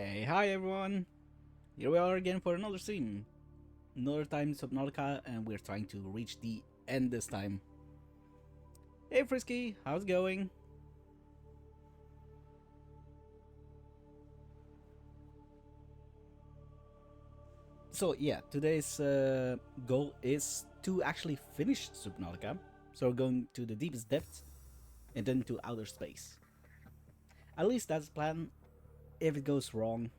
Hey, hi everyone! Here we are again for another stream. Another time Subnautica, and we're trying to reach the end this time. Hey Frisky, how's it going? So yeah, today's goal is to actually finish Subnautica. So we're going to the deepest depths and then to outer space. At least that's the plan. If it goes wrong,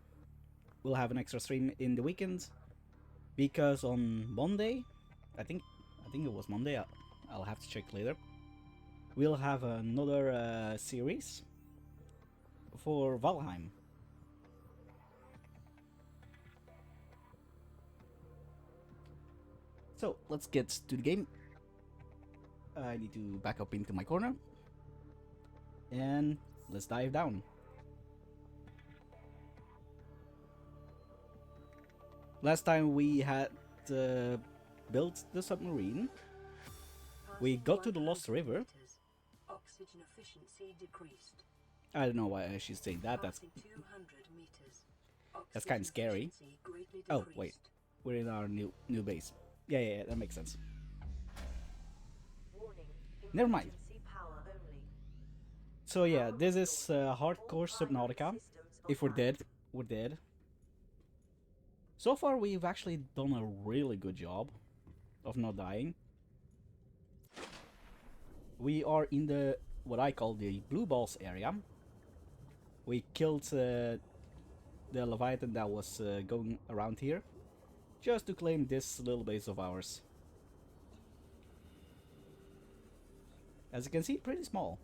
we'll have an extra stream in the weekend. Because on Monday, I think it was Monday. I'll have to check later. We'll have another series for Valheim. So let's get to the game. I need to back up into my corner and let's dive down. Last time we had built the submarine. We got to the Lost River. Oxygen efficiency decreased. I don't know why she's saying that. That's kind of scary. Oh wait, we're in our new base. Yeah, that makes sense. Never mind. So yeah, this is hardcore Subnautica. If we're dead, we're dead. So far, we've actually done a really good job of not dying. We are in the what I call the blue balls area. We killed the Leviathan that was going around here, just to claim this little base of ours. As you can see, pretty small.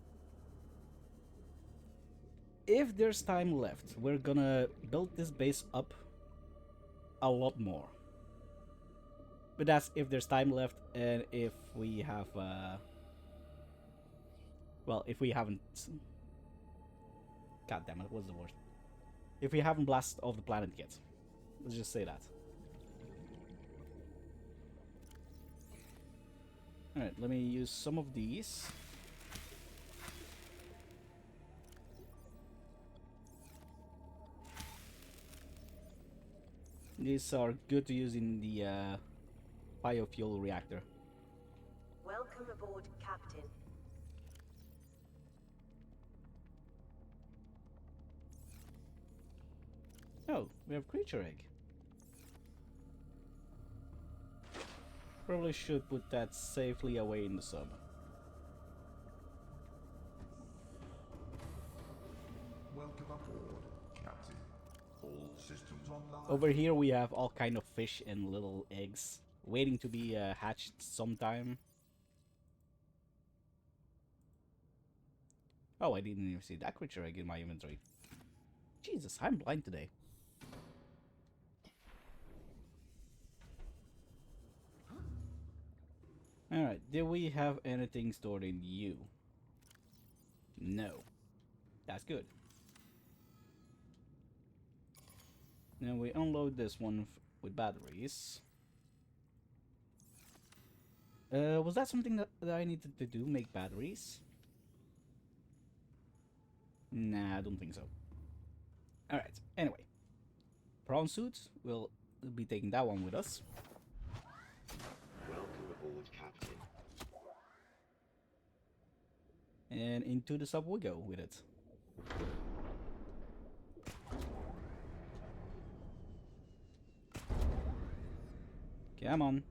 If there's time left, we're gonna build this base up a lot more. But that's if there's time left and if we have, well, if we haven't... God damn it, what's the word? If we haven't blasted off the planet yet. Let's just say that. Alright, let me use some of these. These are good to use in the biofuel reactor. Welcome aboard, Captain. Oh, we have creature egg. Probably should put that safely away in the sub. Welcome aboard, Captain. All systems online. Over here we have all kind of fish and little eggs waiting to be hatched sometime. Oh, I didn't even see that creature egg in my inventory. Jesus, I'm blind today. Alright, did we have anything stored in you? No. That's good. Now we unload this one with batteries. Was that something that I needed to do? Make batteries? Nah, I don't think so. Alright, anyway. Prawn suits, we'll be taking that one with us. Welcome aboard, Captain. And into the sub we go with it. Come on.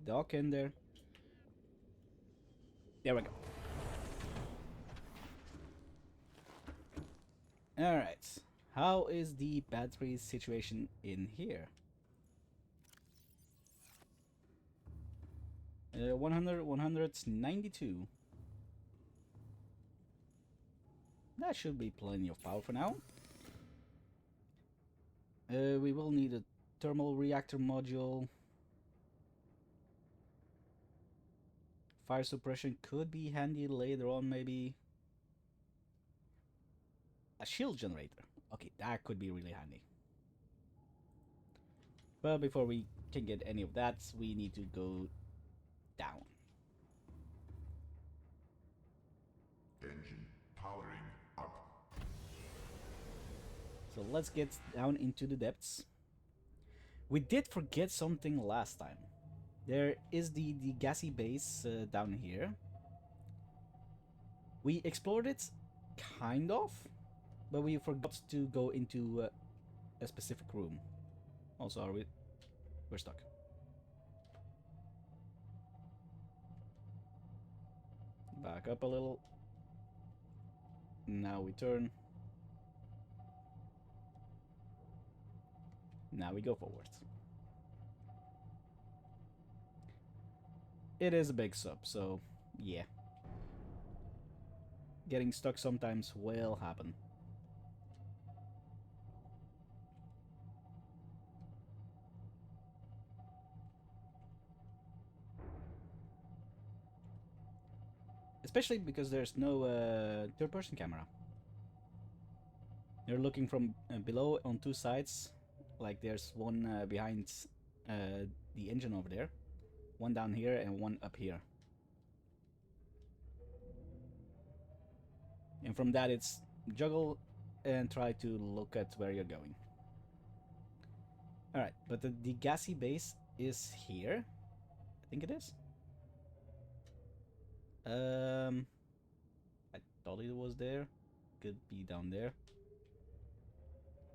Dock in there. There we go. Alright. How is the battery situation in here? 192. That should be plenty of power for now. We will need a thermal reactor module. Fire suppression could be handy later on, maybe. A shield generator. Okay, that could be really handy. But before we can get any of that, we need to go down. Engine powering up. So let's get down into the depths. We did forget something last time. There is the gassy base down here. We explored it, kind of, but we forgot to go into a specific room. Also, we're stuck. Back up a little. Now we turn. Now we go forward. It is a big sub, so yeah. Getting stuck sometimes will happen. Especially because there's no third-person camera. You're looking from below on two sides. Like there's one behind the engine over there. One down here and one up here. And from that it's juggle and try to look at where you're going. Alright, but the gassy base is here. I think it is. I thought it was there. Could be down there.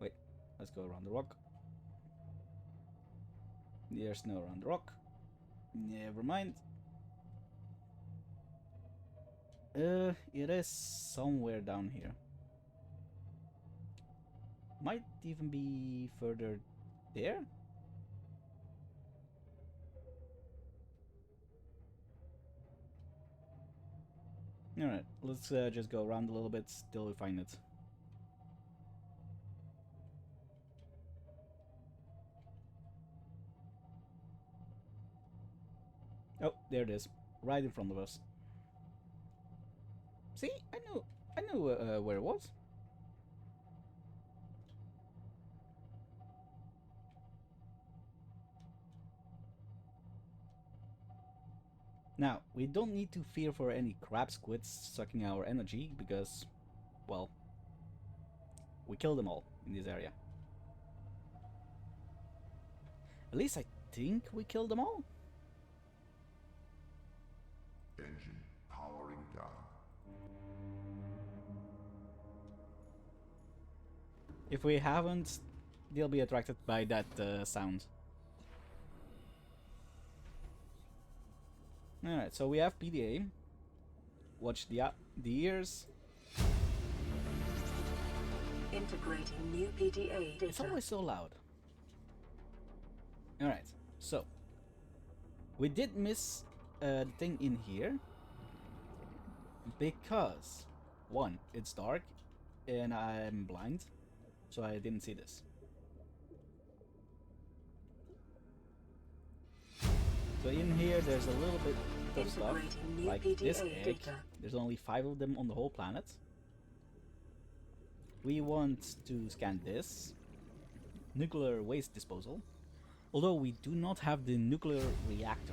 Wait, let's go around the rock. There's no around the rock. Never mind. It is somewhere down here. Might even be further there. Alright, let's just go around a little bit till we find it. Oh, there it is. Right in front of us. See? I knew where it was. Now, we don't need to fear for any crab squids sucking our energy because, well, we killed them all in this area. At least I think we killed them all. Engine powering down. If we haven't, they'll be attracted by that sound. Alright, so we have PDA. Watch the ears. Integrating new PDA data. It's always so loud. Alright, so we did miss the thing in here because, one, it's dark and I'm blind, so I didn't see this. So in here there's a little bit of stuff, like this egg. Data. There's only 5 of them on the whole planet. We want to scan this. Nuclear waste disposal. Although we do not have the nuclear reactor.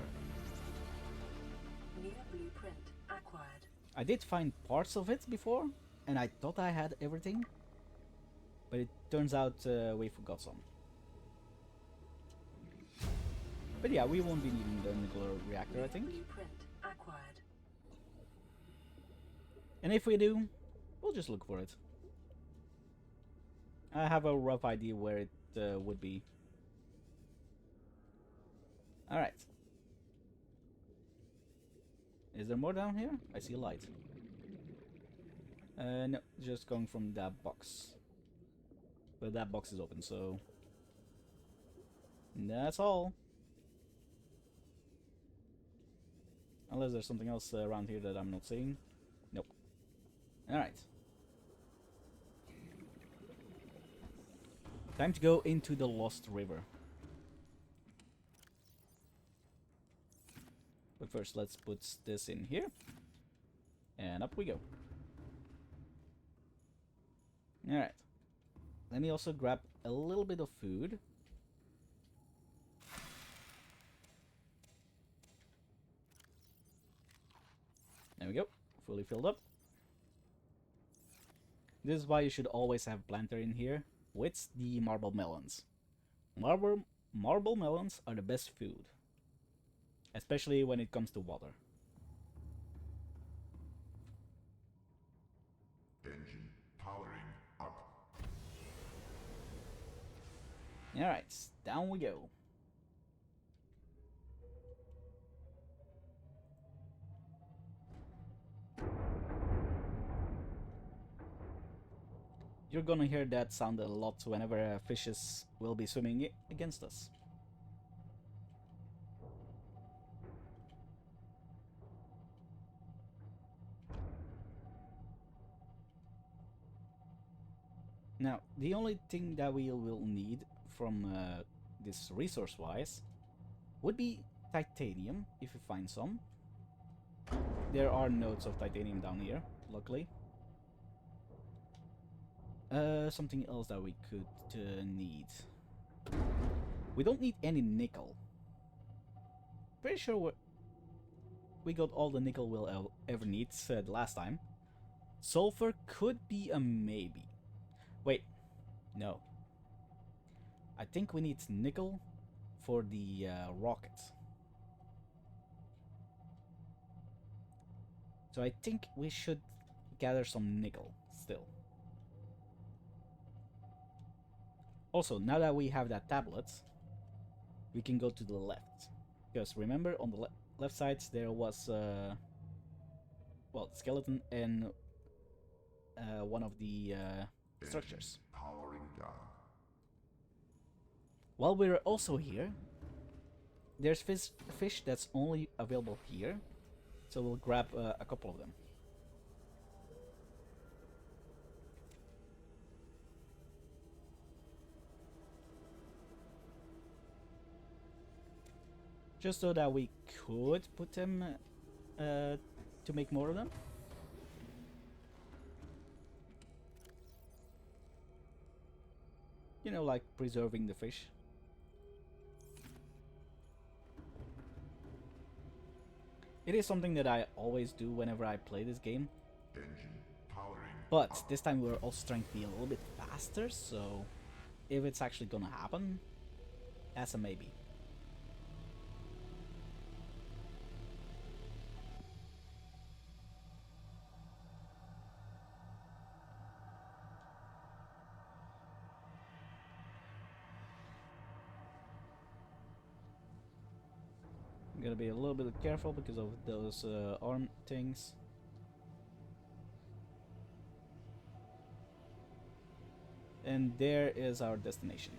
New blueprint acquired. I did find parts of it before, and I thought I had everything. But it turns out we forgot some. But yeah, we won't be needing the nuclear reactor, I think. Blueprint acquired. And if we do, we'll just look for it. I have a rough idea where it would be. Alright. Is there more down here? I see a light. No, just going from that box. But that box is open, so... that's all. Unless there's something else around here that I'm not seeing. Nope. Alright. Time to go into the Lost River. But first, let's put this in here. And up we go. Alright. Let me also grab a little bit of food. There we go. Fully filled up. This is why you should always have planter in here. with the marble melons. Marble melons are the best food, especially when it comes to water. Engine powering up. Alright, down we go. You're gonna hear that sound a lot whenever fishes will be swimming against us. Now, the only thing that we will need from this resource-wise would be titanium, if you find some. There are nodes of titanium down here, luckily. Something else that we could need. We don't need any nickel. Pretty sure we got all the nickel we'll ever need last time. Sulfur could be a maybe. Wait, no. I think we need nickel for the rocket. So I think we should gather some nickel still. Also, now that we have that tablet, we can go to the left. Because remember, on the left side there was, well, skeleton and one of the structures. Powering down. While we're also here, there's fish that's only available here, so we'll grab a couple of them. Just so that we could put them to make more of them. You know, like preserving the fish. It is something that I always do whenever I play this game. Engine powering But up. this time we're also trying to be a little bit faster, so if it's actually gonna happen, that's a maybe. I'm gonna be a little bit careful because of those arm things. And there is our destination.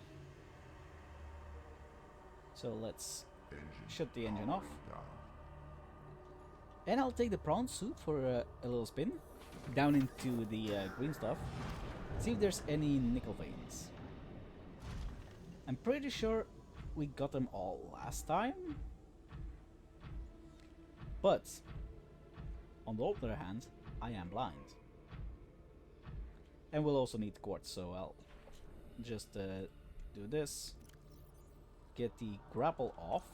So let's shut the engine off. Down. And I'll take the prawn suit for a little spin down into the green stuff. See if there's any nickel veins. I'm pretty sure we got them all last time. But, on the other hand, I am blind. And we'll also need quartz, so I'll just do this. Get the grapple off.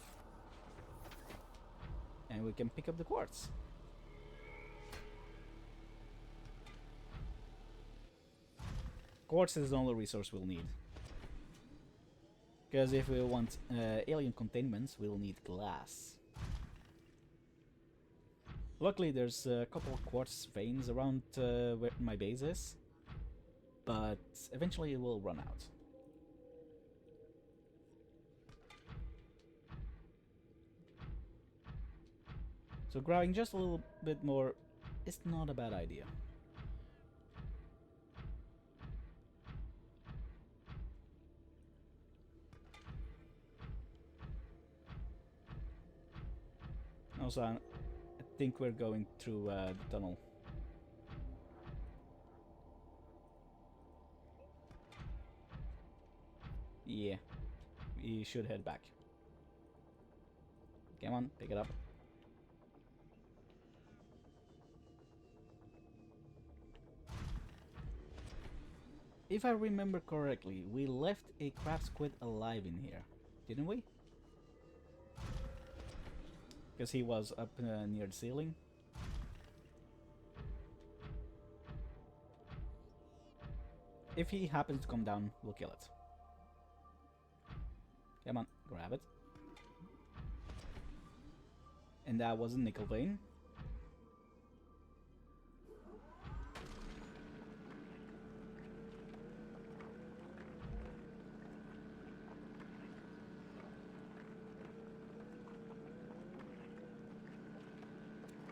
And we can pick up the quartz. Quartz is the only resource we'll need. Because if we want alien containments, we'll need glass. Luckily there's a couple of quartz veins around where my base is. But eventually it will run out. So grabbing just a little bit more is not a bad idea. Also, I think we're going through the tunnel. Yeah, we should head back. Come on, pick it up. If I remember correctly, we left a crab squid alive in here, didn't we? Because he was up near the ceiling. If he happens to come down, we'll kill it. Come on, grab it. And that was a nickel vein.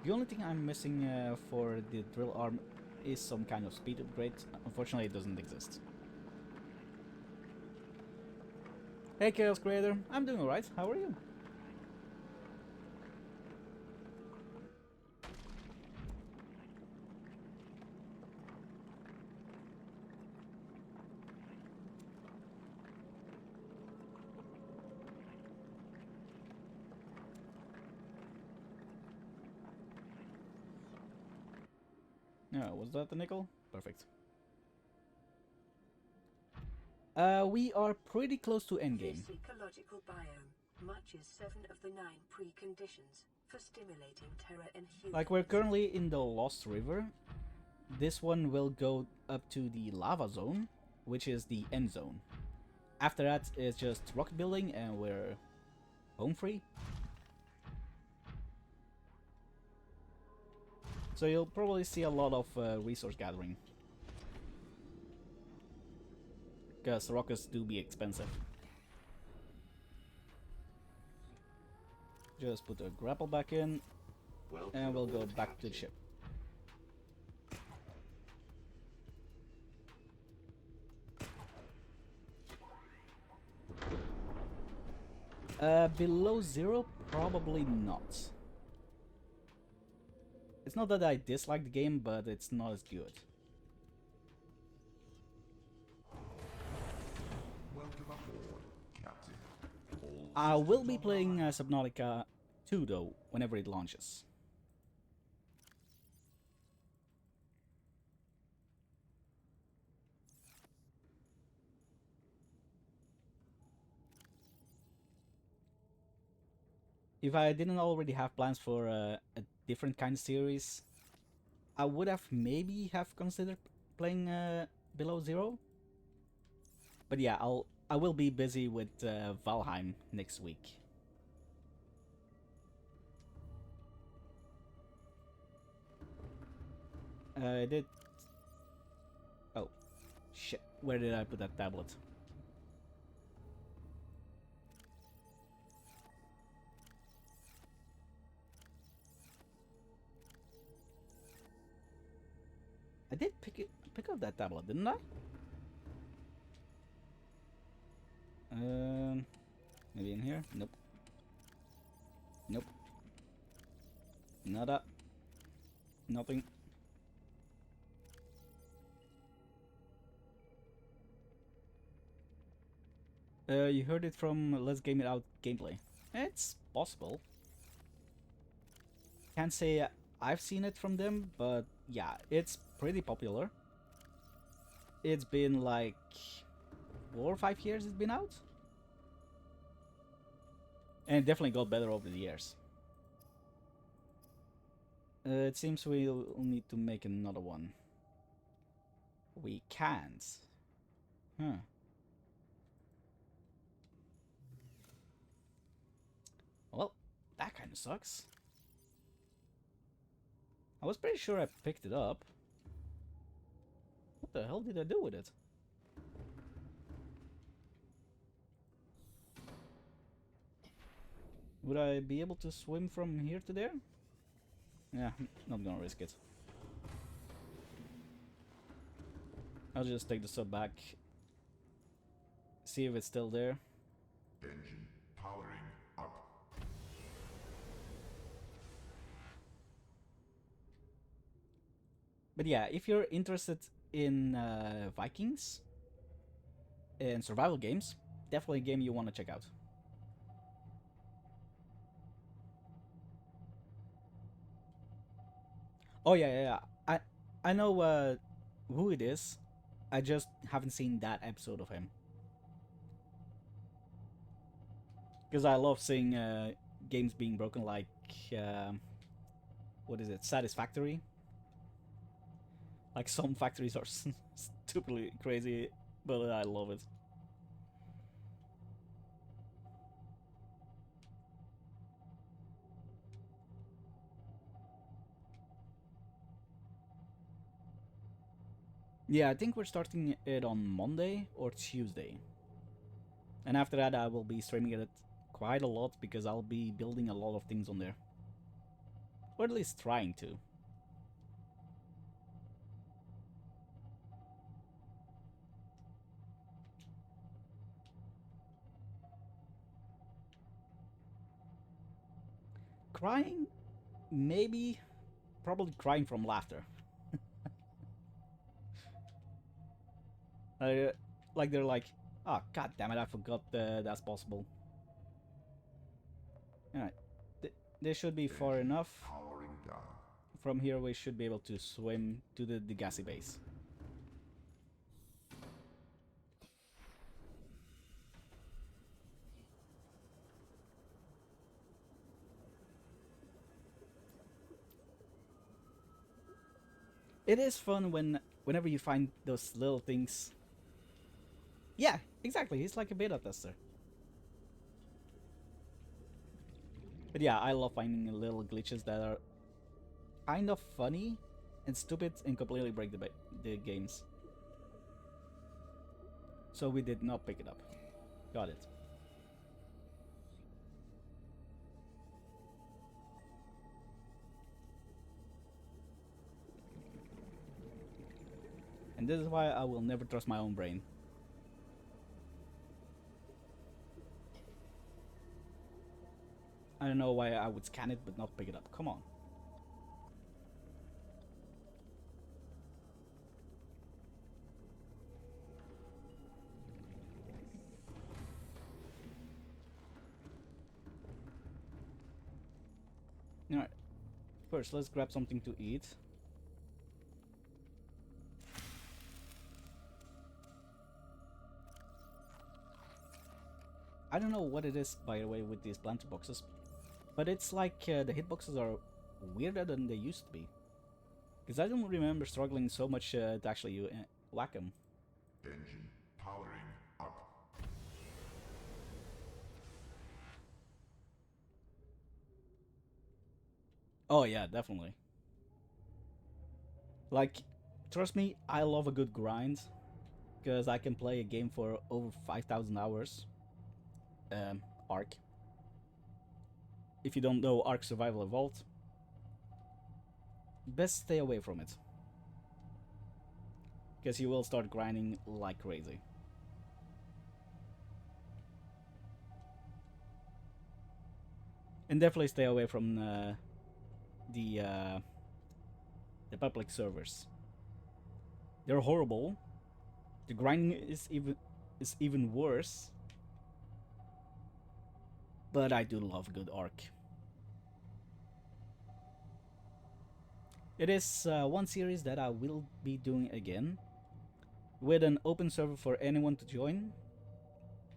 The only thing I'm missing for the drill arm is some kind of speed upgrade. Unfortunately, it doesn't exist. Hey Chaos Creator, I'm doing alright. How are you? Was that the nickel? Perfect. We are pretty close to endgame. This ecological biome matches 7 of the 9 preconditions for stimulating terror in humans. Like, we're currently in the Lost River. This one will go up to the lava zone, which is the end zone. After that, it's just rocket building and we're home free. So you'll probably see a lot of resource gathering. Because rockets do be expensive. Just put a grapple back in, and we'll go back to the ship. Below 0? Probably not. It's not that I dislike the game, but it's not as good. Welcome aboard, Captain. I will be playing Subnautica 2 though, whenever it launches. If I didn't already have plans for a different kind of series, I would have maybe have considered playing Below 0. But yeah, I will be busy with Valheim next week. I did. Oh, shit! Where did I put that tablet? I did pick up that tablet, didn't I? Maybe in here? Nope. Nope. Nada. Nothing. You heard it from Let's Game It Out gameplay. It's possible. Can't say I've seen it from them, but yeah, it's pretty popular. It's been like 4 or 5 years it's been out. And it definitely got better over the years. It seems we'll need to make another one. We can't. Huh. Well, that kind of sucks. I was pretty sure I picked it up. What the hell did I do with it? Would I be able to swim from here to there? Yeah, not gonna risk it. I'll just take the sub back. See if it's still there. Engine powering up. But yeah, if you're interested in Vikings and survival games, definitely a game you want to check out. Oh yeah. I know who it is. I just haven't seen that episode of him. Because I love seeing games being broken, like what is it, Satisfactory. Like some factories are stupidly crazy, but I love it. Yeah, I think we're starting it on Monday or Tuesday. And after that, I will be streaming it quite a lot because I'll be building a lot of things on there. Or at least trying to. Crying? Maybe. Probably crying from laughter. Like they're like, oh god damn it, I forgot that's possible. Alright, this should be far enough. Powering down. From here we should be able to swim to the gassy base. It is fun whenever you find those little things. Yeah, exactly. He's like a beta tester. But yeah, I love finding little glitches that are kind of funny and stupid and completely break the games. So we did not pick it up. Got it. And this is why I will never trust my own brain. I don't know why I would scan it but not pick it up. Come on. Alright. First, let's grab something to eat. I don't know what it is, by the way, with these planter boxes. But it's like the hitboxes are weirder than they used to be. Because I don't remember struggling so much to actually whack them. Engine powering up. Oh yeah, definitely. Like, trust me, I love a good grind. Because I can play a game for over 5,000 hours. Ark. If you don't know Ark Survival Evolved, best stay away from it. Because you will start grinding like crazy. And definitely stay away from the public servers. They're horrible. The grinding is even worse. But I do love good Ark. It is one series that I will be doing again, with an open server for anyone to join,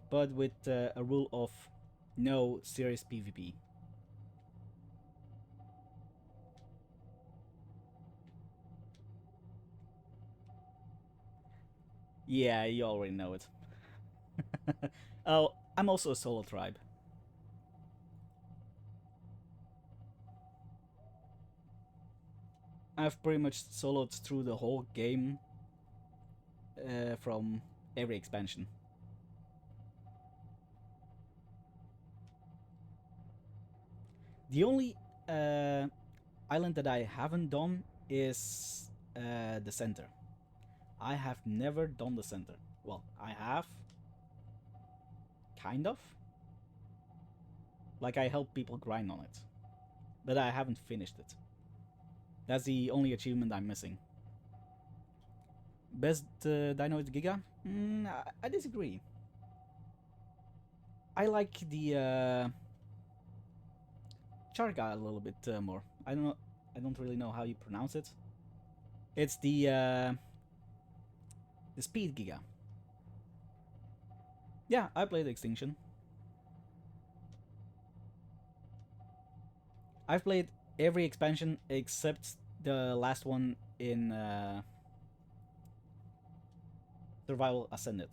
but with a rule of no serious PvP. Yeah, you already know it. Oh, I'm also a solo tribe. I've pretty much soloed through the whole game from every expansion. The only island that I haven't done is the center. I have never done the center. Well, I have. Kind of. Like I help people grind on it. But I haven't finished it. That's the only achievement I'm missing. Best Dinoid Giga? I disagree. I like the Charga a little bit more. I don't really know how you pronounce it. It's the Speed Giga. Yeah, I played Extinction. I've played every expansion except the last one in Survival Ascended.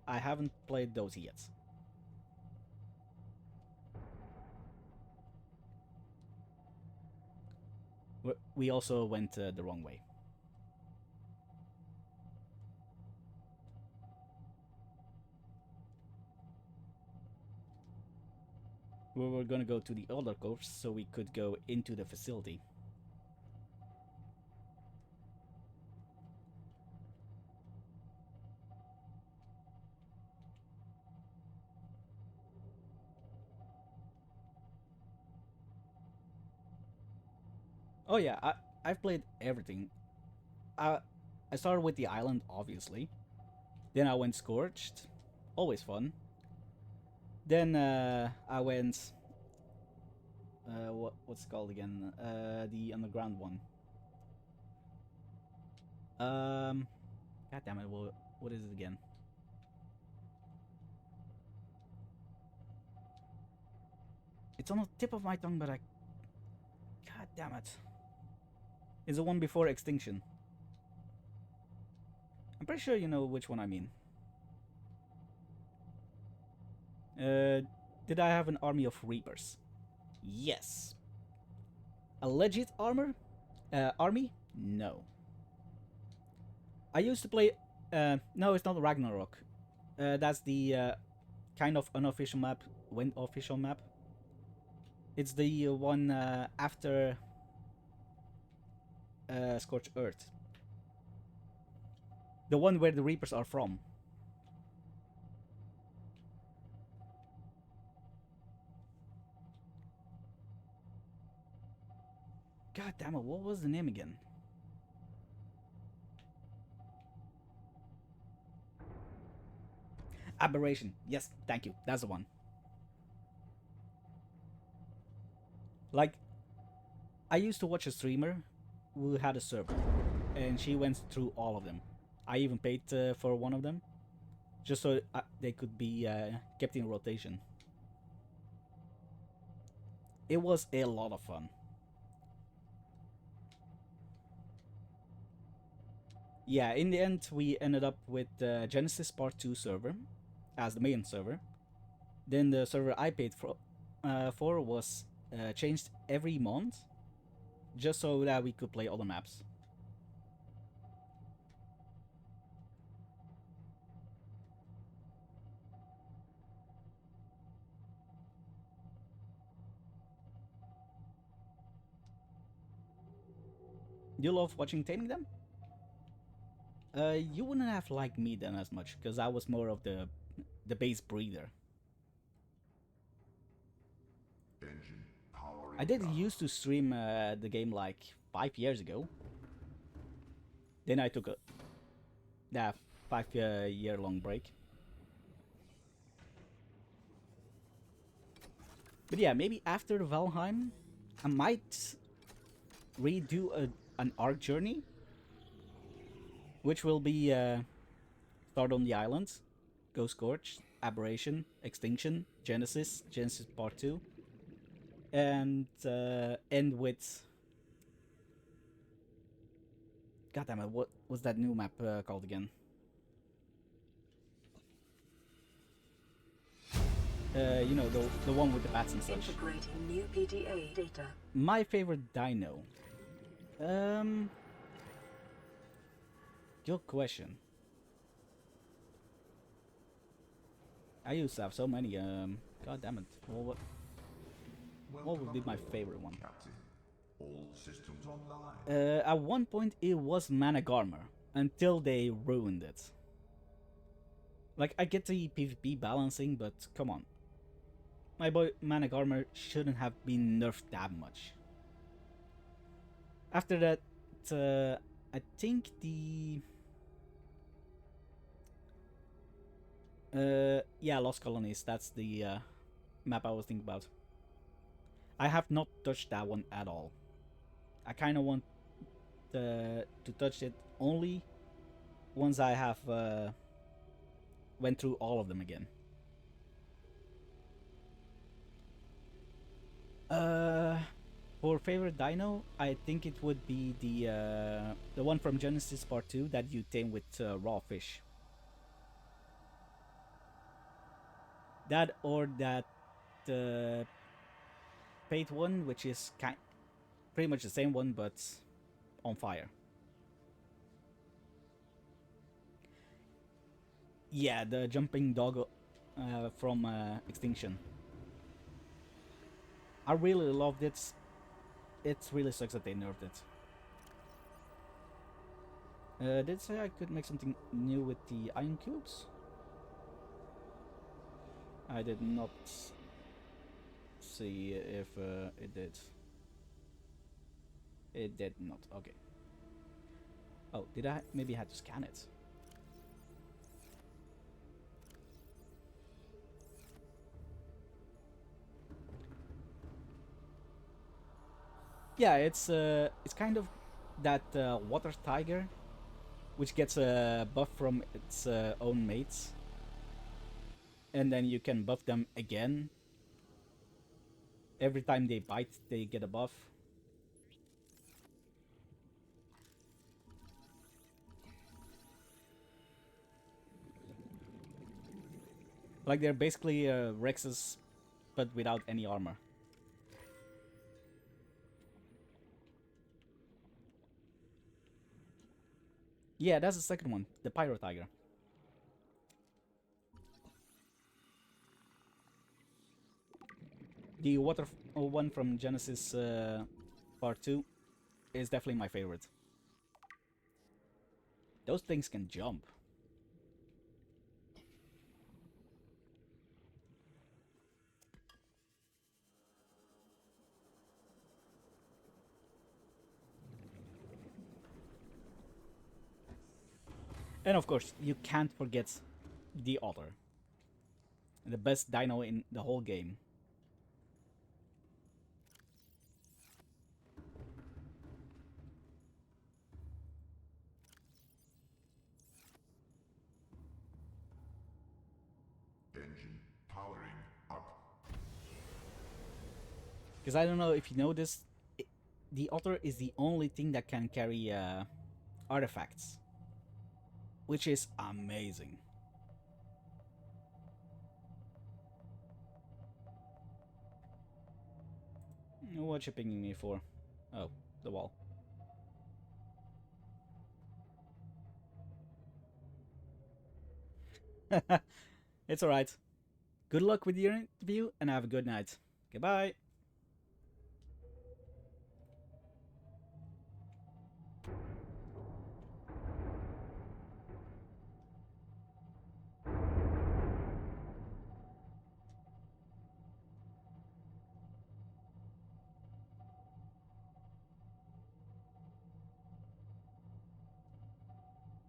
I haven't played those yet. We also went the wrong way. We were gonna go to the other course so we could go into the facility. Oh yeah, I've played everything. I I started with the island, obviously. Then I went Scorched, always fun. Then I went what's it called again? The underground one. God damn it! What is it again? It's on the tip of my tongue, but I. God damn it! It's the one before Extinction. I'm pretty sure you know which one I mean. Did I have an army of Reapers? Yes. A legit army? No. I used to play. No, it's not Ragnarok. That's the kind of unofficial map, when official map. It's the one after Scorched Earth. The one where the Reapers are from. God damn it, what was the name again? Aberration. Yes, thank you. That's the one. Like, I used to watch a streamer who had a server, and she went through all of them. I even paid for one of them, just so they could be kept in rotation. It was a lot of fun. Yeah, in the end, we ended up with Genesis Part 2 server as the main server. Then the server I paid for was changed every month, just so that we could play other maps. You love watching Taming them? You wouldn't have liked me then as much, because I was more of the base breeder. Engine powering I did down. used to stream the game like 5 years ago. Then I took a 5 year long break. But yeah, maybe after Valheim, I might redo an arc journey, which will be start on the island, go Scorch, Aberration, Extinction, Genesis, Genesis Part 2, and end with. God damn it, what was that new map called again? You know, the one with the bats and such. Integrating new PDA data. My favorite dino. Good question. I used to have so many. God damn it. What would be my favorite one? Captain. All systems online. At one point, it was Managarmer until they ruined it. Like, I get the PvP balancing, but come on. My boy Managarmer shouldn't have been nerfed that much. After that, I think the. Yeah, Lost Colonies. That's the map I was thinking about. I have not touched that one at all. I kind of want to touch it only once I have went through all of them again. For for favorite dino, I think it would be the one from Genesis Part 2 that you tame with raw fish. That or that paid one, which is pretty much the same one but on fire. Yeah, the jumping dog from Extinction. I really loved it. It really sucks that they nerfed it. Did say I could make something new with the iron cubes? I did not see if it did. It did not. Okay. Oh, did I? Maybe I had to scan it. Yeah, it's kind of that water tiger, which gets a buff from its own mates, and then you can buff them again. Every time they bite, they get a buff. Like they're basically Rexes, but without any armor. Yeah, that's the second one, the Pyro Tiger. The water one from Genesis Part 2 is definitely my favorite. Those things can jump. And of course, you can't forget the otter. The best dino in the whole game. Engine powering up. Because I don't know if you know this, the otter is the only thing that can carry artifacts. Which is amazing. What you pinging me for? Oh, the wall. It's alright. Good luck with your interview and have a good night. Goodbye.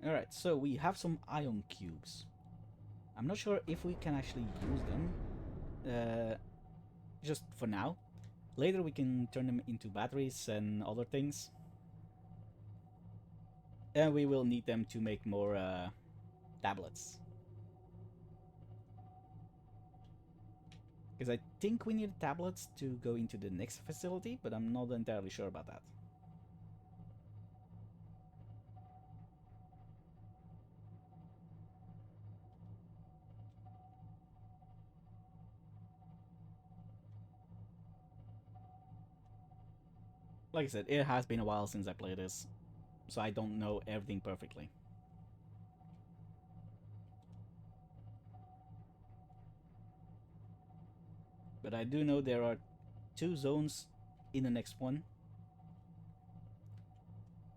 Alright, so we have some ion cubes. I'm not sure if we can actually use them. Just for now. Later we can turn them into batteries and other things. And we will need them to make more tablets. Because I think we need tablets to go into the next facility, but I'm not entirely sure about that. Like I said, it has been a while since I played this, so I don't know everything perfectly. But I do know there are 2 zones in the next one.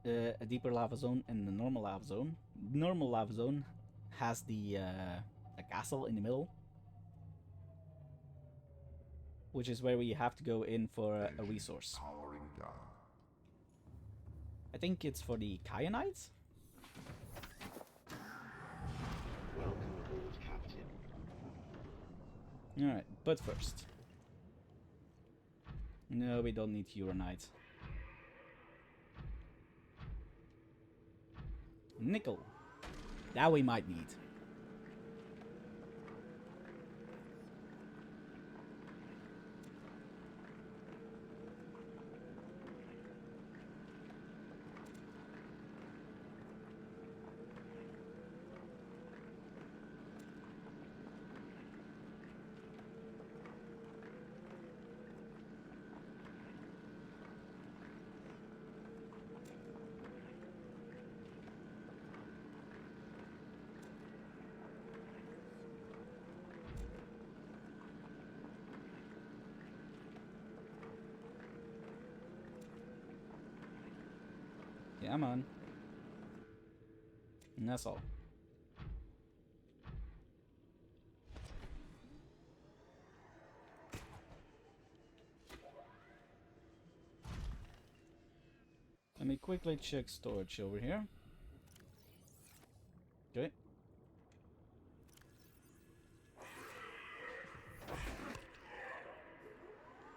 A deeper lava zone and the normal lava zone. Normal lava zone has the a castle in the middle, which is where we have to go in for a resource. Powering down. I think it's for the Kyanites? Welcome aboard, Captain. Alright, but first. No, we don't need Uranite. Nickel. That we might need. Yeah, man. And that's all. Let me quickly check storage over here. Okay.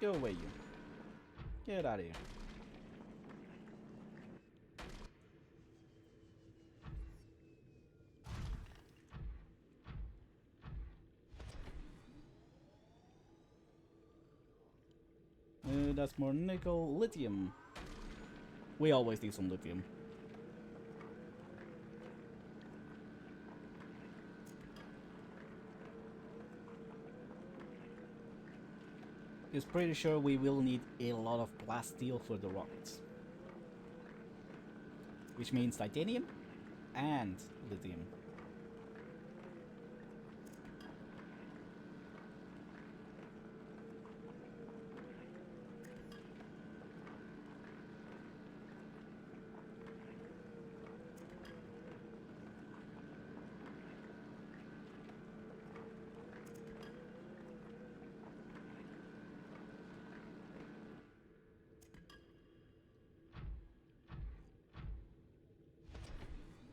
Go away, you. Get out of here. That's more nickel. Lithium. We always need some lithium. It's pretty sure we will need a lot of plasteel for the rockets. Which means titanium and lithium.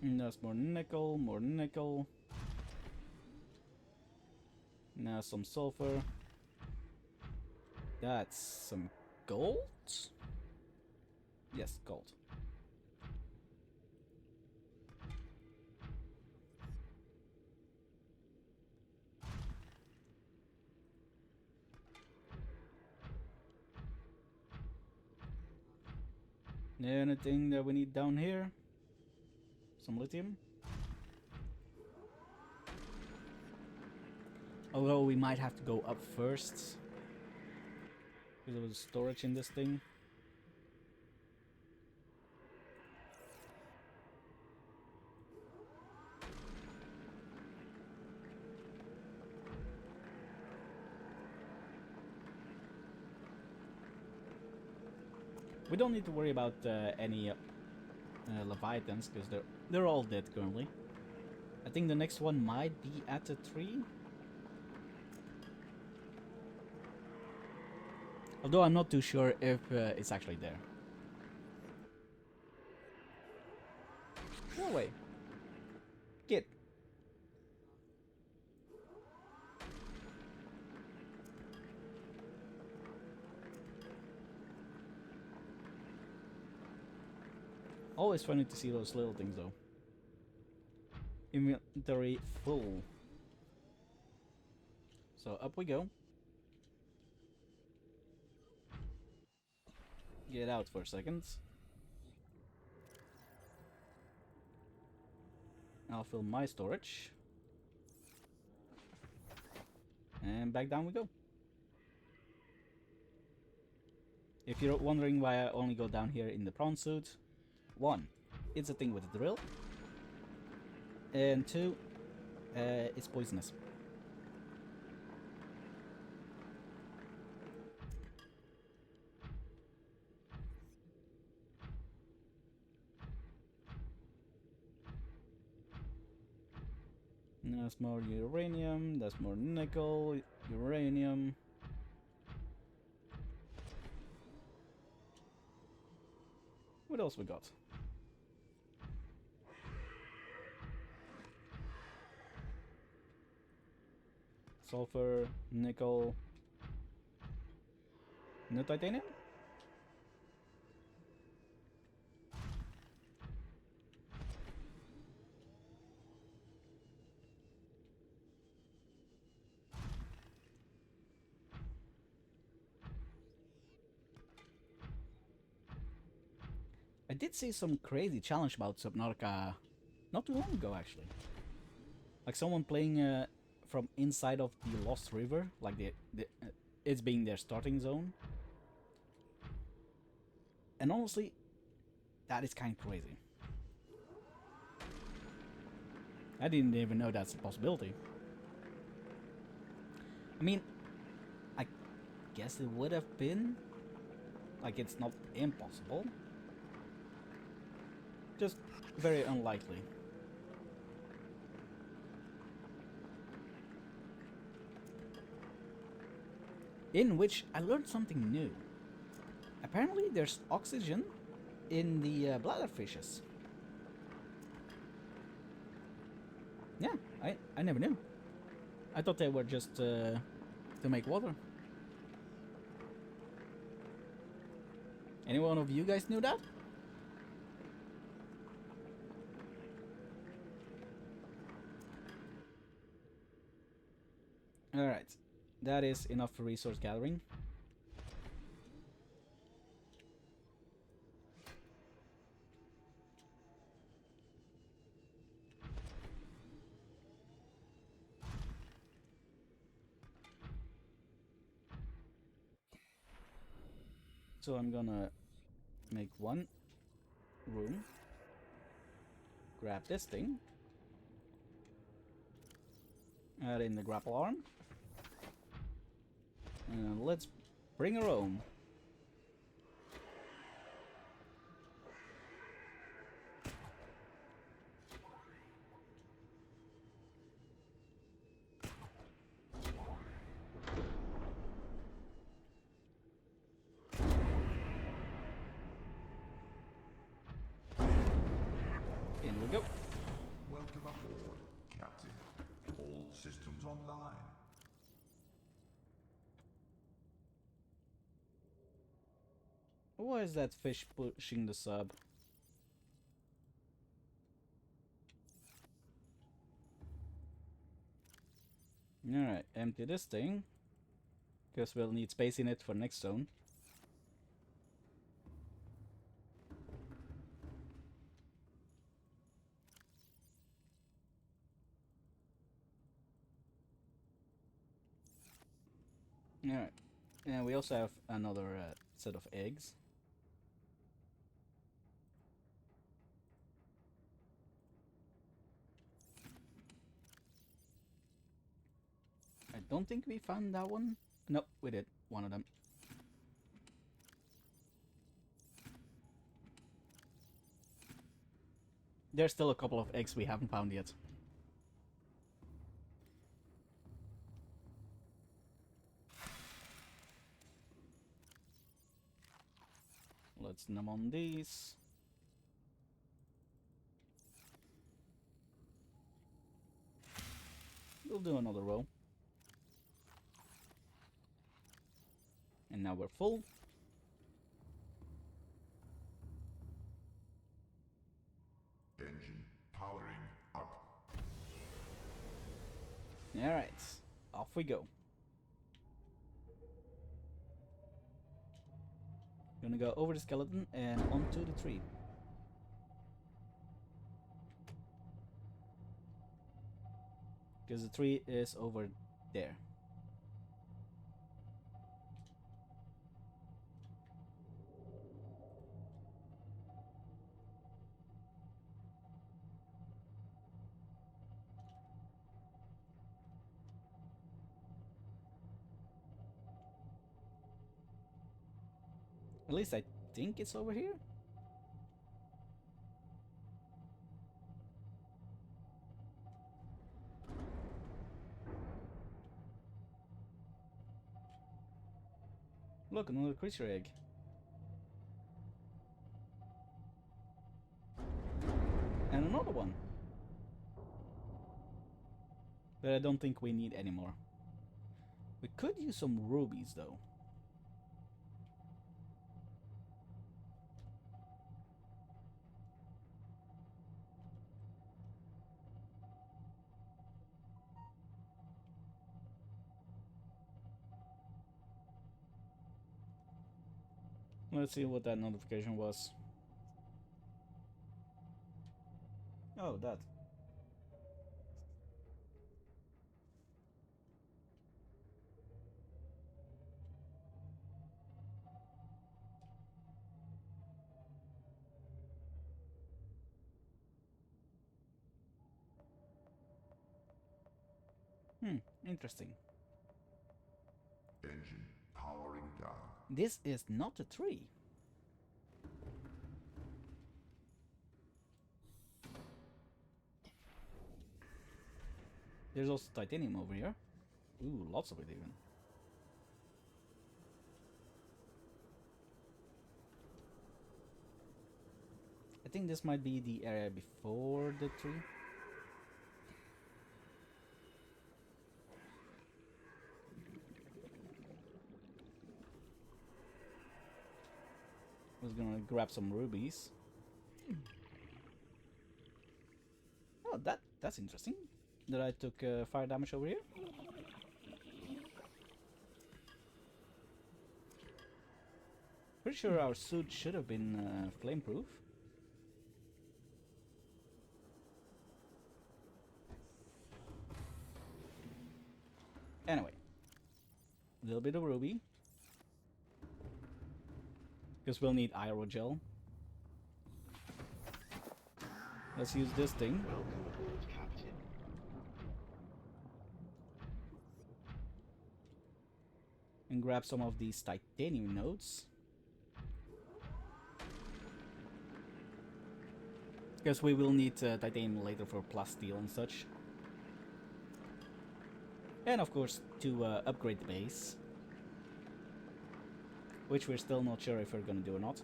And that's more nickel, more nickel. Now some sulfur. That's some gold? Yes, gold. Anything that we need down here? Some lithium. Although we might have to go up first. Because there was storage in this thing. We don't need to worry about any Leviathans because they're all dead currently. I think the next one might be at the tree. Although I'm not too sure if it's actually there. No way. Kid. Always funny to see those little things though. Inventory full. So up we go. Get out for a second. I'll fill my storage. And back down we go. If you're wondering why I only go down here in the prawn suit, 1, it's a thing with a drill. And 2, it's poisonous. That's more uranium, that's more nickel, uranium. What else we got? Sulfur, nickel, no titanium? I did see some crazy challenge about Subnautica not too long ago, actually. Like someone playing from inside of the Lost River, like it's being their starting zone. And honestly, that is kind of crazy. I didn't even know that's a possibility. I mean, I guess it would have been. Like, it's not impossible. Just very unlikely. In which I learned something new. Apparently there's oxygen in the bladder fishes. Yeah, I never knew. I thought they were just to make water. Any one of you guys knew that? Alright, that is enough for resource gathering. So I'm gonna make one room, grab this thing, add in the grapple arm, and let's bring her home. In we go. Welcome aboard, Captain. All systems online. Why is that fish pushing the sub? Alright, empty this thing. Because we'll need space in it for next zone. Alright. And we also have another set of eggs. I don't think we found that one. Nope, we did. One of them. There's still a couple of eggs we haven't found yet. Let's numb on these. We'll do another row. And now we're full. Engine powering up. Alright, off we go. Gonna go over the skeleton and onto the tree. Because the tree is over there. At least I think it's over here. Look, another creature egg. And another one. But I don't think we need any more. We could use some rubies though. Let's see what that notification was. Oh, that. Interesting. Engine powering down. This is not a tree. There's also titanium over here. Ooh, lots of it even. I think this might be the area before the tree. I was gonna grab some rubies. Oh, that's interesting. That I took fire damage over here. Pretty sure our suit should have been flameproof. Anyway, a little bit of ruby. Because we'll need aerogel. Let's use this thing. Welcome aboard, Captain. And grab some of these titanium nodes. Because we will need titanium later for plasteel and such. And of course to upgrade the base. Which we're still not sure if we're gonna do or not.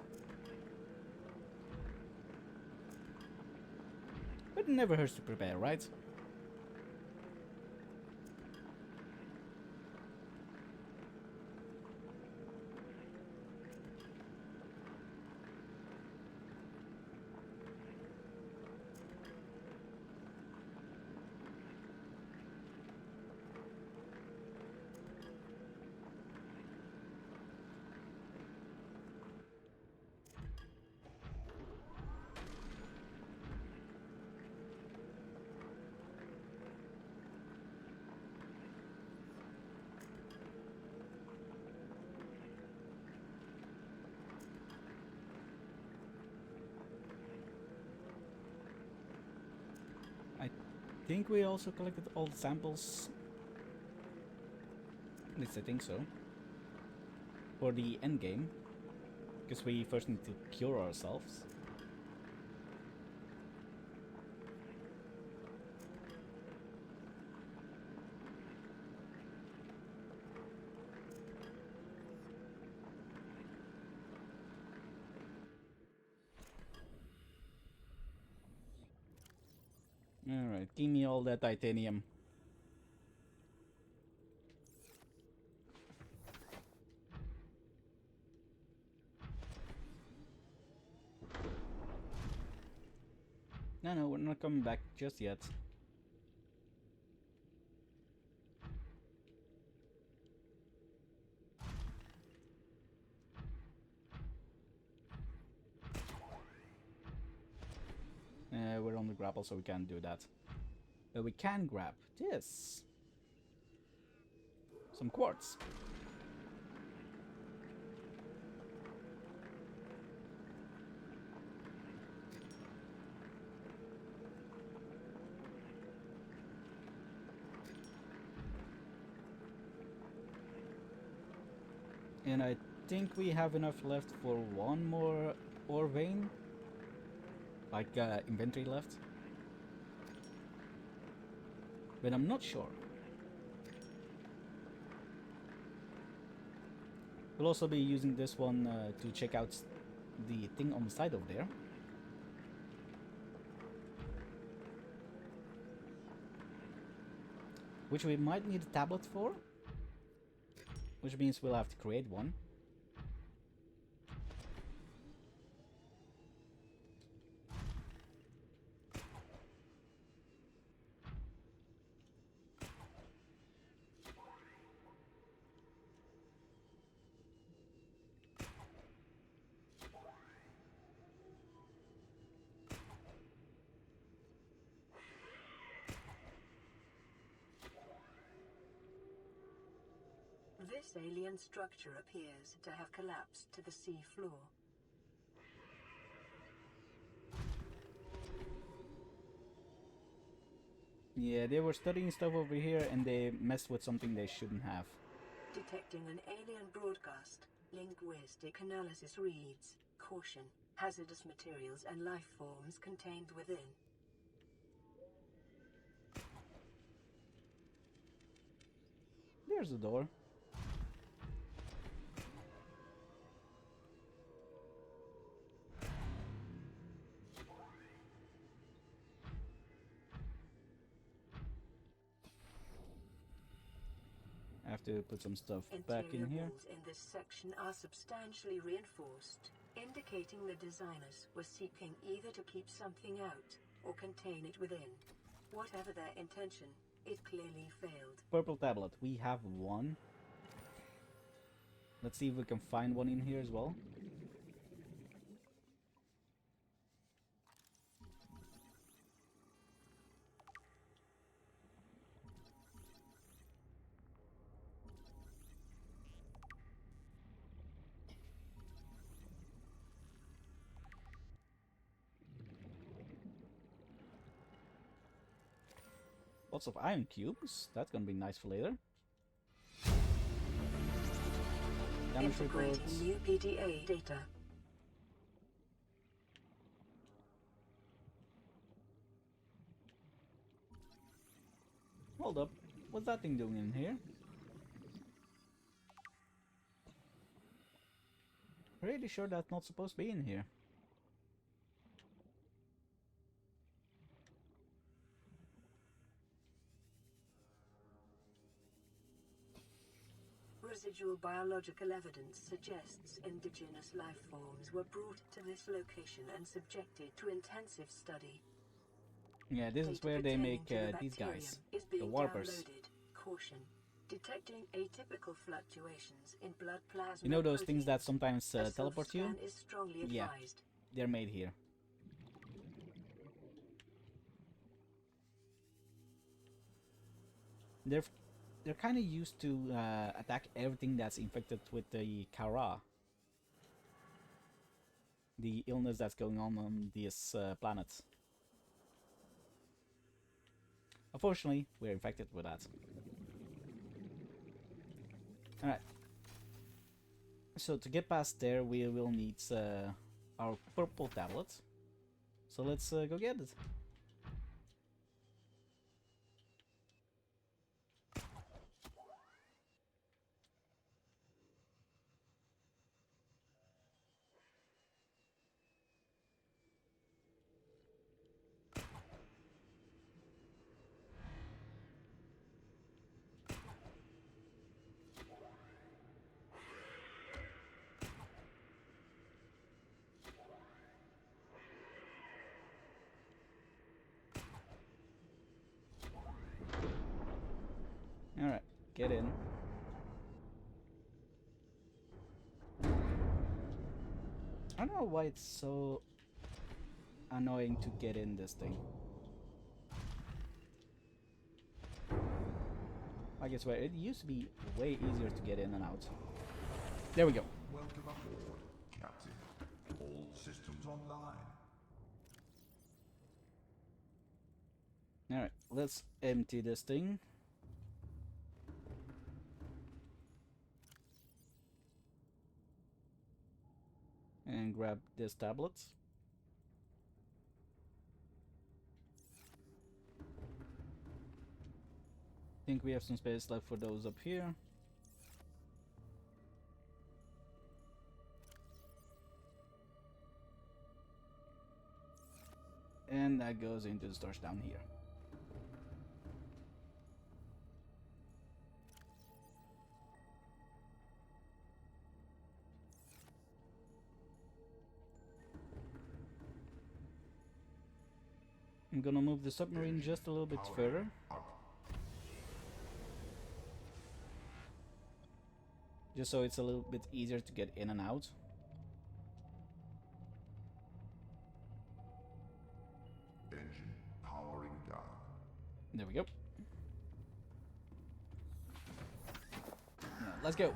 But it never hurts to prepare, right? I think we also collected all the samples. At least I think so. For the end game. Because we first need to cure ourselves. Alright, give me all that titanium. No, we're not coming back just yet. We're on the grapple, so we can't do that. But we can grab this. Some quartz. And I think we have enough left for one more ore vein. Like inventory left. But I'm not sure. We'll also be using this one to check out the thing on the side over there. Which we might need a tablet for. Which means we'll have to create one. This alien structure appears to have collapsed to the sea floor. Yeah, they were studying stuff over here and they messed with something they shouldn't have. Detecting an alien broadcast. Linguistic analysis reads, "Caution, hazardous materials and life forms contained within." There's the door. I have to put some stuff back in Interior here. walls in this section are substantially reinforced, indicating the designers were seeking either to keep something out or contain it within. Whatever their intention, it clearly failed. Purple tablet. We have one. Let's see if we can find one in here as well. Lots of iron cubes. That's gonna be nice for later. Damage Integrating reports. new PDA data. Hold up. What's that thing doing in here? Pretty sure that's not supposed to be in here. Residual biological evidence suggests indigenous life forms were brought to this location and subjected to intensive study. Yeah, this is Data where they pertaining make to the these bacterium guys. is The being warpers. downloaded. Caution. Detecting atypical fluctuations in blood plasma. You know those things that proteins. sometimes A teleport you? self-scan is strongly Yeah. advised. They're made here. They're they're kind of used to attack everything that's infected with the Kara, the illness that's going on this planet. Unfortunately, we're infected with that. Alright. So to get past there, we will need our purple tablet. So let's go get it. Alright, get in. I don't know why it's so annoying to get in this thing. I guess where it used to be way easier to get in and out. There we go. Welcome aboard, Captain. All systems online. Alright, let's empty this thing. And grab this tablet. Think we have some space left for those up here. And that goes into the storage down here. I'm gonna move the submarine just a little bit further. Just so it's a little bit easier to get in and out. Engine powering down. There we go. Now, let's go.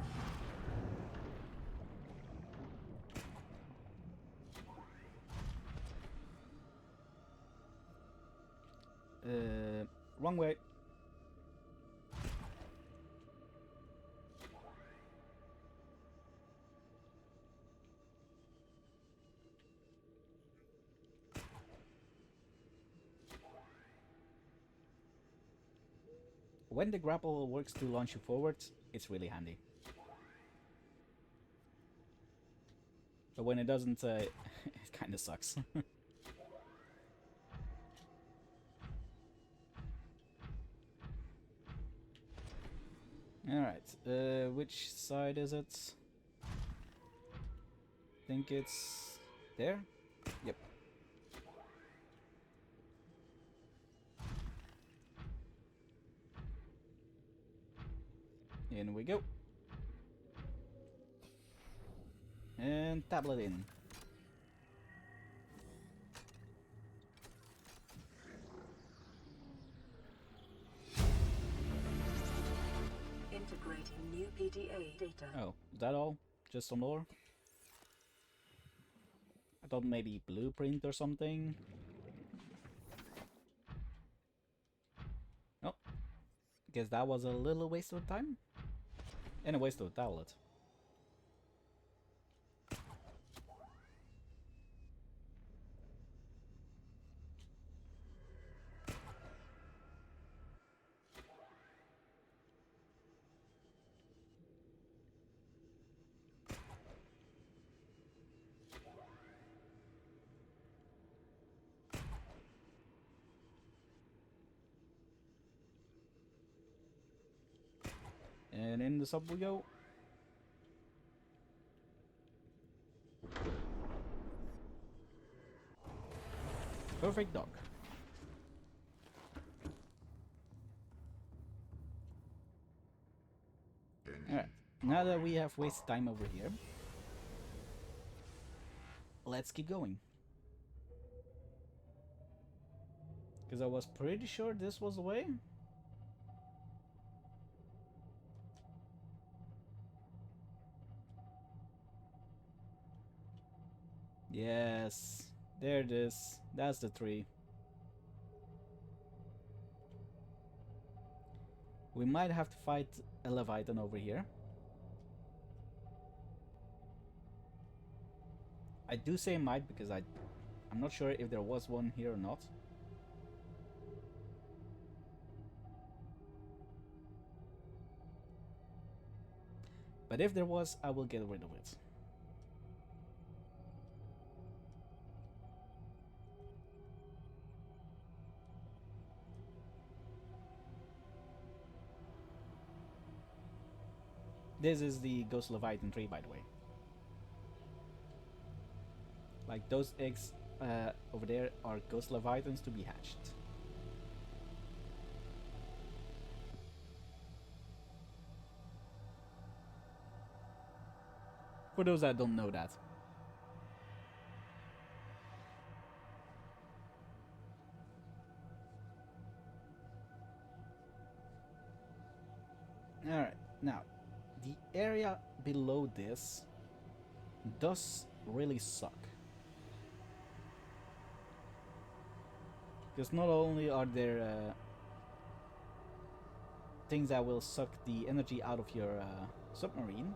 Wrong way. when the grapple works to launch you forward, it's really handy. But when it doesn't, it kind of sucks. Alright, which side is it? Think it's there? Yep. In we go. And tablet in. Integrating new PDA data. Oh, is that all? Just some lore? I thought maybe blueprint or something. Oh, guess that was a little waste of time. And a waste of a tablet. And in the sub we go. Perfect dock. Alright, now that we have wasted time over here, let's keep going. Because I was pretty sure this was the way. Yes, there it is. That's the tree. We might have to fight a Leviathan over here. I do say might because I'm not sure if there was one here or not. But if there was, I will get rid of it. This is the Ghost Leviathan tree, by the way. Like those eggs over there are Ghost Leviathans to be hatched. For those that don't know that. Alright, now, the area below this does really suck. Because not only are there things that will suck the energy out of your submarine,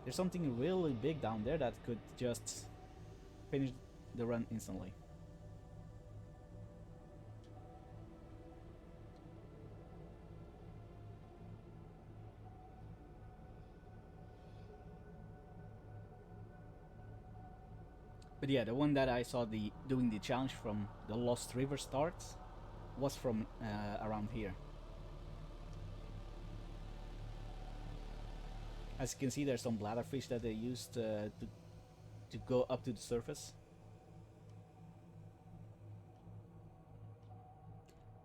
there's something really big down there that could just finish the run instantly. But yeah, the one that I saw doing the challenge from the Lost River starts was from around here. As you can see, there's some bladderfish that they used to go up to the surface,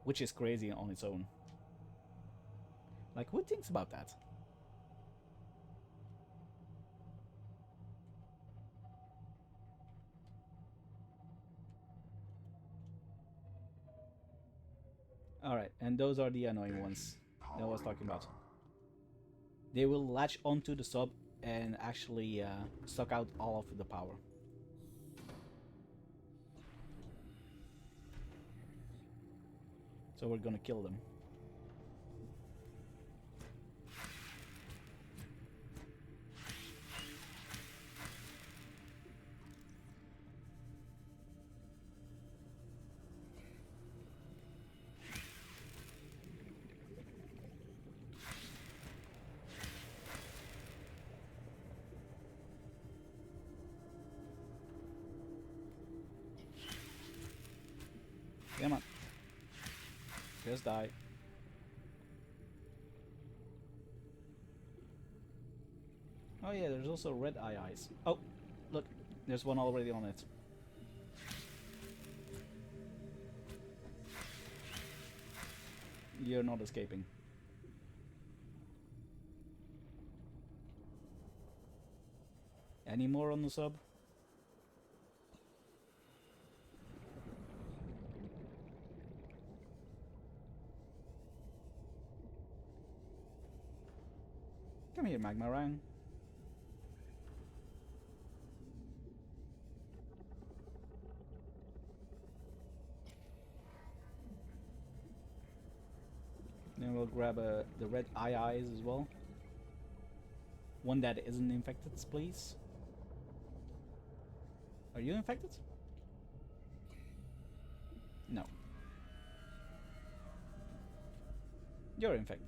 which is crazy on its own. Like, who thinks about that? Alright, and those are the annoying ones that I was talking about. They will latch onto the sub and actually suck out all of the power. So we're gonna kill them. Come on. Just die. Oh yeah, there's also red eye eyes. Oh, look, there's one already on it. You're not escaping. Any more on the sub? Come here, Magma Rang. Then we'll grab the red eye eyes as well. One that isn't infected, please. Are you infected? No. You're infected.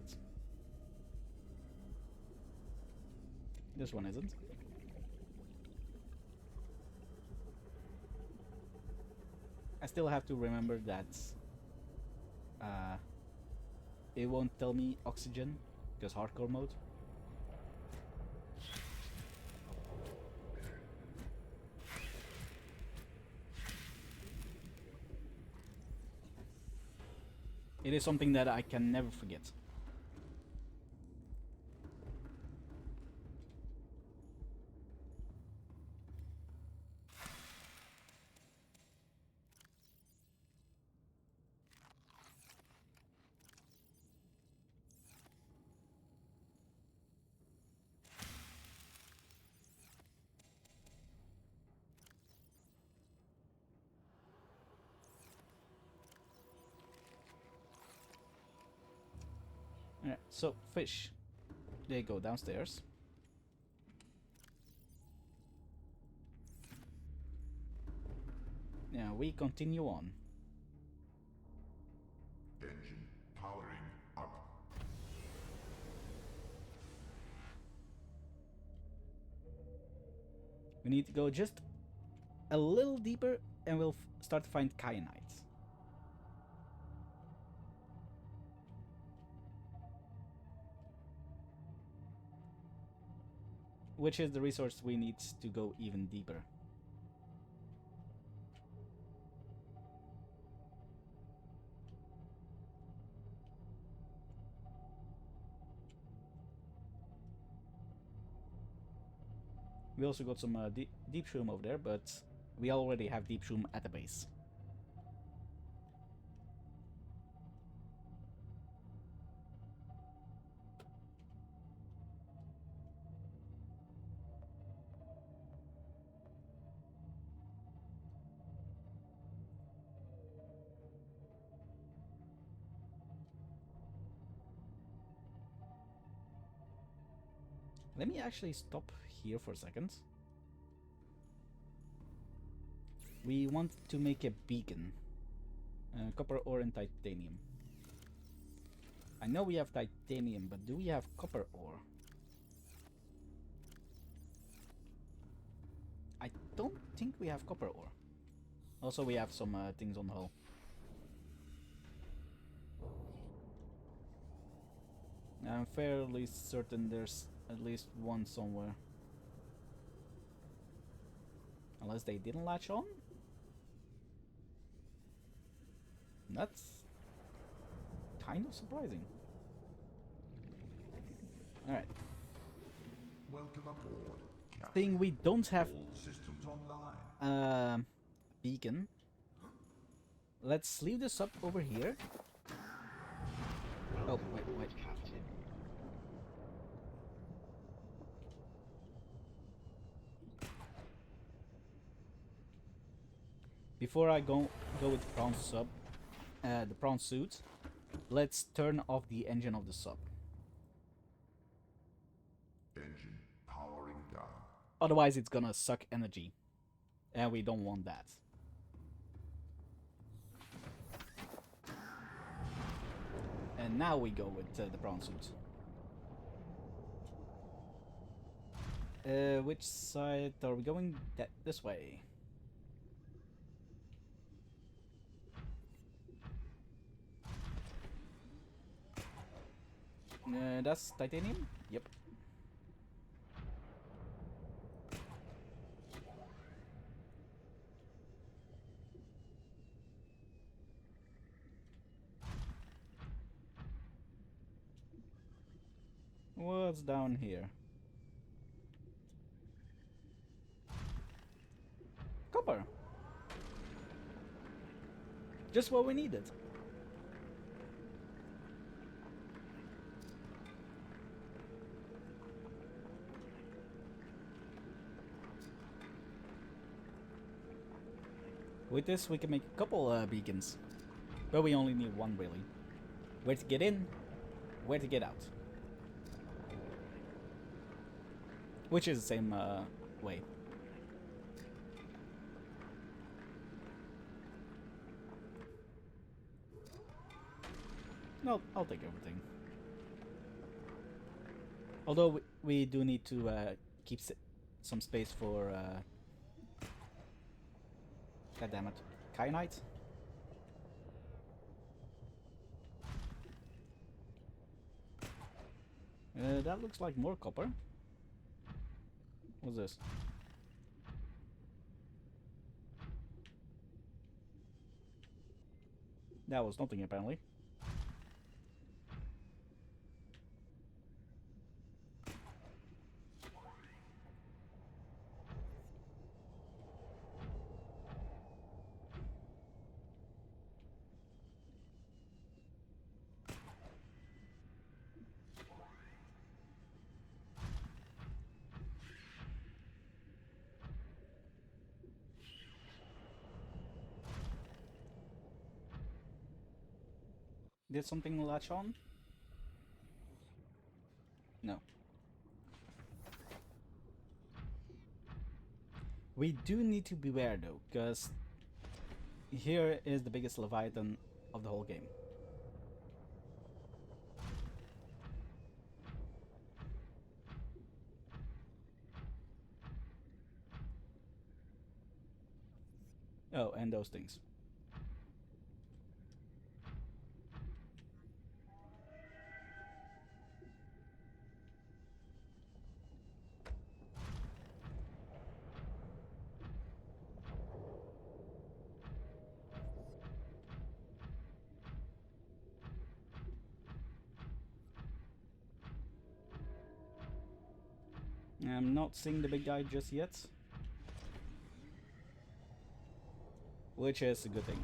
This one isn't. I still have to remember that it won't tell me oxygen because hardcore mode. It is something that I can never forget. Alright, so fish. They go downstairs. Now we continue on. Engine powering up. We need to go just a little deeper and we'll start to find kyanites. Which is the resource we need to go even deeper. We also got some deep shroom over there, but we already have deep shroom at the base. Let me actually stop here for a second. We want to make a beacon. Copper ore and titanium. I know we have titanium, but do we have copper ore? I don't think we have copper ore. Also, we have some things on the hull. I'm fairly certain there's at least one somewhere. Unless they didn't latch on? That's kind of surprising. Alright. Welcome aboard, Captain. Thing we don't have All systems online. beacon. Let's leave this up over here. Oh, Welcome wait. aboard, Captain. Before I go with the prawn sub, the prawn suit, let's turn off the engine of the sub. Engine powering down. Otherwise, it's gonna suck energy, and we don't want that. And now we go with the prawn suit. Which side are we going? This way. That's titanium? Yep. What's down here? Copper! Just what we needed. With this we can make a couple beacons. But we only need one really. Where to get in, where to get out. Which is the same way. No, I'll take everything. Although we do need to keep some space for... God damn it. Kyanite? That looks like more copper. What's this? That was nothing apparently. Did something latch on? No. We do need to beware though, because here is the biggest Leviathan of the whole game. Oh, and those things. I'm not seeing the big guy just yet. Which is a good thing.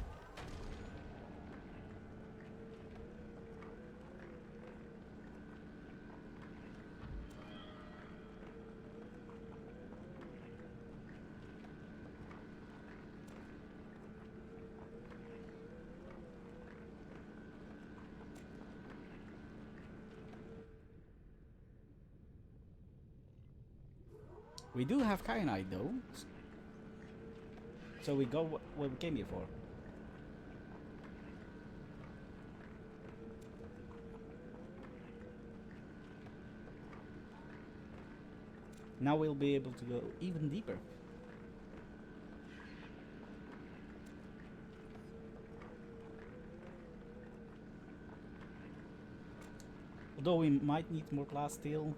We do have kyanite though. So we go what we came here for. Now we'll be able to go even deeper. Although we might need more glass steel.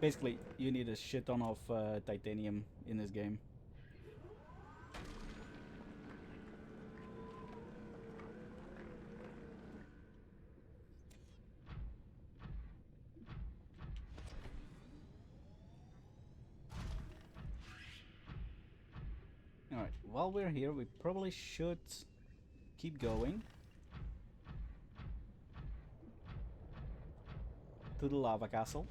Basically, you need a shit ton of titanium in this game. Alright, while we're here, we probably should keep going to the lava castle.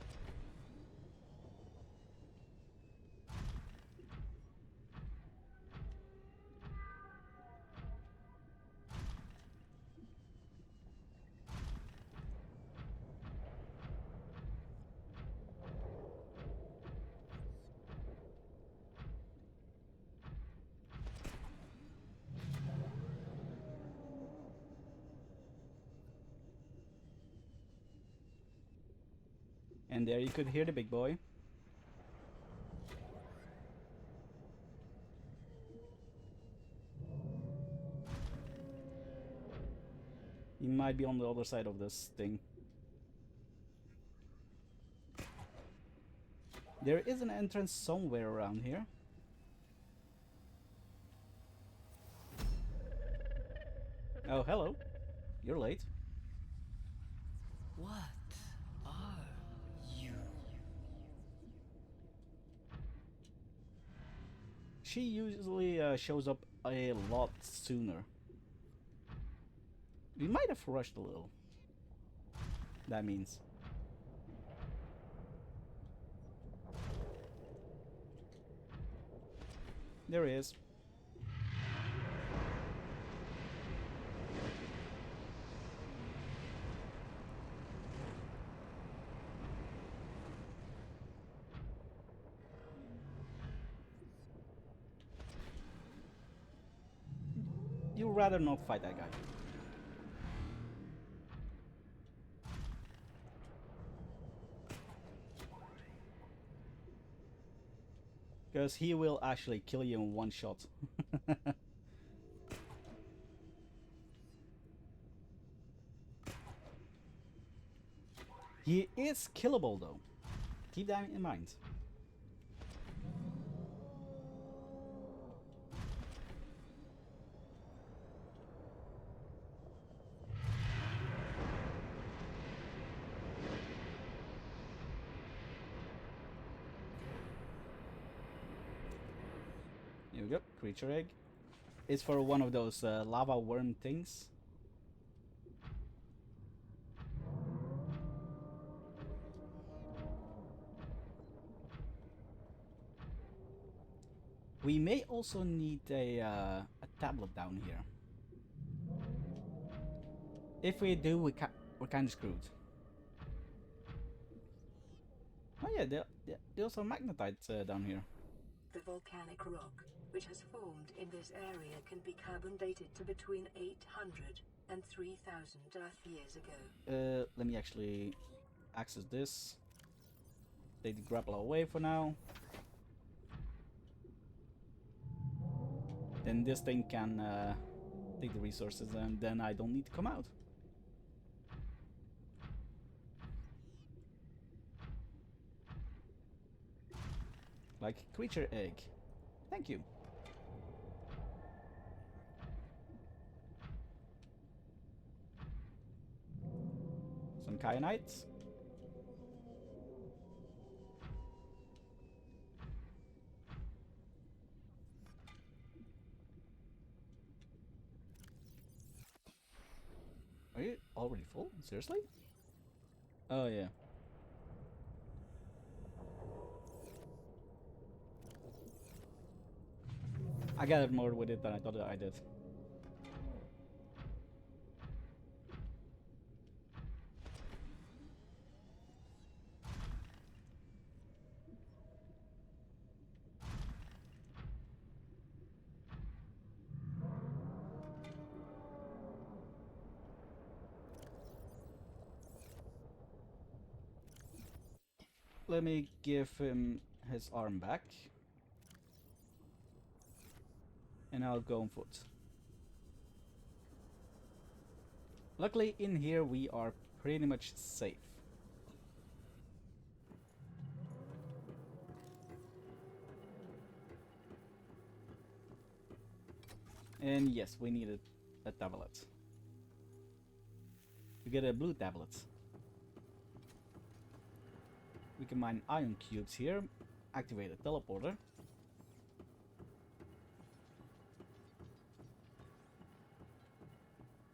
And there you could hear the big boy. might be on the other side of this thing. There is an entrance somewhere around here. Oh, hello. You're late. What are you? She usually shows up a lot sooner. We might have rushed a little. That means. There he is. You'd rather not fight that guy. Because he will actually kill you in one shot. He is killable though. Keep that in mind. Here we go, creature egg. It's for one of those lava worm things. We may also need a tablet down here. If we do, we're kind of screwed. Oh yeah, there's also magnetite down here. The volcanic rock, which has formed in this area, can be carbon dated to between 800 and 3,000 Earth years ago. Let me actually access this. Take the grappler away for now. Then this thing can take the resources, and then I don't need to come out. Like creature egg. Thank you. Some kyanite. Are you already full? Seriously? Oh yeah. I got more with it than I thought I did. Let me give him his arm back. And I'll go on foot. Luckily in here we are pretty much safe. And yes, we needed a tablet. We get a blue tablet. We can mine iron cubes here, activate a teleporter.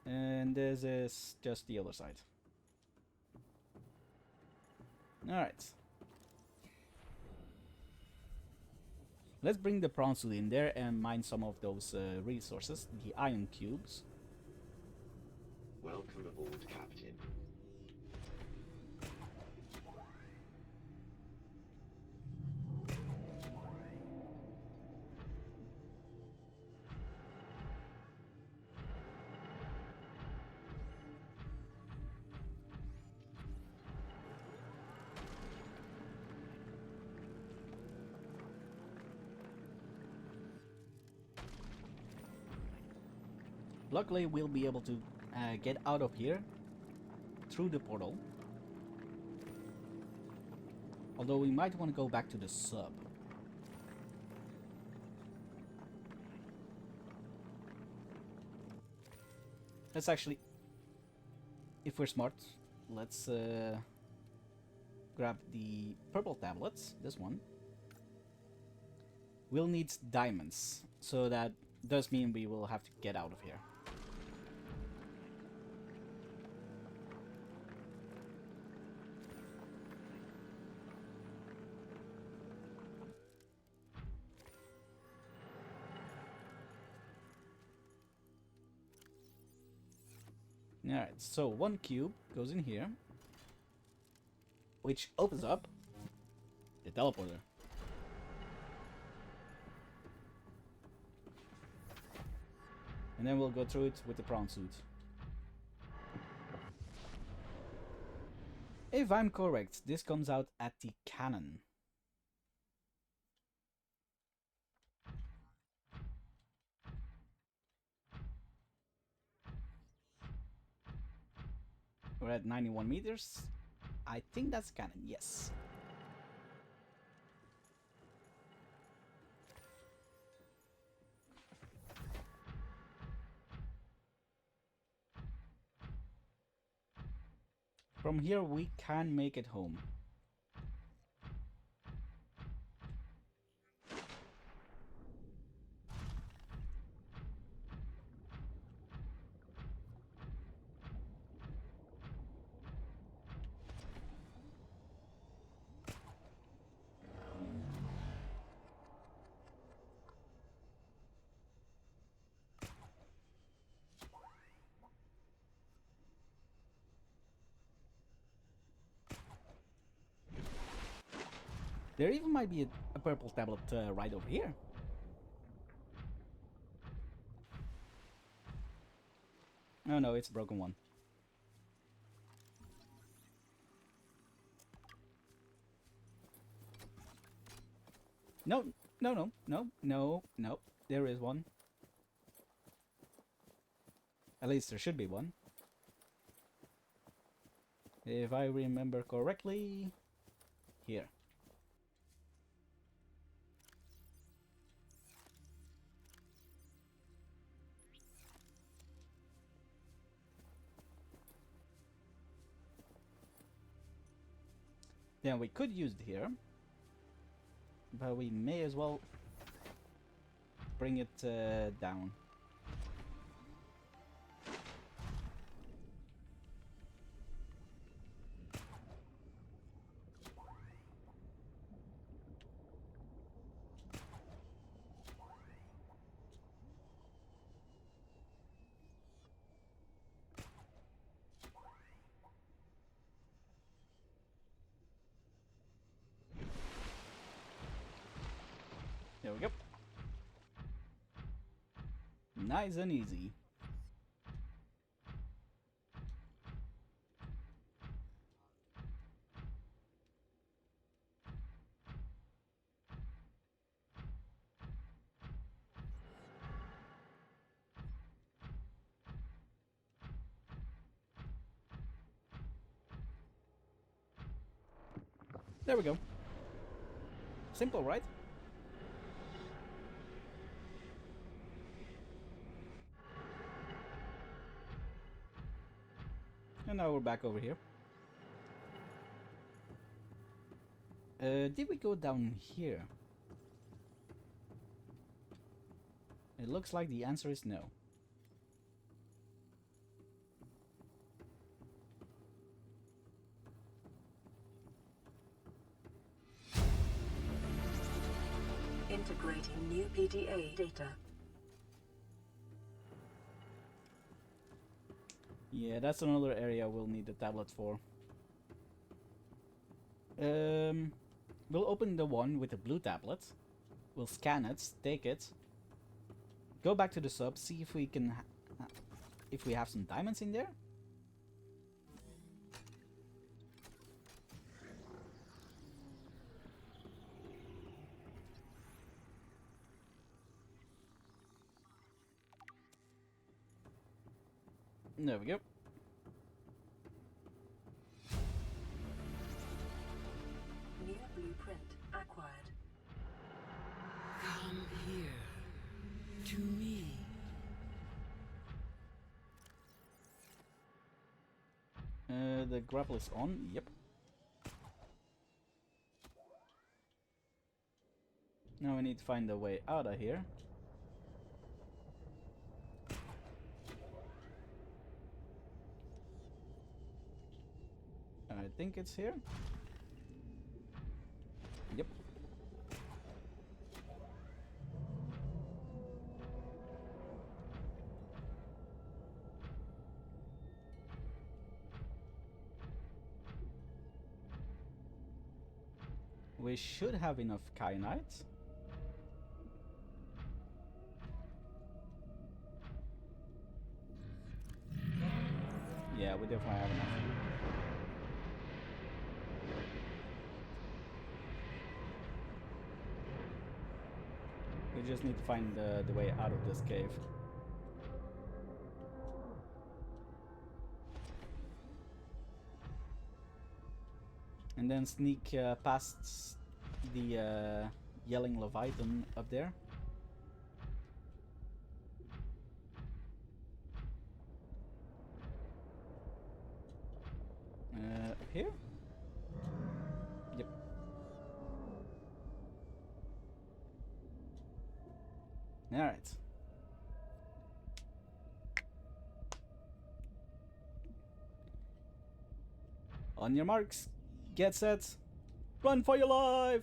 And this is just the other side. Alright. Let's bring the prawn suit in there and mine some of those resources, the iron cubes. Welcome aboard, Captain. Luckily, we'll be able to get out of here through the portal. Although we might want to go back to the sub. Let's actually, if we're smart, let's grab the purple tablets, this one. We'll need diamonds, so that does mean we will have to get out of here. Alright, so one cube goes in here, which opens up the teleporter. And then we'll go through it with the prawn suit. If I'm correct, this comes out at the cannon. We're at 91 meters. I think that's cannon, yes. From here we can make it home. There even might be a purple tablet right over here. Oh no, it's a broken one. No, no, no, no, no, no. There is one. At least there should be one. If I remember correctly, here. Then we could use it here, but we may as well bring it down. There we go. Nice and easy. There we go. Simple, right? And now we're back over here. Did we go down here? It looks like the answer is no. Integrating new PDA data. Yeah, that's another area we'll need the tablet for. We'll open the one with the blue tablet. We'll scan it, take it, go back to the sub, see if we can, if we have some diamonds in there. There we go. New blueprint acquired. Come here. To me. The grapple is on. Yep. Now we need to find a way out of here. I think it's here. Yep. We should have enough kyanites. Yeah, we definitely have enough. We just need to find the way out of this cave. And then sneak past the yelling Leviathan up there. Up here? Yep. Alright. On your marks, get set, run for your life!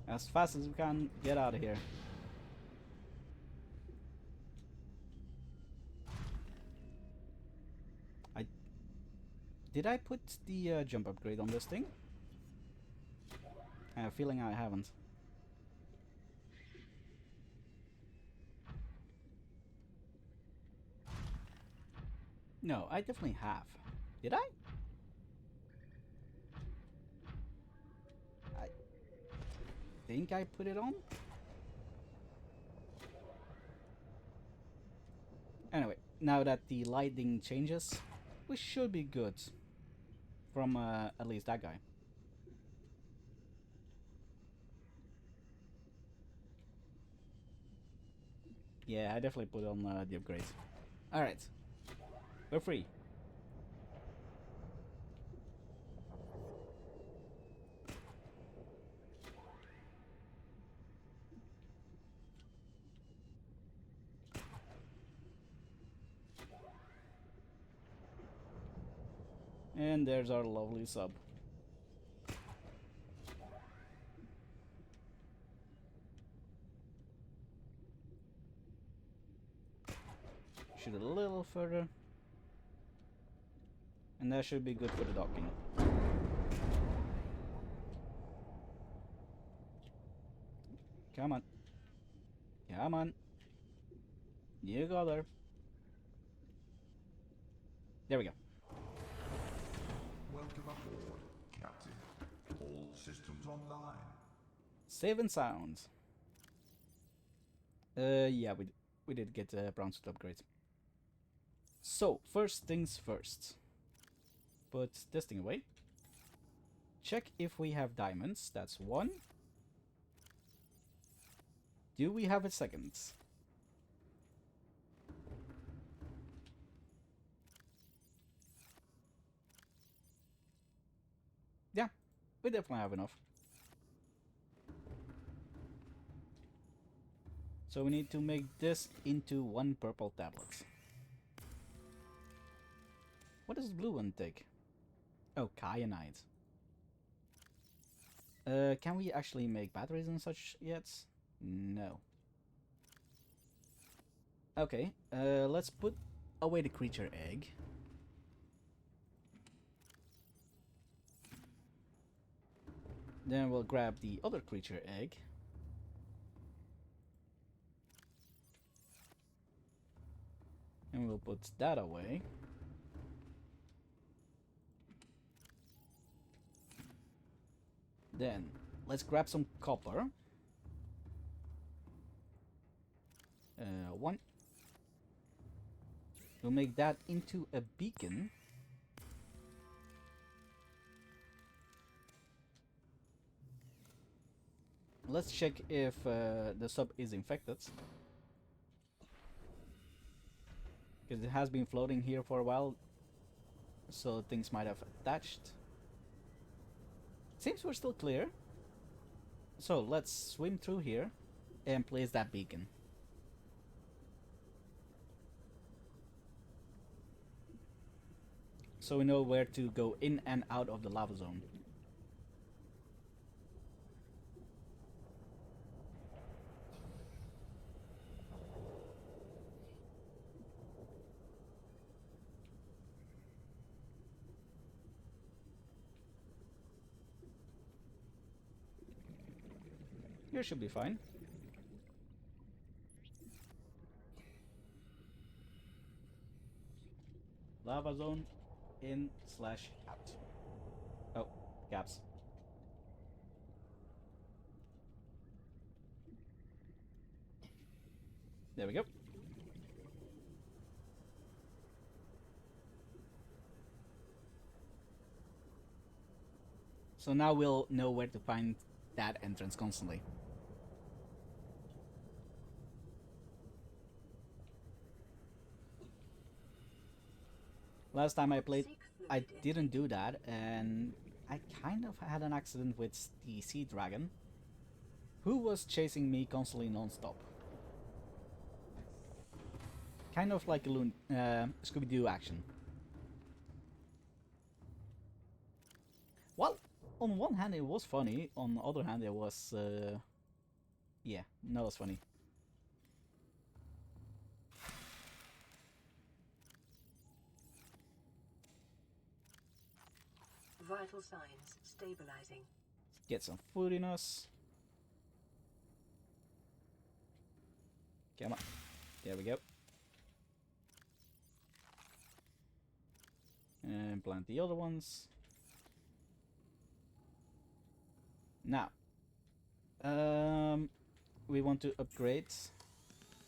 As fast as we can, get out of here. Did I put the jump upgrade on this thing? I have a feeling I haven't. No, I definitely have. Did I? I think I put it on? Anyway, now that the lighting changes, we should be good. From at least that guy. Yeah, I definitely put on the upgrades. Alright. We're free. And there's our lovely sub. Shoot a little further. And that should be good for the docking. Come on. Come on. You go there. There we go. Welcome aboard, Captain. All systems online. Save and sound. Yeah, we did get a brown suit upgrade. So, first things first. Put this thing away. Check if we have diamonds. That's one. Do we have a second? Yeah, we definitely have enough. So we need to make this into one purple tablet. What does the blue one take? Oh, kyanite. Can we actually make batteries and such yet? No. Okay, let's put away the creature egg. Then we'll grab the other creature egg. And we'll put that away. Then, let's grab some copper. One. We'll make that into a beacon. Let's check if the sub is infected. Because it has been floating here for a while. So things might have attached. Seems we're still clear. So let's swim through here and place that beacon. So we know where to go in and out of the lava zone. Here should be fine. Lava zone in/out. Oh, gaps. There we go. So now we'll know where to find that entrance constantly. Last time I played, I didn't do that, and I kind of had an accident with the sea dragon, who was chasing me constantly non-stop. Kind of like a Scooby-Doo action. Well, on one hand it was funny, on the other hand it was, yeah, no, it was funny. Vital signs stabilizing. Let's get some food in us. Come on. There we go. And plant the other ones. Now, we want to upgrade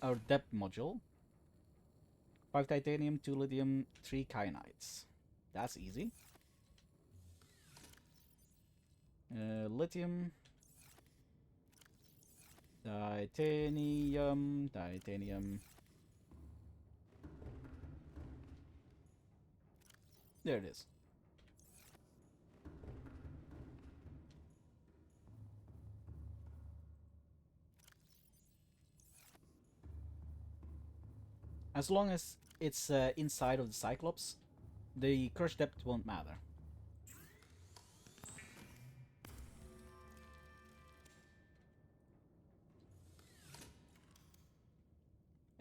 our depth module. 5 titanium, 2 lithium, 3 kyanites. That's easy. Lithium, titanium, titanium. There it is. As long as it's inside of the Cyclops, the crush depth won't matter.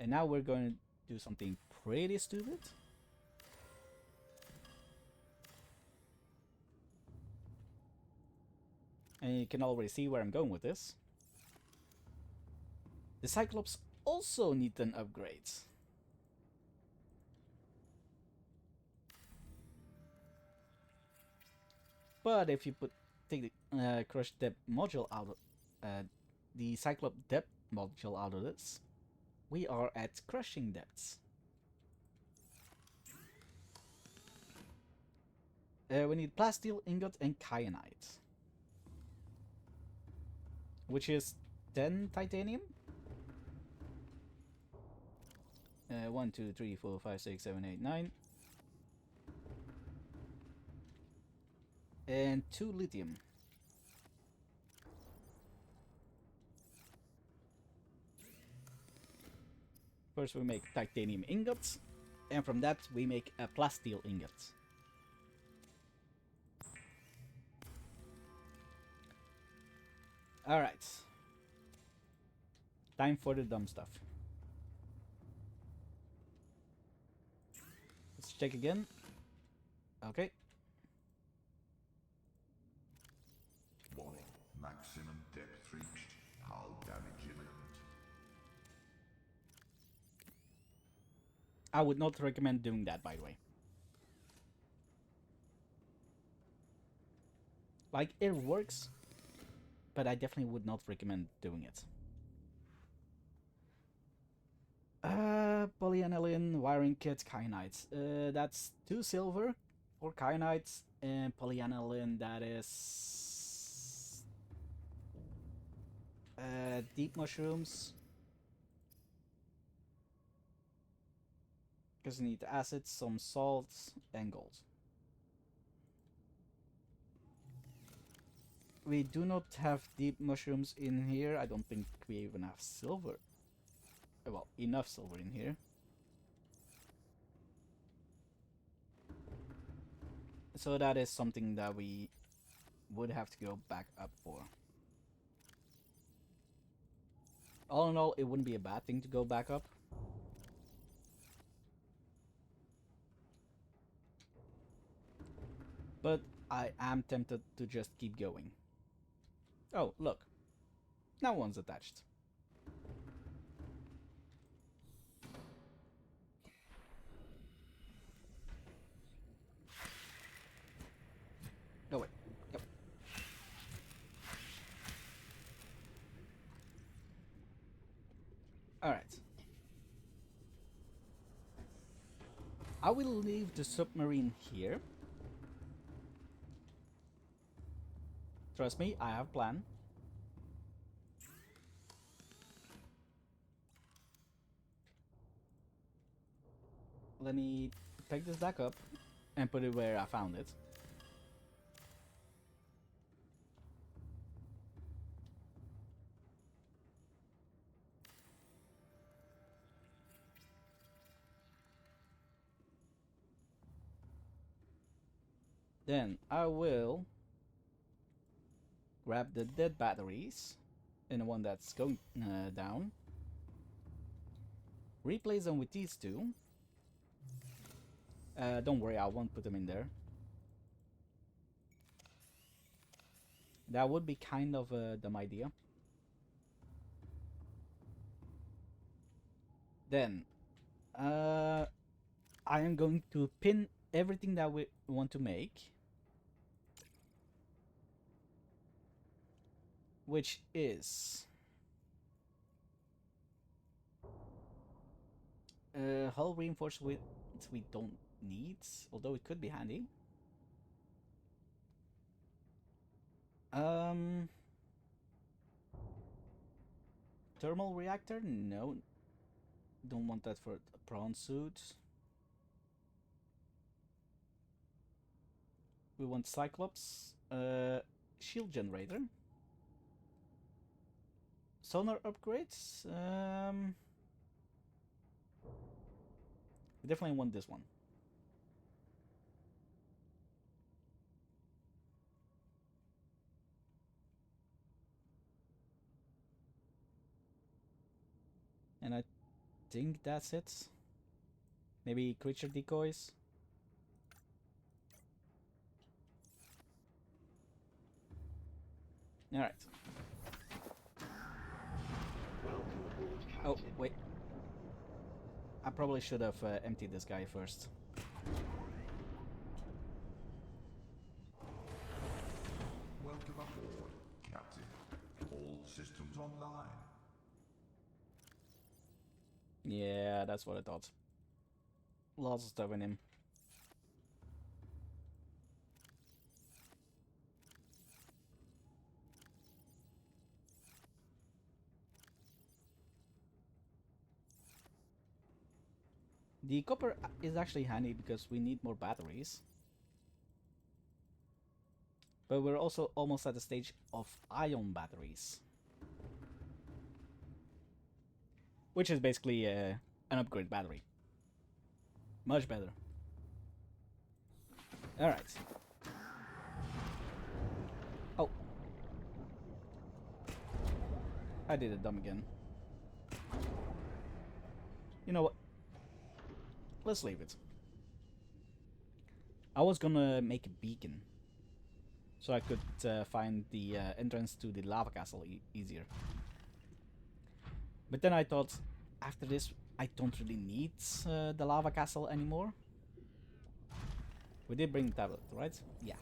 And now we're going to do something pretty stupid. And you can already see where I'm going with this. The Cyclops also need an upgrade. But if you take the crush depth module out of the Cyclops depth module out of this, we are at crushing depths. We need plasteel, ingot, and kyanite, which is 10 titanium. 1, 2, 3, 4, 5, 6, 7, 8, 9. And 2 lithium. First we make titanium ingots, and from that we make a plasteel ingot. Alright. Time for the dumb stuff. Let's check again. Okay. Warning. Maximum depth reached. Hull damage imminent. I would not recommend doing that, by the way. Like, it works, but I definitely would not recommend doing it. Polyaniline wiring kit kyanite. That's 2 silver for kyanite, and polyaniline, that is deep mushrooms. Because you need acid, some salt, and gold. We do not have deep mushrooms in here. I don't think we even have silver. Well, enough silver in here. So that is something that we would have to go back up for. All in all, it wouldn't be a bad thing to go back up. But I am tempted to just keep going. Oh, look. Now one's attached. Oh, wait. Yep. Alright. I will leave the submarine here. Trust me, I have a plan. Let me pick this back up and put it where I found it. Then I will grab the dead batteries and the one that's going down. Replace them with these two. Don't worry, I won't put them in there. That would be kind of a dumb idea. Then, I am going to pin everything that we want to make, which is hull reinforced with we don't need, although it could be handy. Thermal reactor? No. Don't want that for a prawn suit. We want Cyclops. Shield generator. Sonar upgrades. We definitely want this one. And I think that's it. Maybe creature decoys. Alright. Oh, wait. I probably should have emptied this guy first. Welcome aboard, Captain. All systems online. Yeah, that's what I thought. Lots of stuff in him. The copper is actually handy because we need more batteries. But we're also almost at the stage of ion batteries. Which is basically an upgrade battery. Much better. Alright. Oh. I did it dumb again. You know what? Let's leave it. I was gonna make a beacon. So I could find the entrance to the lava castle easier. But then I thought, after this, I don't really need the lava castle anymore. We did bring the tablet, right? Yeah.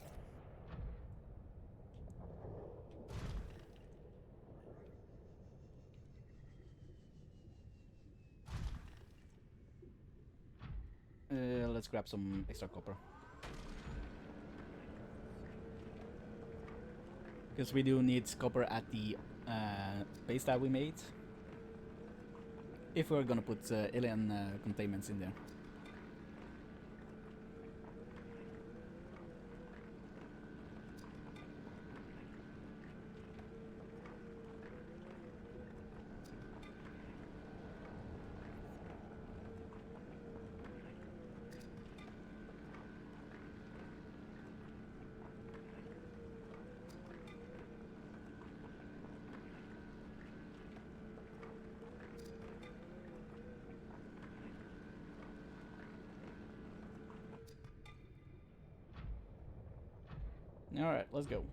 Let's grab some extra copper. Because we do need copper at the base that we made. If we're gonna put alien containments in there. Alright, let's go.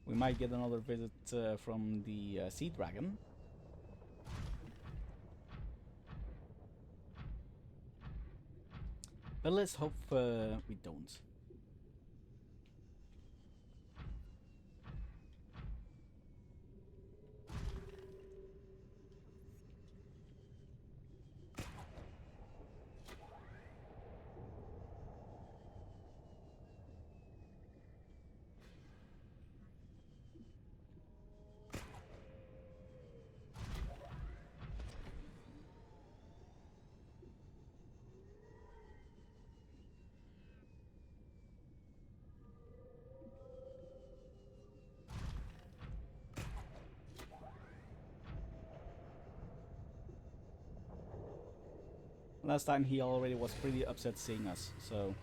We might get another visit from the sea dragon. But let's hope we don't. Last time he already was pretty upset seeing us, so...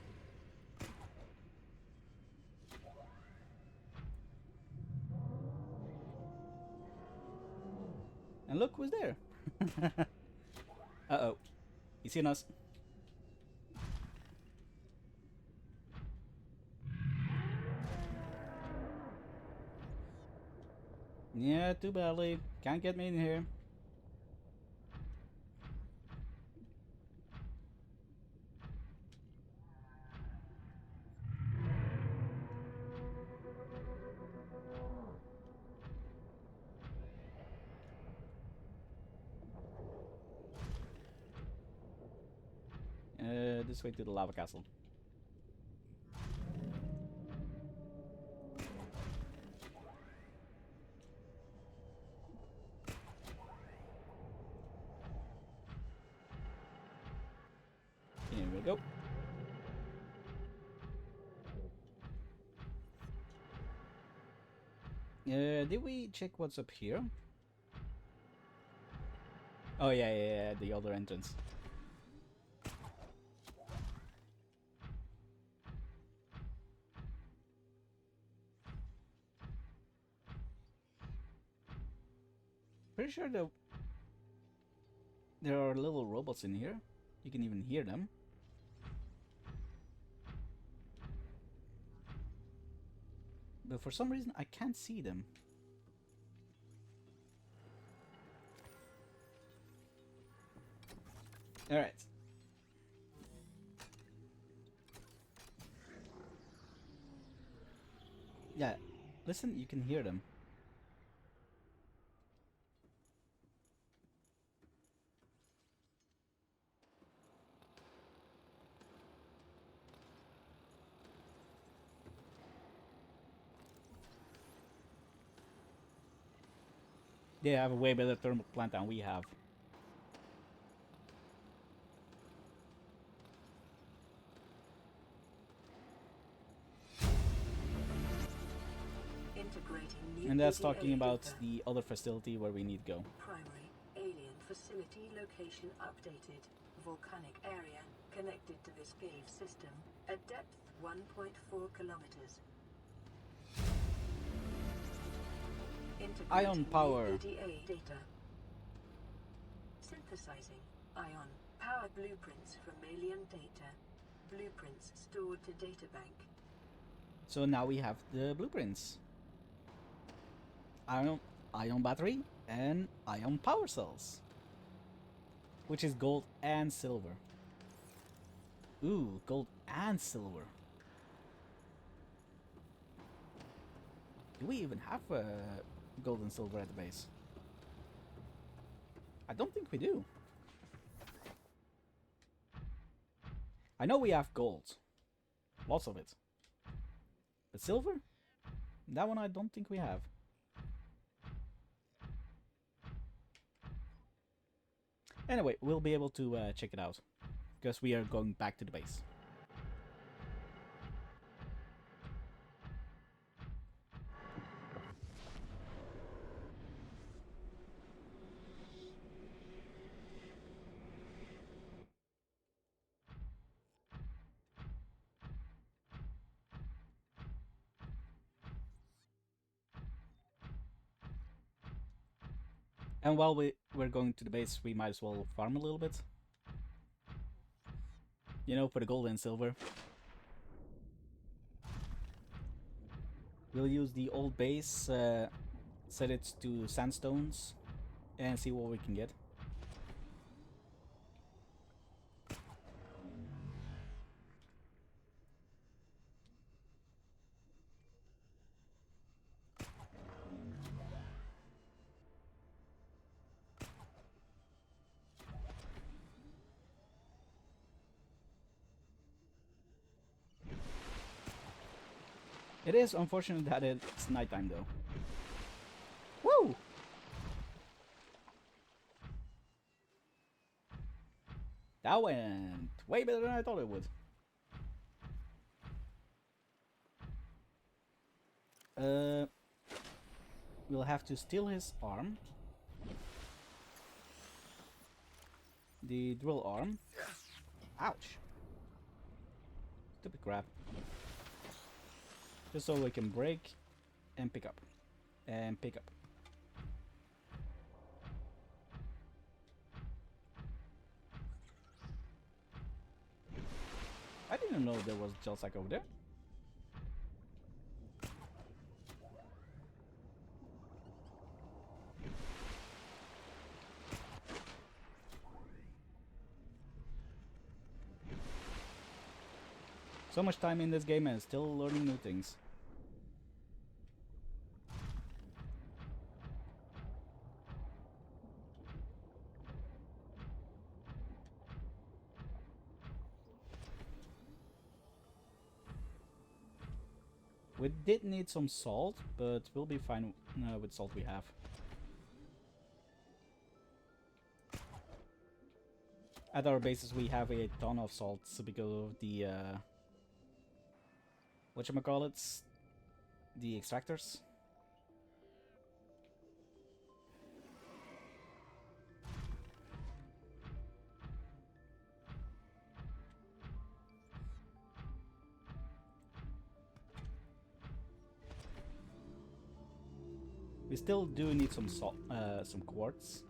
And look who's there! Uh-oh. He's seen us. Yeah, too badly. Can't get me in here. This way to the lava castle. Here we go. Did we check what's up here? Oh yeah, the other entrance. Pretty sure there are little robots in here. You can even hear them. But for some reason I can't see them. Alright. Yeah, listen, you can hear them. They have a way better thermal plant than we have. And that's talking about the other facility where we need to go. Primary alien facility location updated. Volcanic area connected to this cave system A depth 1.4 kilometers. Ion power. EDA data. Synthesizing. Ion. Power blueprints from alien data. Blueprints stored to databank. So now we have the blueprints. Ion battery and ion power cells. Which is gold and silver. Ooh, gold and silver. Do we even have gold and silver at the base? I don't think we do. I know we have gold. Lots of it. But silver? That one I don't think we have. Anyway, we'll be able to check it out. Because we are going back to the base. And while we're going to the base, we might as well farm a little bit. You know, for the gold and silver. We'll use the old base, set it to sandstones, and see what we can get. It is unfortunate that it's nighttime though. Woo! That went way better than I thought it would. We'll have to steal his arm. The drill arm. Ouch. Stupid crap. Just so we can break and pick up. And pick up. I didn't know there was Jelsack over there. So much time in this game and still learning new things. We did need some salt, but we'll be fine with salt we have. At our bases we have a ton of salt because of the whatchamacallits? The extractors. We still do need some salt, some quartz.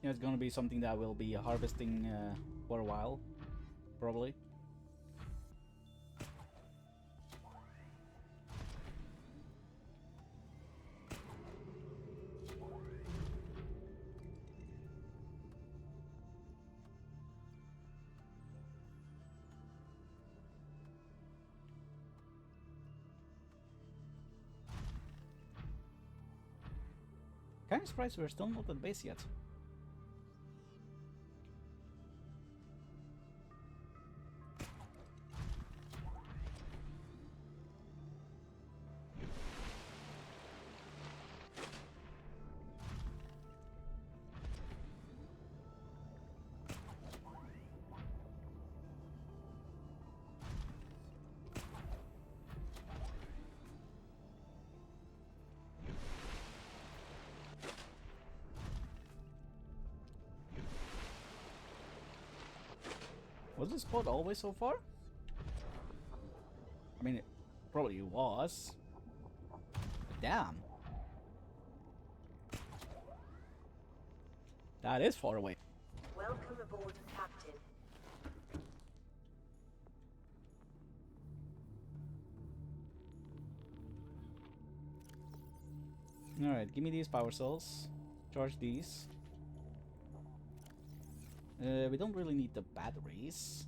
Yeah, it's gonna be something that we'll be harvesting for a while, probably. Kinda surprised we're still not at the base yet. Was this spot always so far? I mean, it probably was. But damn. That is far away. Welcome aboard, Captain. Alright, give me these power cells. Charge these. We don't really need the batteries.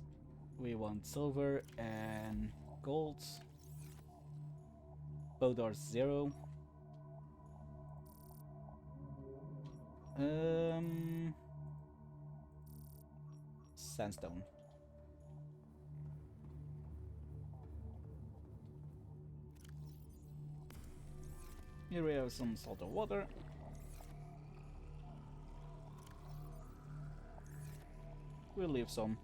We want silver and gold. Both are 0. Sandstone. Here we have some salted water. We'll leave some.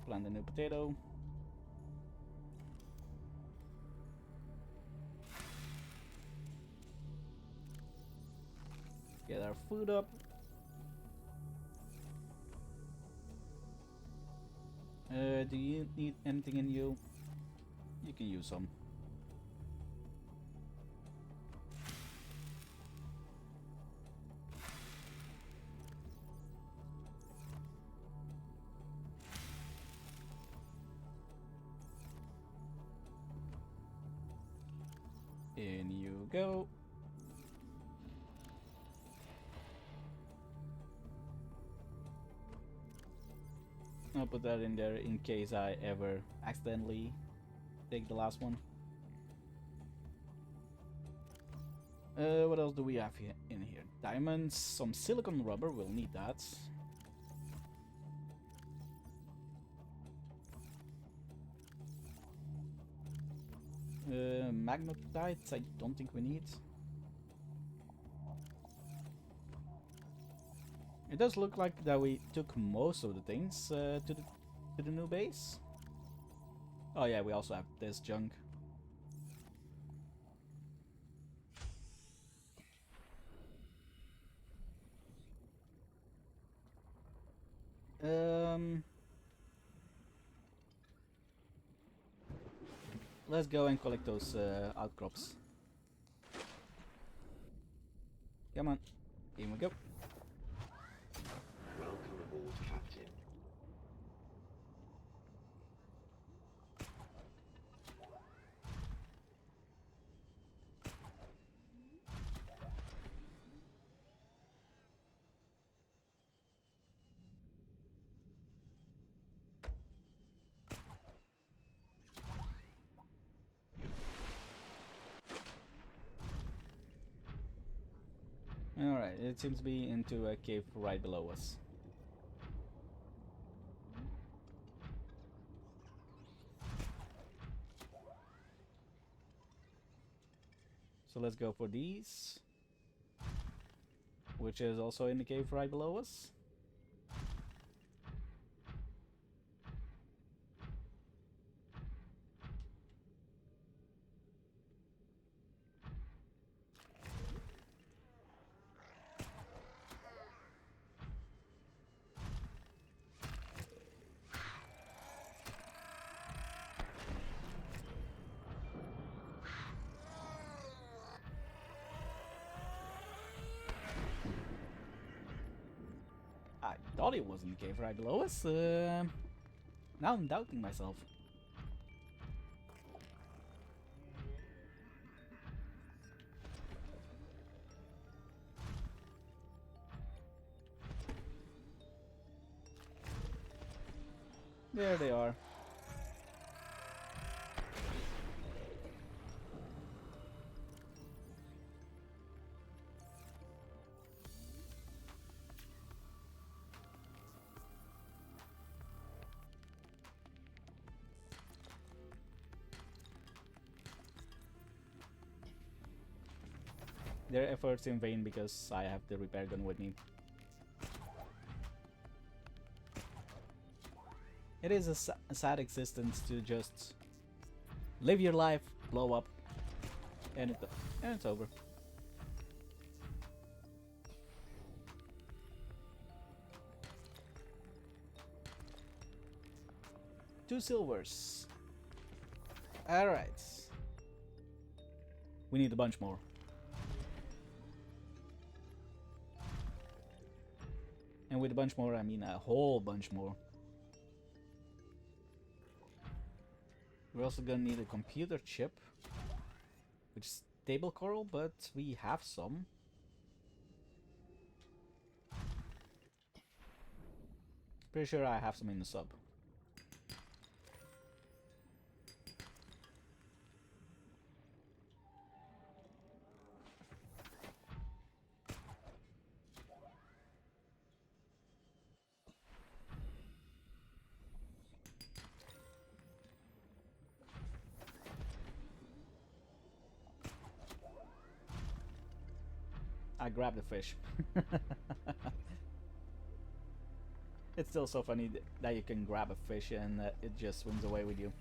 Plant a new potato. Get our food up. Do you need anything in you? You can use some. In you go. I'll put that in there in case I ever accidentally take the last one. What else do we have here in here? Diamonds, some silicon rubber, we'll need that. Magnetites, I don't think we need. It does look like that we took most of the things to the new base. Oh yeah, we also have this junk. Let's go and collect those outcrops. Come on, in we go. Welcome aboard, Captain. Alright, it seems to be into a cave right below us. So let's go for these, which is also in the cave right below us. I thought it was in the cave right below us. Now I'm doubting myself. There they are. Their efforts in vain because I have the repair gun with me. It is a sad existence to just live your life, blow up, and it's over. 2 silvers. Alright. We need a bunch more. And with a bunch more, I mean a whole bunch more. We're also gonna need a computer chip, which is stable coral, but we have some. Pretty sure I have some in the sub. I grabbed the fish. It's still so funny that you can grab a fish and it just swims away with you.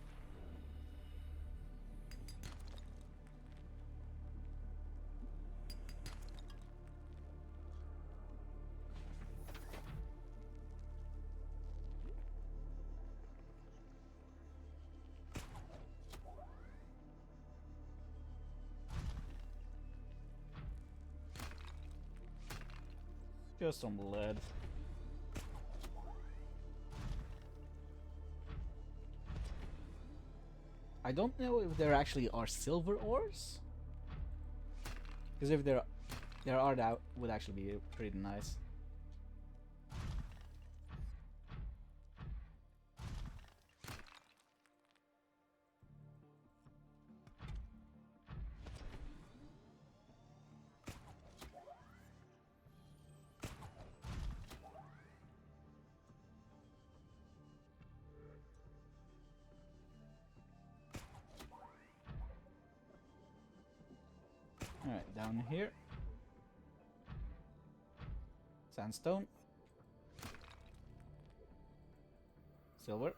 Just some lead. I don't know if there actually are silver ores. Because if there are, that would actually be pretty nice. Alright, down here. Sandstone. Silver.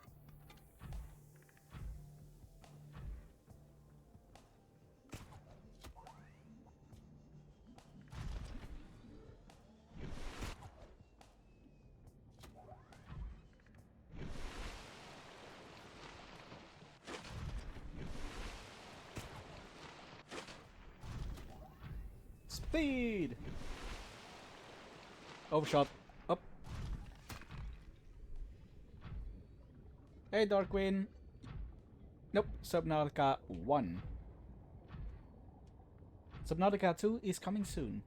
Speed! Overshot. Up. Hey, Darkwing. Nope. Subnautica 1. Subnautica 2 is coming soon.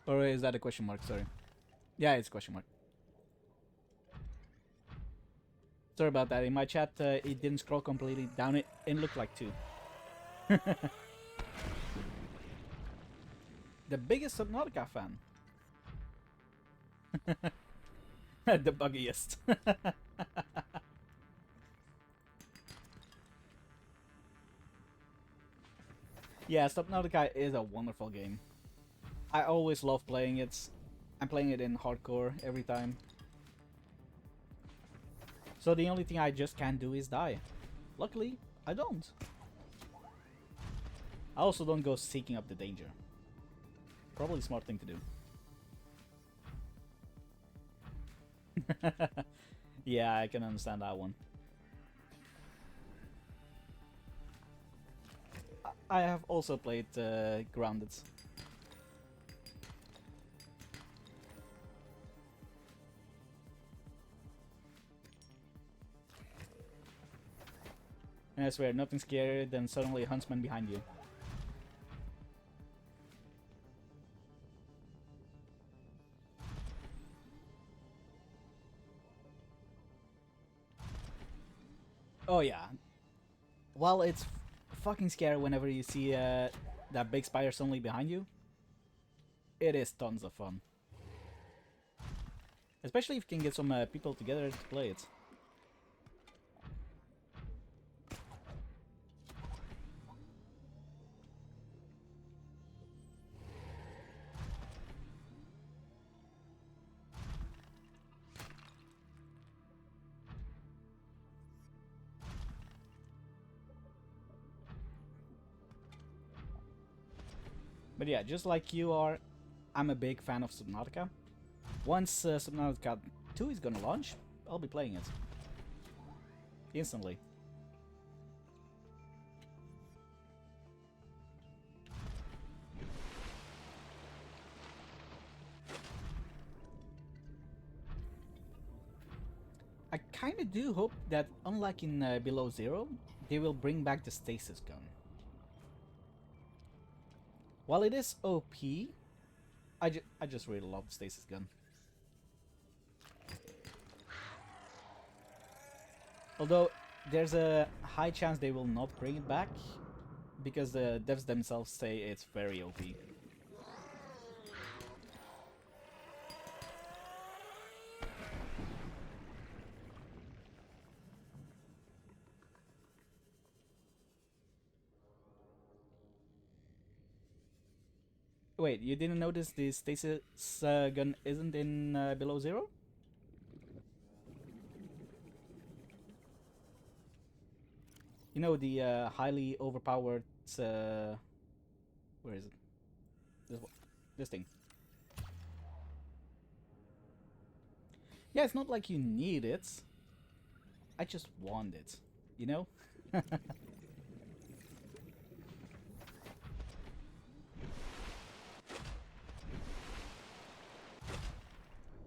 Or is that a question mark? Sorry. Yeah, it's a question mark. Sorry about that. In my chat, it didn't scroll completely down. It looked like 2. The biggest Subnautica fan. The buggiest. Yeah, Subnautica is a wonderful game. I always love playing it. I'm playing it in hardcore every time. So the only thing I just can't do is die. Luckily, I don't. I also don't go seeking up the danger. Probably a smart thing to do. Yeah, I can understand that one. I have also played Grounded. And I swear, nothing scarier than suddenly a huntsman behind you. Oh yeah. While it's fucking scary whenever you see that big spider suddenly behind you, it is tons of fun. Especially if you can get some people together to play it. But yeah, just like you are, I'm a big fan of Subnautica. Once Subnautica 2 is gonna launch, I'll be playing it. Instantly. I kinda do hope that, unlike in Below Zero, they will bring back the stasis gun. While it is OP, I just really love the stasis gun. Although, there's a high chance they will not bring it back, because the devs themselves say it's very OP. Wait, you didn't notice the stasis gun isn't in Below Zero? You know, the highly overpowered... where is it? This thing. Yeah, it's not like you need it. I just want it, you know?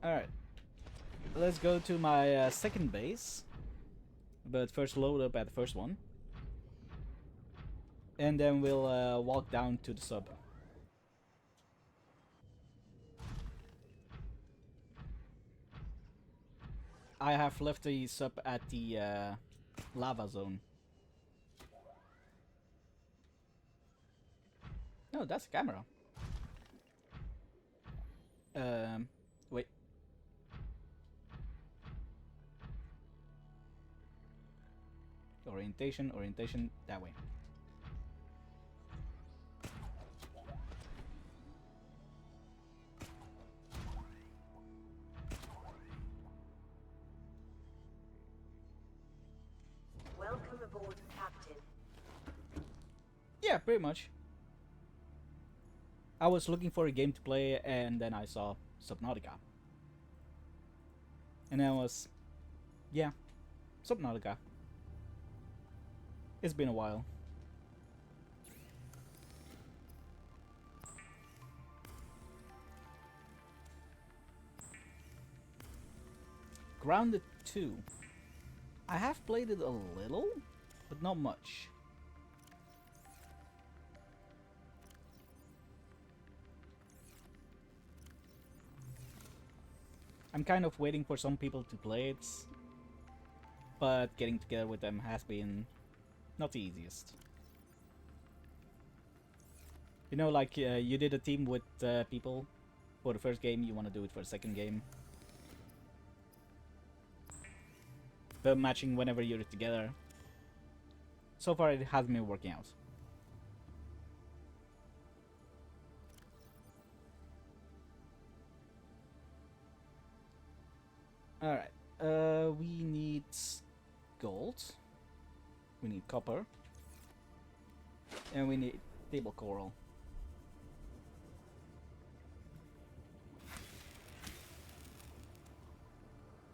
Alright. Let's go to my second base. But first load up at the first one. And then we'll walk down to the sub. I have left the sub at the lava zone. No, that's a camera. Wait. Orientation, that way. Welcome aboard, Captain. Yeah, pretty much. I was looking for a game to play and then I saw Subnautica. And I was... yeah, Subnautica. It's been a while. Grounded 2. I have played it a little, but not much. I'm kind of waiting for some people to play it, but getting together with them has been not the easiest. You know, like you did a team with people for the first game, you want to do it for the second game. But matching whenever you're together. So far it hasn't been working out. Alright, we need gold. We need copper. And we need table coral.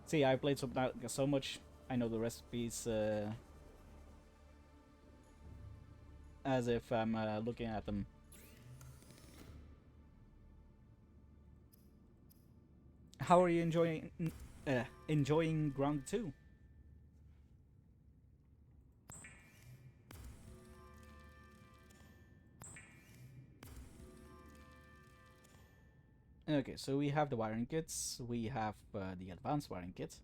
See, I played Subnautica so much, I know the recipes as if I'm looking at them. How are you enjoying Ground 2? Okay, so we have the wiring kits, we have the advanced wiring kit.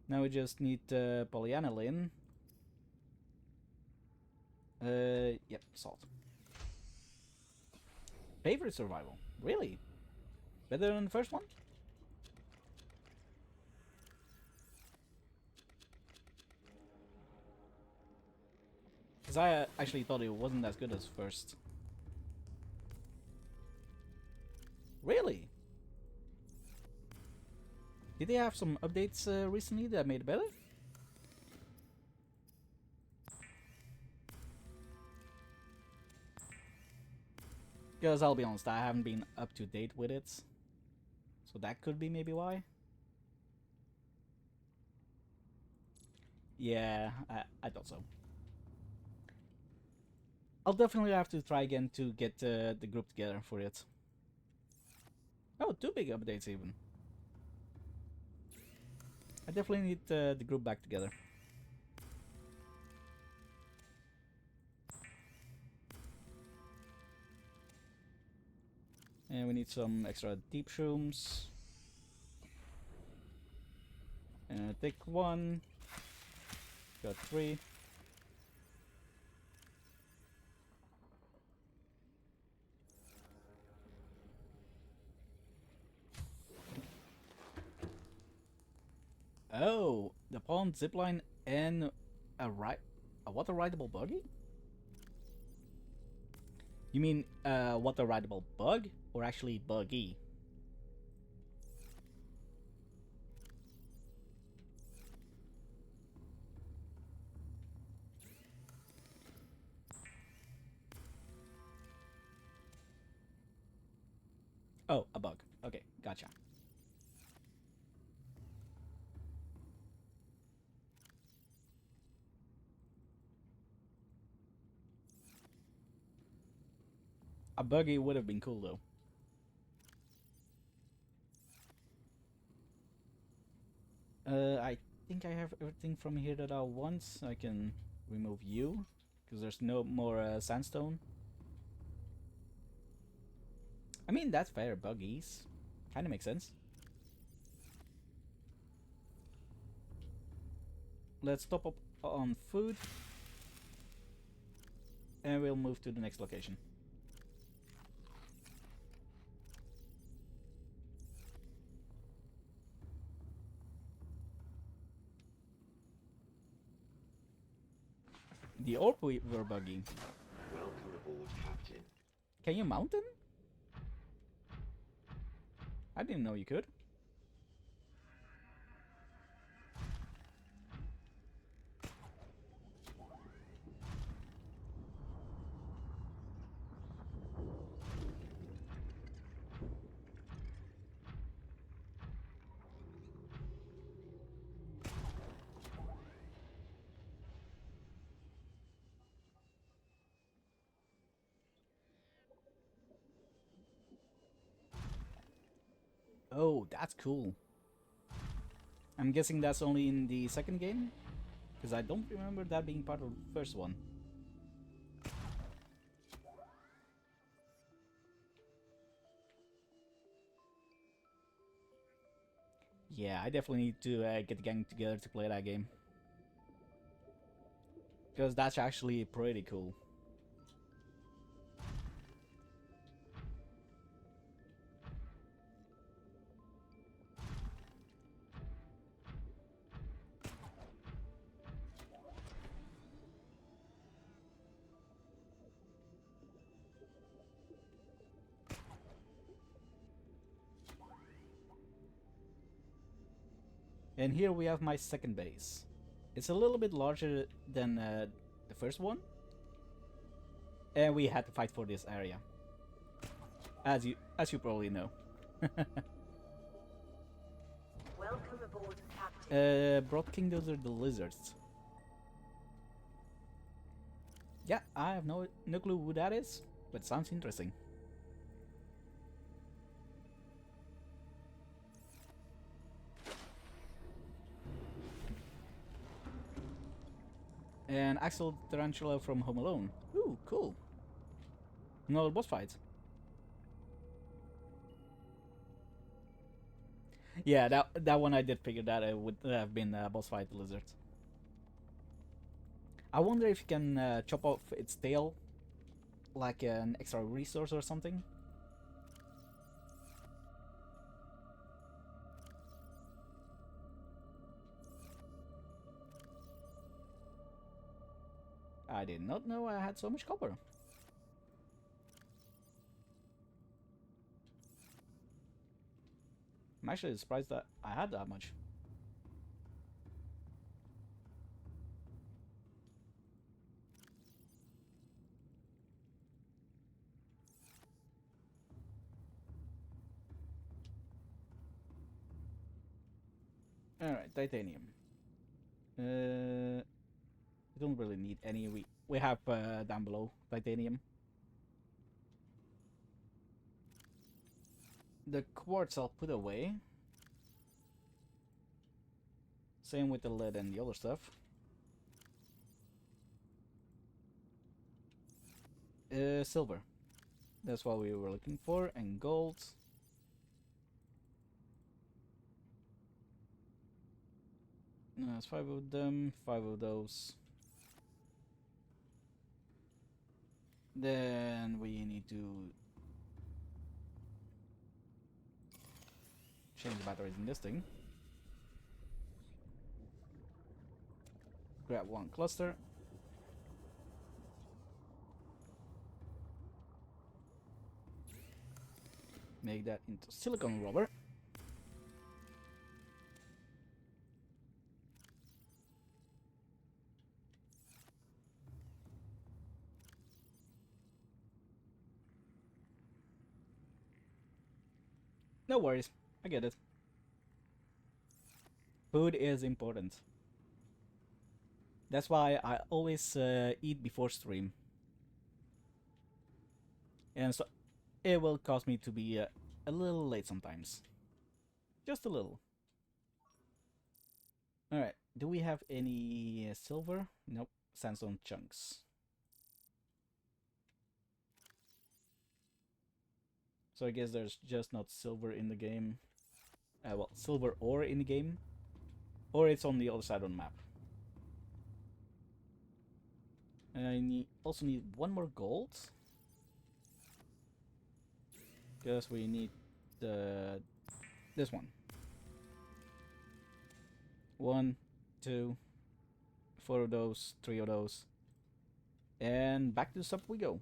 Now we just need polyaniline. Yep, salt. Favorite survival? Really? Better than the first one? Because I actually thought it wasn't as good as first. Really? Did they have some updates recently that made it better? Because I'll be honest, I haven't been up to date with it. So that could be maybe why. Yeah, I thought so. I'll definitely have to try again to get the group together for it. Oh, 2 big updates even. I definitely need the group back together. And we need some extra deep shrooms. Take 1. Got 3. Oh, the pond zipline and a water rideable buggy? You mean water rideable bug or actually buggy? Oh, a bug. Okay, gotcha. A buggy would have been cool though. I think I have everything from here that I want. I can remove you because there's no more sandstone. I mean, that's fair. Buggies kind of makes sense. Let's top up on food and we'll move to the next location. The orb we were bugging. Welcome aboard, Captain. Can you mount him? I didn't know you could. Oh, that's cool. I'm guessing that's only in the second game? Because I don't remember that being part of the first one. Yeah, I definitely need to get the gang together to play that game. Because that's actually pretty cool. And here we have my second base. It's a little bit larger than the first one. And we had to fight for this area. As you probably know. Welcome aboard, Captain. Broad King, those are the lizards. Yeah, I have no clue who that is, but sounds interesting. And Axel Tarantula from Home Alone. Ooh, cool. Another boss fight. Yeah, that one I did figure that it would have been a boss fight lizard. I wonder if you can chop off its tail, like an extra resource or something. I did not know I had so much copper. I'm actually surprised that I had that much. Alright, titanium. We don't really need any. We have down below titanium. The quartz I'll put away. Same with the lead and the other stuff. Silver. That's what we were looking for, and gold. There's 5 of them, 5 of those. Then we need to change the batteries in this thing. Grab one cluster. Make that into silicon rubber. No worries, I get it. Food is important. That's why I always eat before stream. And so it will cause me to be a little late sometimes. Just a little. Alright, do we have any silver? Nope, sandstone chunks. So I guess there's just not silver in the game. Well, silver ore in the game. Or it's on the other side of the map. And I also need one more gold. Because we need this one. 1, 2, 4 of those, 3 of those. And back to the sub we go.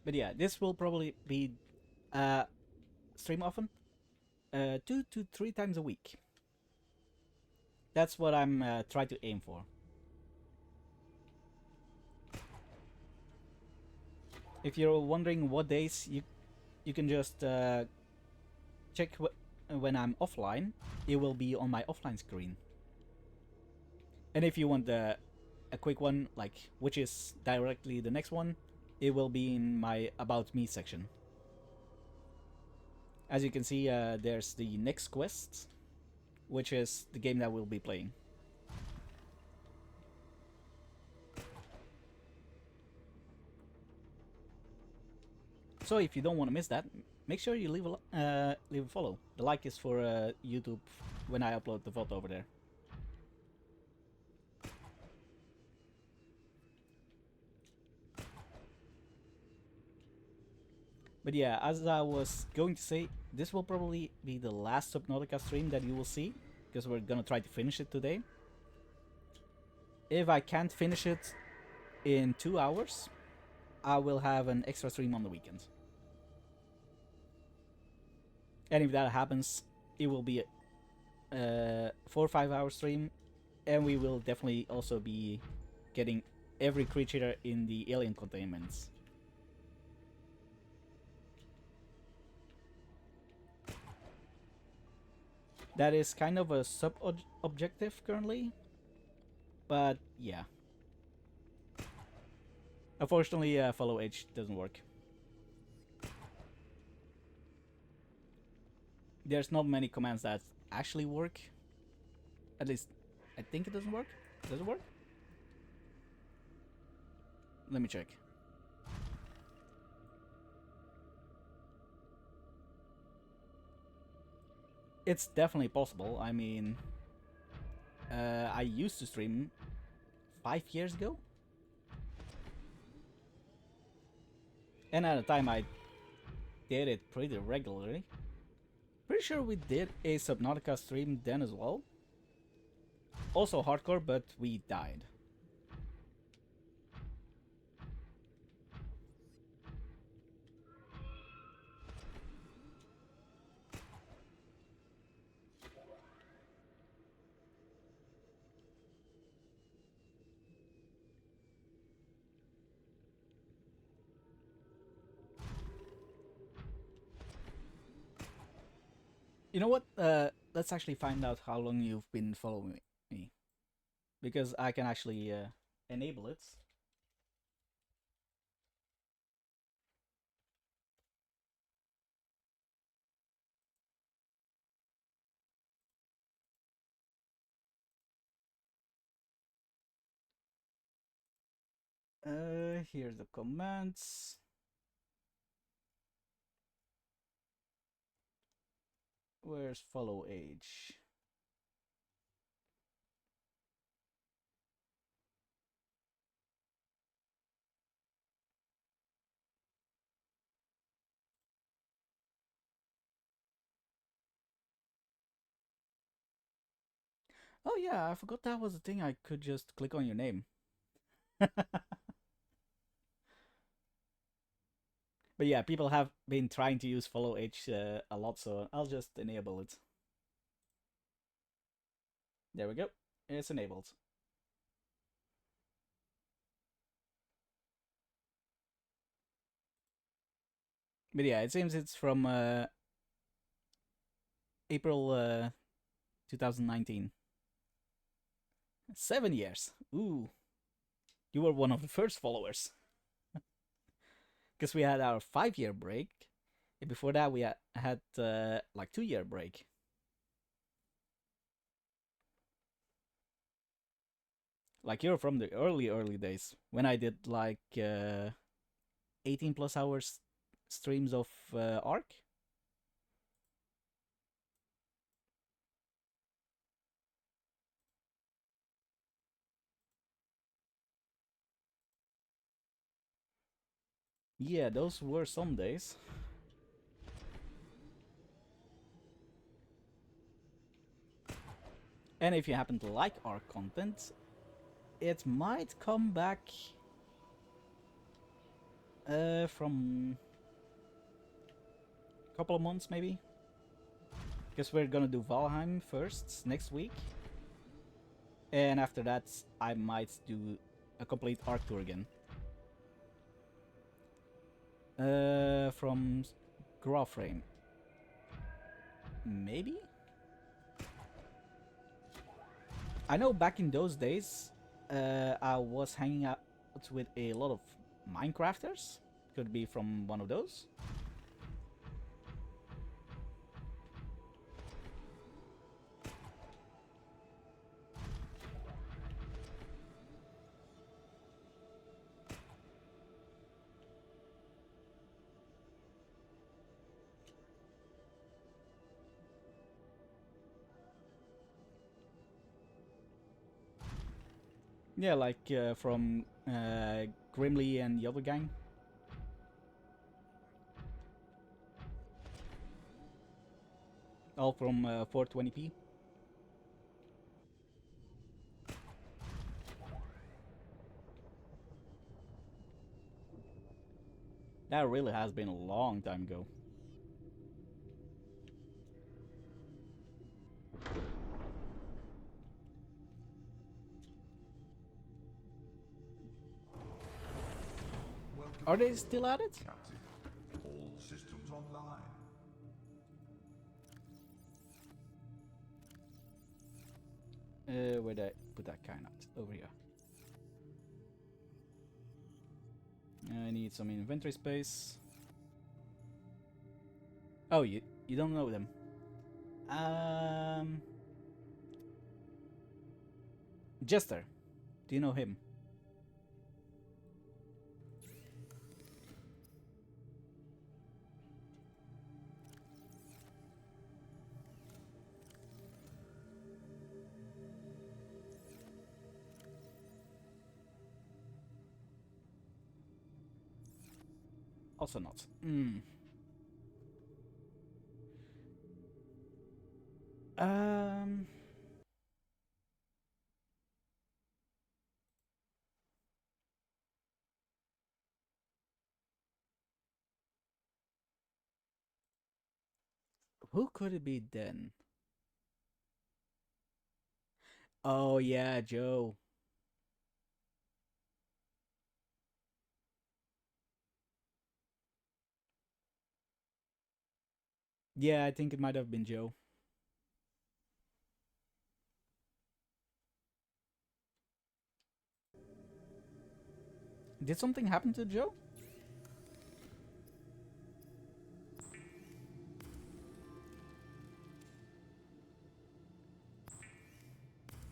But yeah, this will probably be stream often. 2 to 3 times a week. That's what I'm trying to aim for. If you're wondering what days, you can just check when I'm offline. It will be on my offline screen. And if you want a quick one, like which is directly the next one, it will be in my About Me section. As you can see, there's the next quest, which is the game that we'll be playing. So if you don't want to miss that, make sure you leave a follow. The like is for YouTube when I upload the VOD over there. But yeah, as I was going to say, this will probably be the last Subnautica stream that you will see, because we're gonna try to finish it today. If I can't finish it in 2 hours, I will have an extra stream on the weekend. And if that happens, it will be a 4 or 5 hour stream, and we will definitely also be getting every creature in the alien containments. That is kind of a sub-objective currently, but yeah. Unfortunately, follow H doesn't work. There's not many commands that actually work. At least, I think it doesn't work. Does it work? Let me check. It's definitely possible. I mean, I used to stream 5 years ago. And at the time I did it pretty regularly. Pretty sure we did a Subnautica stream then as well. Also hardcore, but we died. You know what? Let's actually find out how long you've been following me. Because I can actually enable it. Here's the comments. Where's follow age? Oh yeah, I forgot that was a thing. I could just click on your name. But yeah, people have been trying to use follow age a lot, so I'll just enable it. There we go. It's enabled. But yeah, it seems it's from April 2019. 7 years. Ooh. You were one of the first followers. Because we had our 5-year break. And before that, we had like 2-year break. Like you're from the early days when I did like 18 plus hours streams of Ark. Yeah, those were some days. And if you happen to like our content, it might come back from a couple of months maybe. Because we're gonna do Valheim first next week. And after that, I might do a complete Ark tour again. From Graframe. Maybe? I know back in those days, I was hanging out with a lot of Minecrafters. Could be from one of those. Yeah, like from Grimly and the other gang. All from 420p. That really has been a long time ago. Are they still at it? Captain, all systems online. Where'd I put that kind of? Over here. I need some inventory space. Oh, you don't know them. Jester. Do you know him? also not. Hmm. Um. Who could it be then? Oh yeah, Joe. Yeah, I think it might have been Joe. Did something happen to Joe?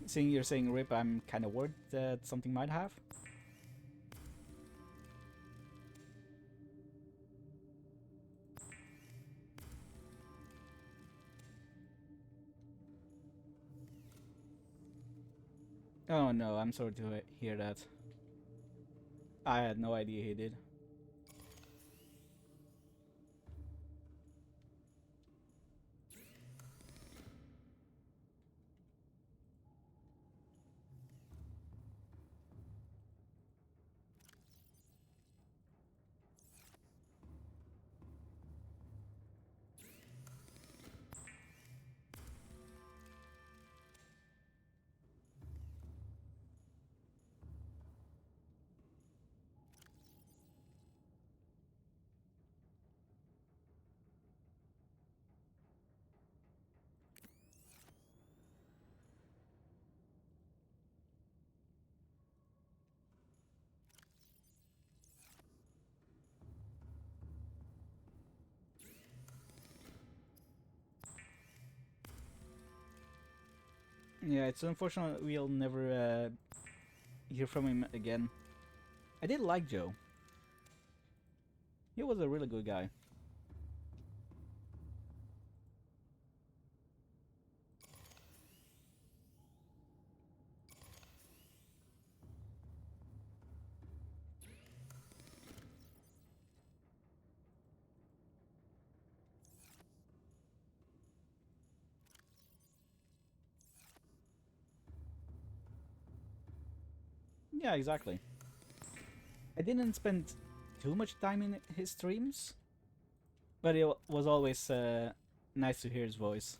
Seeing you're saying rip, I'm kind of worried that something might have. Oh no, I'm sorry to hear that. I had no idea he did. Yeah, it's unfortunate we'll never hear from him again. I did like Joe. He was a really good guy. Yeah, exactly. I didn't spend too much time in his streams, but it was always nice to hear his voice.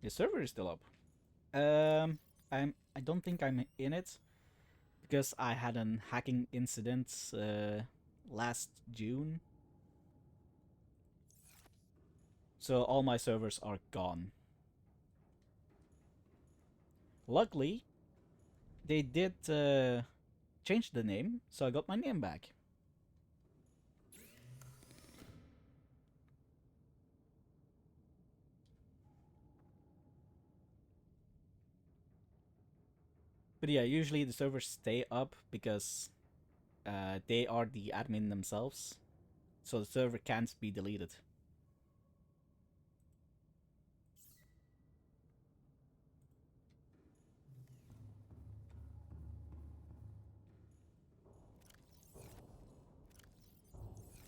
The server is still up. I don't think I'm in it because I had an hacking incident last June. So all my servers are gone. Luckily, they did change the name, so I got my name back. But yeah, usually the servers stay up because they are the admin themselves, so the server can't be deleted.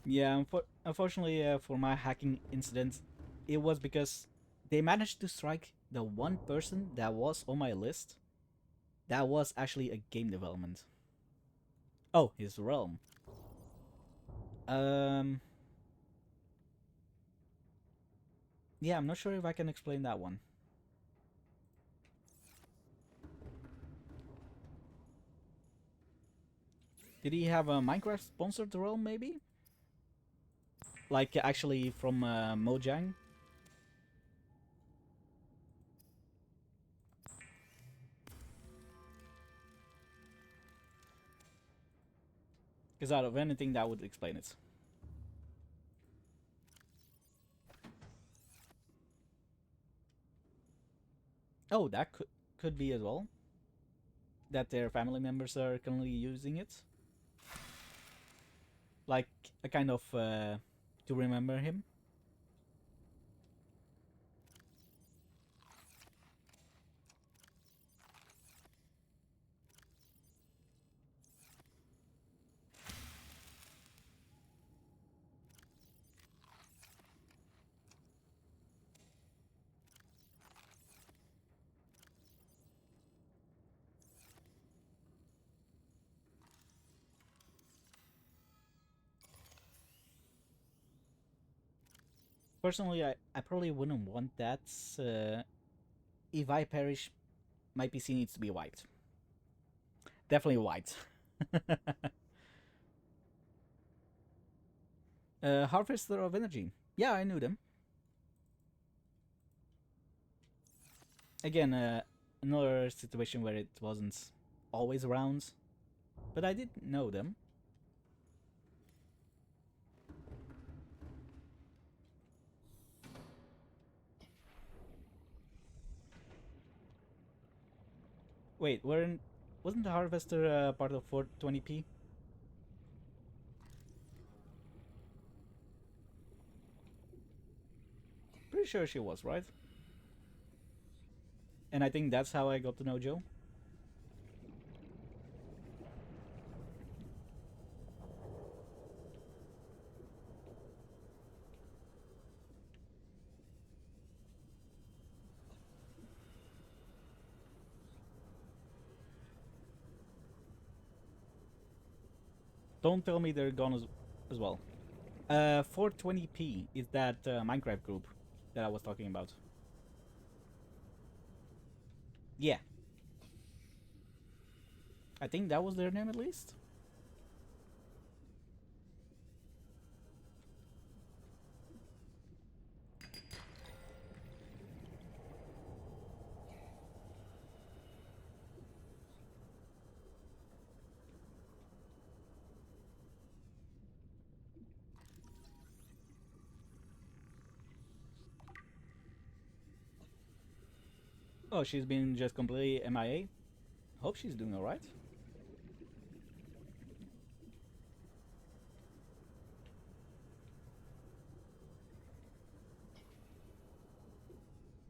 Yeah, unfortunately for my hacking incident, it was because they managed to strike the one person that was on my list that was actually a game development. Oh, his realm. Um, yeah, I'm not sure if I can explain that one. Did he have a Minecraft sponsored realm, maybe? Like actually from Mojang? Because out of anything, that would explain it. Oh, that could be as well. That their family members are currently using it, like a kind of to remember him. Personally, I probably wouldn't want that. If I perish, my PC needs to be wiped. Definitely wiped. Harvester of Energy. Yeah, I knew them. Again, another situation where it wasn't always around, but I did know them. Wait, wasn't the Harvester part of 420p? Pretty sure she was, right? And I think that's how I got to know Joe. Don't tell me they're gone as well. 420p is that Minecraft group that I was talking about. Yeah. I think that was their name at least. Oh, she's been just completely MIA. Hope she's doing alright.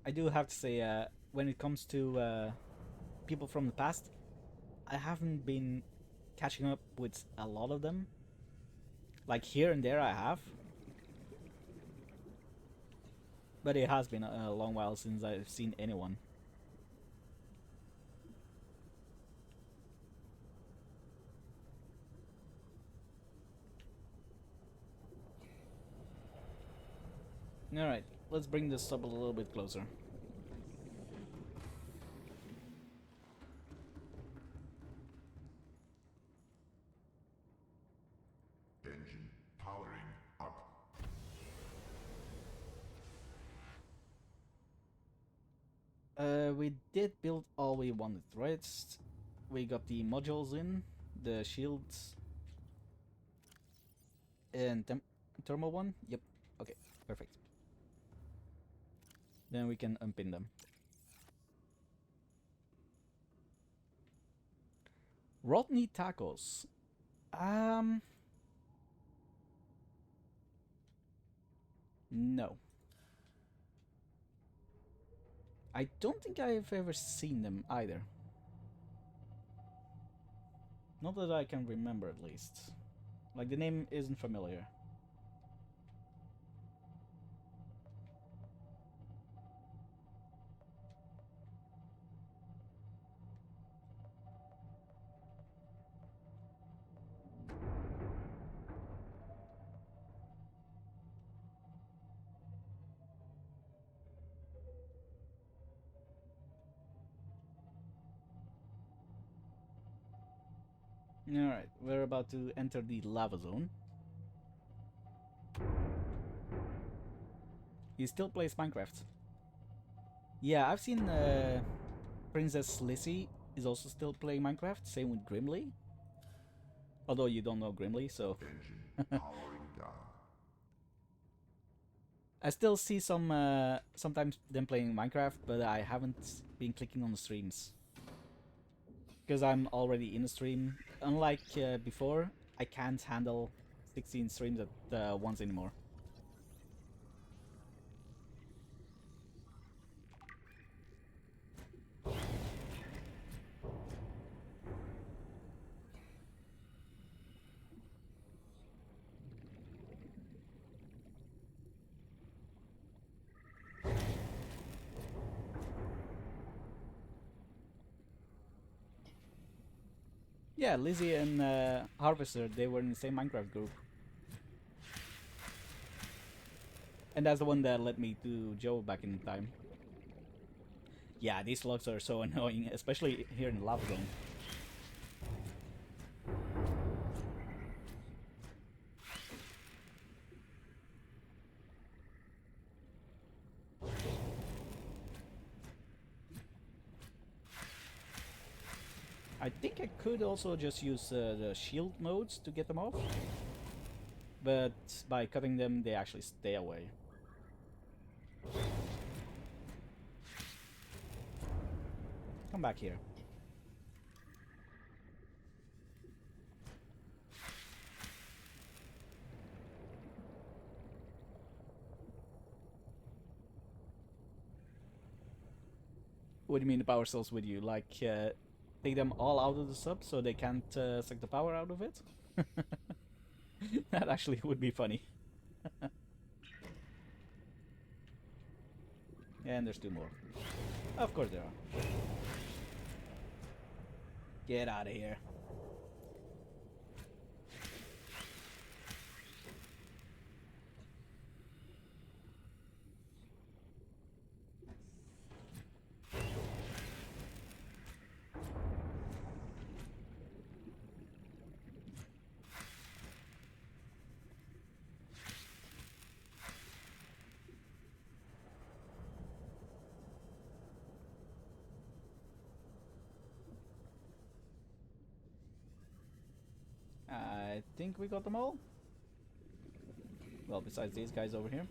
I do have to say, when it comes to people from the past, I haven't been catching up with a lot of them. Like here and there I have. But it has been a long while since I've seen anyone. Alright, let's bring this up a little bit closer. Engine powering up. We did build all we wanted, right? We got the modules in, the shields, and thermal one. Yep. Okay, perfect. Then we can unpin them. Rodney tacos. No. I don't think I've ever seen them either. Not that I can remember, at least. Like, the name isn't familiar. Alright, we're about to enter the lava zone. He still plays Minecraft. Yeah, I've seen Princess Lizzie is also still playing Minecraft. Same with Grimly. Although you don't know Grimly, so... Engine powering down. I still see sometimes them playing Minecraft, but I haven't been clicking on the streams. Because I'm already in a stream. Unlike before, I can't handle 16 streams at once anymore. Yeah, Lizzie and Harvester, they were in the same Minecraft group. And that's the one that led me to Joe back in time. Yeah, these logs are so annoying, especially here in the lava zone. I think I could also just use the shield modes to get them off. But by cutting them, they actually stay away. Come back here. What do you mean the power cells with you? Like, take them all out of the sub so they can't suck the power out of it? That actually would be funny. And there's 2 more. Of course there are. Get out of here. I think we got them all. Well, besides these guys over here.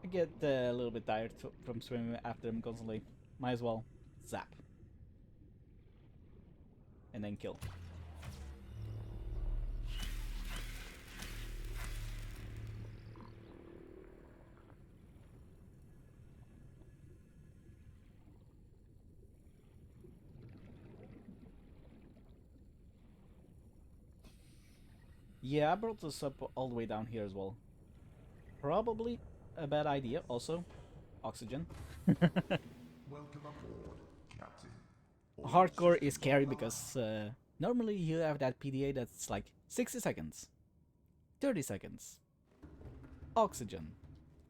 I get a little bit tired from swimming after them constantly. Might as well zap. And then kill. Yeah, I brought this up all the way down here as well. Probably a bad idea, also. Oxygen. Welcome aboard, Captain. All Hardcore is systems scary online. because normally you have that PDA that's like 60 seconds, 30 seconds. Oxygen.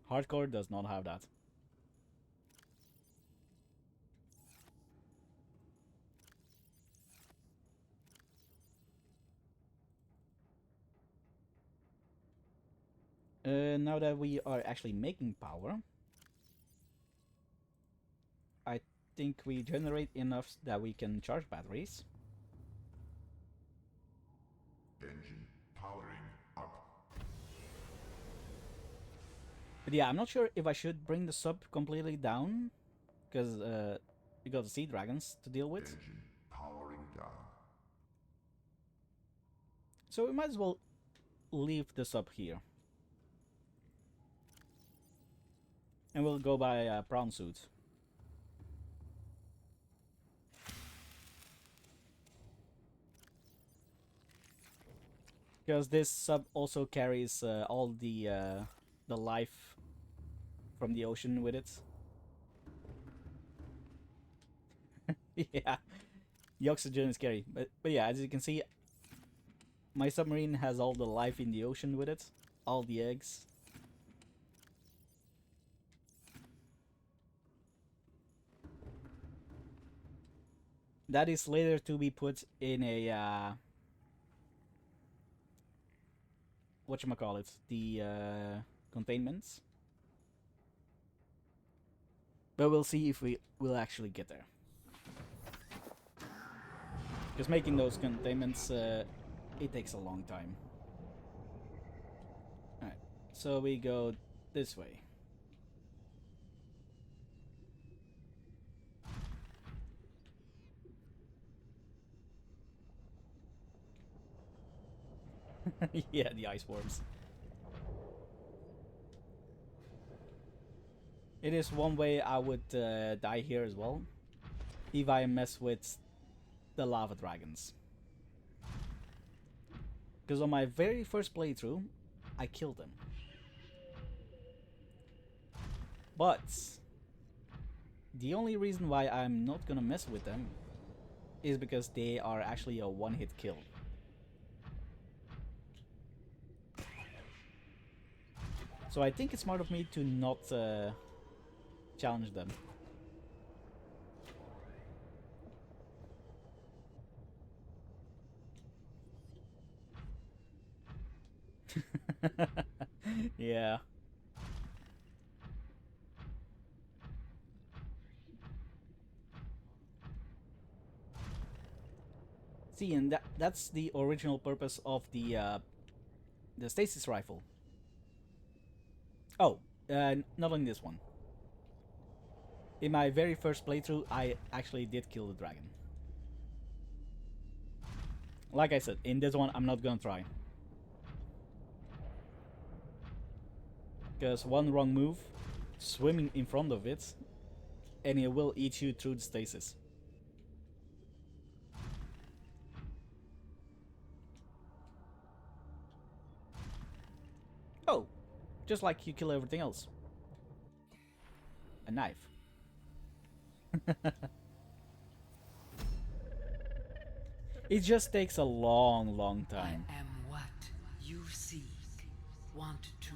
Hardcore does not have that. Now that we are actually making power, I think we generate enough that we can charge batteries. Engine powering up. But yeah, I'm not sure if I should bring the sub completely down, because we got the sea dragons to deal with. Engine powering down. So we might as well leave the sub here. And we'll go by prawn suit. Because this sub also carries all the life from the ocean with it. Yeah, the oxygen is scary, but yeah, as you can see, my submarine has all the life in the ocean with it, all the eggs. That is later to be put in a whatchamacallit, the containments. But we'll see if we will actually get there. Because making those containments, it takes a long time. Alright, so we go this way. Yeah, the ice worms. It is one way I would die here as well, if I mess with the lava dragons. Because on my very first playthrough, I killed them. But the only reason why I'm not gonna mess with them is because they are actually a one-hit kill. So I think it's smart of me to not challenge them. Yeah. See, and that's the original purpose of the stasis rifle. Oh, not on this one. In my very first playthrough, I actually did kill the dragon. Like I said, in this one, I'm not gonna try. Because one wrong move, swimming in front of it, and it will eat you through the stasis. Oh, just like you kill everything else. A knife. It just takes a long time. I am what you seek. Want to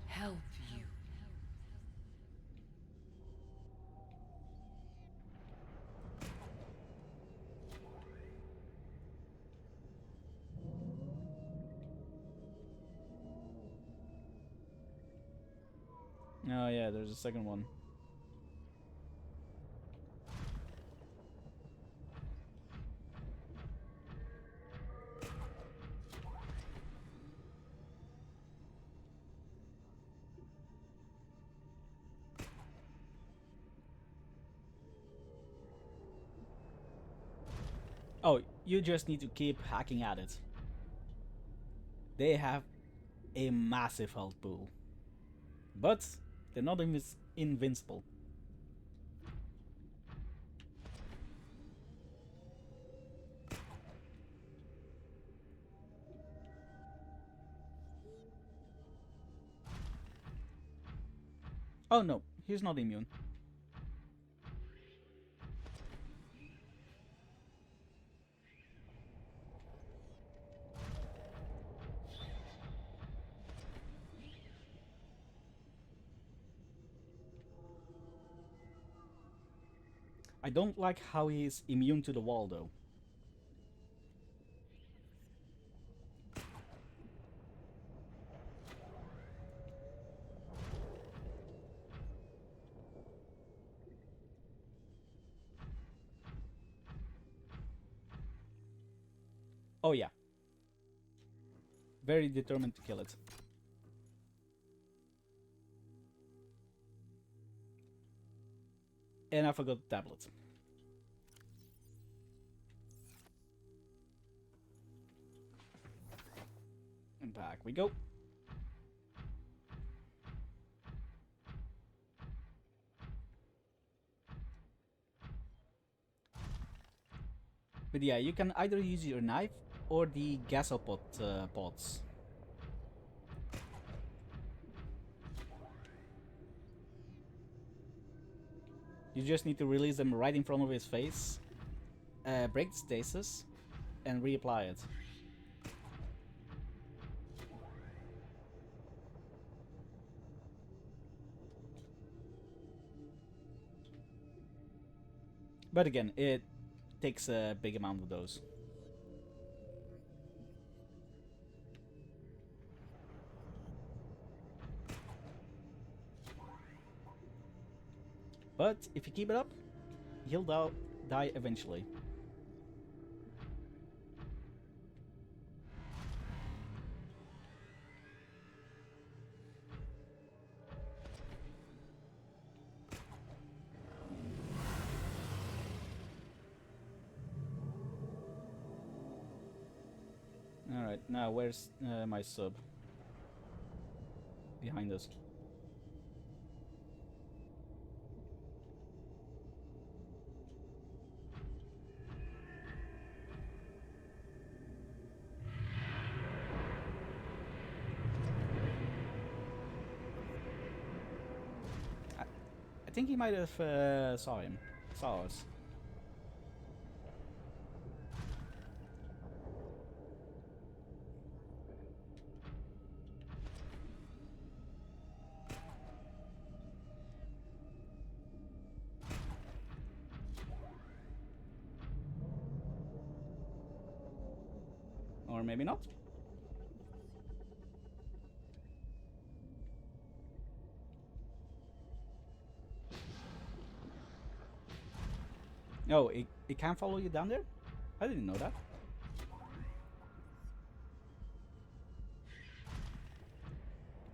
help you. Oh yeah, there's a second one. Oh, you just need to keep hacking at it. They have a massive health pool. But they're not invincible. Oh no, he's not immune. I don't like how he's immune to the wall though. Oh yeah. Very determined to kill it. And I forgot the tablet. And back we go. But yeah, you can either use your knife or the gasopod pods. You just need to release them right in front of his face, break the stasis, and reapply it. But again, it takes a big amount of those. But if you keep it up, he'll die eventually. Alright, now where's my sub? Behind us. think he might have saw us. Or maybe not. Oh, it can follow you down there? I didn't know that.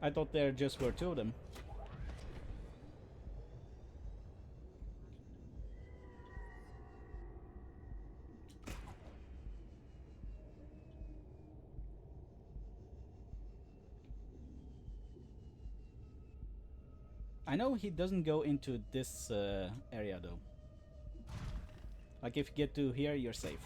I thought there just were two of them. I know he doesn't go into this area though. Like if you get to here, you're safe.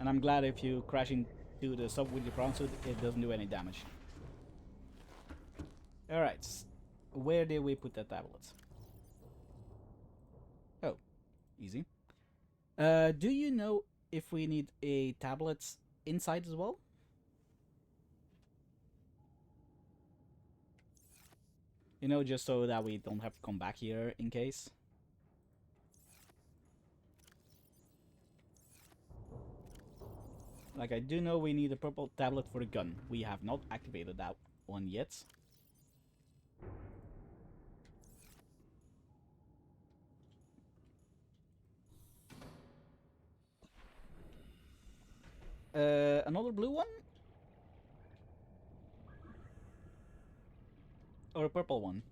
And I'm glad if you crash into the sub with your prawn suit, it doesn't do any damage. Alright, where did we put the tablets? Oh, easy. Do you know if we need a tablet inside as well? You know, just so that we don't have to come back here in case. Like, I do know we need a purple tablet for the gun. We have not activated that one yet. Another blue one? Or a purple one?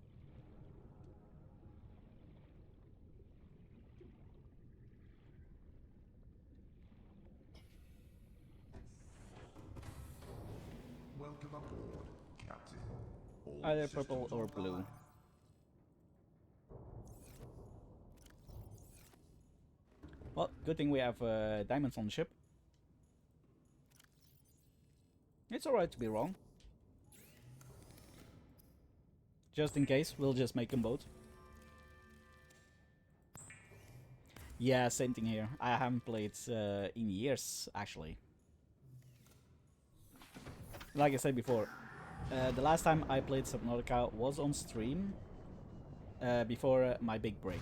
Welcome aboard, Captain. All Either purple systems or blue. online. Well, good thing we have diamonds on the ship. It's alright to be wrong. Just in case, we'll just make them both. Yeah, same thing here. I haven't played in years, actually. Like I said before, the last time I played Subnautica was on stream before my big break.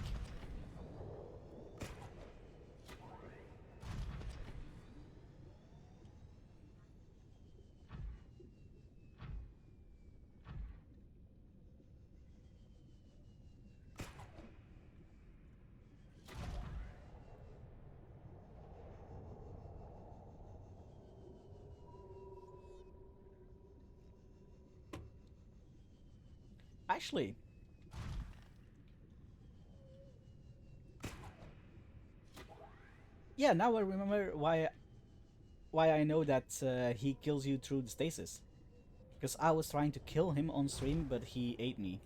Actually, yeah, now I remember why I know that he kills you through the stasis. Because I was trying to kill him on stream, but he ate me.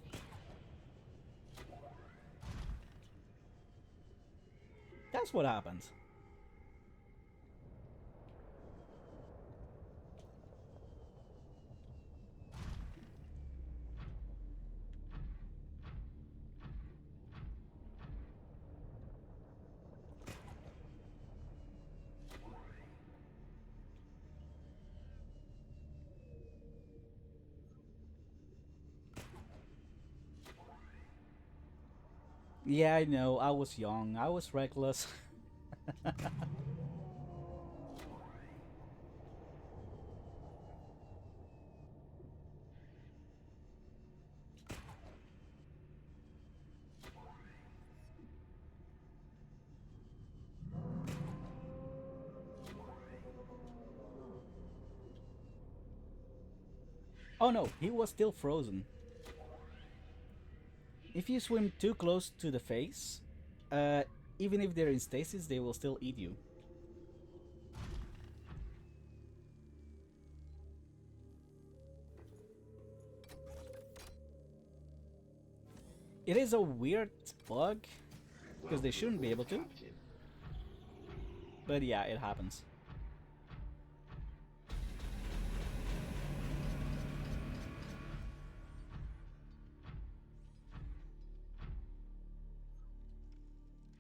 That's what happened. Yeah, I know, I was young, I was reckless. Oh no, he was still frozen. If you swim too close to the face, uh, even if they're in stasis, they will still eat you. It is a weird bug, because they shouldn't be able to. Captain. But yeah, it happens.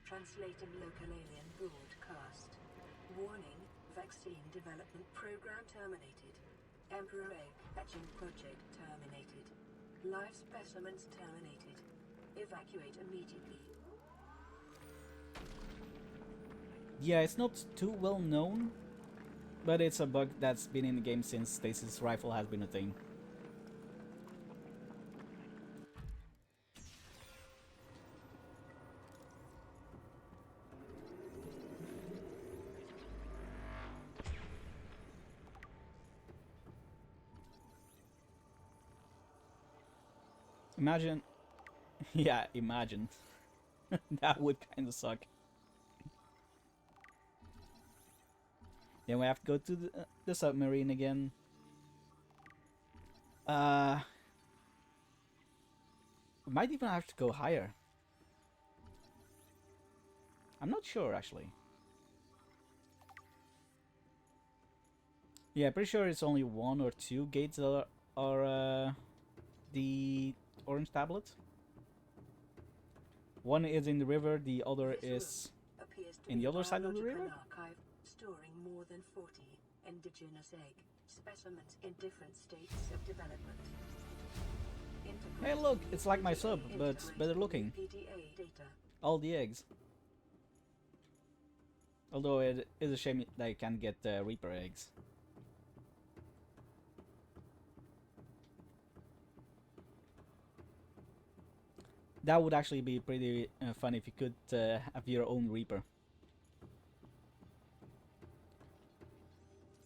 Translating local alien broadcast. Warning, vaccine development program terminated. Emperor egg hatching project terminated. Live specimens terminated. Evacuate immediately. Yeah, it's not too well known, but it's a bug that's been in the game since stasis rifle has been a thing. Imagine, yeah, imagine. That would kind of suck. Then we have to go to the submarine again. We might even have to go higher. I'm not sure, actually. Yeah, pretty sure it's only 1 or 2 gates that are the orange tablet. One is in the river, the other is in the other side of the river. Archive storing more than 40 indigenous egg specimens in different states of development. Hey look, it's like my sub, but better looking. PDA data. All the eggs. Although it is a shame that you can't get Reaper eggs. That would actually be pretty fun if you could have your own Reaper.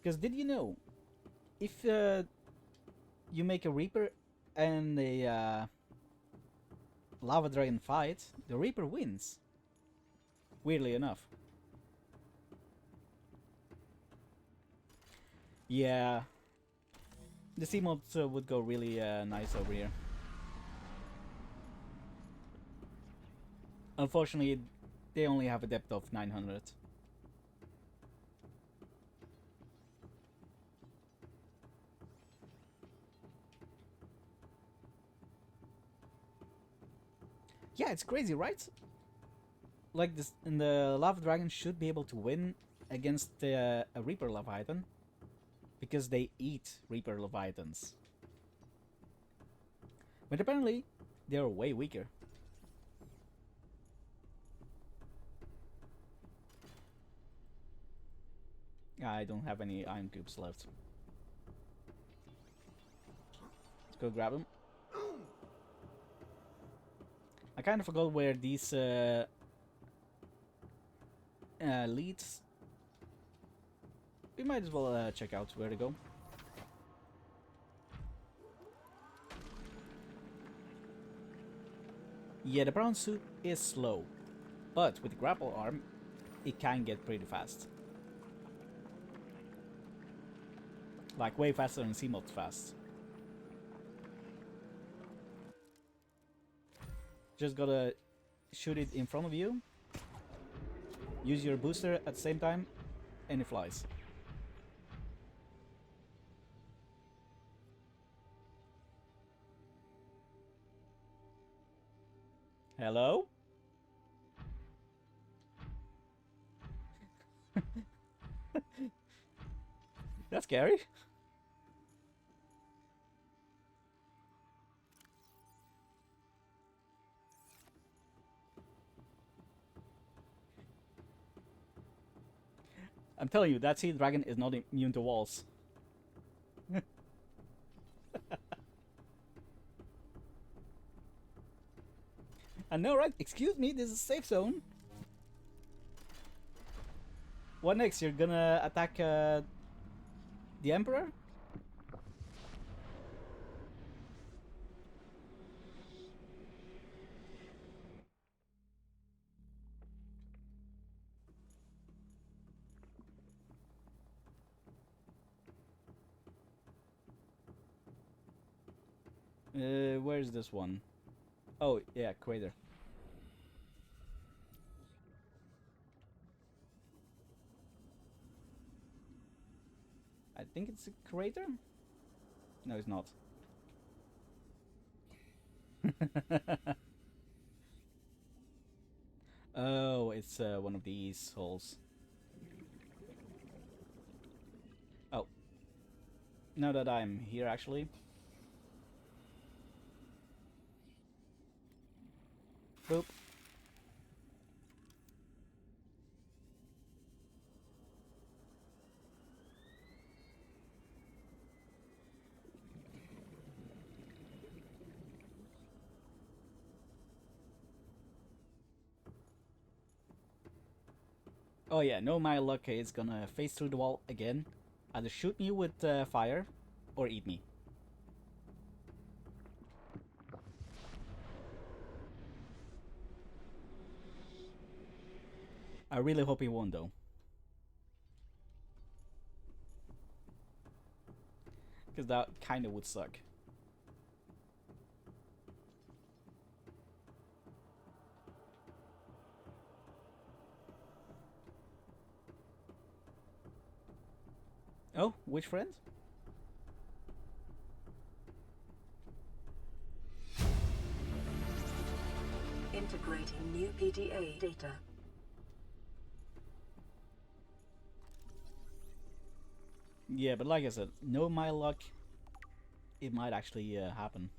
Because did you know, if you make a Reaper and a Lava Dragon fight, the Reaper wins. Weirdly enough. Yeah. The sea mods would go really nice over here. Unfortunately, they only have a depth of 900. Yeah, it's crazy, right? Like this, and the Lava Dragon should be able to win against a Reaper Leviathan because they eat Reaper Leviathans. But apparently, they're way weaker. I don't have any iron cubes left. Let's go grab them. I kind of forgot where these leads. We might as well check out where to go. Yeah, the brown suit is slow, but with the grapple arm, it can get pretty fast. Like way faster than C-Mod fast. Just gotta shoot it in front of you. Use your booster at the same time, and it flies. Hello? That's scary. I'm telling you, that sea dragon is not immune to walls. I know, right? Excuse me, this is a safe zone. What next? You're gonna attack the Emperor? Where's this one? Oh, yeah, crater. I think it's a crater? No, it's not. Oh, it's one of these holes. Oh. Now that I'm here, actually. Boop. Oh yeah, no my luck is gonna face through the wall again. Either shoot me with fire or eat me. I really hope he won't though. Because that kinda would suck. Oh, which friend? Integrating new PDA data. Yeah, but like I said, no my luck, it might actually happen.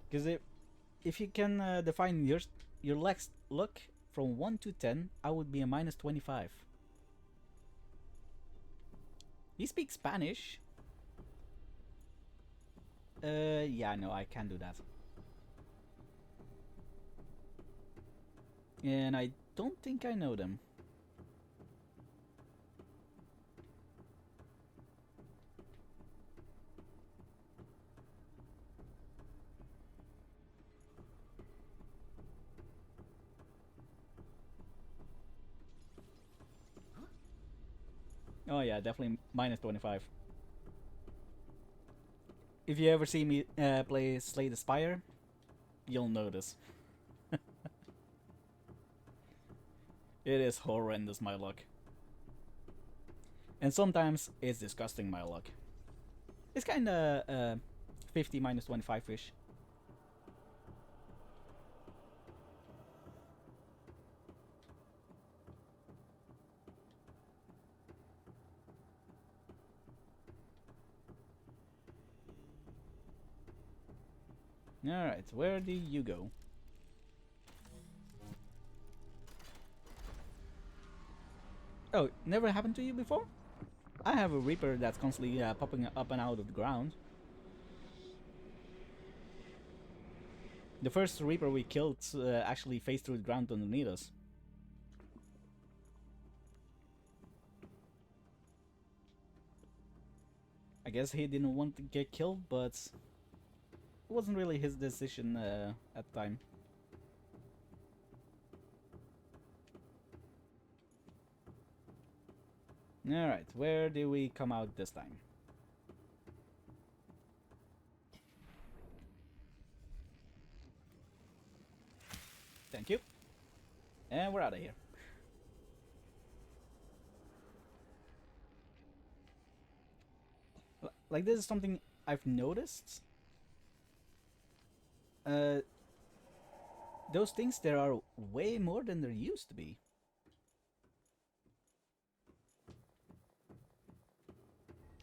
Because if you can define your luck from 1 to 10, I would be a minus 25. He speaks Spanish. Yeah, no, I can do that. And I don't think I know them. Oh yeah, definitely minus 25. If you ever see me play Slay the Spire, you'll notice. It is horrendous, my luck. And sometimes it's disgusting, my luck. It's kinda 50 minus 25-ish. Alright, where do you go? Oh, never happened to you before? I have a Reaper that's constantly popping up and out of the ground. The first Reaper we killed actually faced through the ground underneath us. I guess he didn't want to get killed, but it wasn't really his decision at the time. Alright, where do we come out this time? Thank you. And we're out of here. Like, this is something I've noticed. Those things there are way more than there used to be.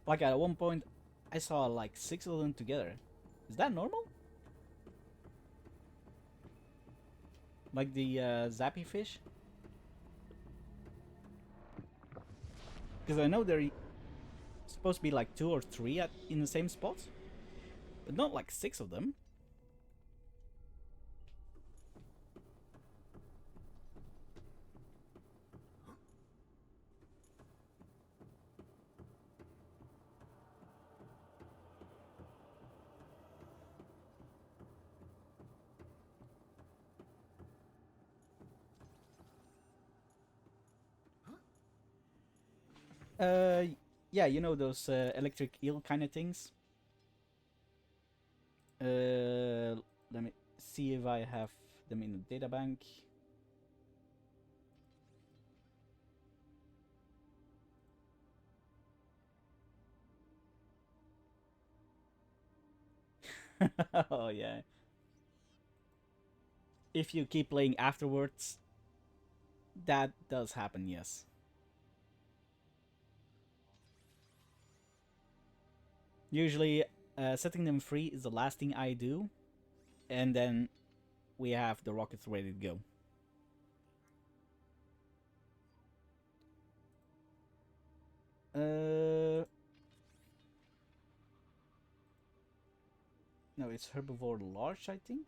Like at one point, I saw like 6 of them together. Is that normal? Like the zappy fish? Because I know they're supposed to be like 2 or 3 in the same spot, but not like 6 of them. Yeah, you know those electric eel kind of things. Let me see if I have them in the data bank. Oh yeah. If you keep playing afterwards, that does happen, yes. Usually, setting them free is the last thing I do, and then we have the rockets ready to go. No, it's herbivore large, I think.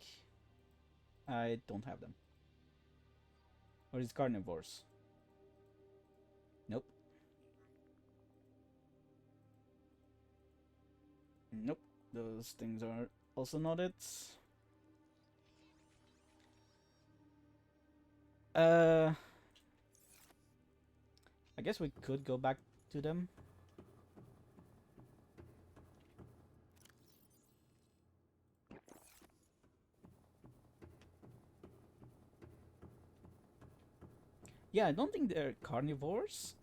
I don't have them. Or is carnivores? Nope. Nope. Those things are also not it. Uh, I guess we could go back to them. Yeah, I don't think they're carnivores,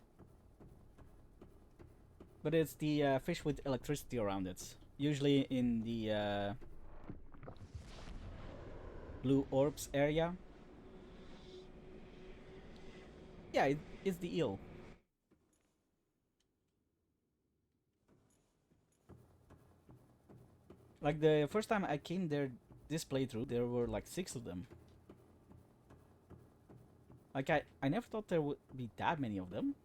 but it's the fish with electricity around it. Usually in the blue orbs area. Yeah, it's the eel. Like the first time I came there this playthrough, there were like 6 of them. Like I never thought there would be that many of them.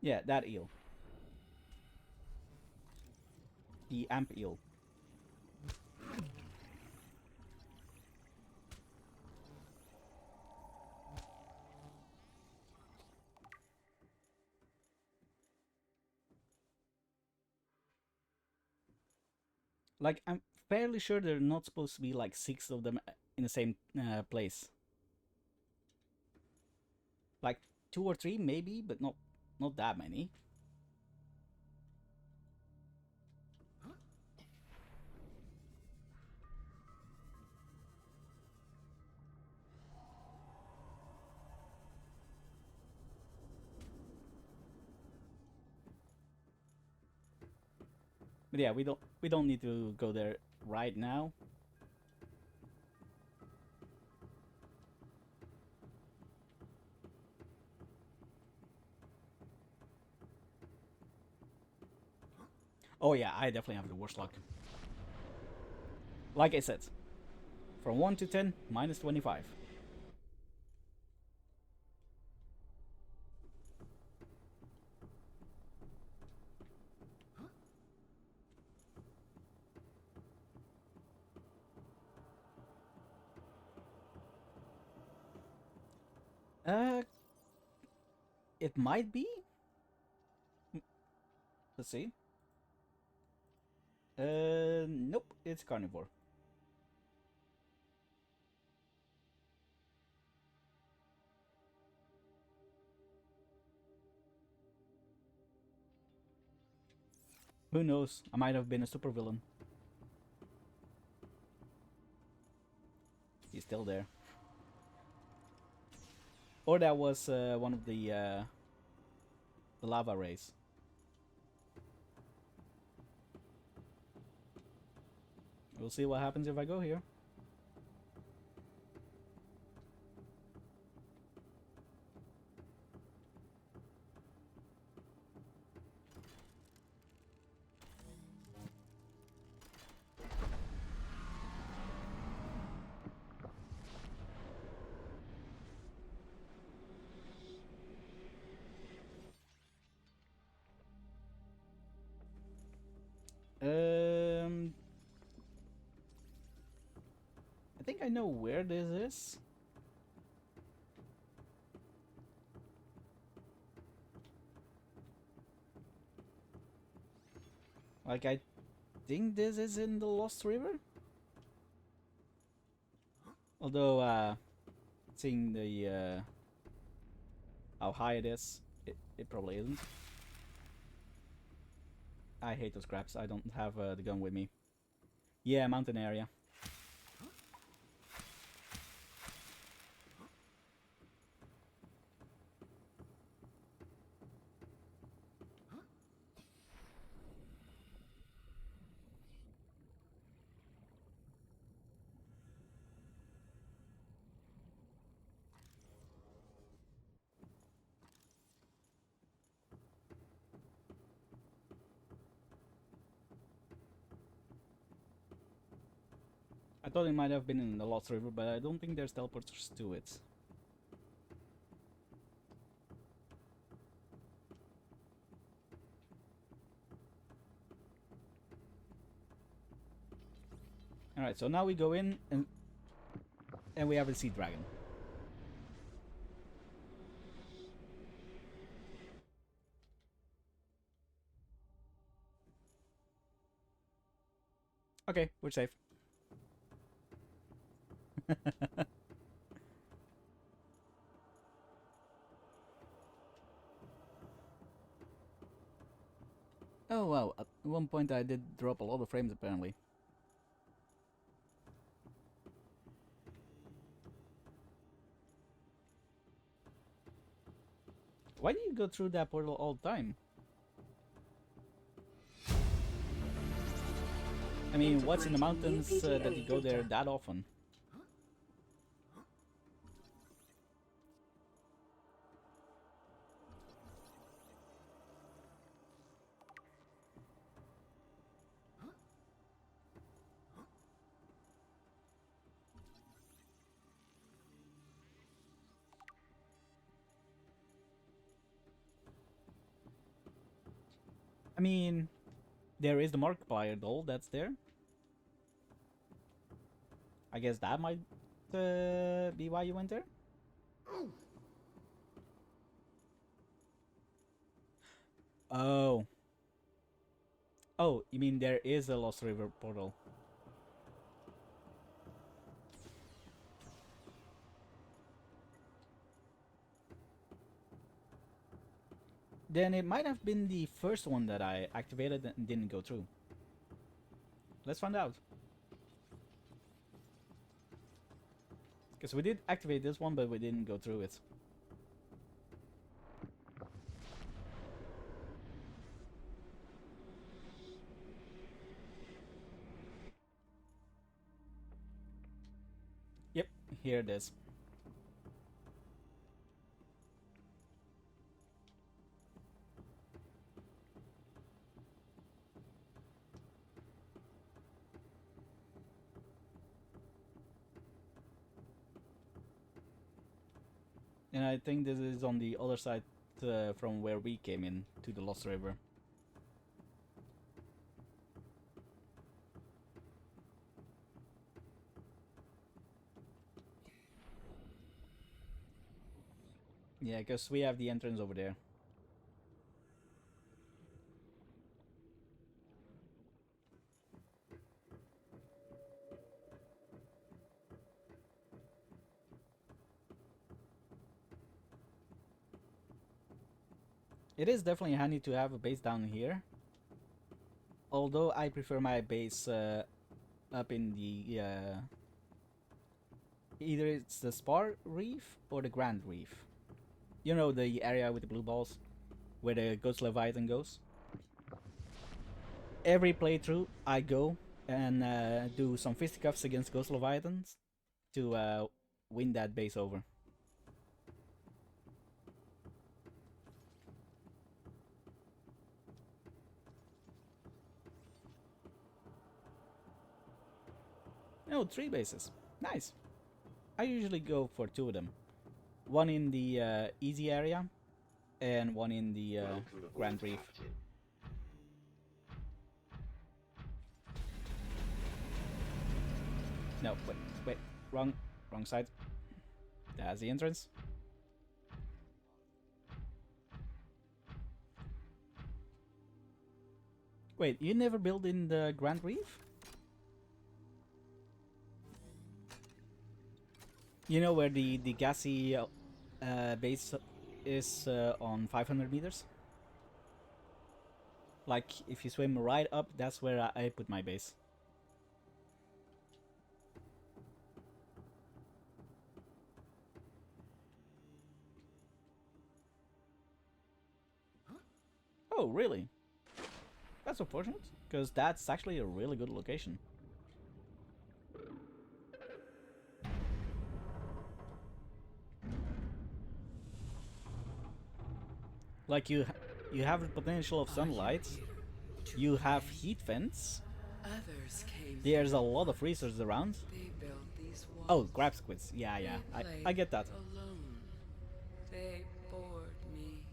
Yeah, that eel. The amp eel. Like I'm fairly sure there are not supposed to be like 6 of them in the same place. Like 2 or 3 maybe, but not that many. But yeah, we don't need to go there right now. Oh yeah, I definitely have the worst luck. Like I said, from 1 to 10, minus 25. Uh, it might be. Let's see. Nope, it's carnivore. Who knows? I might have been a supervillain. He's still there. Or that was one of the lava rays. We'll see what happens if I go here. Um, I think I know where this is. Like I think this is in the Lost River. Although, seeing the how high it is, it probably isn't. I hate those crabs. I don't have the gun with me. Yeah, mountain area. I thought it might have been in the Lost River, but I don't think there's teleporters to it. Alright, so now we go in and we have a sea dragon. Okay, we're safe. Oh wow, at one point I did drop a lot of frames apparently. Why do you go through that portal all the time? I mean, what's in the mountains that you go there that often? I mean, there is the Markiplier doll that's there. I guess that might be why you went there. Oh. Oh, you mean there is a Lost River portal? Then it might have been the first one that I activated and didn't go through. Let's find out. Because we did activate this one, but we didn't go through it. Yep, here it is. And I think this is on the other side from where we came in to the Lost River. Yeah, because we have the entrance over there. It is definitely handy to have a base down here. Although I prefer my base up in the either it's the Spar Reef or the Grand Reef. You know, the area with the blue balls where the Ghost Leviathan goes. Every playthrough I go and do some fisticuffs against Ghost Leviathans to win that base over. No, 3 bases. Nice. I usually go for 2 of them. One in the easy area and one in the Grand Reef. Captain. No, wait, wrong side. That's the entrance. Wait, you never built in the Grand Reef? You know where the gassy base is on 500 meters? Like, if you swim right up, that's where I put my base. Oh, really? That's unfortunate, because that's actually a really good location. Like, you have the potential of sunlight, you have heat vents, Others came. there's a lot of resources around. They built these walls. Oh, crab squids. Yeah, yeah, I get that. Alone. They bored me.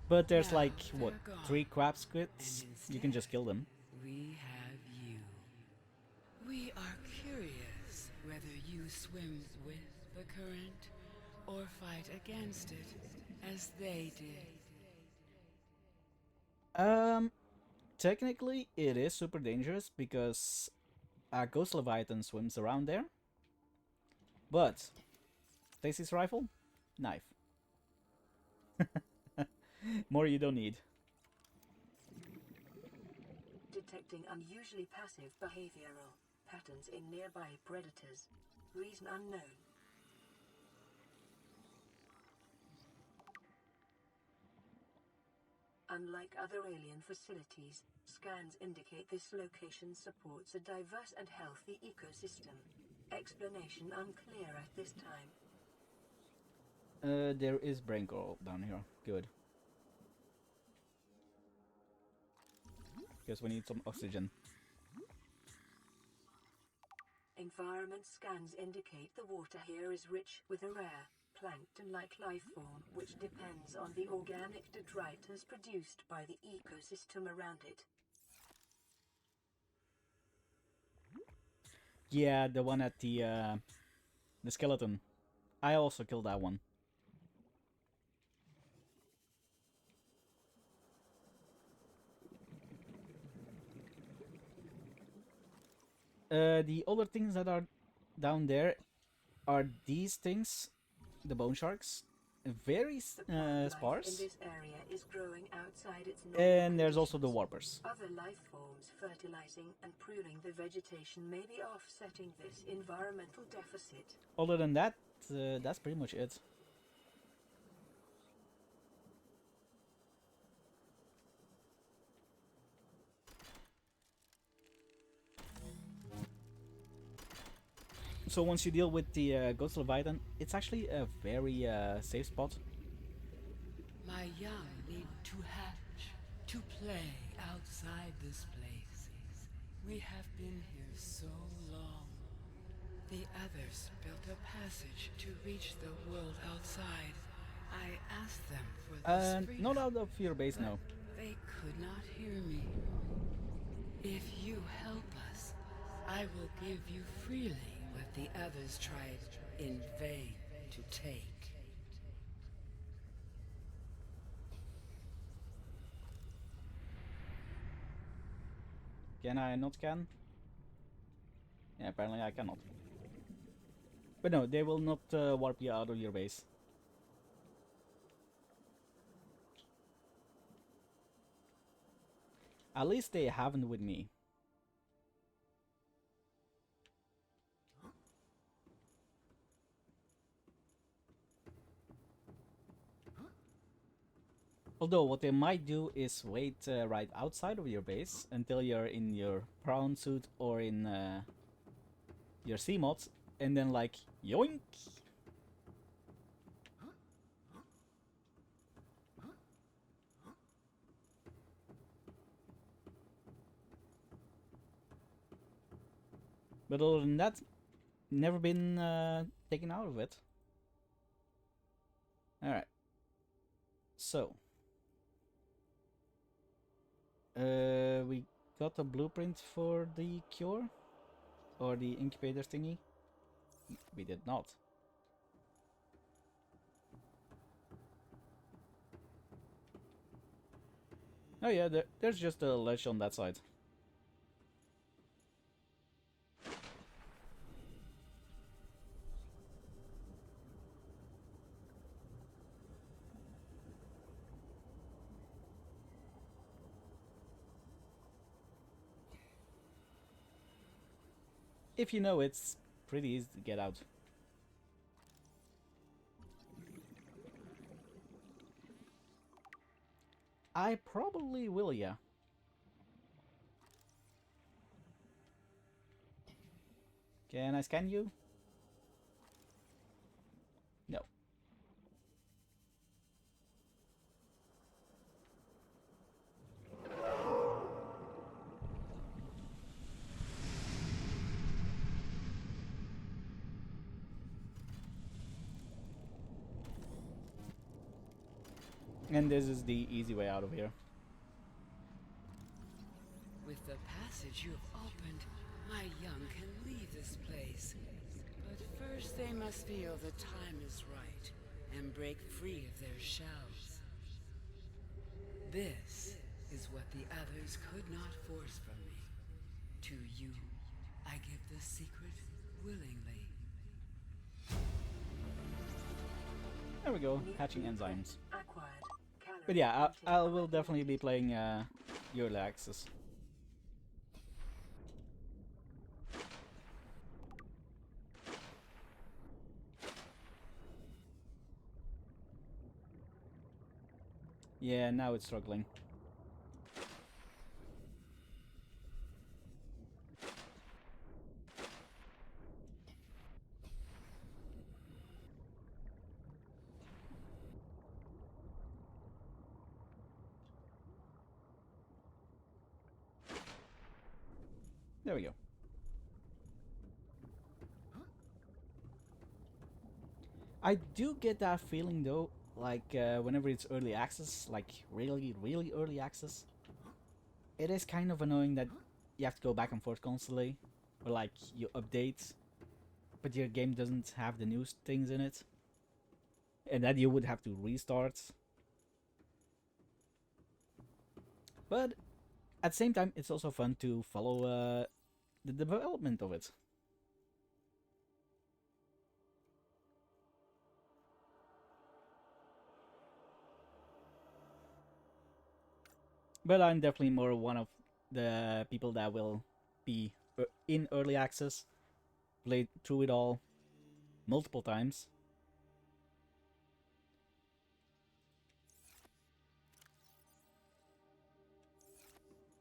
But there's Now like, what, they're gone. 3 crab squids? And You can just kill them. We have you. We are curious whether you swim with the current or fight against it, as they did. Technically, it is super dangerous because a ghost leviathan swims around there. But Stacy's rifle, knife. More you don't need. Detecting unusually passive behavioral patterns in nearby predators. Reason unknown. Unlike other alien facilities, scans indicate this location supports a diverse and healthy ecosystem. Explanation unclear at this time. There is brain coral down here. Good. Because we need some oxygen. Environment scans indicate the water here is rich with a rare, plankton-like life form which depends on the organic detritus produced by the ecosystem around it. Yeah, the one at the skeleton. I also killed that one. The other things that are down there are these things, the bone sharks. Very The plant life sparse. in this area is growing outside its normal And there's also the conditions. warpers. Other life forms fertilizing and pruning the vegetation may be offsetting this environmental deficit. Other than that, that's pretty much it. So once you deal with the Ghost Leviathan, it's actually a very safe spot. My young need to hatch, to play outside this place. We have been here so long. The others built a passage to reach the world outside. I asked them for this freedom, Not out of your base, no. they could not hear me. If you help us, I will give you freely what the others tried in vain to take. Can I not scan? Yeah, apparently I cannot. But no, they will not warp you out of your base. At least they haven't with me. Although what they might do is wait right outside of your base until you're in your prawn suit or in your sea mods, and then like yoink. But other than that, never been taken out of it. Alright. So. We got a blueprint for the cure? Or the incubator thingy? We did not. Oh yeah, there's just a ledge on that side. if you know, it's pretty easy to get out. I probably will, yeah. Can I scan you? No. And this is the easy way out of here. With the passage you have opened, my young can leave this place. But first they must feel the time is right and break free of their shells. This is what the others could not force from me. To you, I give the secret willingly. There we go, hatching enzymes. Acquired. But yeah, I will definitely be playing Early Access. Yeah, now it's struggling. There we go. I do get that feeling though, like whenever it's early access, like really, really early access, it is kind of annoying that you have to go back and forth constantly, or like you update, but your game doesn't have the new things in it, and that you would have to restart. But at the same time, it's also fun to follow the development of it. But I'm definitely more one of the people that will be in early access, played through it all multiple times.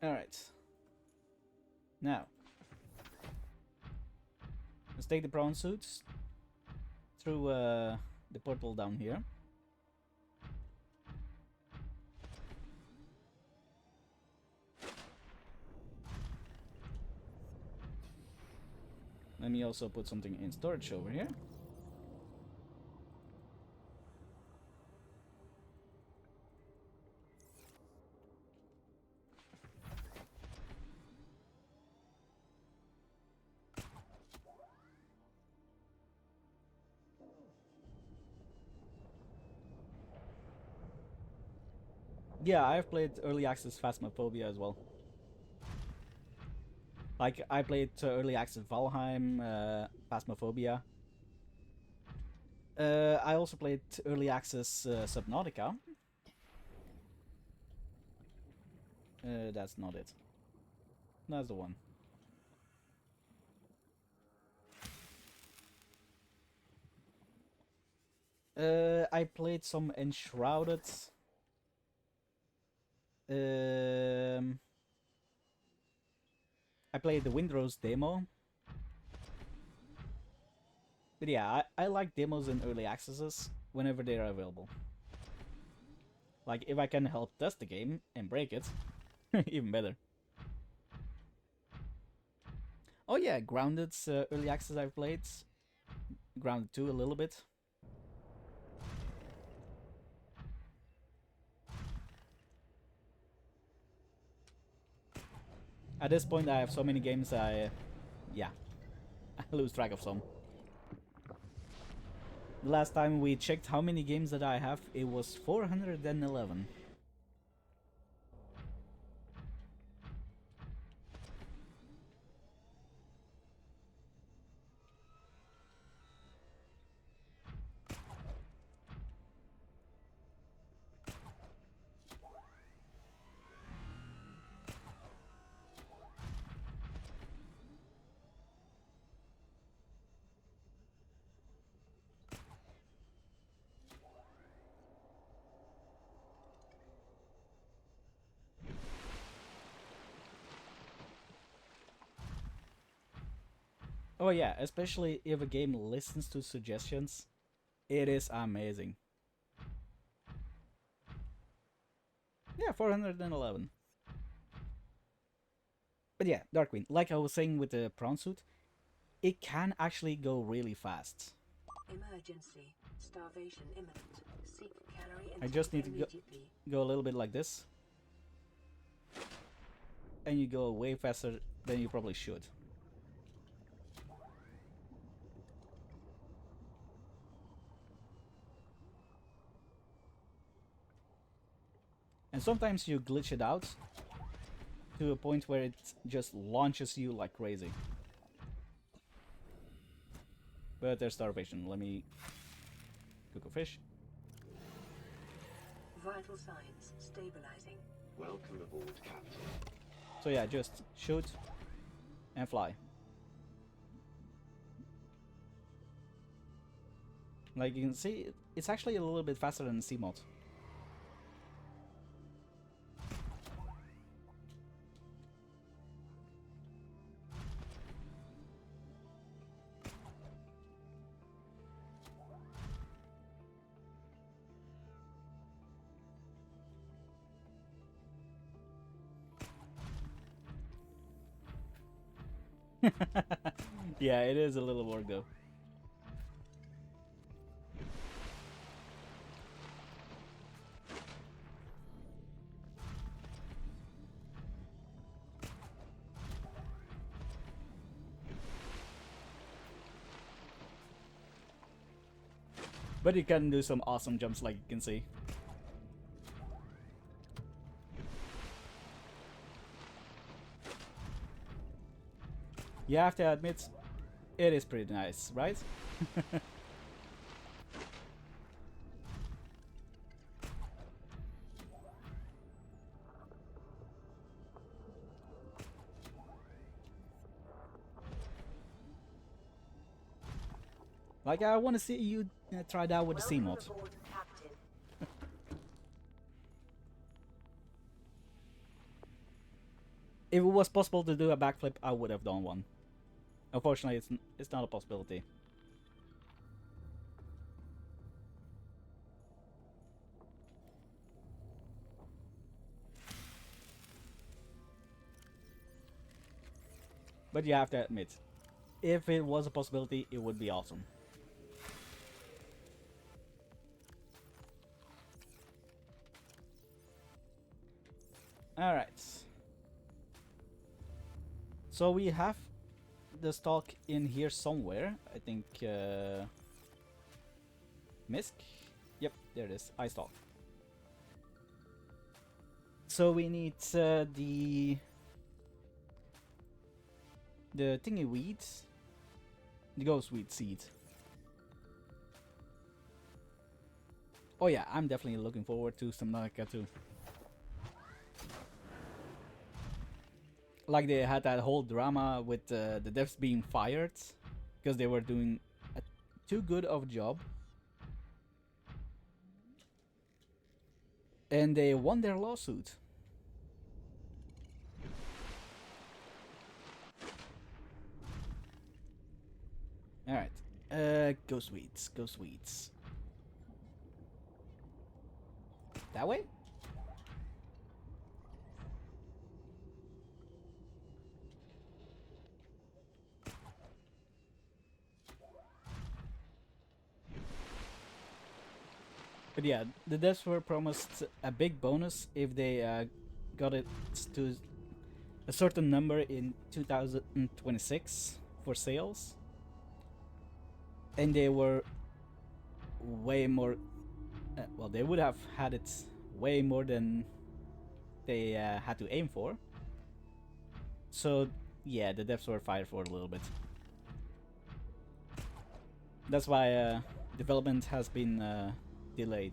Alright. Now, let's take the prawn suits through the portal down here. Let me also put something in storage over here. Yeah, I've played early access Phasmophobia as well. Like, I played early access Valheim, Phasmophobia. I also played early access Subnautica. That's not it. That's the one. I played some Enshrouded. I played the Windrose demo. But yeah, I like demos and early accesses whenever they are available. Like, if I can help test the game and break it, even better. Oh yeah, Grounded's early access I've played. Grounded 2 a little bit. At this point I have so many games yeah, I lose track of some. The last time we checked how many games that I have, it was 411. Oh yeah, especially if a game listens to suggestions, it is amazing. Yeah, 411. But yeah, Darkwing, like I was saying with the prawn suit, it can actually go really fast. Emergency. Starvation imminent. Seek calorie I just intake need to immediately. go a little bit like this, and you go way faster than you probably should. And sometimes you glitch it out to a point where it just launches you like crazy. But there's starvation. Let me cook a fish. Vital signs stabilizing. Welcome aboard, Captain. So yeah, just shoot and fly. Like you can see, it's actually a little bit faster than C mod. Yeah, it is a little work though. But you can do some awesome jumps like you can see. You have to admit, it is pretty nice, right? Like I want to see you try that with the C mod. Welcome aboard, Captain. If it was possible to do a backflip, I would have done one. Unfortunately, it's not a possibility. But you have to admit, if it was a possibility, it would be awesome. Alright. So we have the stock in here somewhere. I think Misk? Yep, there it is. Eye stock. So we need the thingy weeds, the ghost weed seed. Oh yeah, I'm definitely looking forward to Subnautica too. Like they had that whole drama with the devs being fired because they were doing a too good of a job, and they won their lawsuit. All right, ghost weeds, ghost weeds. That way? But yeah, the devs were promised a big bonus if they got it to a certain number in 2026 for sales. And they were way more. Well, they would have had it way more than they had to aim for. So, yeah, the devs were fired for a little bit. That's why development has been delayed.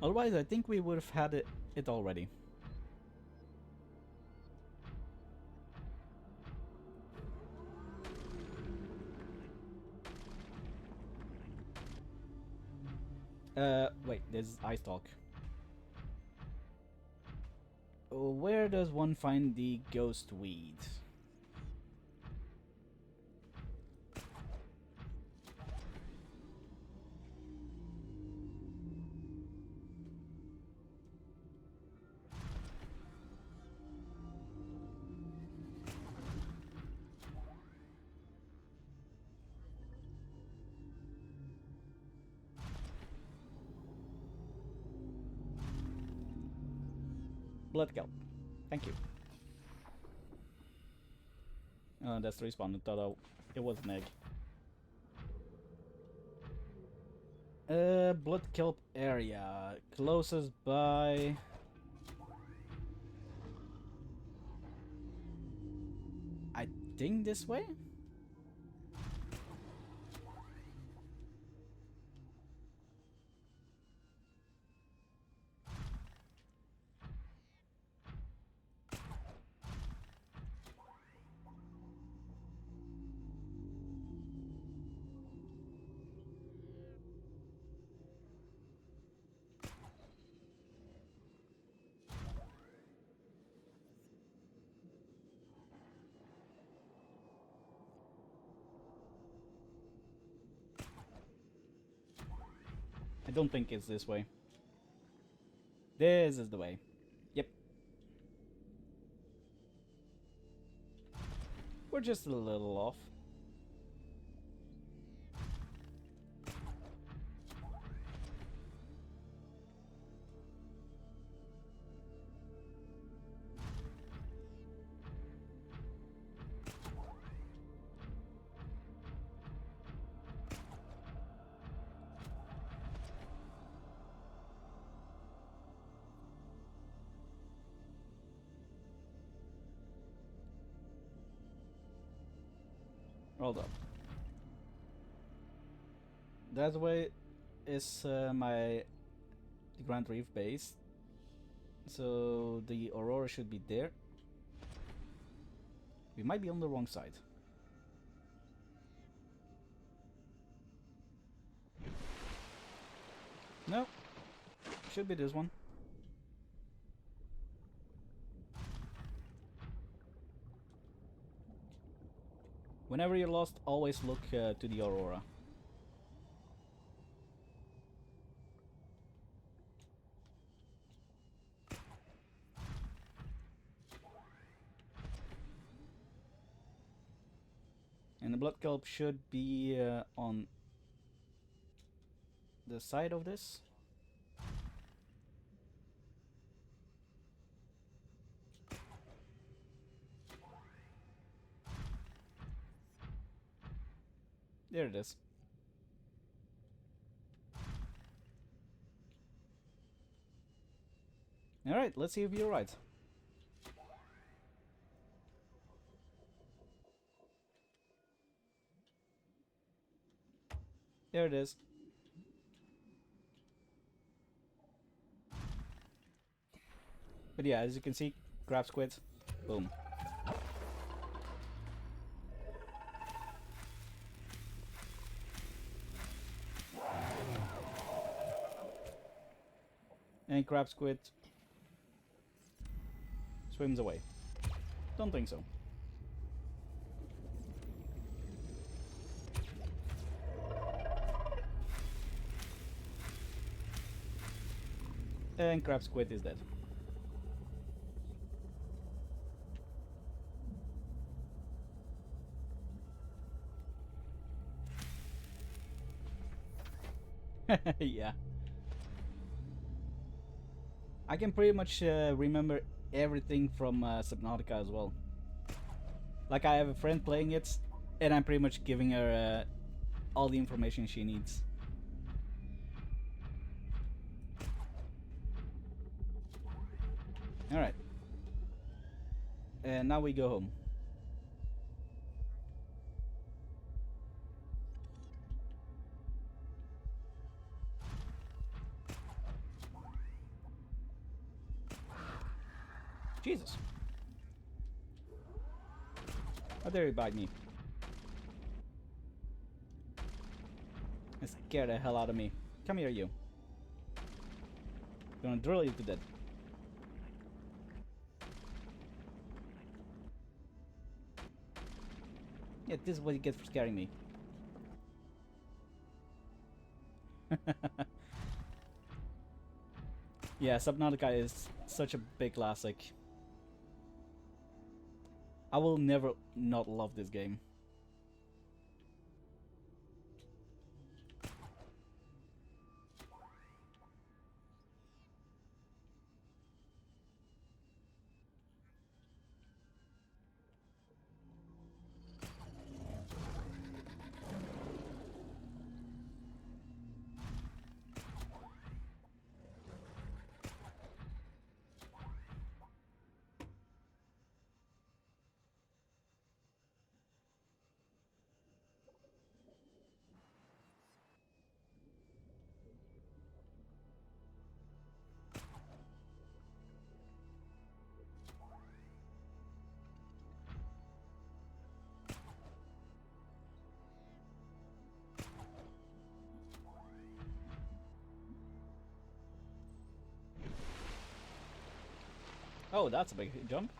Otherwise, I think we would have had it already. Wait, there's ice talk. Where does one find the ghost weed? Blood kelp. Thank you. That's the respawn. I thought it was an egg. Blood kelp area. Closest by... I think this way? I don't think it's this way. This is the way. Yep. We're just a little off. Hold up. That way is the Grand Reef base. So the Aurora should be there. We might be on the wrong side. No. Should be this one. Whenever you're lost, always look to the Aurora. And the blood kelp should be on the side of this. There it is. Alright, let's see if you're right. There it is. But yeah, as you can see, grab squid. Boom. And crab squid swims away. Don't think so. And crab squid is dead. Yeah. I can pretty much remember everything from Subnautica as well. Like, I have a friend playing it, and I'm pretty much giving her all the information she needs. Alright. And now we go home. Jesus. How dare you bite me? That scared the hell out of me. Come here, you. Gonna drill you to death. Yeah, this is what you get for scaring me. Yeah, Subnautica is such a big classic. I will never not love this game. Oh, that's a big jump.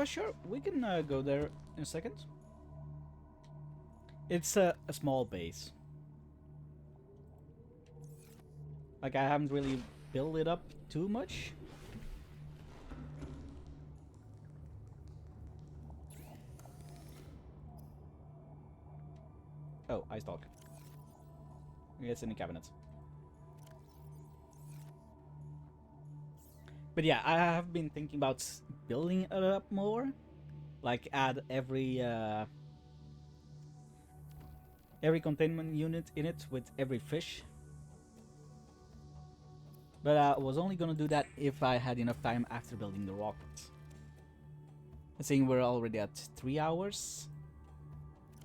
Sure, we can go there in a second. It's a small base. Like, I haven't really built it up too much. Oh, ice dog. It's in the cabinet. But yeah, I have been thinking about building it up more. Like, add every containment unit in it with every fish. But I was only gonna do that if I had enough time after building the rocket. Seeing we're already at 3 hours.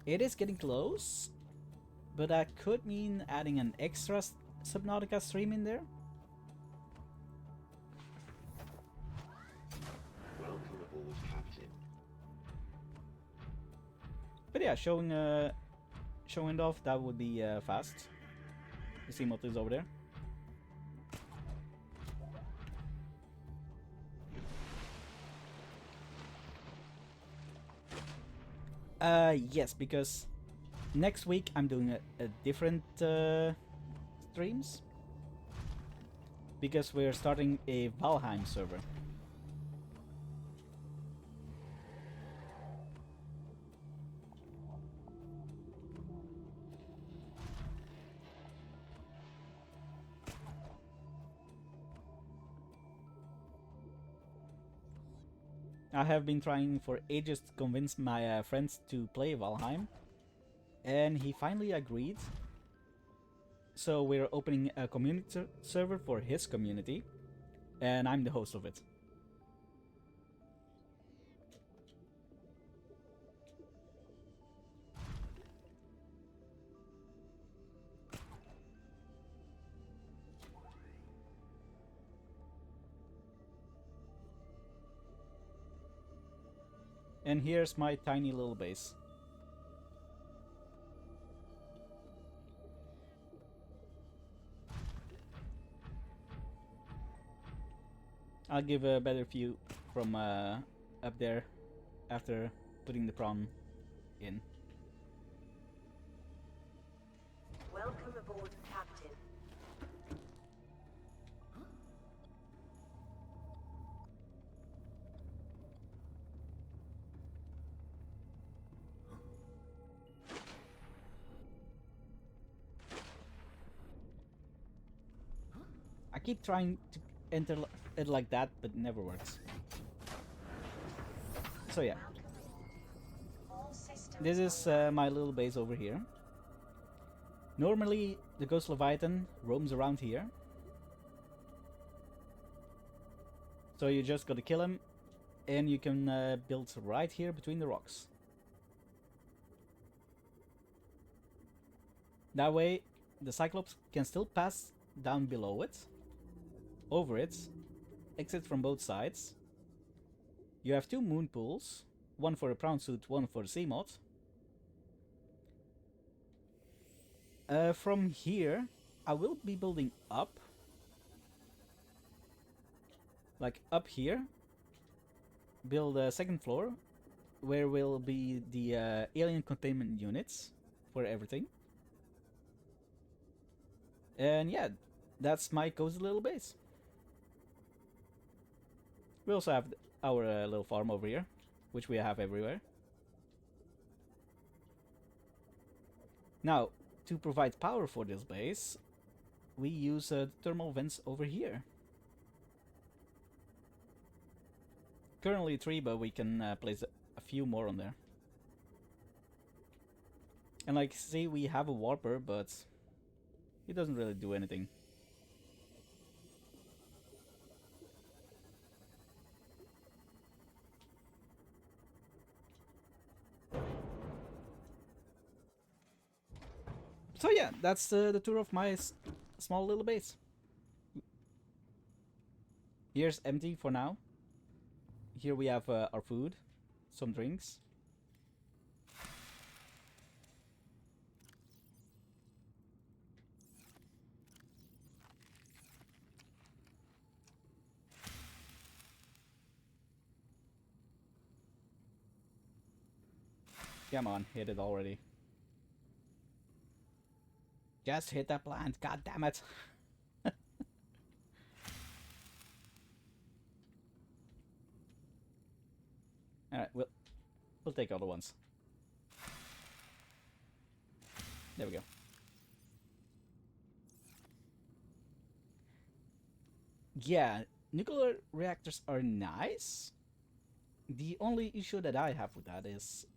It is getting close, but that could mean adding an extra Subnautica stream in there. Welcome aboard, Captain. But yeah, showing it off, that would be fast. You see what is over there. Yes, because next week I'm doing a different streams. Because we're starting a Valheim server. I have been trying for ages to convince my friends to play Valheim, and he finally agreed. So we're opening a community server for his community, and I'm the host of it. And here's my tiny little base. I'll give a better view from up there after putting the prawn in. Welcome aboard, Captain. I keep trying to enter it like that, but it never works. So yeah, this is my little base over here. Normally, the Ghost Leviathan roams around here. So you just gotta kill him, and you can build right here between the rocks. That way, the Cyclops can still pass down below it, over it, exit from both sides. You have 2 moon pools, one for the prawn suit, one for the sea mod. From here, I will be building up. Like up here. Build a 2nd floor, where will be the alien containment units for everything. And yeah, that's my cozy little base. We also have our little farm over here, which we have everywhere. Now, to provide power for this base, we use thermal vents over here. Currently 3, but we can place a few more on there. And like, see, we have a warper, but it doesn't really do anything. So yeah, that's the tour of my small little base. Here's empty for now. Here we have our food, some drinks. Come on, hit it already. Just hit that plant, god damn it. Alright, we'll take other ones. There we go. Yeah, nuclear reactors are nice. The only issue that I have with that is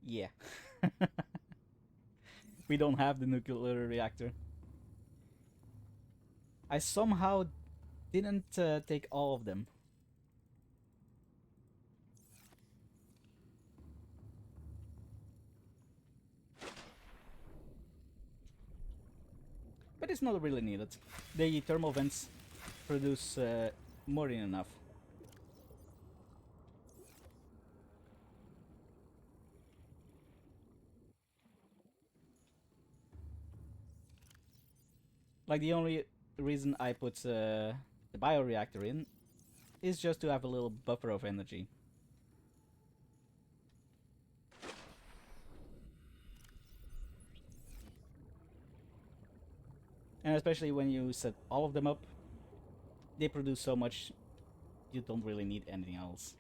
yeah. We don't have the nuclear reactor. I somehow didn't take all of them. But it's not really needed. The thermal vents produce more than enough. Like, the only reason I put the bioreactor in is just to have a little buffer of energy. And especially when you set all of them up, they produce so much, you don't really need anything else.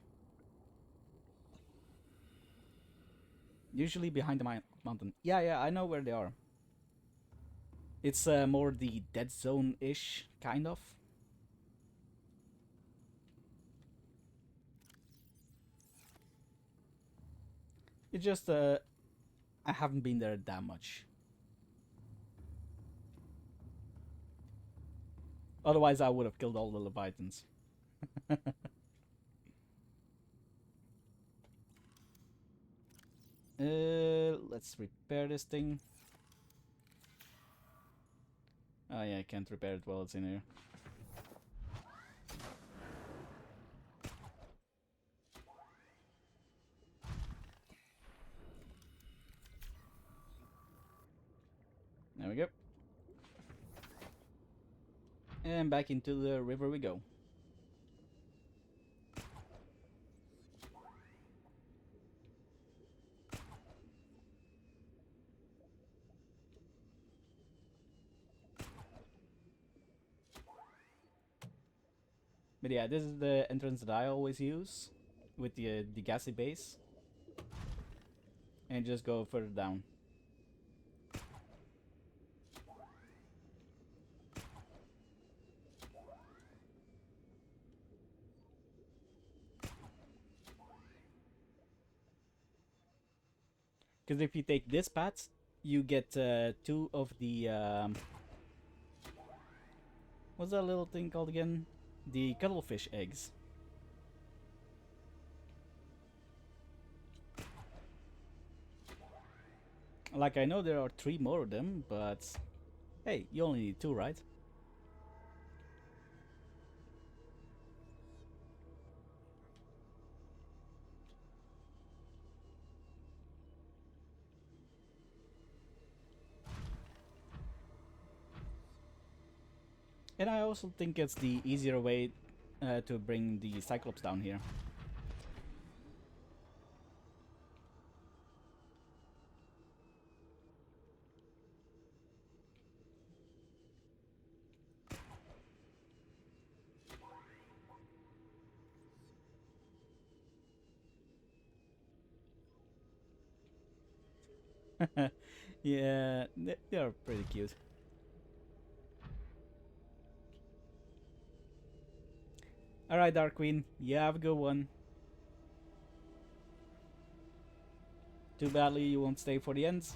Usually behind the mountain. Yeah, I know where they are. It's more the dead zone-ish, kind of. It's just, I haven't been there that much. Otherwise, I would have killed all the Leviathans. Let's repair this thing. Oh yeah, I can't repair it while it's in here. There we go. And back into the river we go. But yeah, this is the entrance that I always use with the gassy base. And just go further down. Because if you take this path, you get 2 of the what's that little thing called again? The cuttlefish eggs. Like, I know there are 3 more of them, but hey, you only need 2, right? And I also think it's the easier way to bring the Cyclops down here. Yeah, they are pretty cute. Alright, Dark Queen, you have a good one. Too badly you won't stay for the ends,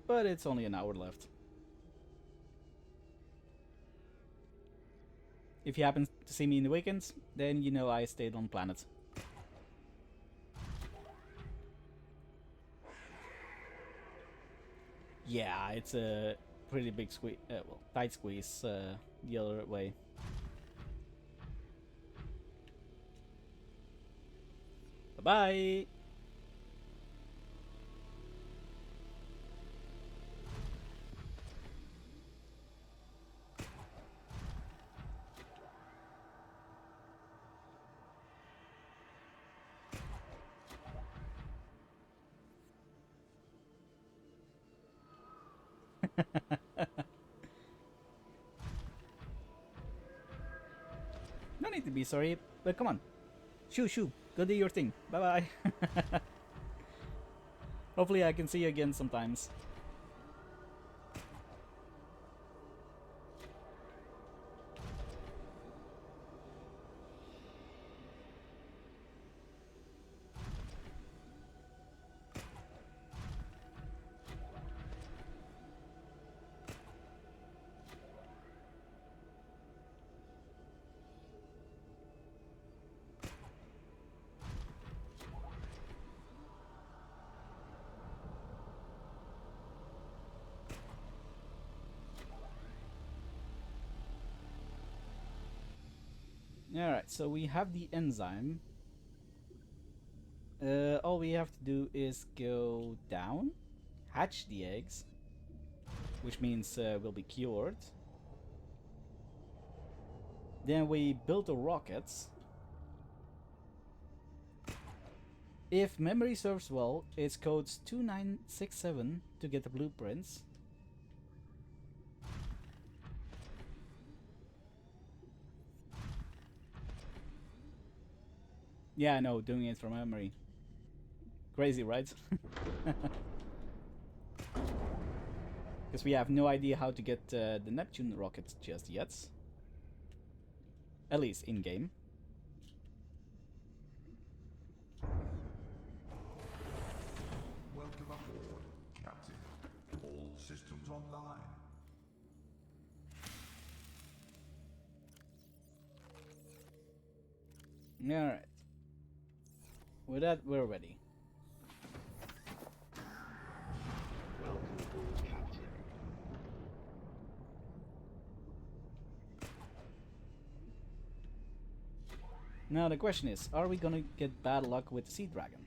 but it's only an hour left. If you happen to see me in the weekends, then you know I stayed on planet. Yeah, it's a pretty big squeeze, well, tight squeeze the other way. Bye-bye! No need to be sorry, but come on. Shoo shoo, go do your thing. Bye bye. Hopefully I can see you again sometimes. Alright, so we have the enzyme. All we have to do is go down, hatch the eggs, which means we'll be cured. Then we build the rockets. If memory serves well, it's codes 2967 to get the blueprints. Yeah, I know, doing it from memory. Crazy, right? Because we have no idea how to get the Neptune rocket just yet. At least in-game. Welcome aboard, Captain. All systems online. Alright. With that, we're ready. Welcome aboard, Captain. Now the question is, are we gonna get bad luck with the Sea Dragon?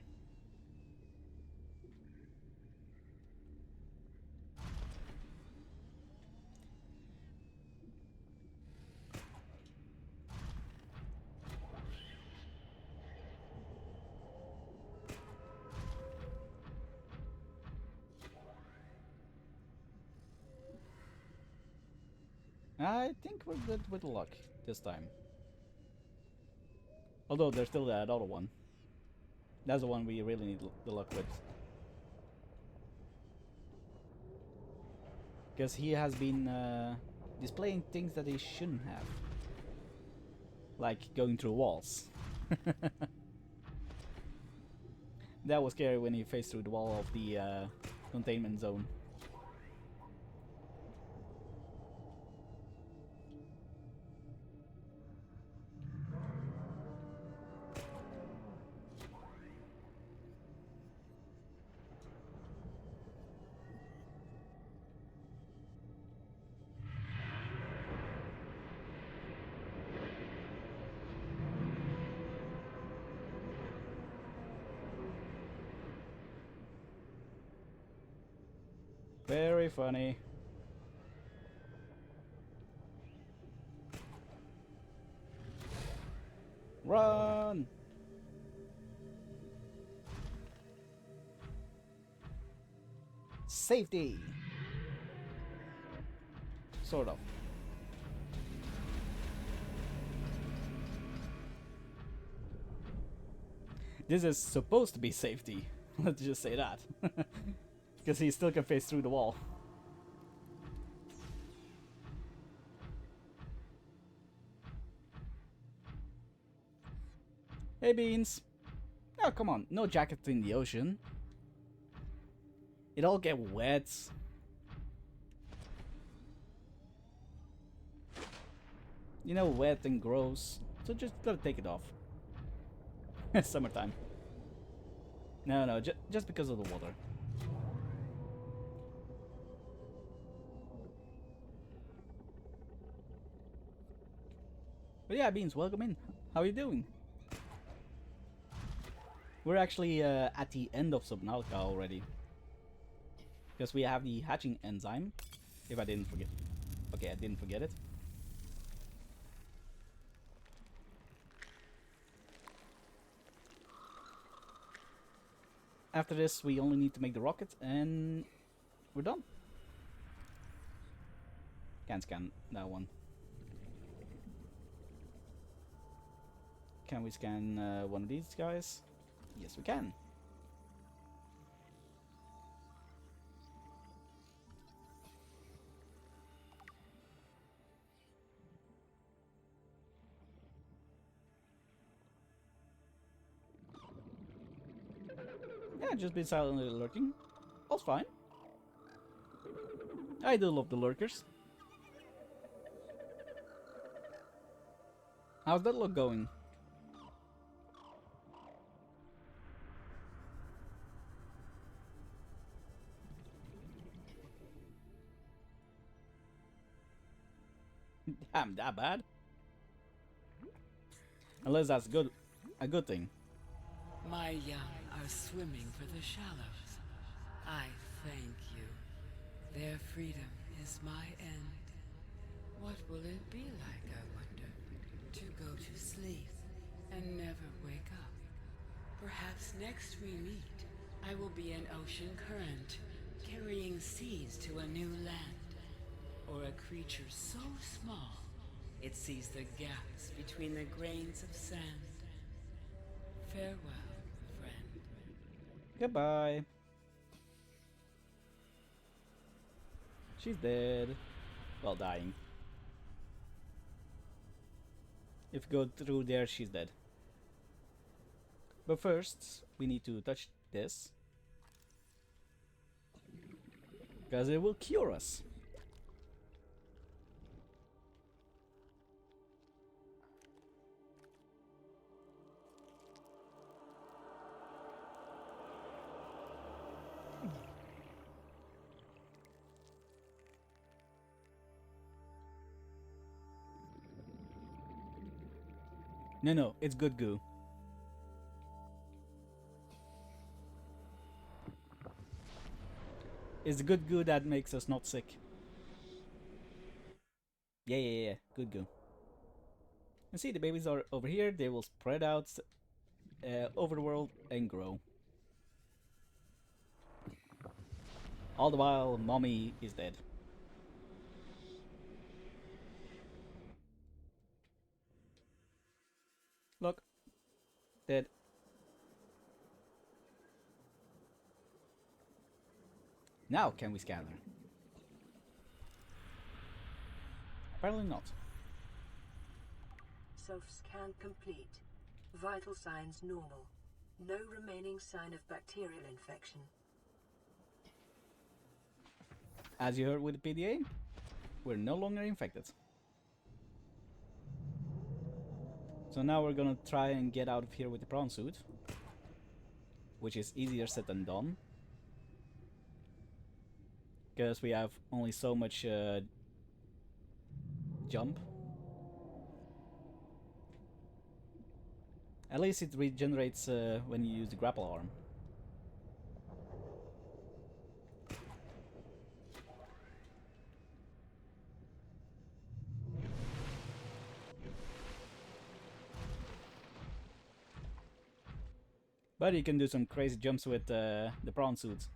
I think we're good with luck this time. Although there's still that other one. That's the one we really need the luck with. Because he has been displaying things that he shouldn't have. Like going through walls. That was scary when he faced through the wall of the containment zone. Very funny. Run! Safety! Sort of. This is supposed to be safety. Let's just say that. Because he still can face through the wall. Hey Beans! Oh come on, no jacket in the ocean. It all get wet. You know, wet and gross. So just gotta take it off. Summertime. No, just because of the water. But yeah, Beans, welcome in. How are you doing? We're actually at the end of Subnautica already. Because we have the hatching enzyme. If I didn't forget. Okay, I didn't forget it. After this, we only need to make the rocket and we're done. Can't scan that one. Can we scan one of these guys? Yes, we can. Yeah, just been silently lurking. All's fine. I do love the lurkers. How's that look going? Damn, that bad? Unless that's a good thing. My young are swimming for the shallows. I thank you. Their freedom is my end. What will it be like, I wonder, to go to sleep and never wake up? Perhaps next we meet, I will be an ocean current, carrying seas to a new land. Or a creature so small, it sees the gaps between the grains of sand. Farewell, friend. Goodbye. She's dead. Well, dying. If you go through there, she's dead. But first, we need to touch this. Because it will cure us. No, it's good goo. It's the good goo that makes us not sick. Yeah. Good goo. And see, the babies are over here. They will spread out over the world and grow. All the while, mommy is dead. Look. Dead. Now can we scan her? Apparently not. Self-scan complete. Vital signs normal. No remaining sign of bacterial infection. As you heard with the PDA, we're no longer infected. So now we're gonna try and get out of here with the prawn suit, which is easier said than done, because we have only so much jump. At least it regenerates when you use the grapple arm. But you can do some crazy jumps with the prawn suits.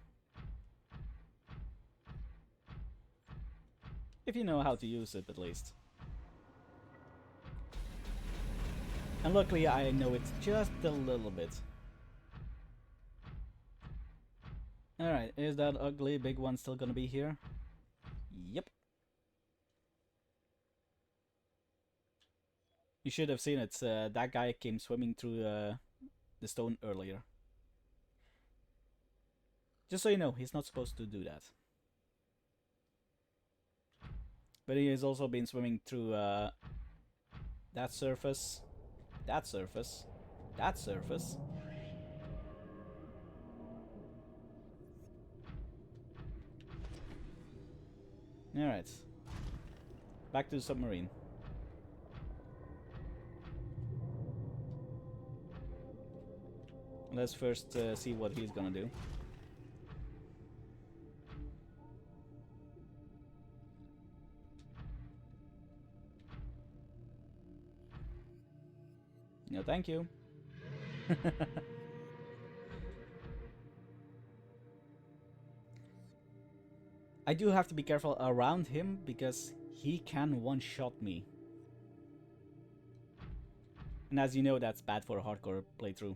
If you know how to use it, at least. And luckily I know it just a little bit. Alright, is that ugly big one still gonna be here? Yep. You should have seen it. That guy came swimming through the stone earlier. Just so you know, he's not supposed to do that. But he has also been swimming through that surface, that surface, that surface. Alright. Back to the submarine. Let's first see what he's gonna do. No, thank you. I do have to be careful around him because he can one-shot me. And as you know, that's bad for a hardcore playthrough.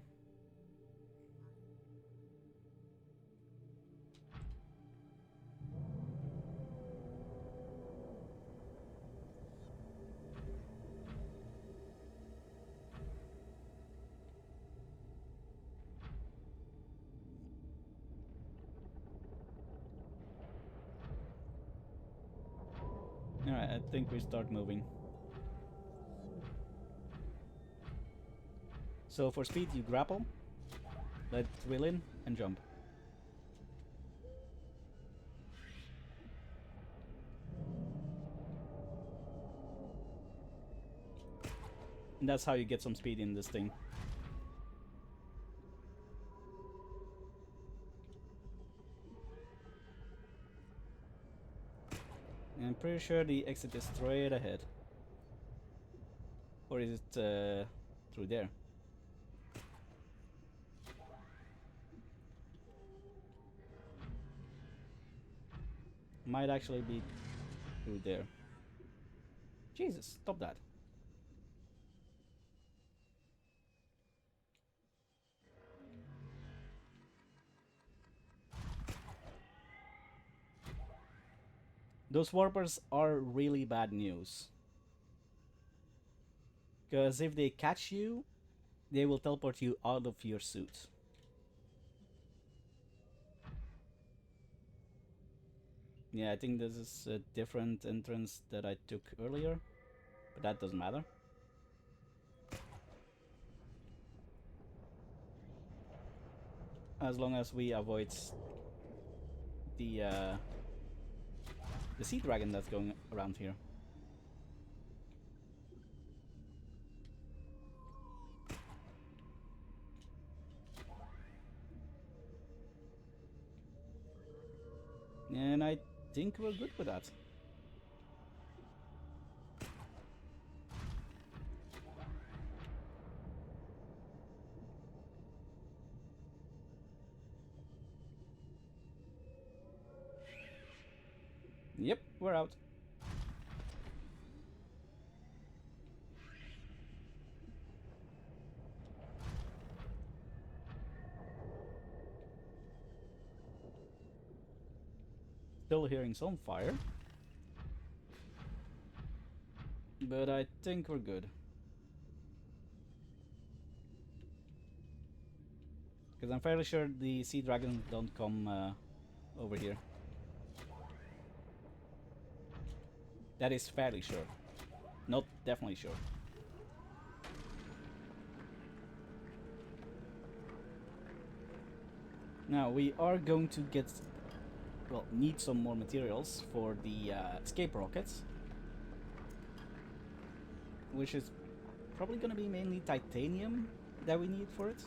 Alright, I think we start moving. So for speed, you grapple, let wheel in, and jump. And that's how you get some speed in this thing. And I'm pretty sure the exit is straight ahead. Or is it through there? Might actually be through there. Jesus, stop that. Those warpers are really bad news. Because if they catch you, they will teleport you out of your suit. Yeah, I think this is a different entrance that I took earlier, but that doesn't matter. As long as we avoid the sea dragon that's going around here. And I think we're good with that. Yep, we're out. Still hearing some fire. But I think we're good. Because I'm fairly sure the sea dragons don't come over here. That is fairly sure. Not definitely sure. Now we are going to get, well, need some more materials for the escape rockets, which is probably going to be mainly titanium that we need for it.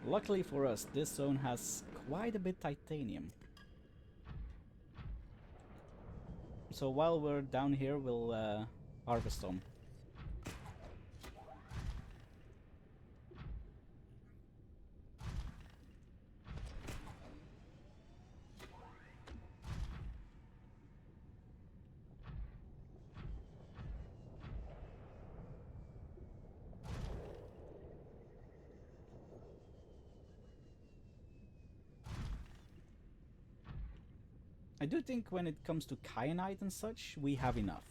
Luckily for us, this zone has quite a bit titanium. So while we're down here, we'll harvest some. I do think when it comes to kyanite and such, we have enough.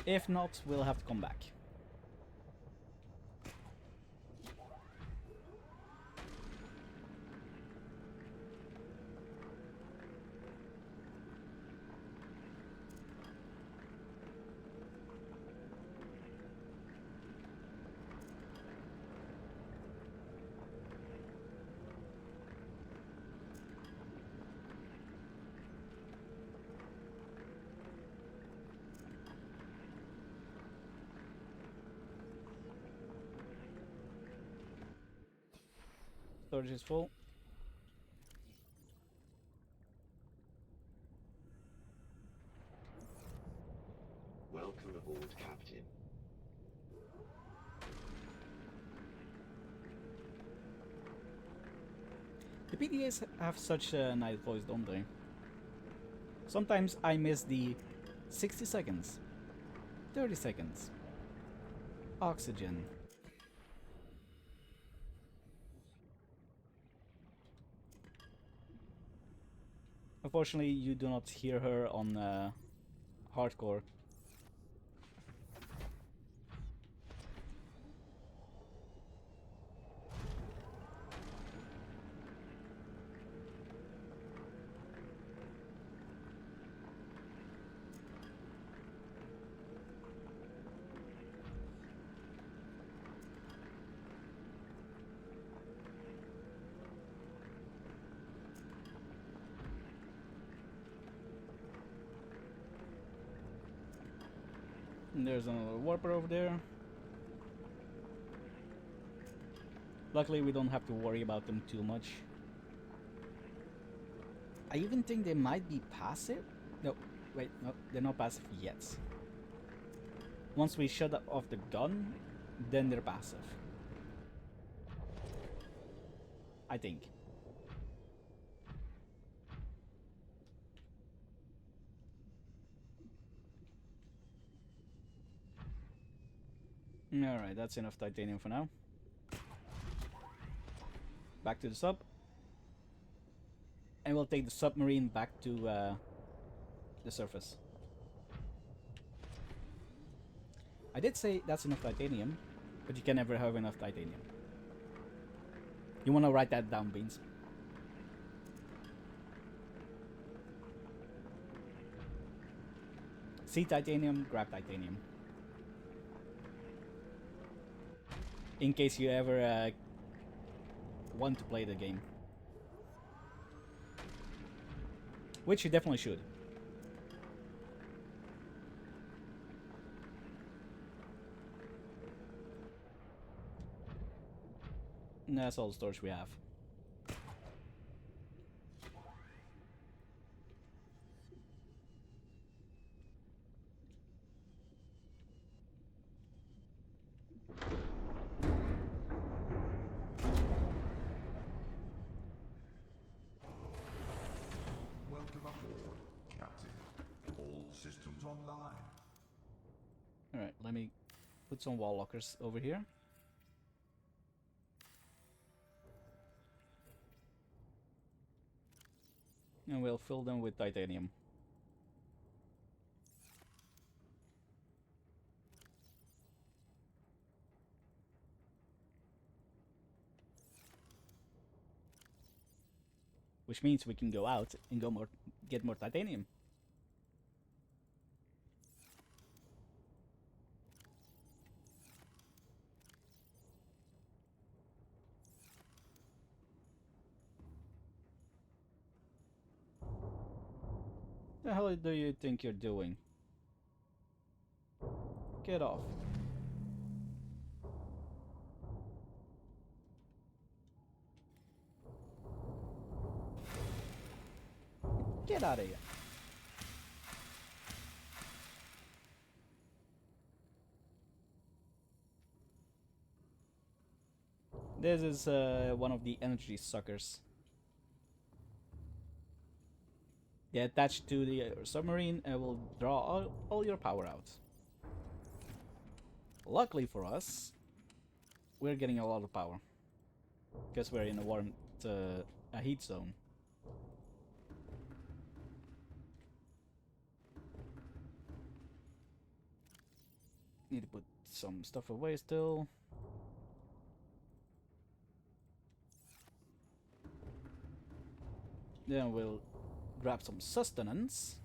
If not, we'll have to come back. Storage is full. Welcome aboard, Captain. The PDAs have such a nice voice, don't they? Sometimes I miss the 60 seconds, 30 seconds, oxygen. Unfortunately, you do not hear her on hardcore. And there's another warper over there. Luckily, we don't have to worry about them too much. I even think they might be passive. No, wait, no, they're not passive yet. Once we shut off the gun, then they're passive. I think. Alright, that's enough titanium for now. Back to the sub. And we'll take the submarine back to the surface. I did say that's enough titanium, but you can never have enough titanium. You wanna write that down, Beans? See titanium, grab titanium. In case you ever want to play the game. Which you definitely should. And that's all the storage we have. Welcome aboard, Captain. let me put some wall lockers over here. And we'll fill them with titanium. Which means we can go out and get more titanium. The hell do you think you're doing? Get off. Get out of here. This is one of the energy suckers. They attach to the submarine and will draw all your power out. Luckily for us, we're getting a lot of power. Because we're in a heat zone. Need to put some stuff away still. Then we'll grab some sustenance.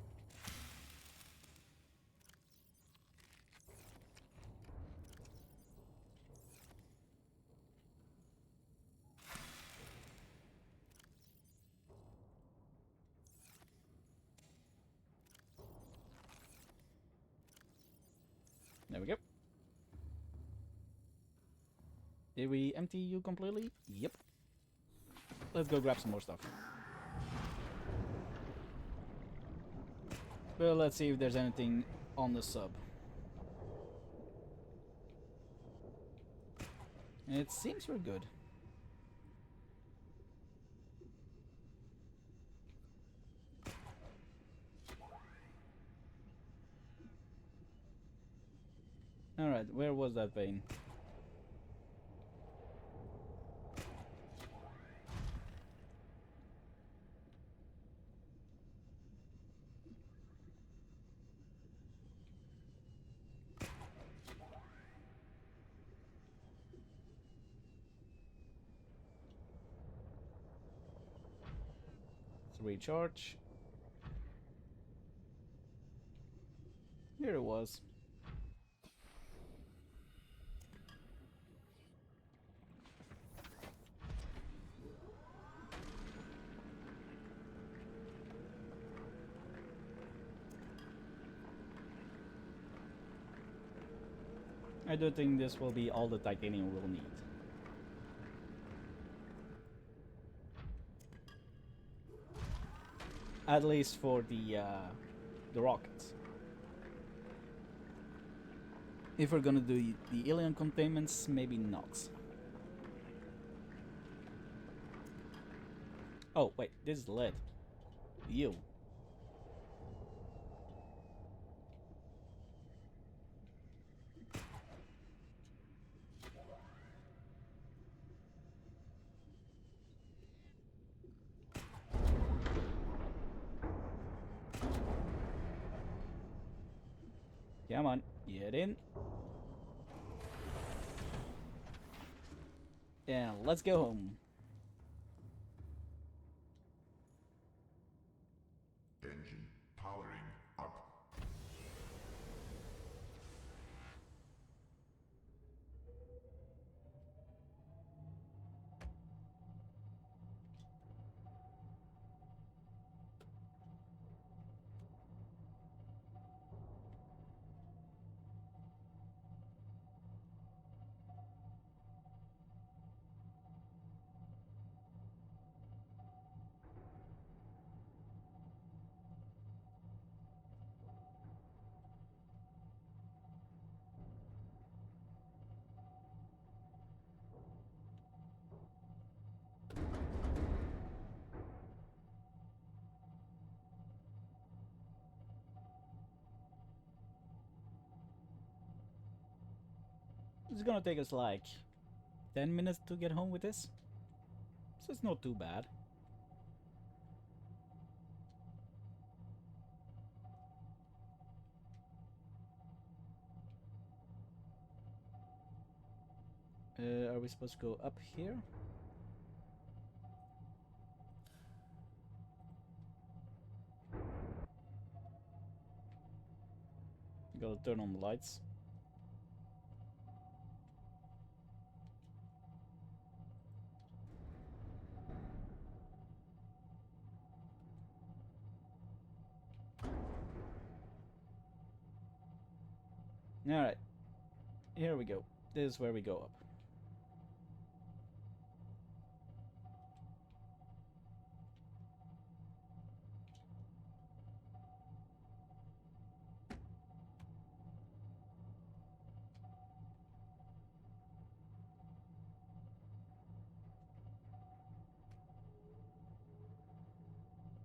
There we go. Did we empty you completely? Yep. Let's go grab some more stuff. Well, let's see if there's anything on the sub. It seems we're good. Alright, where was that vein? Recharge. Here it was. I do think this will be all the titanium we'll need. At least for the rockets. If we're gonna do the alien containments, maybe not. Oh, wait, this is lead. You. Come on, get in. And let's go home. Engine powering up. It's gonna take us like 10 minutes to get home with this. So it's not too bad. Are we supposed to go up here? Gotta turn on the lights. Alright. Here we go. This is where we go up.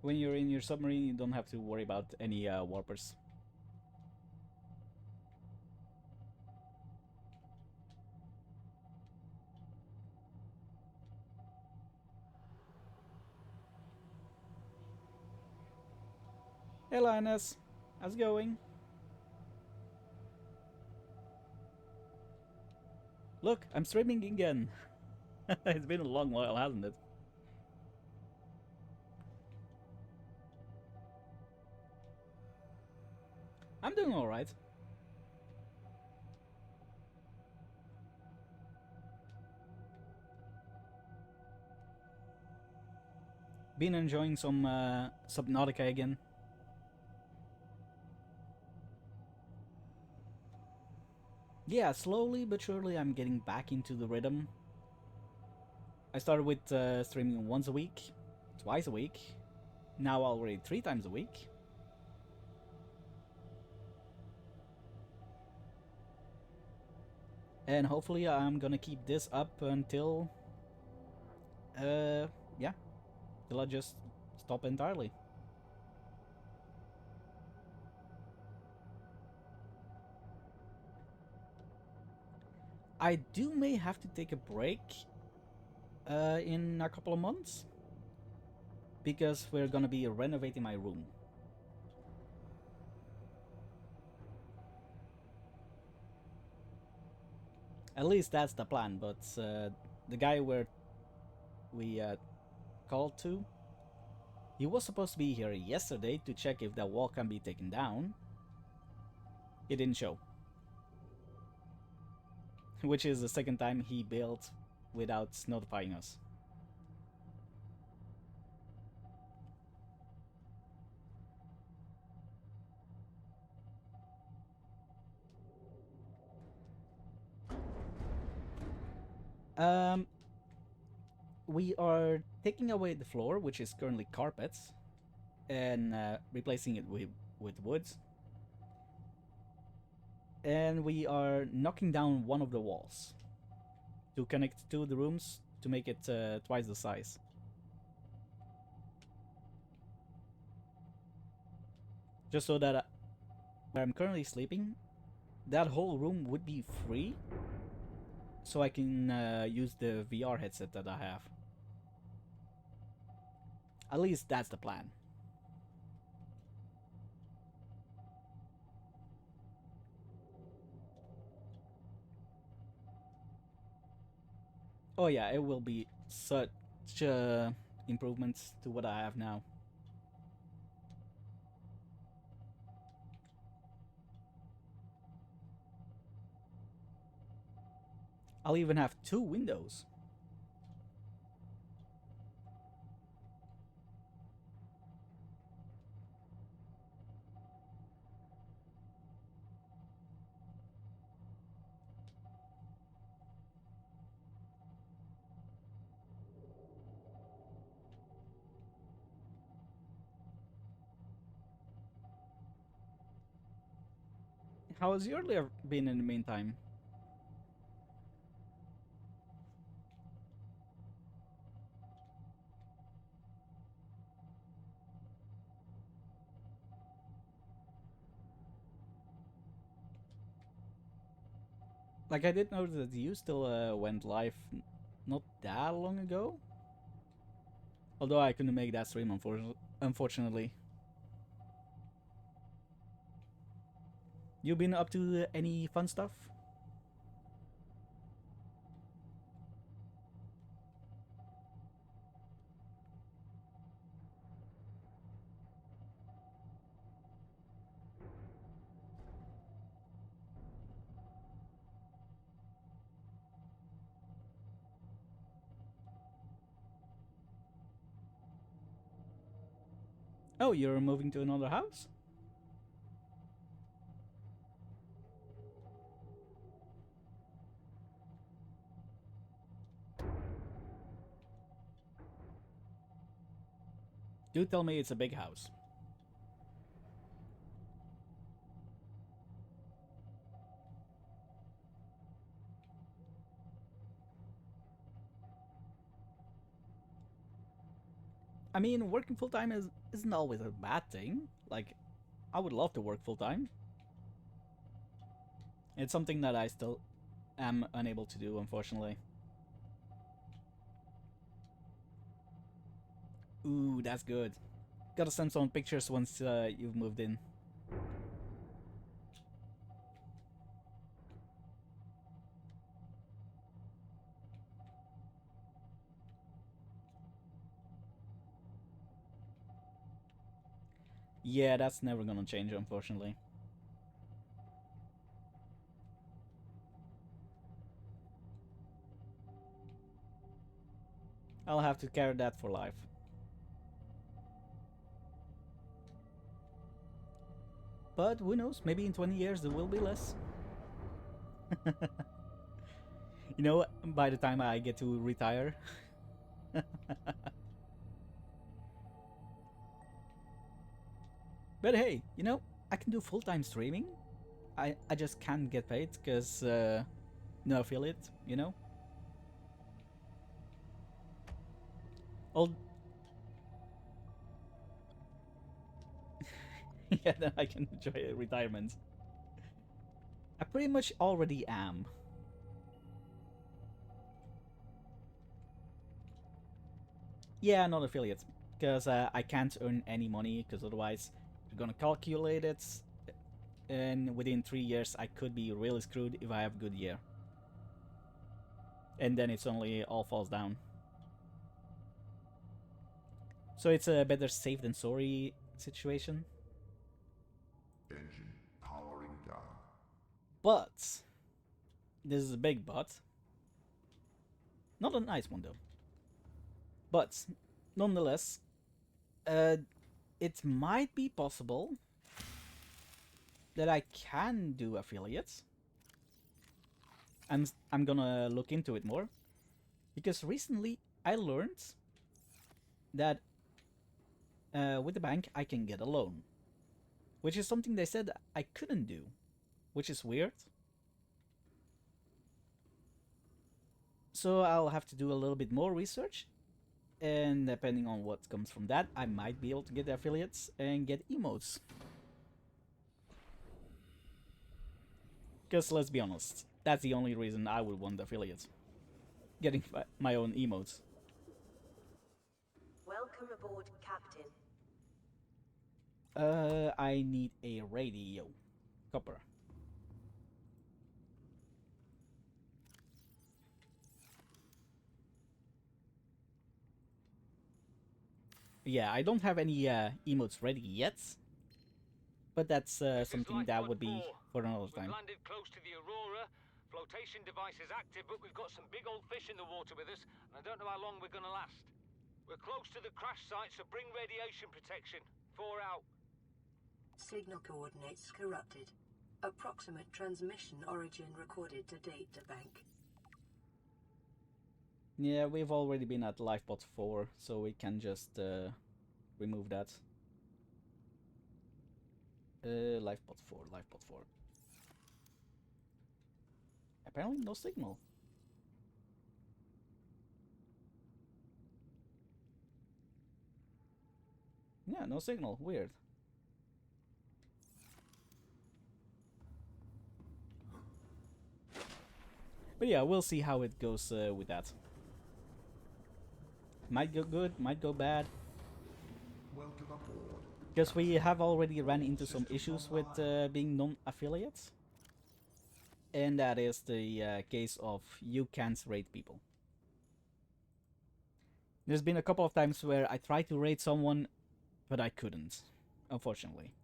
When you're in your submarine, you don't have to worry about any warpers. Hey Linus, how's it going? Look, I'm streaming again. It's been a long while, hasn't it? I'm doing alright. Been enjoying some Subnautica again. Yeah, slowly but surely I'm getting back into the rhythm. I started with streaming once a week, twice a week, now already 3 times a week. And hopefully I'm gonna keep this up until, yeah, till I just stop entirely. I may have to take a break in a couple of months because we're gonna be renovating my room. At least that's the plan, but the guy we called to, he was supposed to be here yesterday to check if that wall can be taken down. He didn't show. Which is the second time he built without notifying us. We are taking away the floor, which is currently carpets, and replacing it with woods. And we are knocking down one of the walls to connect two of the rooms to make it twice the size. Just so that where I'm currently sleeping, that whole room would be free, so I can use the VR headset that I have. At least that's the plan. Oh yeah, it will be such improvements to what I have now. I'll even have 2 windows. How has your life been in the meantime? Like, I did know that you still went live not that long ago. Although I couldn't make that stream, unfortunately. You been up to any fun stuff? Oh, you're moving to another house? Do tell me it's a big house. I mean, working full time isn't always a bad thing. Like, I would love to work full time. It's something that I still am unable to do, unfortunately. Ooh, that's good. Gotta send some pictures once you've moved in. Yeah, that's never gonna change, unfortunately. I'll have to carry that for life. But who knows, maybe in 20 years there will be less. You know, by the time I get to retire. But hey, you know, I can do full-time streaming. I just can't get paid because no affiliate, you know? All yeah, then I can enjoy a retirement. I pretty much already am. Yeah, not affiliate, because I can't earn any money, because otherwise you're gonna calculate it, and within 3 years I could be really screwed if I have a good year. And then it's only all falls down. So it's a better safe than sorry situation. Engine powering down. But this is a big but. Not a nice one though. But nonetheless, it might be possible that I can do affiliates. I'm gonna look into it more, because recently I learned that with the bank I can get a loan, which is something they said I couldn't do, which is weird. So I'll have to do a little bit more research, and depending on what comes from that, I might be able to get affiliates and get emotes. Because let's be honest, that's the only reason I would want affiliates. Getting my own emotes. Welcome aboard, Captain. I need a radio. Copper. Yeah, I don't have any emotes ready yet, but that's something that would be for another time. We've landed close to the Aurora. Flotation device is active, but we've got some big old fish in the water with us, and I don't know how long we're gonna last. We're close to the crash site, so bring radiation protection. 4 out. Signal coordinates corrupted. Approximate transmission origin recorded to data bank. Yeah, we've already been at lifebot 4, so we can just remove that. Lifebot 4, lifebot 4. Apparently no signal. Yeah, no signal. Weird. But yeah, we'll see how it goes with that. Might go good, might go bad. Welcome aboard. Because we have already ran into some issues with being non-affiliates. And that is the case of you can't rate people. There's been a couple of times where I tried to rate someone, but I couldn't, unfortunately.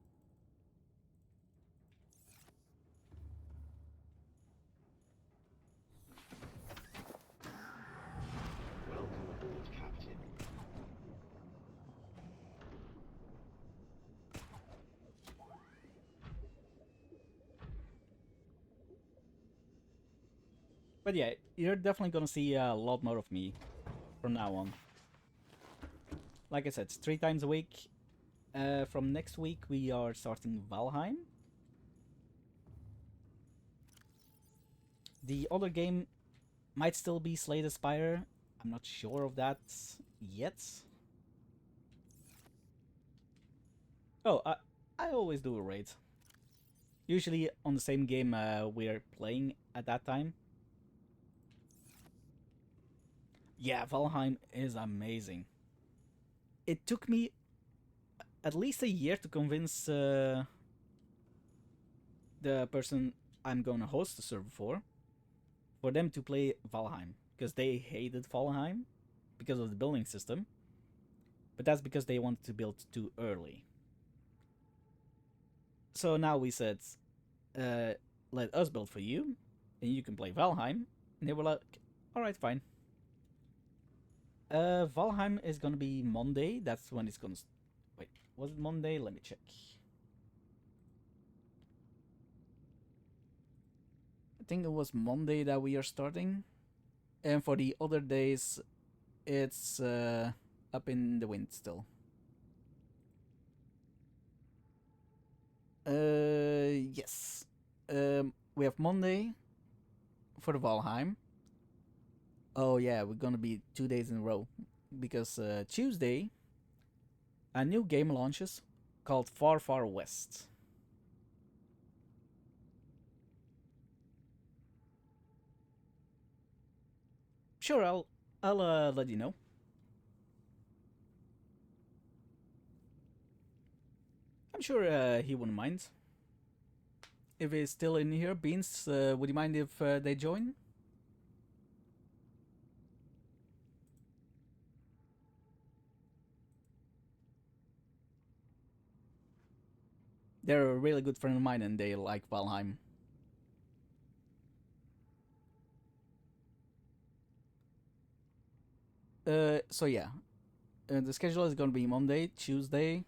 Welcome aboard, Captain. But yeah, you're definitely gonna see a lot more of me from now on. Like I said, it's 3 times a week. From next week, we are starting Valheim. The other game might still be Slay the Spire. I'm not sure of that yet. Oh, I always do a raid. Usually on the same game we're playing at that time. Yeah, Valheim is amazing. It took me at least a year to convince the person I'm gonna host the server for them to play Valheim. Because they hated Valheim because of the building system. But that's because they wanted to build too early. So now we said, let us build for you, and you can play Valheim. And they were like, alright, fine. Valheim is gonna be Monday. That's when it's gonna. Wait, was it Monday? Let me check. I think it was Monday that we are starting. And for the other days, it's up in the wind still. Yes. We have Monday for the Valheim. Oh yeah, we're gonna be 2 days in a row because Tuesday a new game launches called Far Far West. Sure, I'll let you know. I'm sure he wouldn't mind. If he's still in here, Beans, would you mind if they join? They're a really good friend of mine and they like Valheim. So yeah, the schedule is gonna be Monday, Tuesday,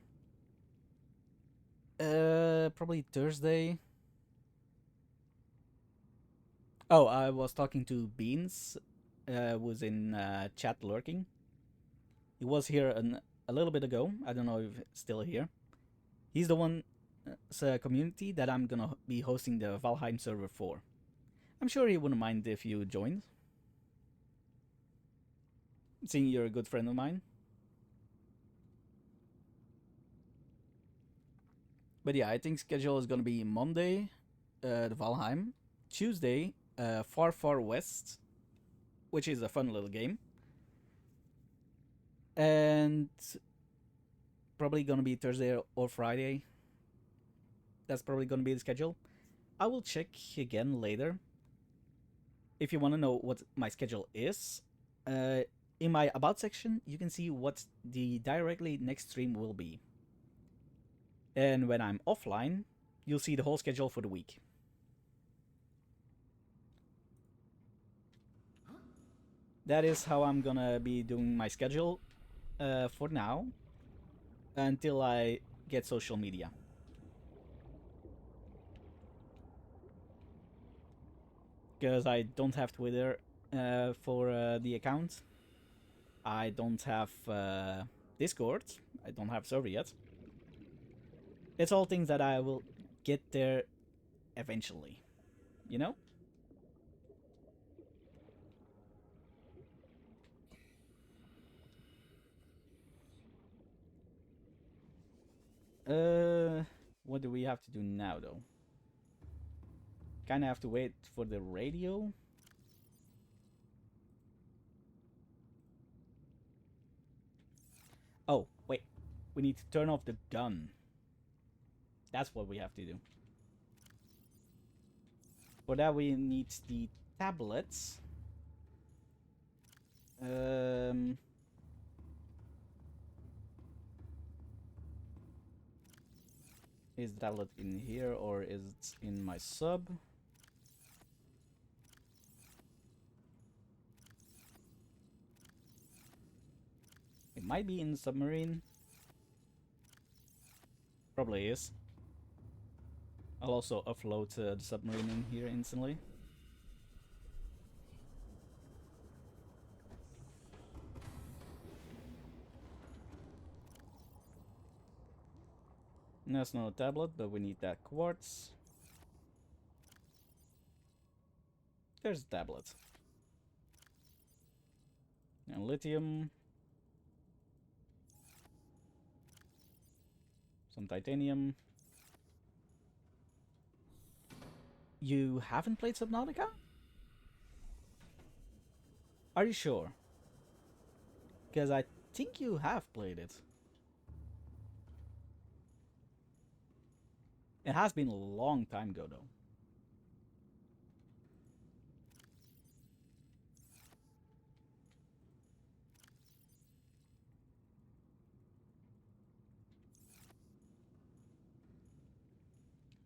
probably Thursday. Oh, I was talking to Beans, was in chat lurking. He was here a little bit ago. I don't know if he's still here. He's the one community that I'm gonna be hosting the Valheim server for. I'm sure he wouldn't mind if you joined. Seeing you're a good friend of mine. But yeah, I think schedule is gonna be Monday, the Valheim, Tuesday, Far Far West, which is a fun little game, and probably gonna be Thursday or Friday. That's probably gonna be the schedule. I will check again later. If you want to know what my schedule is, in my about section, you can see what the directly next stream will be. And when I'm offline, you'll see the whole schedule for the week. That is how I'm gonna be doing my schedule for now until I get social media. Because I don't have Twitter for the account. I don't have Discord. I don't have server yet. It's all things that I will get there eventually. You know? What do we have to do now, though? Kinda have to wait for the radio. Oh, wait. We need to turn off the gun. That's what we have to do. For that, we need the tablets. Is the tablet in here or is it in my sub? It might be in the submarine. Probably is. I'll also upload the submarine in here instantly. That's not a tablet, but we need that quartz. There's a tablet. And lithium. Some titanium. You haven't played Subnautica? Are you sure? Because I think you have played it. It has been a long time ago, though.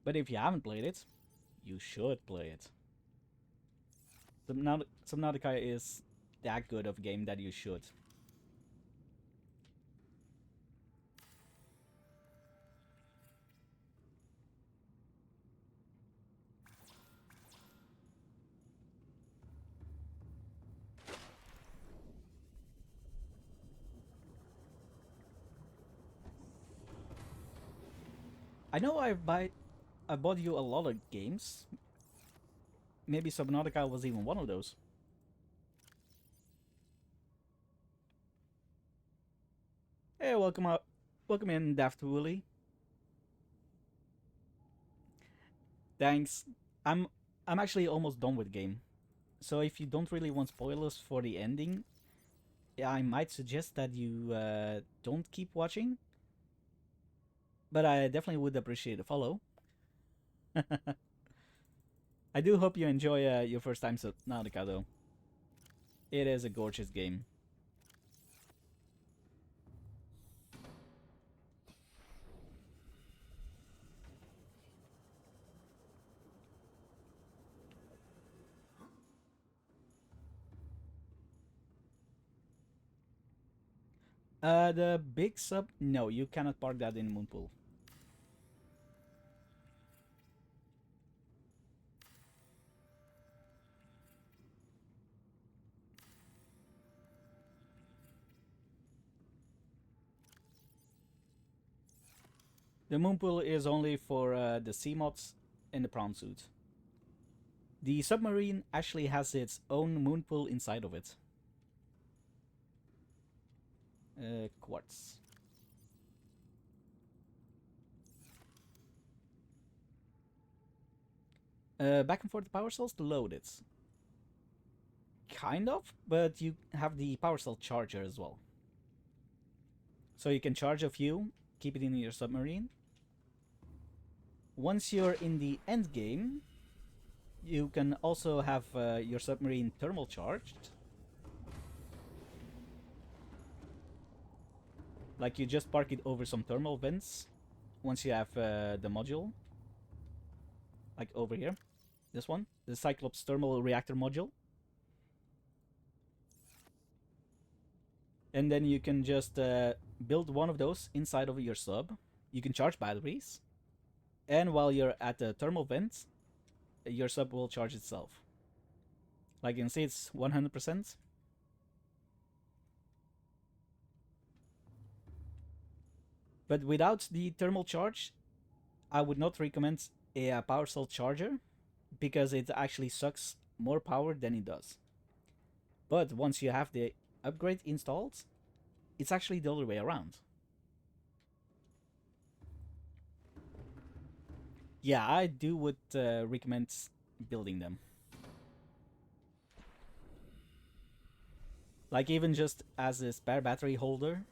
But if you haven't played it, you should play it. Subnautica is that good of a game that you should. I know I bought you a lot of games. Maybe Subnautica was even one of those. Hey, welcome up. Welcome in, Daft Wooly. Thanks. I'm actually almost done with the game. So if you don't really want spoilers for the ending, I might suggest that you don't keep watching. But I definitely would appreciate a follow. I do hope you enjoy your first time Subnautica, though. It is a gorgeous game. The big sub? No, you cannot park that in Moonpool. The Moonpool is only for the sea mods and the prawn suit. The submarine actually has its own Moonpool inside of it. Quartz. Back and forth power cells to load it. Kind of, but you have the power cell charger as well. So you can charge a few, keep it in your submarine. Once you're in the end game, you can also have your submarine thermal charged. Like you just park it over some thermal vents once you have the module. Like over here. This one. The Cyclops thermal reactor module. And then you can just build one of those inside of your sub. You can charge batteries. And while you're at the thermal vent, your sub will charge itself. Like you can see, it's 100%. But without the thermal charge, I would not recommend a power cell charger because it actually sucks more power than it does. But once you have the upgrade installed, it's actually the other way around. Yeah, I would recommend building them. Like even just as a spare battery holder,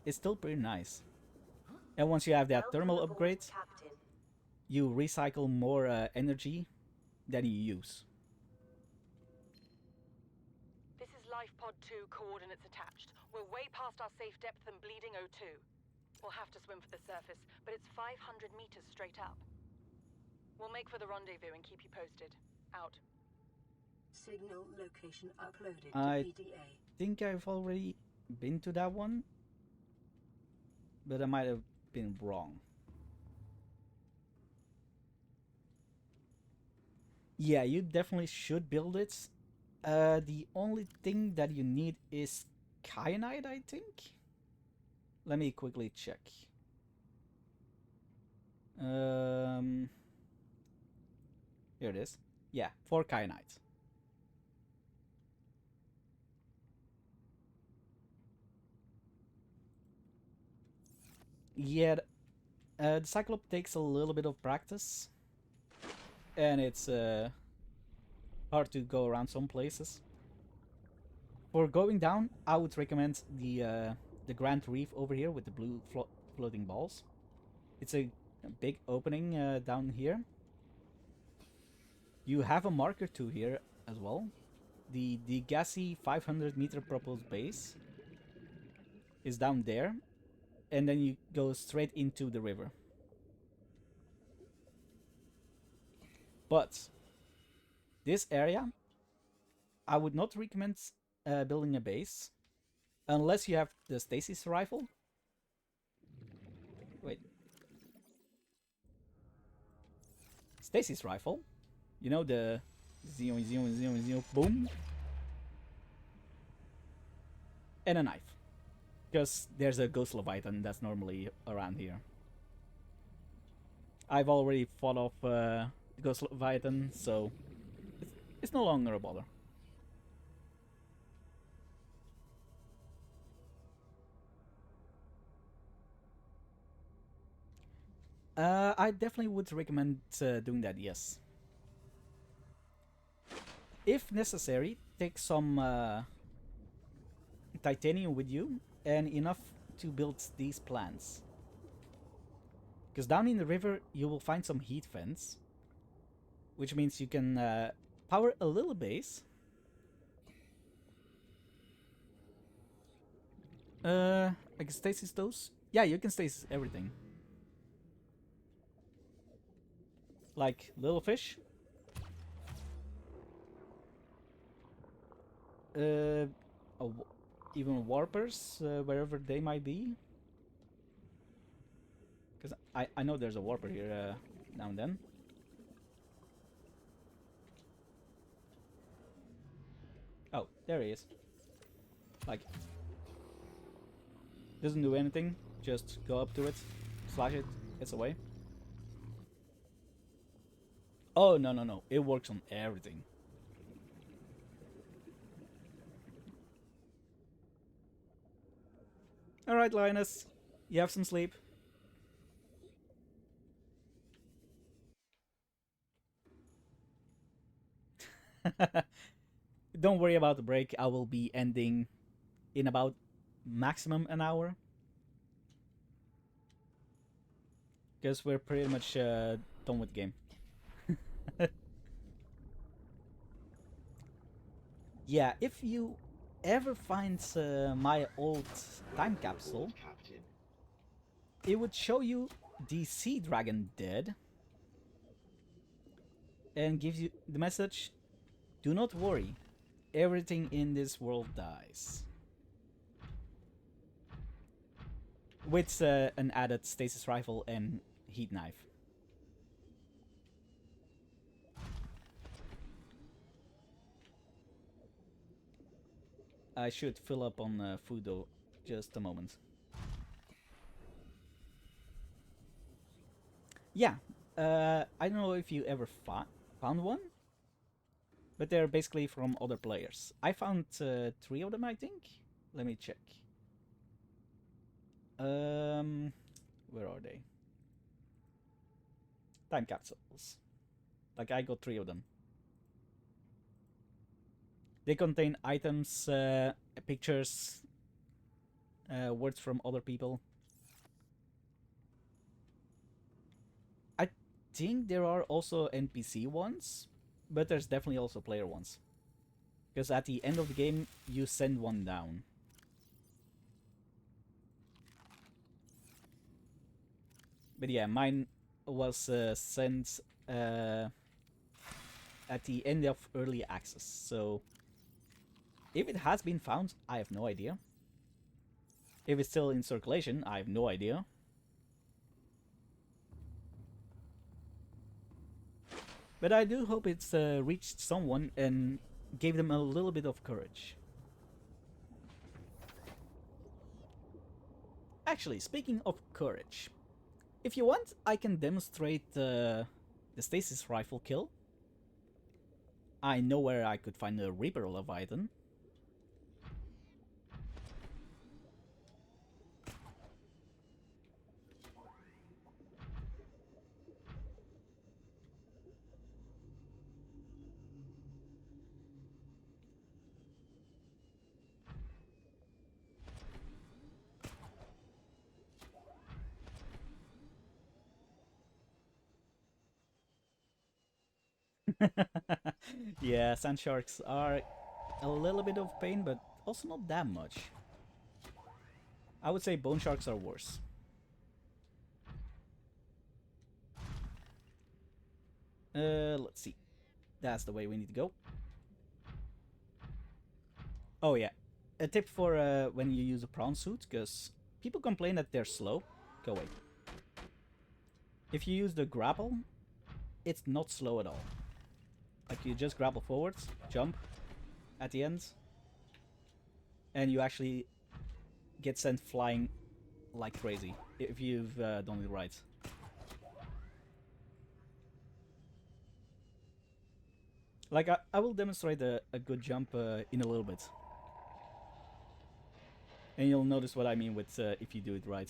it's still pretty nice. And once you have that thermal upgrade, Captain. you recycle more energy than you use. This is Life Pod 2, coordinates attached. We're way past our safe depth and bleeding O2. We'll have to swim for the surface, but it's 500 meters straight up. We'll make for the rendezvous and keep you posted. Out. Signal location uploaded I to PDA. think I've already been to that one, but I might have been wrong. Yeah, you definitely should build it. The only thing that you need is kyanite, I think. Let me quickly check. Here it is. Yeah, 4 kyanite. Yeah, the Cyclops takes a little bit of practice, and it's hard to go around some places. For going down, I would recommend the Grand Reef over here with the blue floating balls. It's a big opening down here. You have a marker too here as well. The gassy 500 meter proposed base is down there, and then you go straight into the river. But this area, I would not recommend building a base unless you have the stasis rifle. Wait. Stasis rifle? You know, the zero, boom. And a knife. Because there's a ghost leviathan that's normally around here. I've already fought off the ghost leviathan, so it's no longer a bother. I definitely would recommend doing that, yes. If necessary, take some titanium with you and enough to build these plants. Because down in the river, you will find some heat vents, which means you can power a little base. I can stasis those. Yeah, you can stasis everything. Like little fish. Uh, even warpers, wherever they might be. Because I know there's a warper here now and then. Oh, there he is. Like, doesn't do anything. Just go up to it, slash it, it's away. Oh, no, no, no. It works on everything. Alright, Linus. You have some sleep. Don't worry about the break. I will be ending in about maximum an hour. Because we're pretty much done with the game. Yeah, if you ever find my old time capsule, Captain. it would show you the sea dragon dead and gives you the message, do not worry, everything in this world dies. With an added stasis rifle and heat knife. I should fill up on food though, just a moment. Yeah, I don't know if you ever found one, but they're basically from other players. I found 3 of them, I think. Let me check. Where are they? Time capsules. Like, I got 3 of them. They contain items, pictures, words from other people. I think there are also NPC ones, but there's definitely also player ones. Because at the end of the game, you send one down. But yeah, mine was sent at the end of early access, so if it has been found, I have no idea. If it's still in circulation, I have no idea. But I do hope it's reached someone and gave them a little bit of courage. Actually, speaking of courage, if you want, I can demonstrate the stasis rifle kill. I know where I could find a Reaper Leviathan. Yeah, sand sharks are a little bit of pain, but also not that much. I would say bone sharks are worse. Let's see. That's the way we need to go. Oh yeah, a tip for when you use a prawn suit, because people complain that they're slow. Go away. If you use the grapple, it's not slow at all. Like you just grapple forwards, jump at the end, and you actually get sent flying like crazy if you've done it right. Like I will demonstrate a good jump in a little bit. And you'll notice what I mean with if you do it right.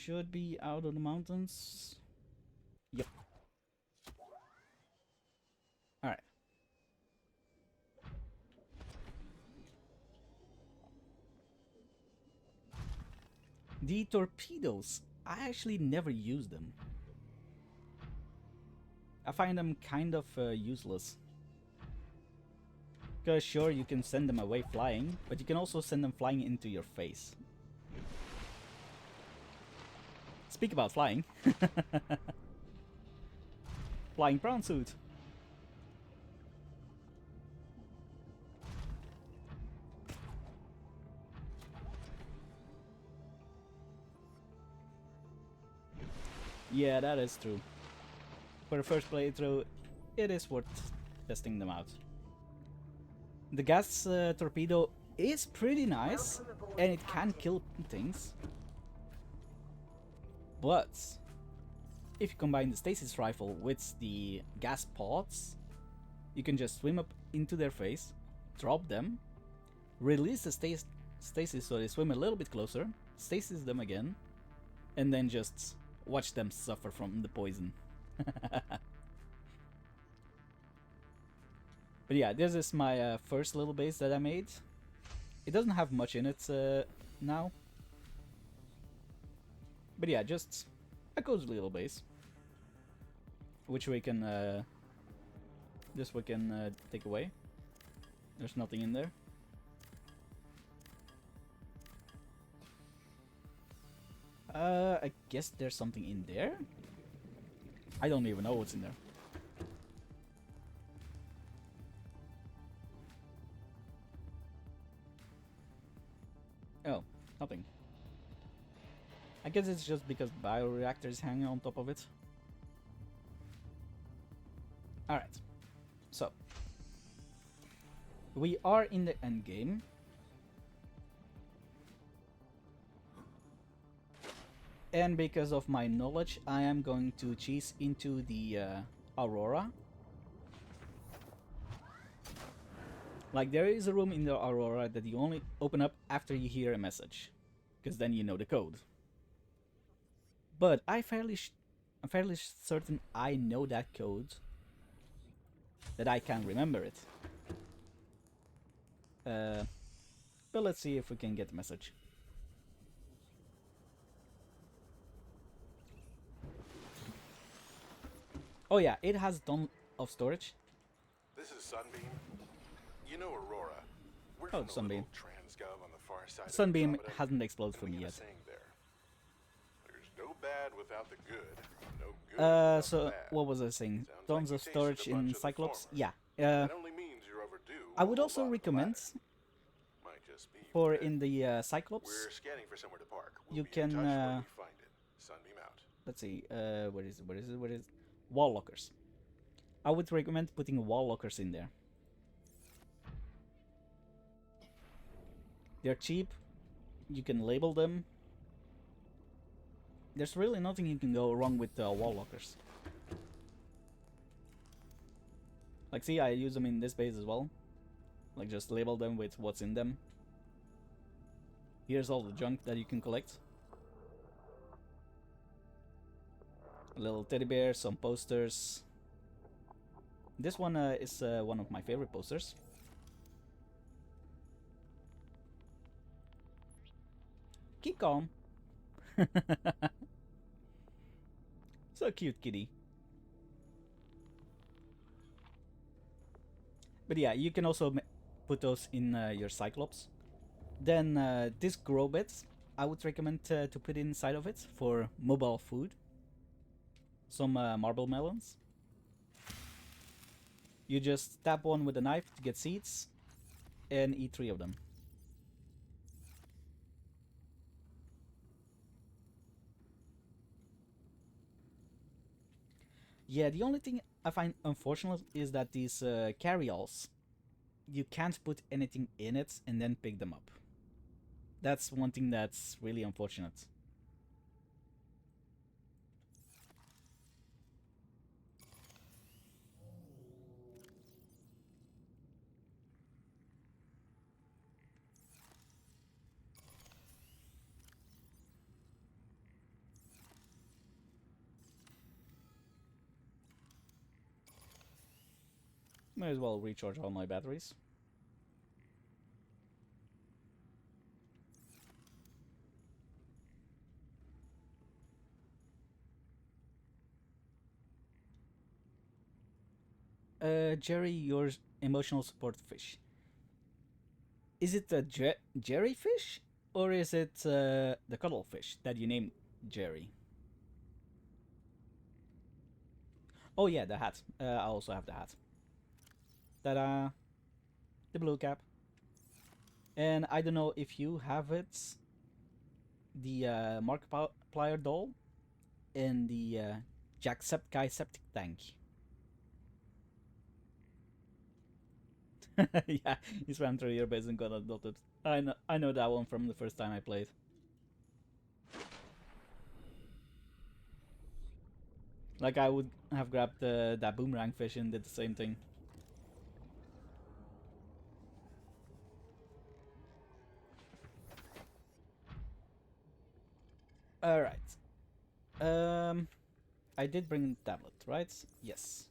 Should be out of the mountains. Yep. Alright. The torpedoes, I actually never use them. I find them kind of useless. Because sure, you can send them away flying, but you can also send them flying into your face. Speak about flying. Flying prawn suit. Yeah, that is true. For the first playthrough, it is worth testing them out. The gas torpedo is pretty nice, and it can kill things. But if you combine the stasis rifle with the gas pods, you can just swim up into their face, drop them, release the stasis so they swim a little bit closer, stasis them again, and then just watch them suffer from the poison. But yeah, this is my first little base that I made. It doesn't have much in it now. But yeah, just a cozy little base. Which we can take away. There's nothing in there. I guess there's something in there? I don't even know what's in there. Oh, nothing. I guess it's just because bioreactor is hanging on top of it. Alright. So. We are in the end game. And because of my knowledge, I am going to cheese into the Aurora. Like, there is a room in the Aurora that you only open up after you hear a message, because then you know the code. But I'm fairly certain I know that code, that I can remember it. But let's see if we can get the message. Oh yeah, it has a ton of storage. This is Sunbeam. You know Aurora. We're Oh, from the Sunbeam. little Transgov on the far side Sunbeam of Andromeda, hasn't exploded for and me we have yet. a saying there. There's no bad without the good. No good without the So bad. what was I saying? Sounds Tons like of you tasted storage a bunch in of the Cyclops. former. Yeah. That only means you're overdue. I a would whole also lot of the recommend latter. Might just be for that in the Cyclops. we're scanning for somewhere to park. We'll You be in can, touch when we find it. Sunbeam out. Let's see. What is it? Wall lockers. I would recommend putting wall lockers in there. They're cheap. You can label them. There's really nothing you can go wrong with wall lockers. Like, see, I use them in this base as well. Like, just label them with what's in them. Here's all the junk that you can collect. A little teddy bear, some posters. This one is one of my favorite posters. Keep calm. So cute, kitty. But yeah, you can also put those in your Cyclops. Then this grow beds, I would recommend to put inside of it for mobile food. Some marble melons. You just tap one with a knife to get seeds and eat 3 of them. Yeah, the only thing I find unfortunate is that these carry-alls, you can't put anything in it and then pick them up. That's one thing that's really unfortunate. May as well recharge all my batteries. Jerry, your emotional support fish. Is it a Jerry fish? Or is it the cuttlefish that you named Jerry? Oh yeah, the hat. I also have the hat. Ta-da! The blue cap. And I don't know if you have it. The Markiplier doll. And the Jacksepticeye septic tank. Yeah, he swam through your base and got adopted. I know that one from the first time I played. Like, I would have grabbed that boomerang fish and did the same thing. Alright. I did bring the tablet, right? Yes.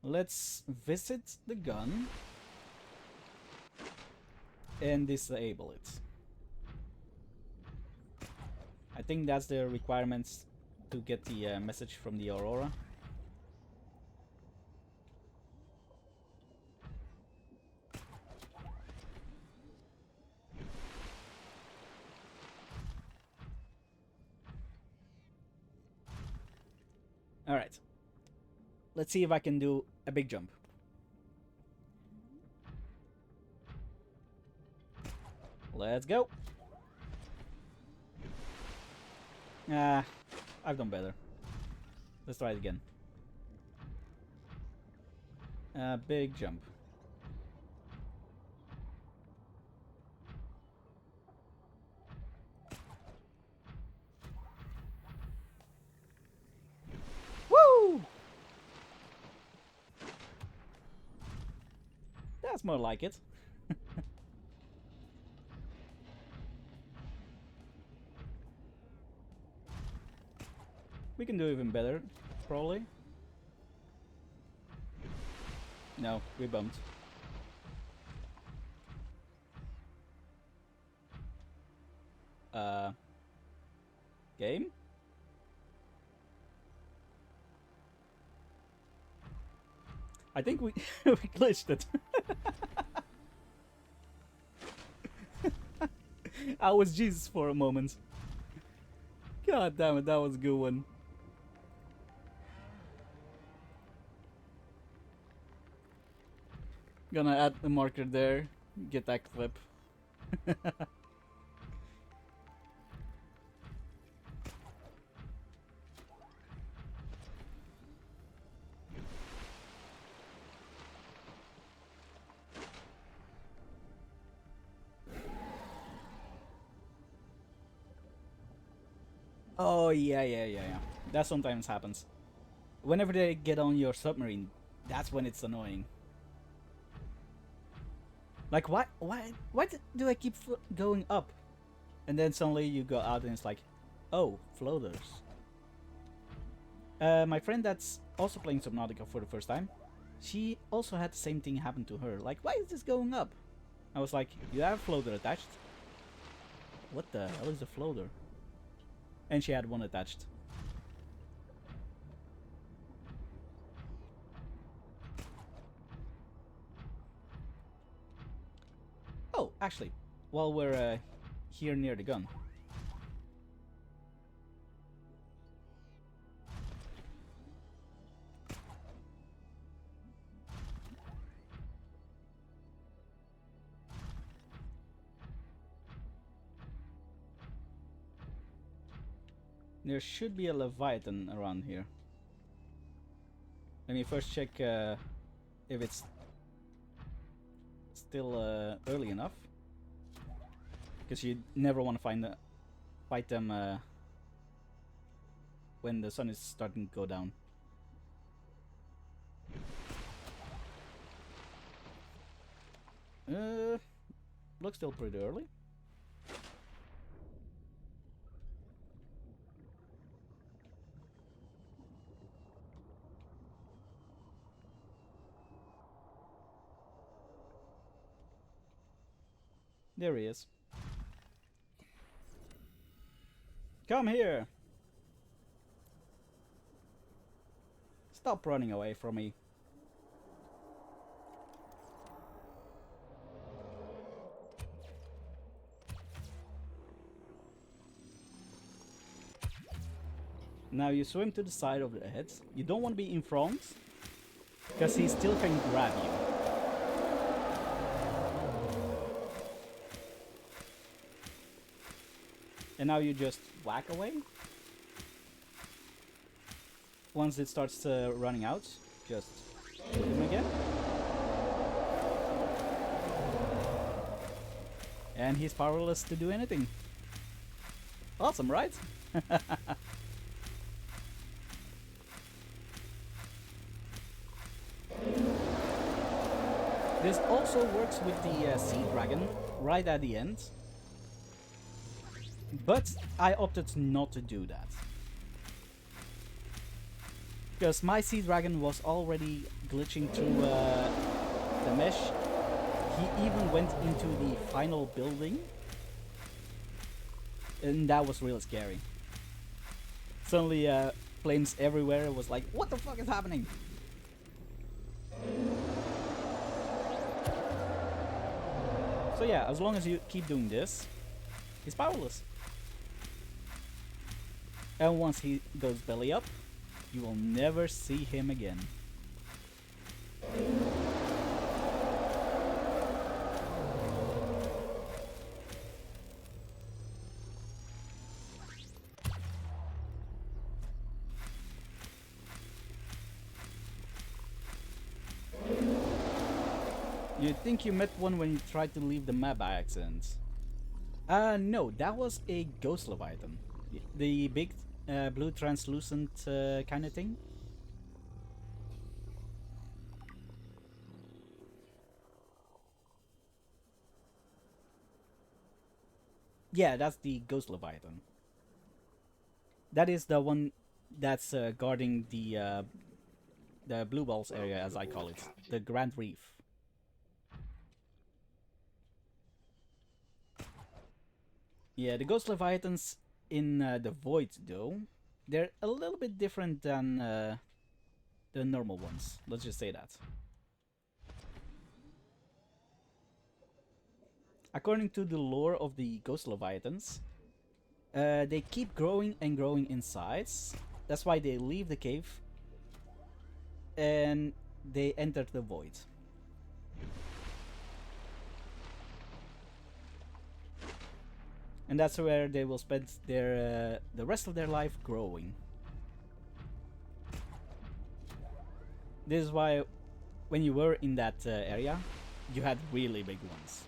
Let's visit the gun and disable it. I think that's the requirements to get the message from the Aurora. Alright. Let's see if I can do a big jump. Let's go. I've done better. Let's try it again. Big jump. That's more like it. We can do even better, probably. No, we bumped. Game? I think we we glitched it. I was Jesus for a moment. God damn it, that was a good one. Gonna add the marker there, get that clip. Oh yeah. That sometimes happens. Whenever they get on your submarine, that's when it's annoying. Like why do I keep going up? And then suddenly you go out and it's like, oh, floaters. My friend that's also playing Subnautica for the first time, she also had the same thing happen to her. Like, why is this going up? I was like, you have a floater attached. What the hell is a floater? And she had one attached. Oh, actually, while we're here near the gun. There should be a Leviathan around here. Let me first check if it's still early enough. Because you never want to fight them when the sun is starting to go down. Looks still pretty early. There he is. Come here! Stop running away from me. Now you swim to the side of the head. You don't want to be in front, because he still can grab you. And now you just whack away. Once it starts running out, just shoot him again. And he's powerless to do anything. Awesome, right? This also works with the Sea Dragon right at the end. But I opted not to do that. Because my Sea Dragon was already glitching through the mesh. He even went into the final building. And that was real scary. Suddenly flames everywhere. It was like, what the fuck is happening? So yeah, as long as you keep doing this, he's powerless. And once he goes belly up, you will never see him again. You'd think you met one when you tried to leave the map by accident. No, that was a ghost Leviathan. The big blue translucent kind of thing. . Yeah, that's the Ghost Leviathan. That is the one that's guarding the Blue Balls area, as I call it, the Grand Reef. Yeah, the Ghost Leviathans in the Void, though, they're a little bit different than the normal ones. Let's just say that. According to the lore of the Ghost Leviathans, they keep growing and growing in size. That's why they leave the cave and they enter the Void. And that's where they will spend their the rest of their life growing. This is why when you were in that area, you had really big ones.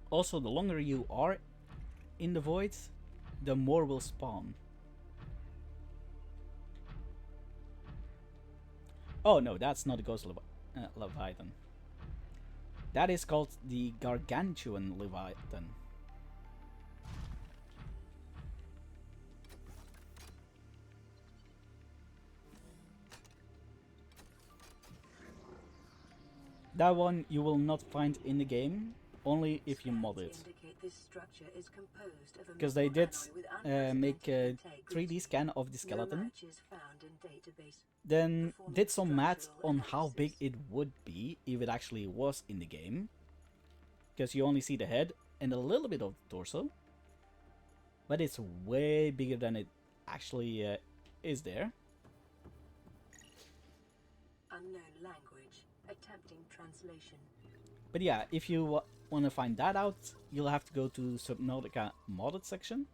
Also, the longer you are in the Void, the more will spawn. Oh no, that's not a Ghost Leviathan. That is called the Gargantuan Leviathan. That one you will not find in the game, only if you mod it. Because they did make a 3D scan of the skeleton, then did some math on how big it would be if it actually was in the game. Because you only see the head and a little bit of the torso, but it's way bigger than it actually is there. Unknown language. Attempting translation. But yeah, if you want to find that out, you'll have to go to Subnautica modded section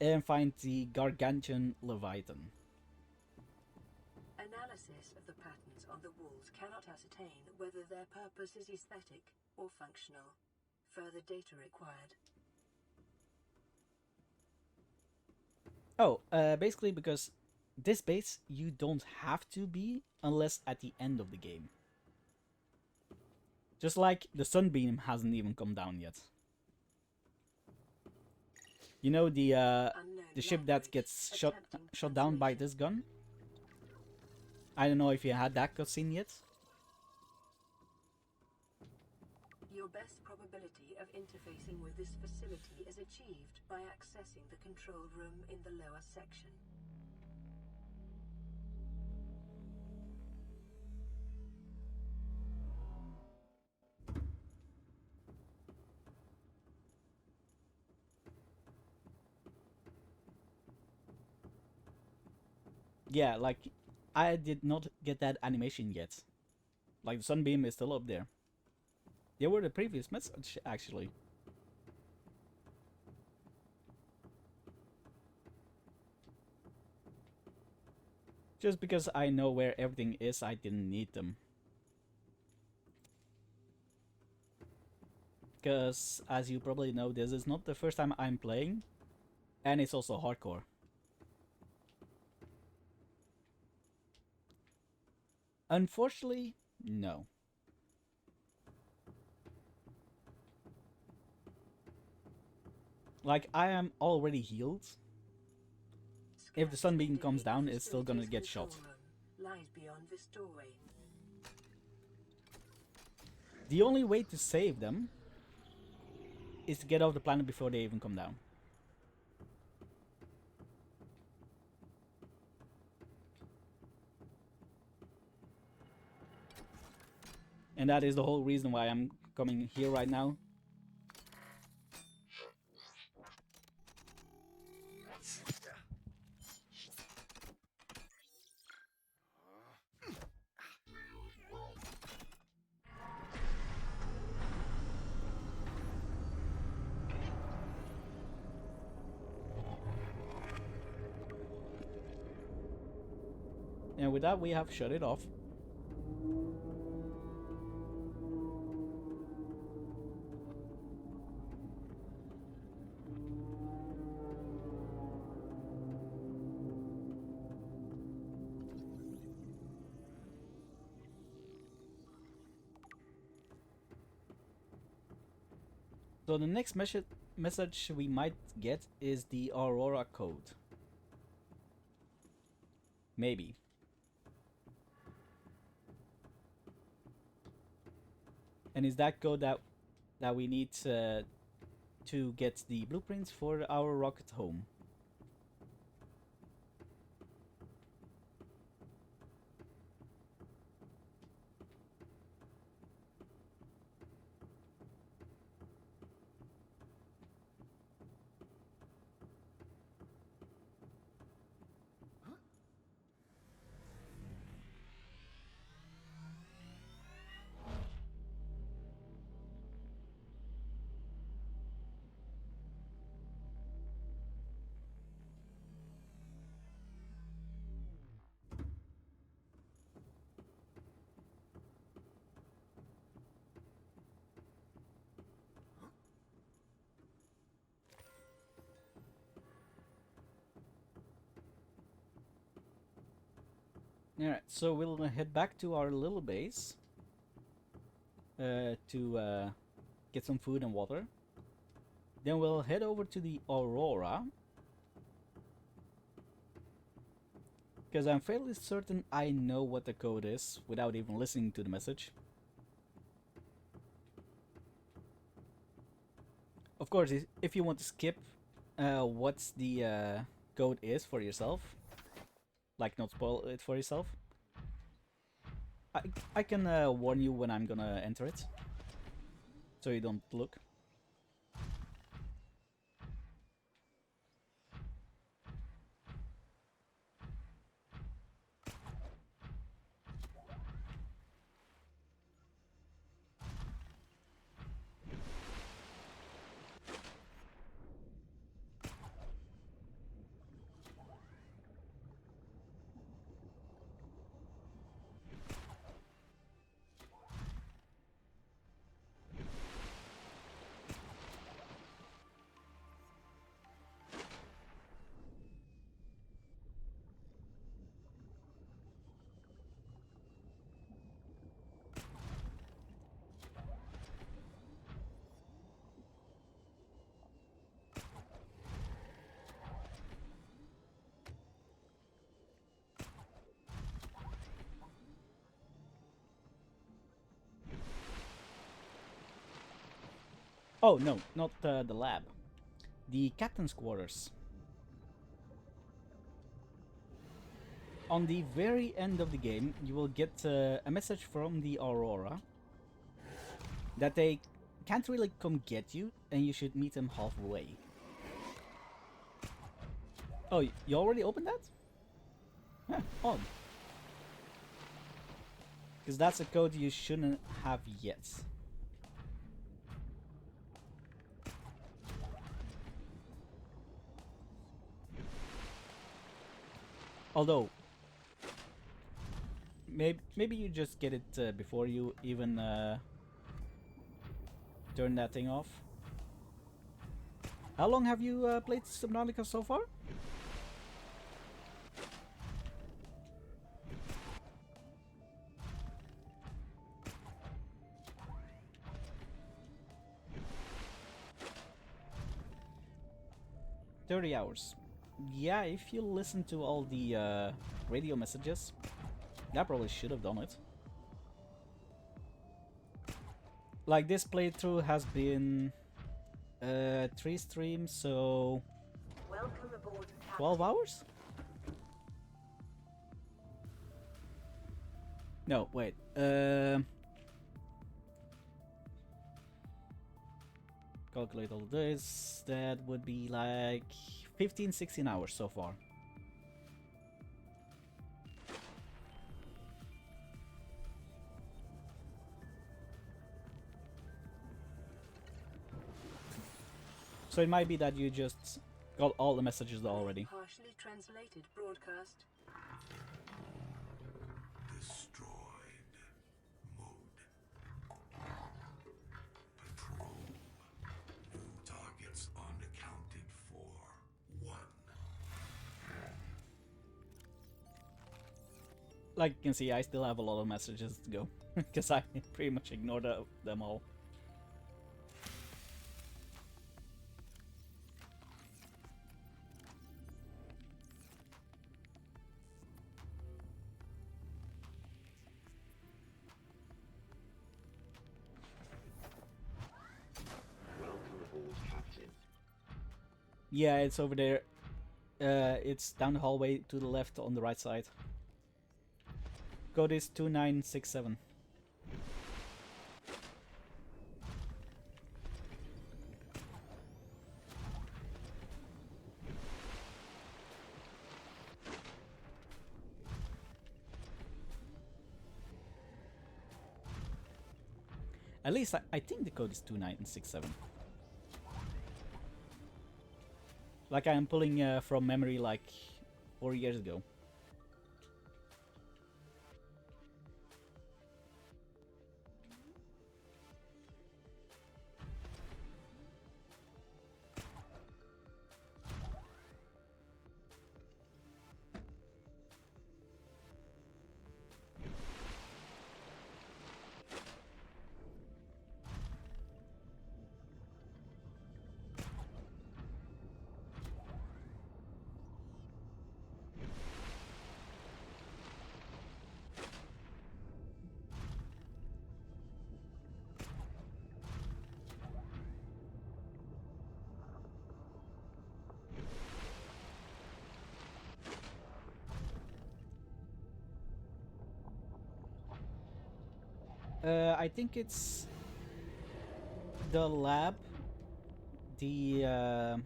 and find the Gargantuan Leviathan. Analysis of the patterns on the walls cannot ascertain whether their purpose is aesthetic or functional. Further data required. Oh, basically because this base you don't have to be unless at the end of the game. Just like the Sunbeam hasn't even come down yet. You know the ship that gets shot down by this gun? I don't know if you had that cutscene yet. Your best probability of interfacing with this facility is achieved by accessing the control room in the lower section. Yeah, like, I did not get that animation yet. Like, the Sunbeam is still up there. They were the previous message, actually. Just because I know where everything is, I didn't need them. Because, as you probably know, this is not the first time I'm playing. And it's also hardcore. Unfortunately, no. Like, I am already healed. If the Sunbeam comes down, it's still gonna get shot. Lies beyond this doorway. The only way to save them is to get off the planet before they even come down. And that is the whole reason why I'm coming here right now. And with that, we have shut it off. So the next message we might get is the Aurora code. Maybe. And is that code that we need to get the blueprints for our rocket home? Alright, so we'll head back to our little base to get some food and water. Then we'll head over to the Aurora, because I'm fairly certain I know what the code is without even listening to the message. Of course, if you want to skip what the code is for yourself, like not spoil it for yourself, I can warn you when I'm gonna enter it, so you don't look. Oh no, not the lab. The captain's quarters. On the very end of the game, you will get a message from the Aurora that they can't really come get you, and you should meet them halfway. Oh, you already opened that? Huh, odd. Because that's a code you shouldn't have yet. Although, maybe you just get it before you even turn that thing off. How long have you played Subnautica so far? $30. Yeah, if you listen to all the radio messages, that probably should have done it. Like, this playthrough has been 3 streams, so Welcome aboard, 12 hours? No, wait. Calculate all this. That would be like 15-16 hours so far. So it might be that you just got all the messages already. Partially translated broadcast. Destroyed. Mode. Patrol. New targets unaccounted for. 1. Like you can see, I still have a lot of messages to go, because I pretty much ignored them all. Yeah, it's over there. It's down the hallway to the left on the right side. Code is 2967. At least I think the code is 2967. Like I'm pulling from memory like 4 years ago. I think it's the lab, the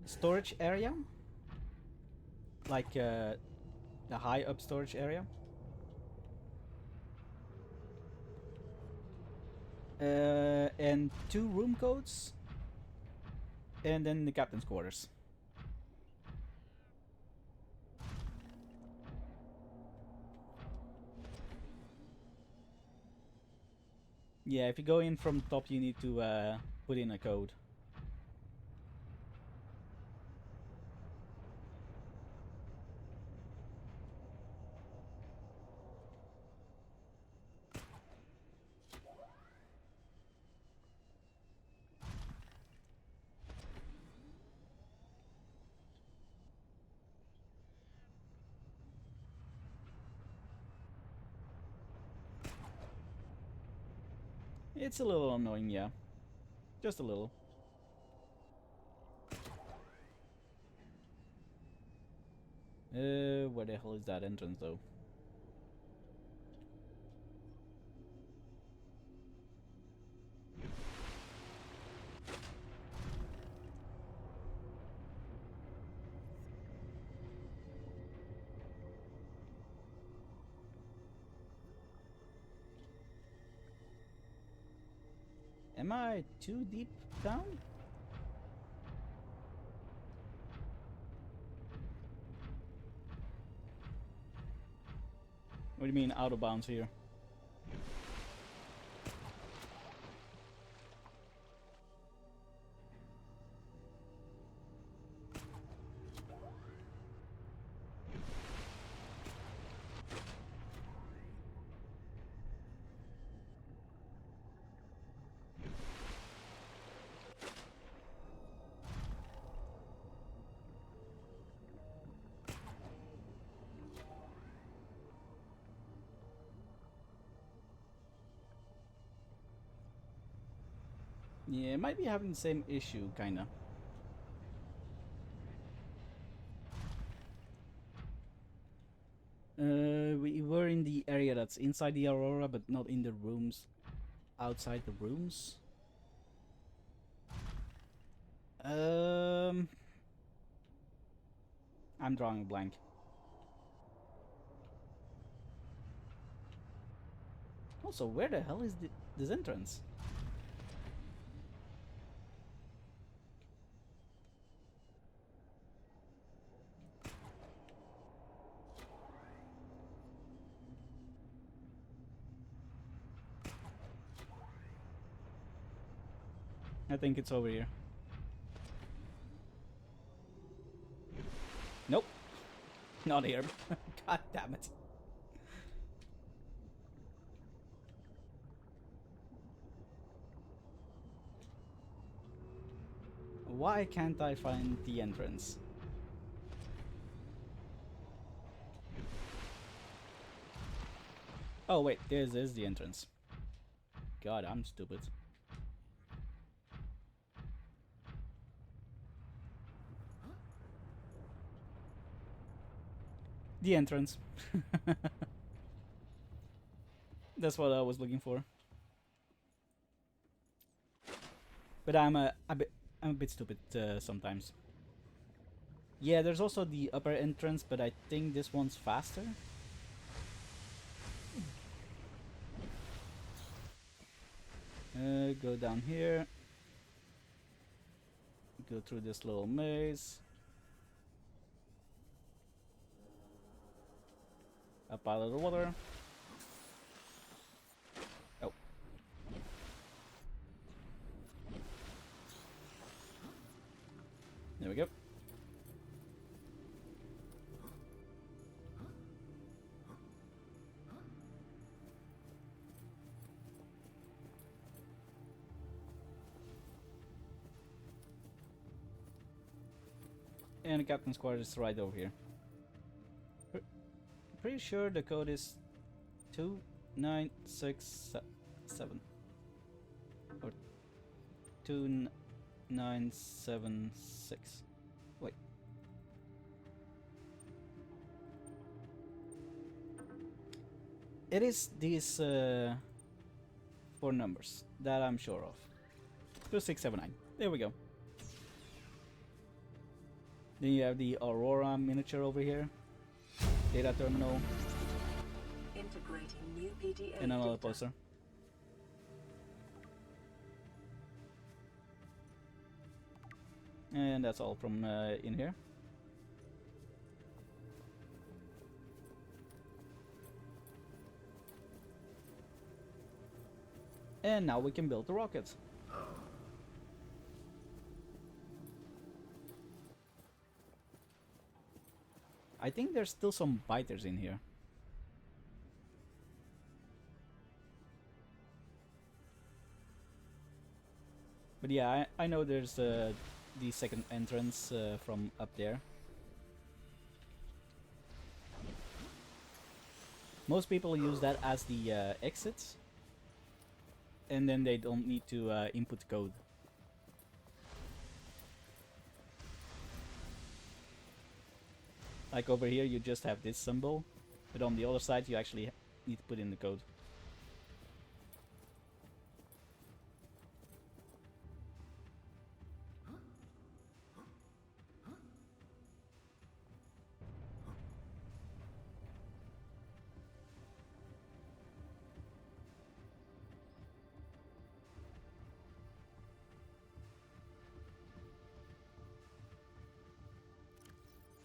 storage area, like the high up storage area. And 2 room codes, and then the captain's quarters. Yeah, if you go in from the top, you need to put in a code. It's a little annoying, yeah. Just a little. Where the hell is that entrance, though? Am I too deep down? What do you mean out of bounds here? Yeah, it might be having the same issue, kinda. We were in the area that's inside the Aurora, but not in the rooms. Outside the rooms? I'm drawing a blank. Also, where the hell is this entrance? I think it's over here. Nope. Not here. God damn it. Why can't I find the entrance? Oh wait, this is the entrance. God, I'm stupid. The entrance. That's what I was looking for. But I'm a bit stupid sometimes. Yeah, there's also the upper entrance, but I think this one's faster. Go down here. Go through this little maze. Up out of the water. Oh. There we go. And the captain's quarters is right over here. Pretty sure the code is 2967 or 2976. Wait. It is these 4 numbers that I'm sure of. 2679. There we go. Then you have the Aurora miniature over here. Data terminal. Integrating new PDA And another data. poster. And that's all from in here. And now we can build the rocket. I think there's still some biters in here. But yeah, I know there's the second entrance from up there. Most people use that as the exits. And then they don't need to input code. Like over here, you just have this symbol, but on the other side, you actually need to put in the code.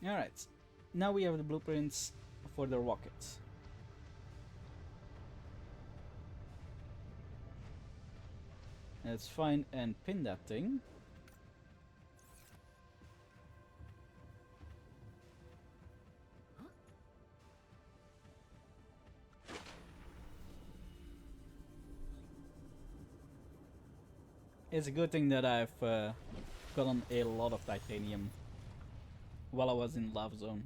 Alright, now we have the blueprints for the rockets. Let's find and pin that thing. It's a good thing that I've gotten a lot of titanium while I was in Lava Zone.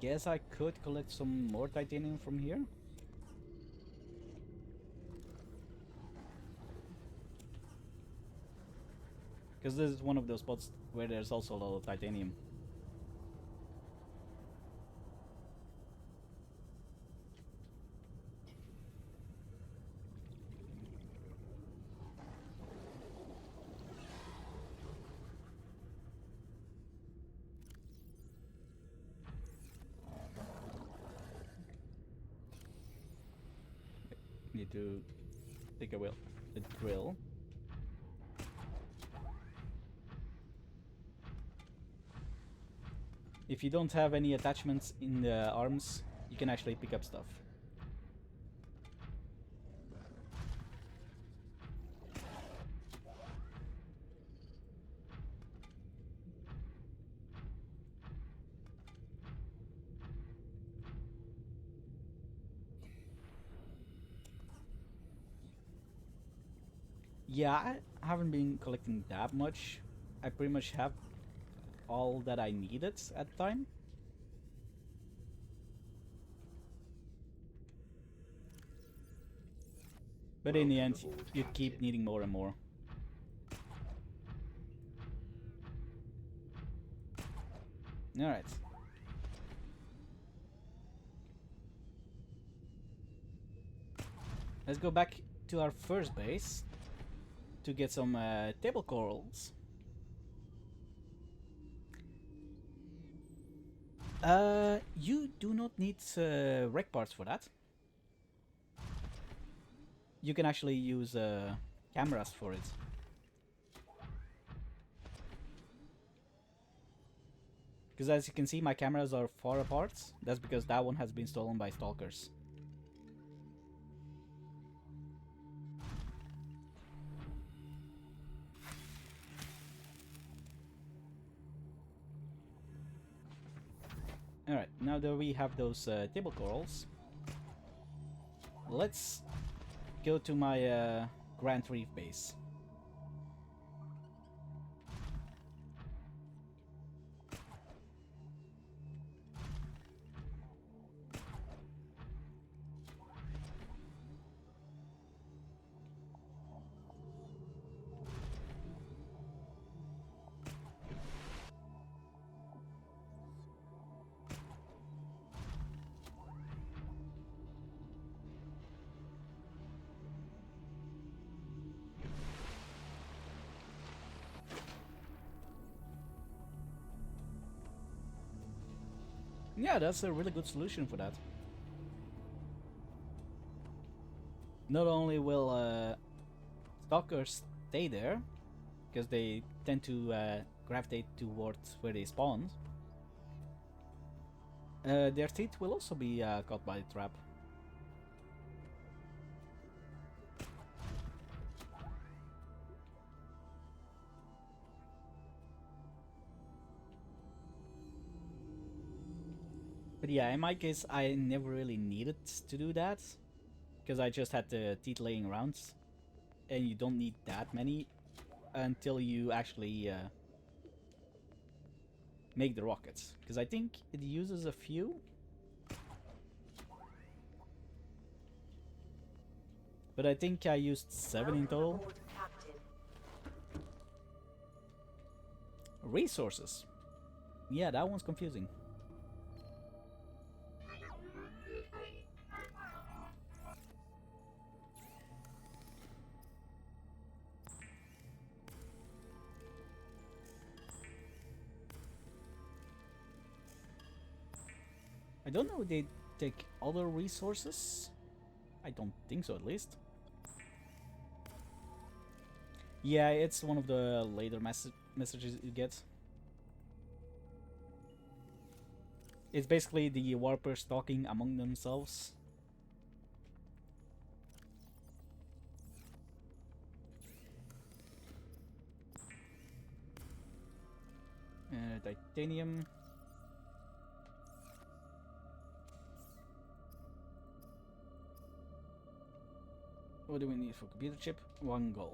Guess I could collect some more titanium from here. Because this is one of those spots where there's also a lot of titanium. Need to take a drill. If you don't have any attachments in the arms, you can actually pick up stuff. Yeah, I haven't been collecting that much. I pretty much have all that I needed at the time. But in the end, Welcome aboard, you keep Captain. needing more and more. Alright. Let's go back to our first base to get some table corals. You do not need rec parts for that. You can actually use cameras for it. Because as you can see, my cameras are far apart. That's because that one has been stolen by stalkers. Alright, now that we have those table corals, let's go to my Grand Reef base. Yeah, that's a really good solution for that. Not only will stalkers stay there, because they tend to gravitate towards where they spawn, their teeth will also be caught by the trap. But yeah, in my case, I never really needed to do that, because I just had the teeth laying around, and you don't need that many until you actually make the rockets. Because I think it uses a few. But I think I used 7 in total. Welcome aboard, Captain. Resources. Yeah, that one's confusing. I don't know if they take other resources. I don't think so, at least. Yeah, it's one of the later messages you get. It's basically the warpers talking among themselves. Titanium. What do we need for computer chip? 1 gold.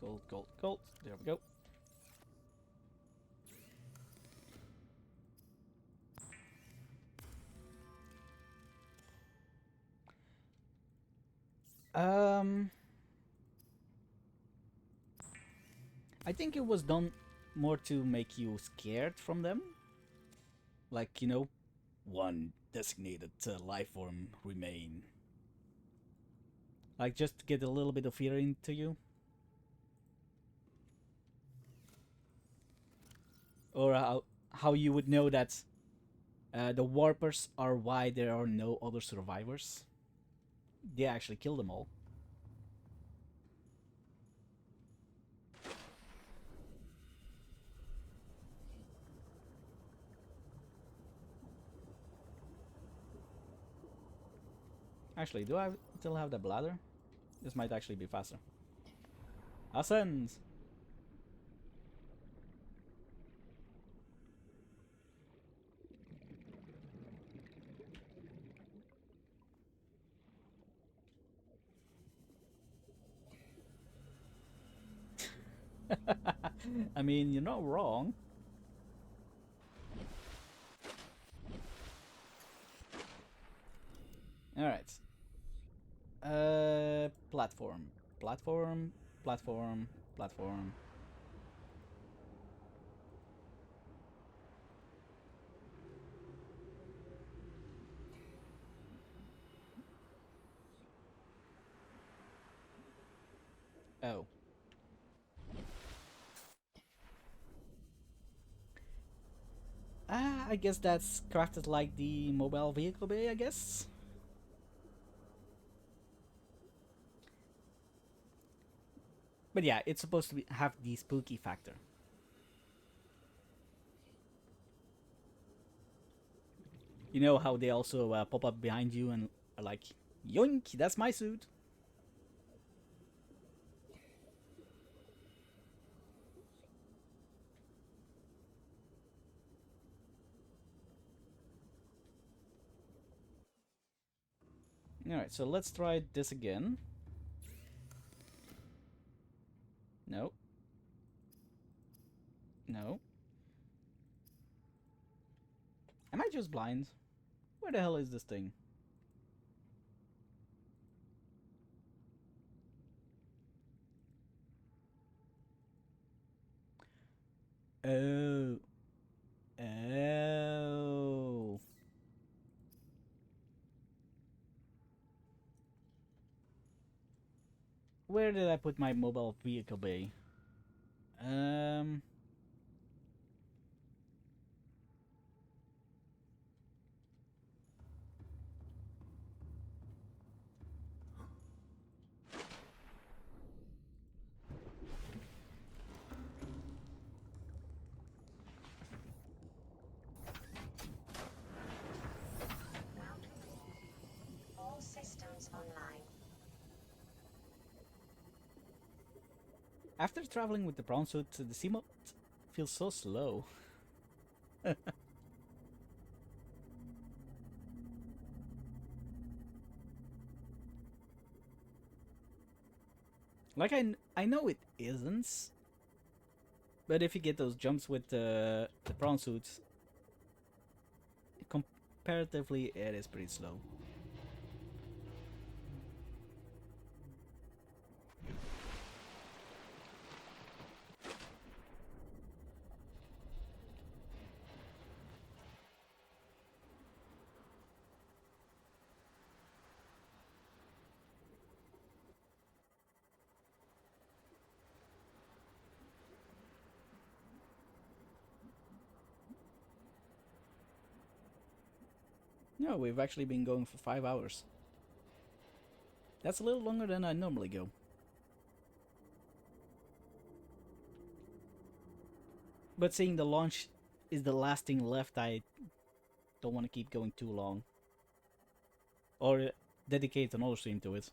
Gold, gold, gold. There we go. Um, I think it was done more to make you scared from them. Like, you know, one designated life form remain. Like, just to get a little bit of fear into you. Or how you would know that the warpers are why there are no other survivors. They actually killed them all. Actually, do I still have the bladder? This might actually be faster. Ascend! I mean, you're not wrong. Alright. Platform. Platform. Platform. Platform. Oh. I guess that's crafted like the mobile vehicle bay, I guess. But yeah, it's supposed to have the spooky factor. You know how they also pop up behind you and are like, yoink, that's my suit. Alright, so let's try this again. No. No. Am I just blind? Where the hell is this thing? Oh. Oh. Where did I put my mobile vehicle bay? Um... All systems online. After traveling with the brown suit, the sea mode feels so slow. Like I know it isn't, but if you get those jumps with the brown suits, comparatively it is pretty slow. No, we've actually been going for 5 hours. That's a little longer than I normally go. But seeing the launch is the last thing left, I don't want to keep going too long. Or dedicate another stream to it.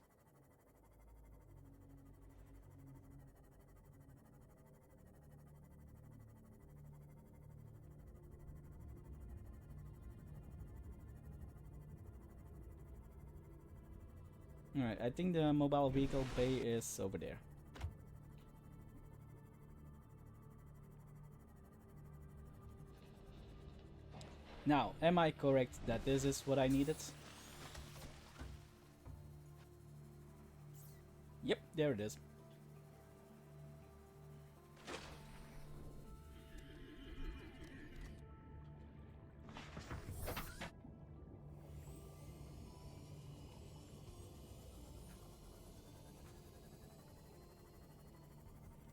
Alright, I think the mobile vehicle bay is over there. Now, am I correct that this is what I needed? Yep, there it is.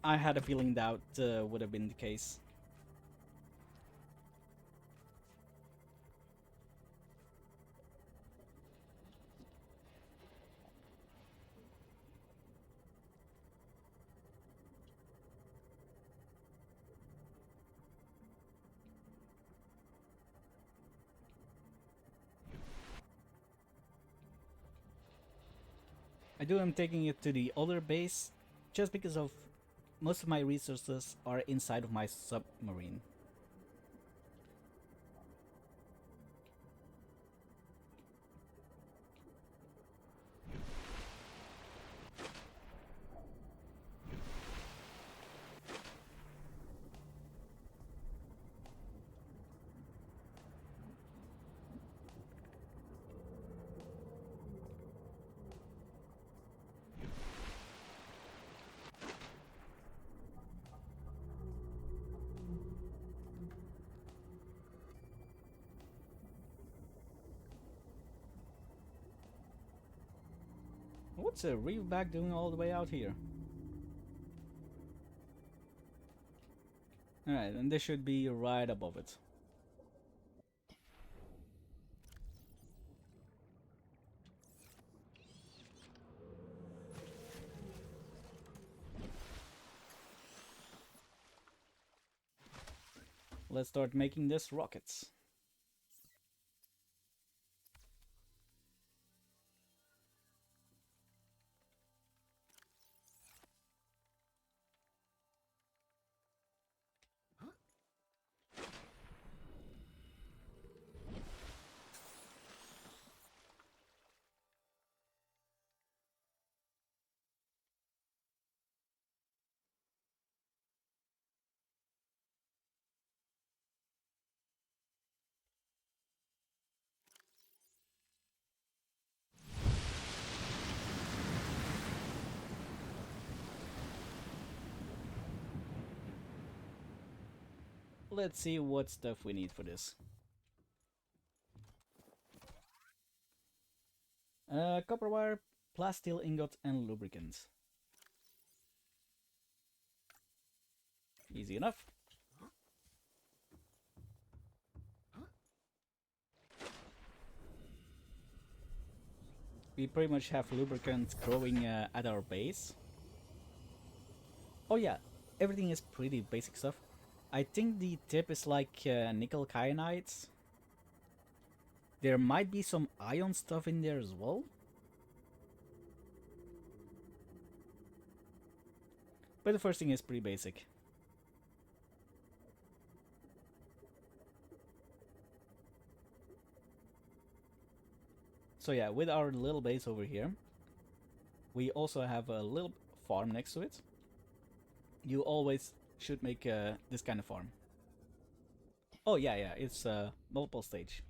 I had a feeling that would have been the case. I do am taking it to the other base just because of most of my resources are inside of my submarine. What's a reef back doing all the way out here? Alright, and this should be right above it. Let's start making this rockets. Let's see what stuff we need for this. Copper wire, plasteel ingot, and lubricant. Easy enough. We pretty much have lubricant growing at our base. Oh yeah, everything is pretty basic stuff. I think the tip is like nickel kyanite. There might be some ion stuff in there as well. But the first thing is pretty basic. So yeah, with our little base over here, we also have a little farm next to it. You always should make this kind of farm. Oh yeah, it's multiple stage.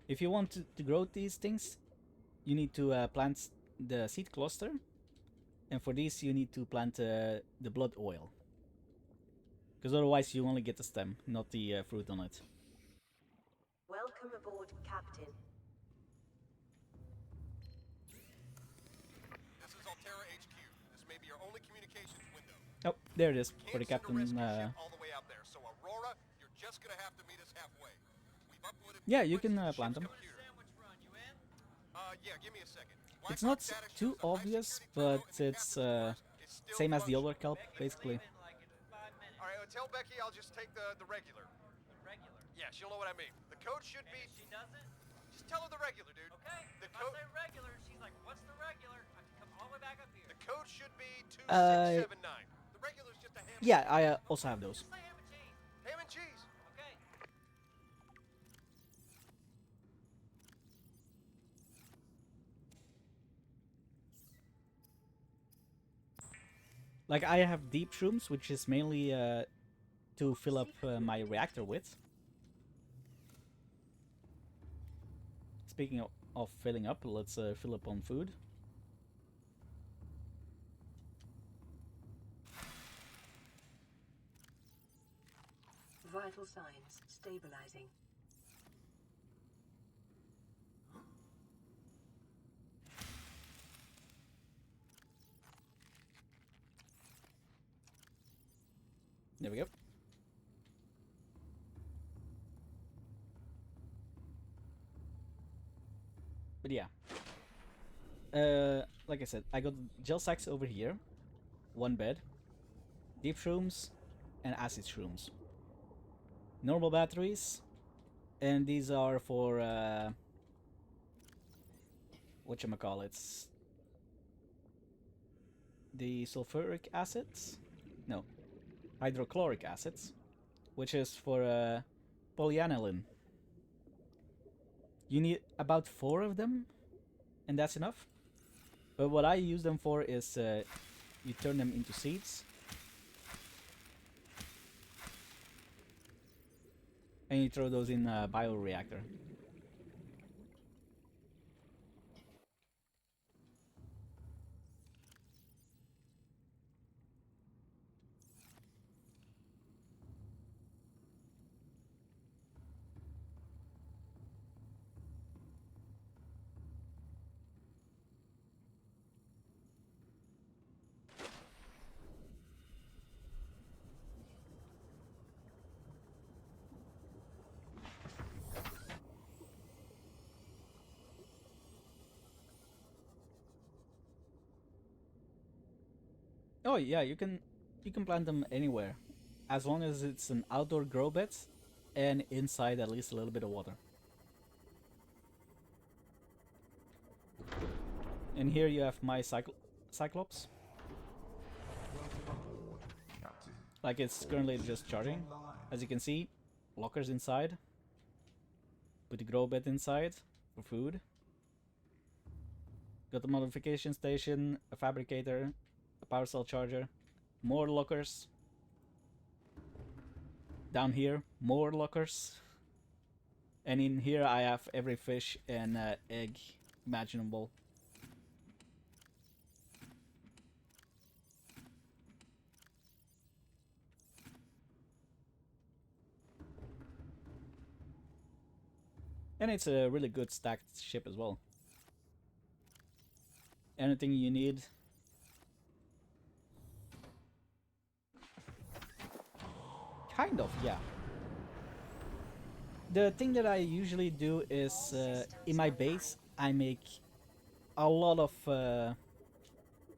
If you want to grow these things, you need to plant the seed cluster, and for these you need to plant the blood oil, because otherwise you only get the stem, not the fruit on it. Welcome aboard, Captain. This is Altera HQ. This may be your only communications window. Oh, there it is for the Can't send a captain. rescue ship all the way out there, so Aurora, you're just gonna have to meet us halfway. We've uploaded Yeah, you blueprints can to the plant ship's them. computer. Yeah, give me a second. It's not Blackhawk data too shows a high obvious, security but terminal in the it's captain's quarters is still same as the other functional. kelp, basically. All right, tell Becky I'll just take the regular. The regular? Yeah, she'll know what I mean. The code should be... She doesn't? Just tell her the regular, dude. Okay. The If I code... say regular, she's like, what's the regular? I have to come all the way back up here. The code should be 2679. The regular's just a ham... Yeah, I also have those. Just say ham and cheese. Ham and cheese. Okay. Like, I have deep shrooms, which is mainly to fill up my reactor with. Speaking of filling up, let's fill up on food. Vital signs stabilizing. There we go. But yeah. Like I said, I got gel sacks over here. One bed. Deep shrooms and acid shrooms. Normal batteries. And these are for whatchamacallits. The sulfuric acids? No. Hydrochloric acids. Which is for polyaniline. You need about 4 of them, and that's enough. But what I use them for is you turn them into seeds. And you throw those in a bioreactor. Oh yeah, you can plant them anywhere, as long as it's an outdoor grow bed, and inside at least a little bit of water. And here you have my Cyclops. Captain. Like it's currently just charging. As you can see, lockers inside. Put the grow bed inside for food. Got the modification station, a fabricator, a power cell charger, more lockers. Down here, more lockers. And in here I have every fish and egg imaginable. And it's a really good stacked ship as well. Anything you need. Kind of, yeah. The thing that I usually do is, in my base, I make a lot of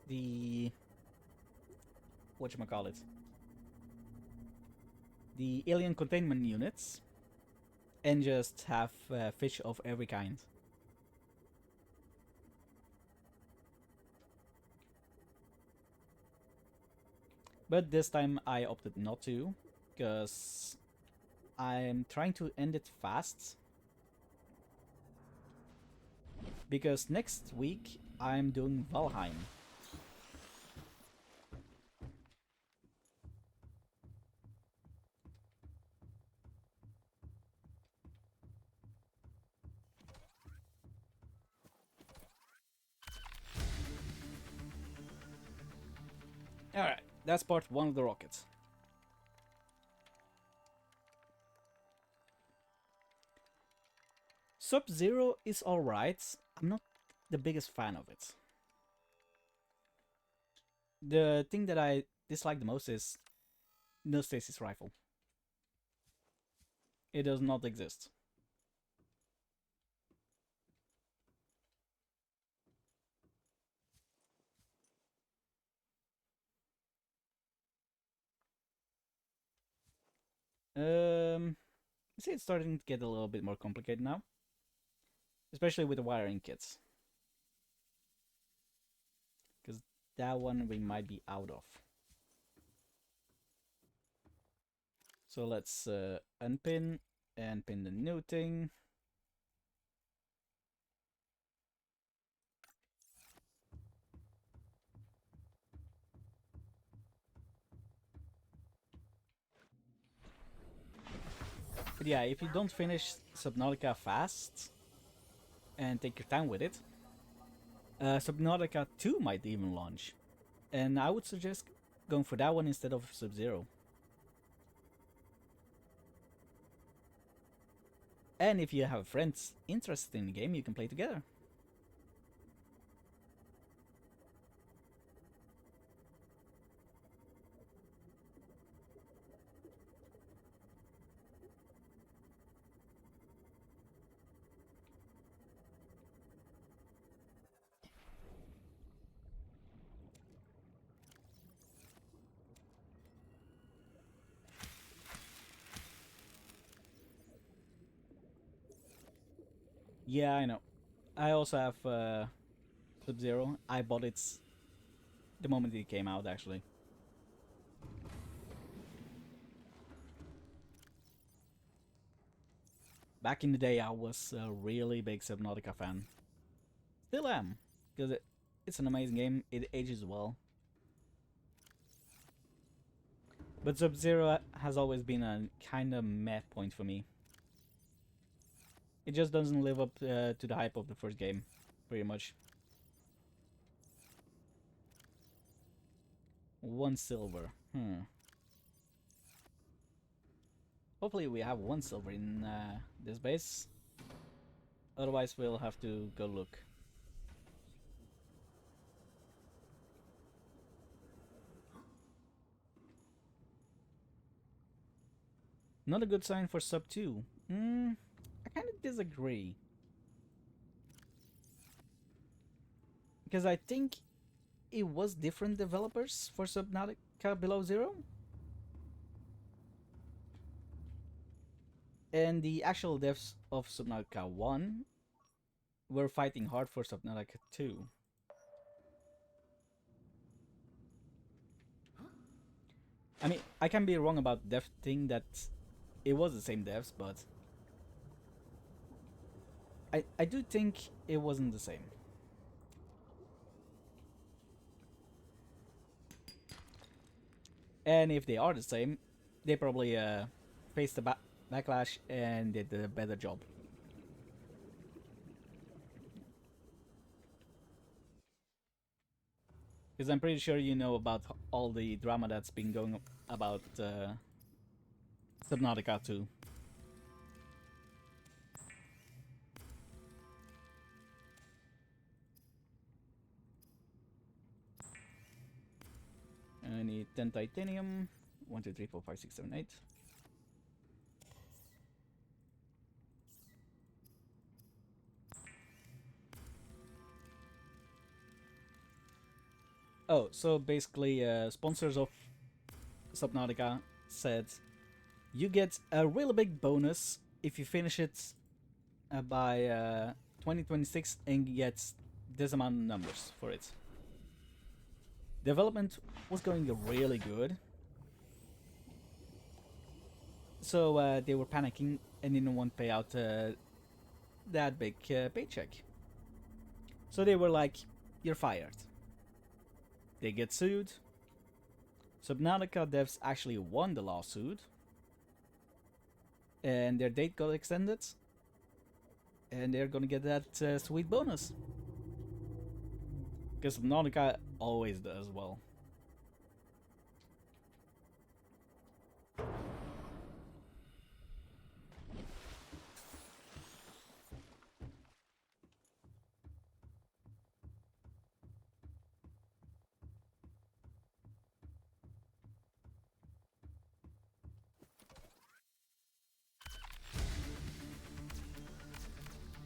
the... whatchamacallit? The alien containment units. And just have fish of every kind. But this time I opted not to, because I'm trying to end it fast. Because next week I'm doing Valheim. Alright, that's part 1 of the rocket. Sub-Zero is alright. I'm not the biggest fan of it. The thing that I dislike the most is no stasis rifle. It does not exist. See, it's starting to get a little bit more complicated now. Especially with the wiring kits. Because that one we might be out of. So let's unpin and pin the new thing. But yeah, if you don't finish Subnautica fast and take your time with it, Subnautica 2 might even launch. And I would suggest going for that one instead of Sub-Zero. And if you have friends interested in the game, you can play together. Yeah, I know. I also have Sub-Zero. I bought it the moment it came out, actually. Back in the day, I was a really big Subnautica fan. Still am, because it's an amazing game. It ages well. But Sub-Zero has always been a kind of meh point for me. It just doesn't live up to the hype of the first game, pretty much. 1 silver. Hopefully we have 1 silver in this base. Otherwise we'll have to go look. Not a good sign for sub 2. I kind of disagree. Because I think it was different developers for Subnautica Below Zero. And the actual devs of Subnautica 1 were fighting hard for Subnautica 2. I mean, I can be wrong about dev thing that it was the same devs, but I do think it wasn't the same. And if they are the same, they probably faced the backlash and did a better job. Because I'm pretty sure you know about all the drama that's been going about Subnautica 2. I need 10 titanium. 1, 2, 3, 4, 5, 6, 7, 8. Oh, so basically, sponsors of Subnautica said you get a really big bonus if you finish it by 2026 and get this amount of numbers for it. Development was going really good, so they were panicking and didn't want to pay out that big paycheck. So they were like, "You're fired." They get sued. Subnautica devs actually won the lawsuit, and their date got extended, and they're gonna get that sweet bonus. Because Subnautica always does well.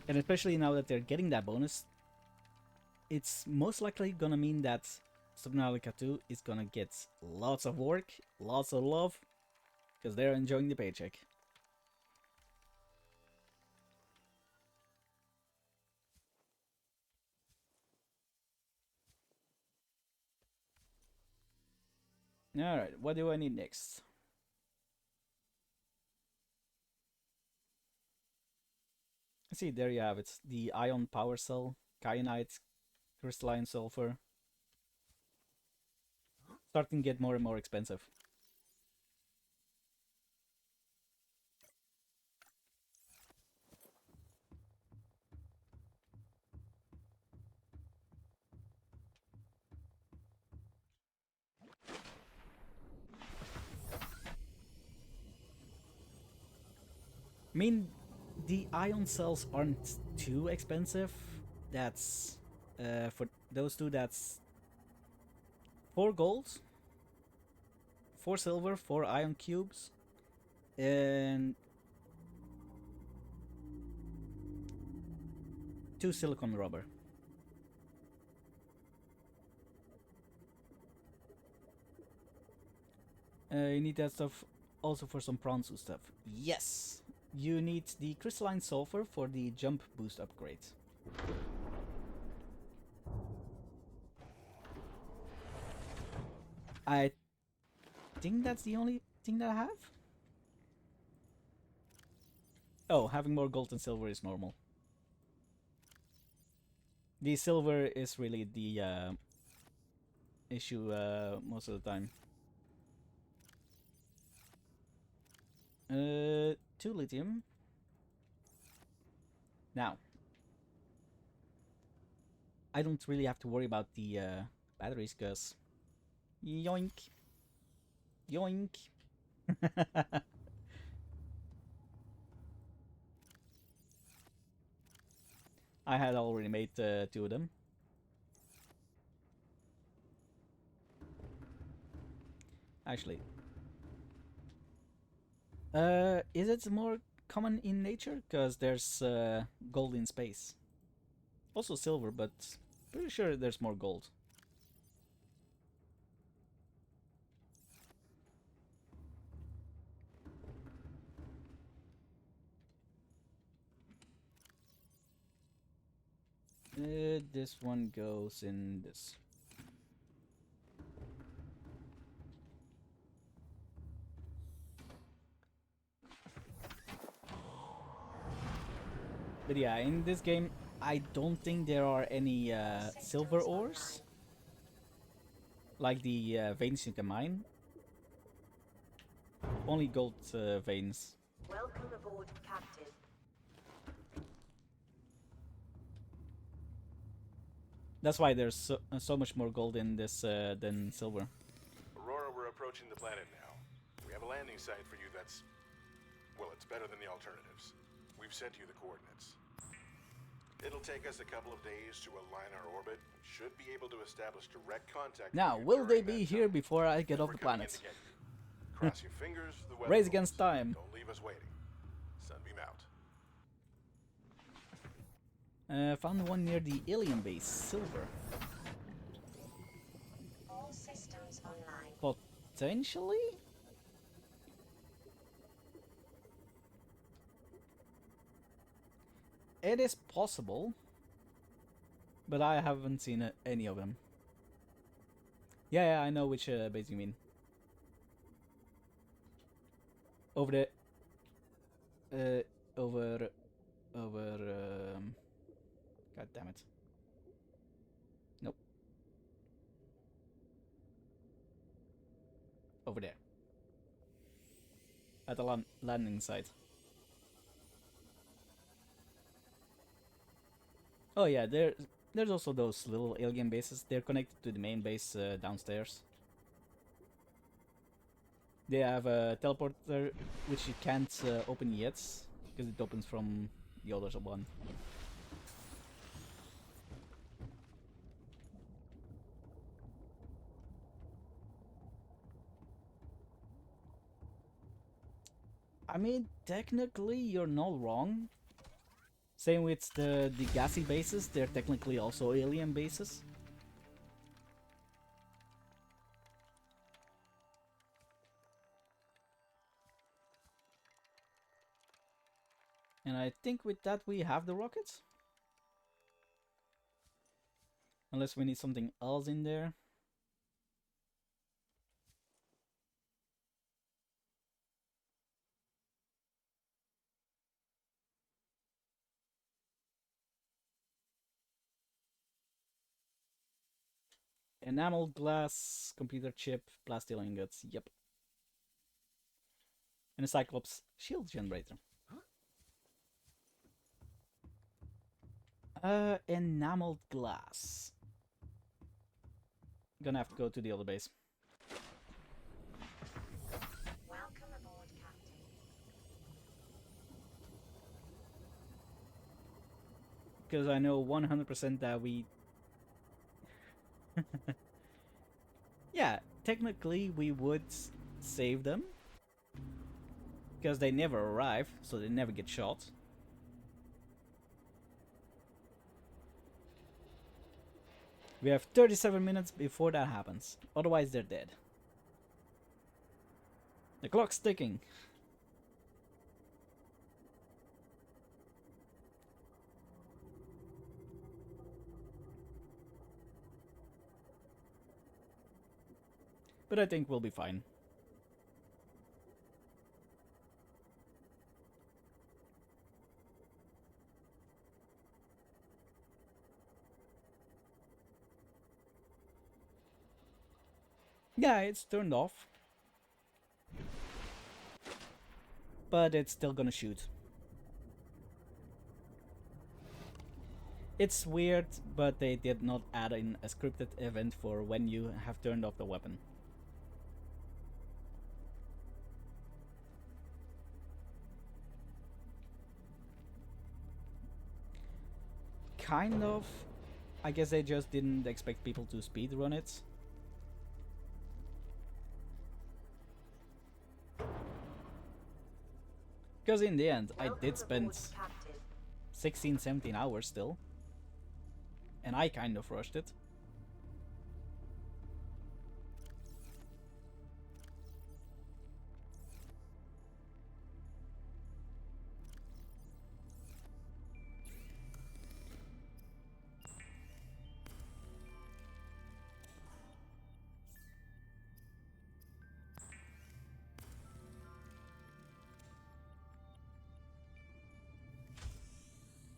And especially now that they're getting that bonus, it's most likely gonna mean that Subnautica 2 is gonna get lots of work, lots of love, because they're enjoying the paycheck. Alright, what do I need next? See, there you have it. The ion power cell, kyanite, crystalline sulfur. Starting to get more and more expensive. I mean, the ion cells aren't too expensive. That's for those two. That's 4 gold, 4 silver, 4 ion cubes, and 2 silicon rubber. You need that stuff also for some Pronsu stuff. Yes! You need the crystalline sulfur for the jump boost upgrade. I think that's the only thing that I have. Oh, having more gold and silver is normal. The silver is really the issue most of the time. 2 lithium. Now, I don't really have to worry about the batteries, because yoink. Yoink. I had already made 2 of them. Actually, is it more common in nature? Because there's gold in space. Also silver, but pretty sure there's more gold. this one goes in this. But yeah, in this game, I don't think there are any silver ores, like the veins you can mine. Only gold veins. Welcome aboard, Captain. That's why there's so much more gold in this than silver. Aurora, we're approaching the planet now. We have a landing site for you that's... well, it's better than the alternatives. We've sent you the coordinates. It'll take us a couple of days to align our orbit. We should be able to establish direct contact Now, with you will they during be that here time. before I get off We're the coming in planet? to get you. Cross your fingers, the weather Race against holds. time. Don't leave us waiting. Sunbeam out. Found one near the alien base, silver. All systems online. Potentially? It is possible, but I haven't seen any of them. Yeah, I know which base you mean. Over the... over... God damn it. Nope. Over there. At the landing site. Oh yeah, there's also those little alien bases. They're connected to the main base downstairs. They have a teleporter which you can't open yet, because it opens from the other one. I mean, technically you're not wrong. Same with the gassy bases, they're technically also alien bases. And I think with that we have the rockets. Unless we need something else in there. Enamel glass, computer chip, plastic ingots, yep. And a Cyclops shield generator. Enameled glass. Gonna have to go to the other base. Welcome aboard, Captain. Because I know 100% that we... yeah, technically we would save them. Because they never arrive, so they never get shot. We have 37 minutes before that happens. Otherwise they're dead. The clock's ticking. But I think we'll be fine. Yeah, it's turned off. But it's still gonna shoot. It's weird, but they did not add in a scripted event for when you have turned off the weapon. Kind of. I guess they just didn't expect people to speedrun it. Because in the end, I did spend 16, 17 hours still. And I kind of rushed it.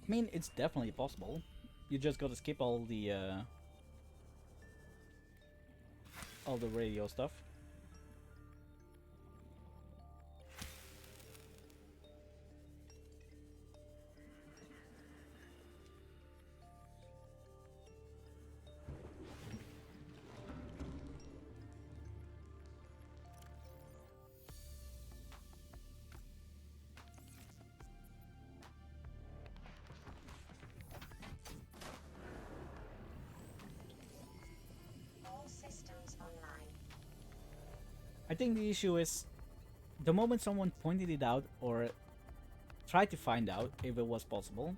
I mean, it's definitely possible. You just gotta skip all the radio stuff. All systems online. I think the issue is the moment someone pointed it out or tried to find out if it was possible,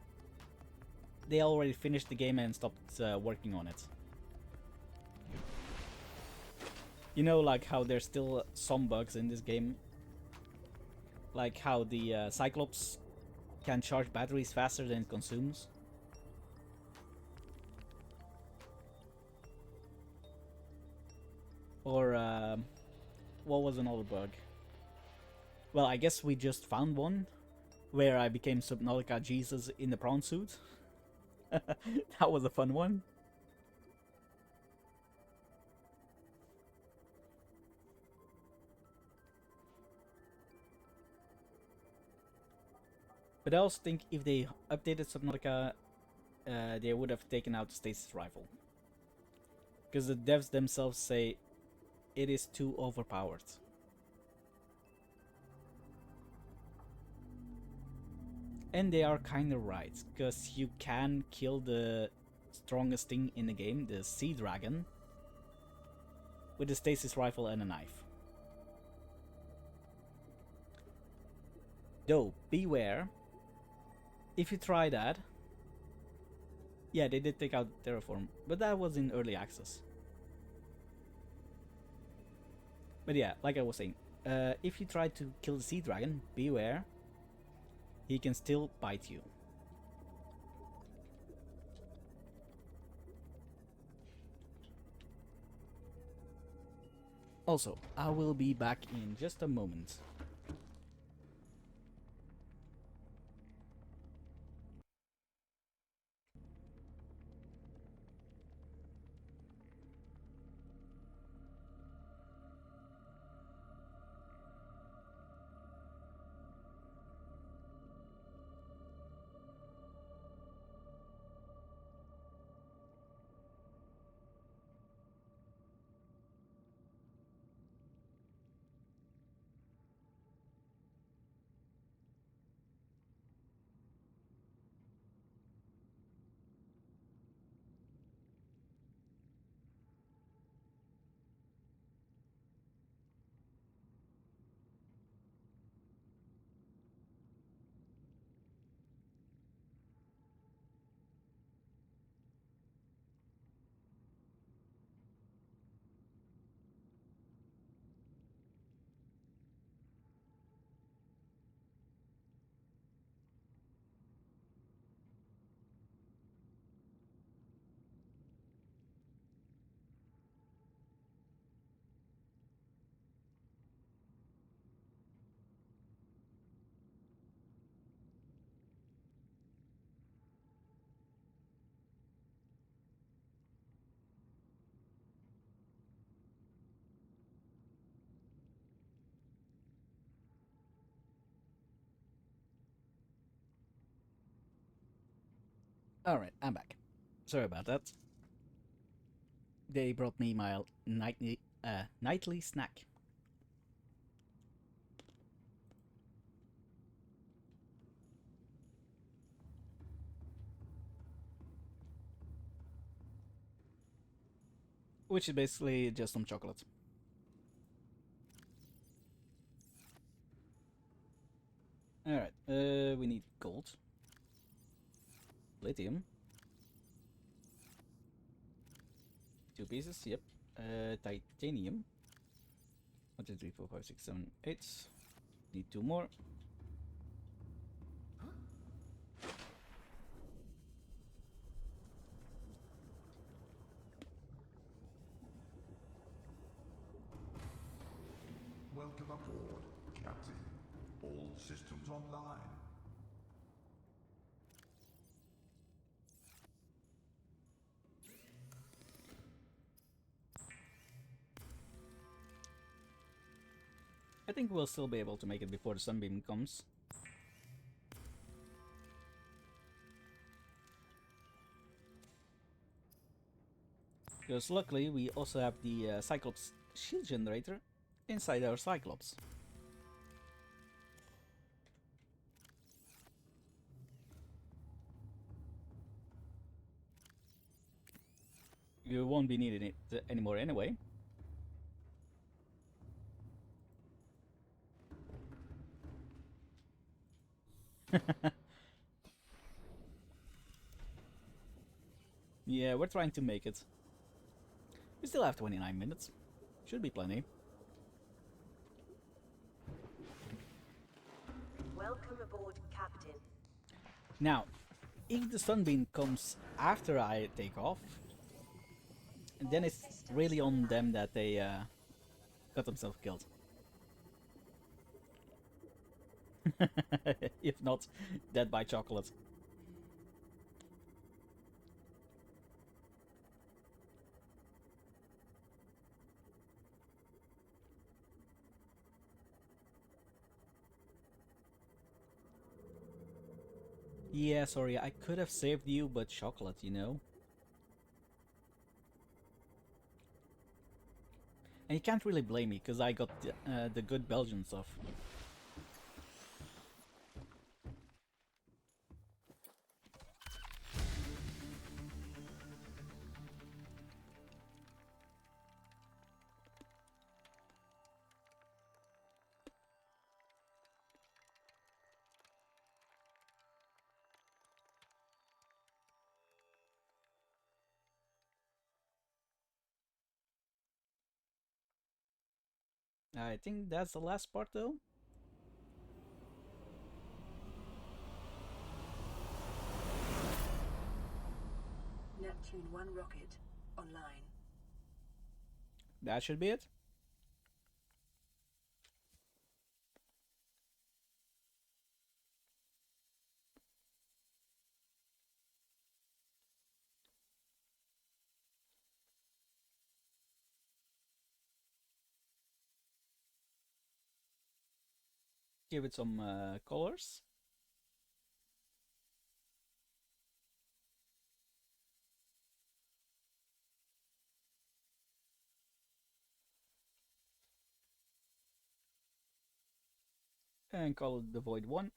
they already finished the game and stopped working on it. You know, like how there's still some bugs in this game, like how the Cyclops can charge batteries faster than it consumes. Or what was another bug? Well, I guess we just found one where I became Subnautica Jesus in the prawn suit. That was a fun one. But I also think if they updated Subnautica, they would have taken out the stasis rifle. Because the devs themselves say it is too overpowered. And they are kinda right, because you can kill the strongest thing in the game, the sea dragon, with a stasis rifle and a knife. Though, beware, if you try that, yeah, they did take out Terraform, but that was in early access. But yeah, like I was saying, if you try to kill the sea dragon, beware, he can still bite you. Also, I will be back in just a moment. Alright, I'm back. Sorry about that. They brought me my nightly snack. Which is basically just some chocolate. Alright, we need gold. Lithium. 2 pieces, yep. Titanium. 1, 2, 3, 4, 5, 6, 7, 8. Need 2 more. Welcome aboard, Captain. All systems online. I think we'll still be able to make it before the sunbeam comes. Because luckily we also have the Cyclops shield generator inside our Cyclops. You won't be needing it anymore anyway. Yeah, we're trying to make it. We still have 29 minutes. Should be plenty. Welcome aboard, Captain. Now, if the sunbeam comes after I take off, then it's really on them that they got themselves killed. If not, dead by chocolate. Yeah, sorry, I could have saved you, but chocolate, you know? And you can't really blame me, because I got the good Belgian stuff. I think that's the last part, though. Neptune 1 rocket online. That should be it. Give it some colors. And call it the Void 1.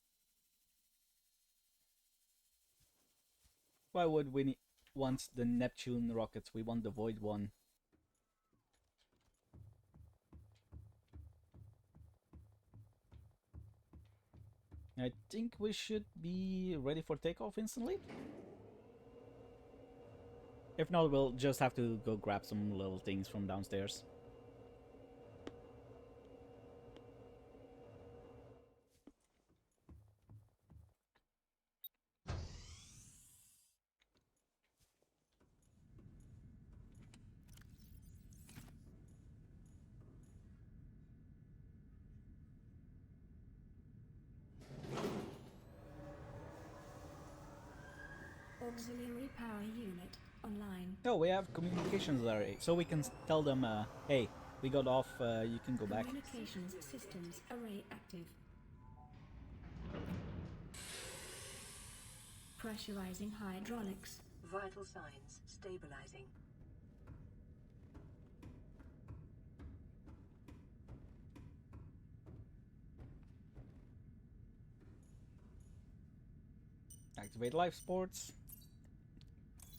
Why would we want the Neptune rockets? We want the Void 1. I think we should be ready for takeoff instantly. If not, we'll just have to go grab some little things from downstairs. Auxiliary power unit online. Oh, we have communications array, so we can tell them, hey, we got off, you can go back. Communications systems array active. Pressurizing hydraulics. Vital signs stabilizing. Activate life sports.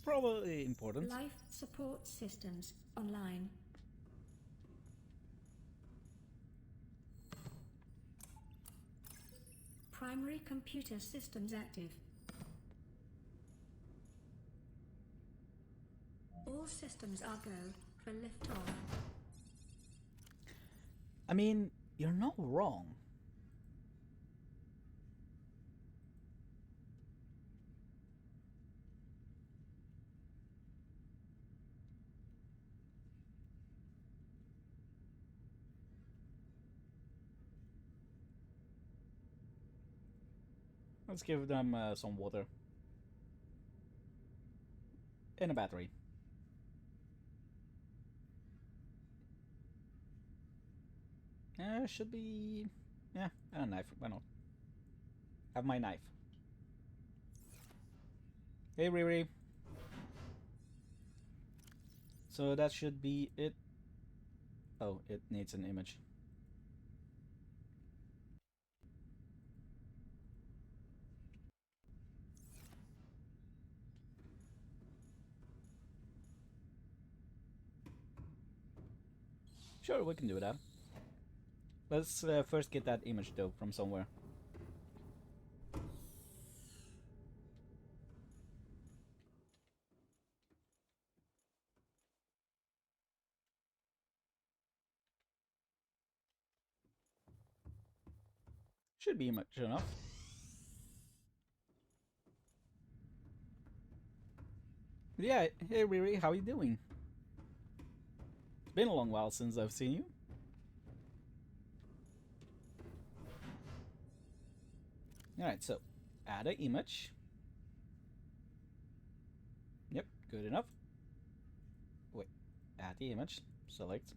Probably important. Life support systems online. Primary computer systems active. All systems are go for liftoff. I mean, you're not wrong. Let's give them some water. And a battery. Should be... Yeah, and a knife. Why not? Have my knife. Hey, Riri. So that should be it. Oh, it needs an image. Sure, we can do that. Let's first get that image though from somewhere. Should be much enough. Yeah, hey Riri, how you doing? It's been a long while since I've seen you. Alright, so add an image. Yep, good enough. Wait, add the image. Select.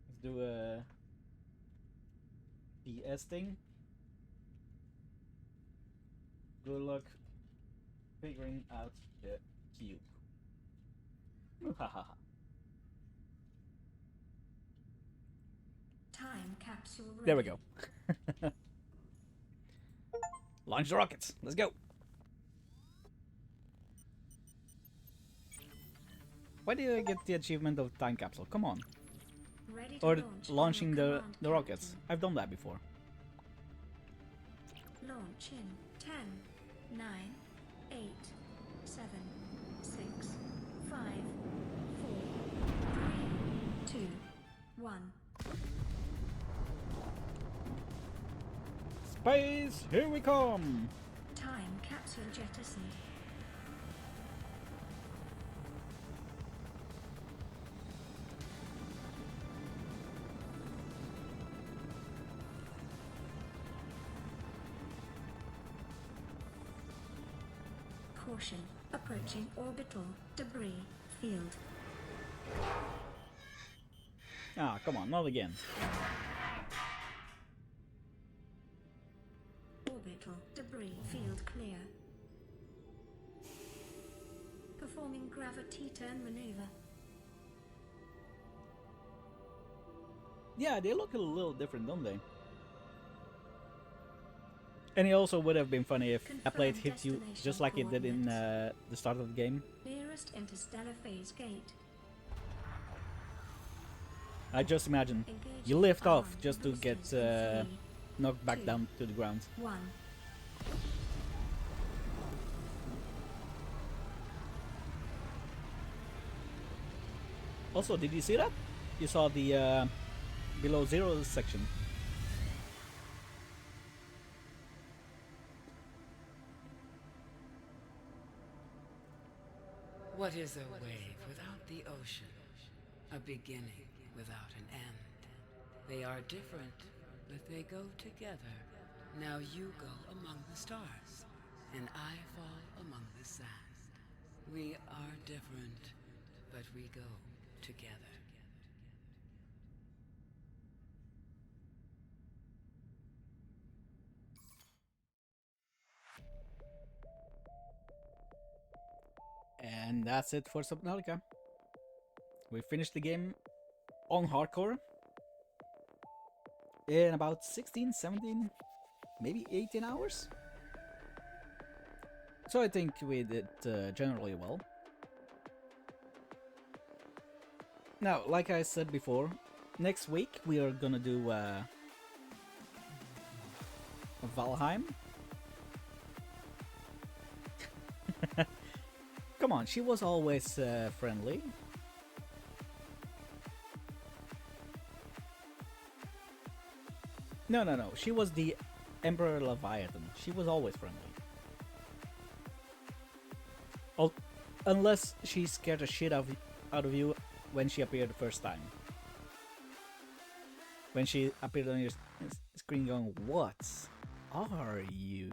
Let's do a PS thing. Good luck figuring out the cube. Time capsule ready. There we go. Launch the rockets. Let's go. Why did I get the achievement of time capsule? Come on. Ready to Or launch launching on the command, rockets. Captain. I've done that before. Launch in 10, 9, 8, 7, 6, 5, 4, 3, 2, 1. Space, here we come! Time capsule jettisoned. Caution, approaching orbital debris field. Ah, come on, not again. Orbital debris field clear. Performing gravity turn maneuver. Yeah, they look a little different, don't they? And it also would have been funny if a plate hit you just like it did in the start of the game. Nearest interstellar phase gate. I just imagine you lift off just to get knocked back down to the ground. 1. Also, did you see that? You saw the below zero section. What is a wave without the ocean? A beginning without an end. They are different, but they go together. Now you go among the stars, and I fall among the sand. We are different, but we go together. And that's it for Subnautica. We finished the game on hardcore in about 16, 17, maybe 18 hours. So I think we did generally well. Now, like I said before, next week we are gonna do Valheim. Come on, she was always friendly. No, no, no. She was the Emperor Leviathan. She was always friendly. Unless she scared the shit out of you when she appeared the first time. When she appeared on your screen going, "What are you?"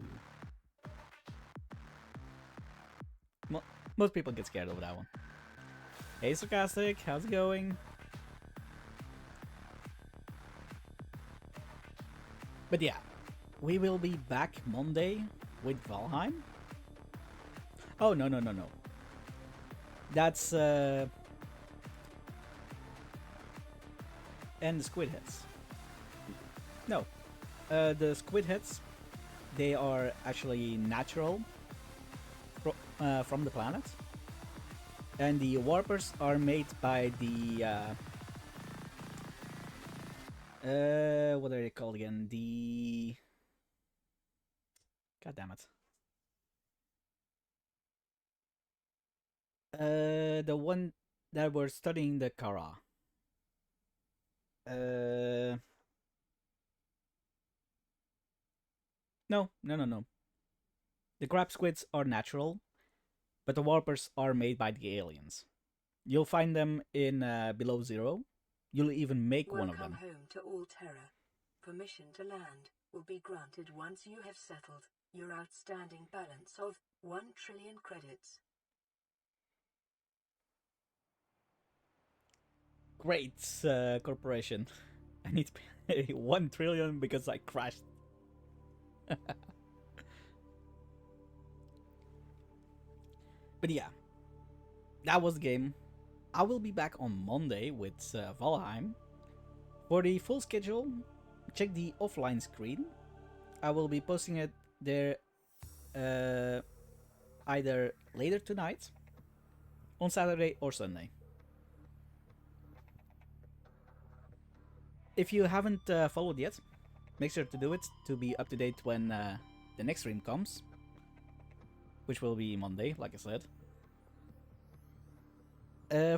Most people get scared over that one. Hey, Sarcastic, how's it going? But yeah, we will be back Monday with Valheim. Oh, no. That's, and the squid heads. No. The squid heads, they are actually natural from the planet. And the warpers are made by the what are they called again? The God damn it. The one that were studying the Kara. No. The crab squids are natural, but the warpers are made by the aliens. You'll find them in Below Zero. You'll even make one of them. Welcome home to all terror. Permission to land will be granted once you have settled your outstanding balance of 1 trillion credits. Great, corporation. I need to pay 1 trillion because I crashed. But yeah, that was the game. I will be back on Monday with Valheim. For the full schedule, check the offline screen. I will be posting it there either later tonight, on Saturday or Sunday. If you haven't followed yet, make sure to do it to be up to date when the next stream comes, which will be Monday, like I said.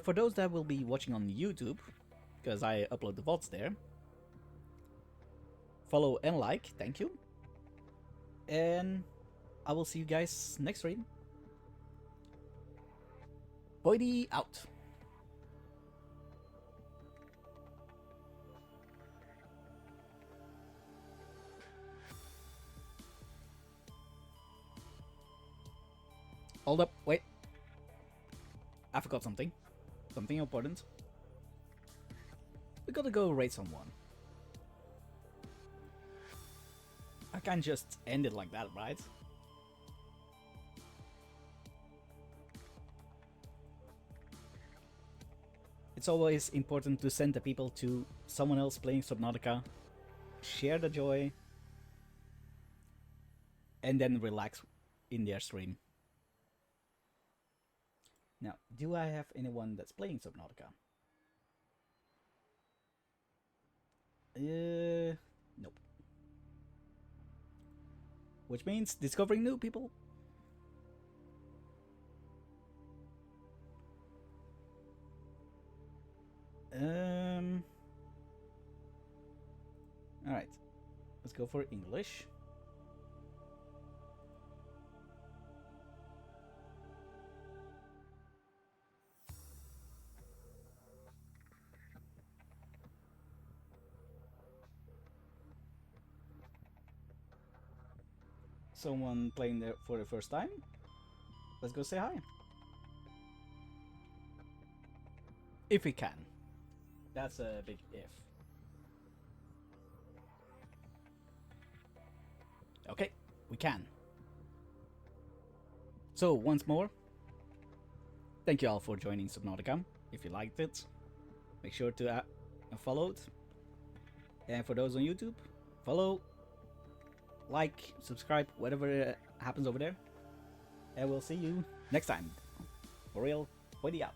For those that will be watching on YouTube, because I upload the VODs there, follow and like, thank you. And I will see you guys next stream. Boydie out. Hold up, wait. I forgot something. Something important. We gotta go raid someone. I can't just end it like that, right? It's always important to send the people to someone else playing Subnautica, share the joy, and then relax in their stream. Now, do I have anyone that's playing Subnautica? Nope. Which means discovering new people. Alright. Let's go for English. Someone playing there for the first time? Let's go say hi. If we can. That's a big if. Okay, we can. So, once more, thank you all for joining Subnautica. If you liked it, make sure to follow it. And for those on YouTube, follow, like, subscribe, whatever happens over there. And we'll see you next time. For real, Boydie out.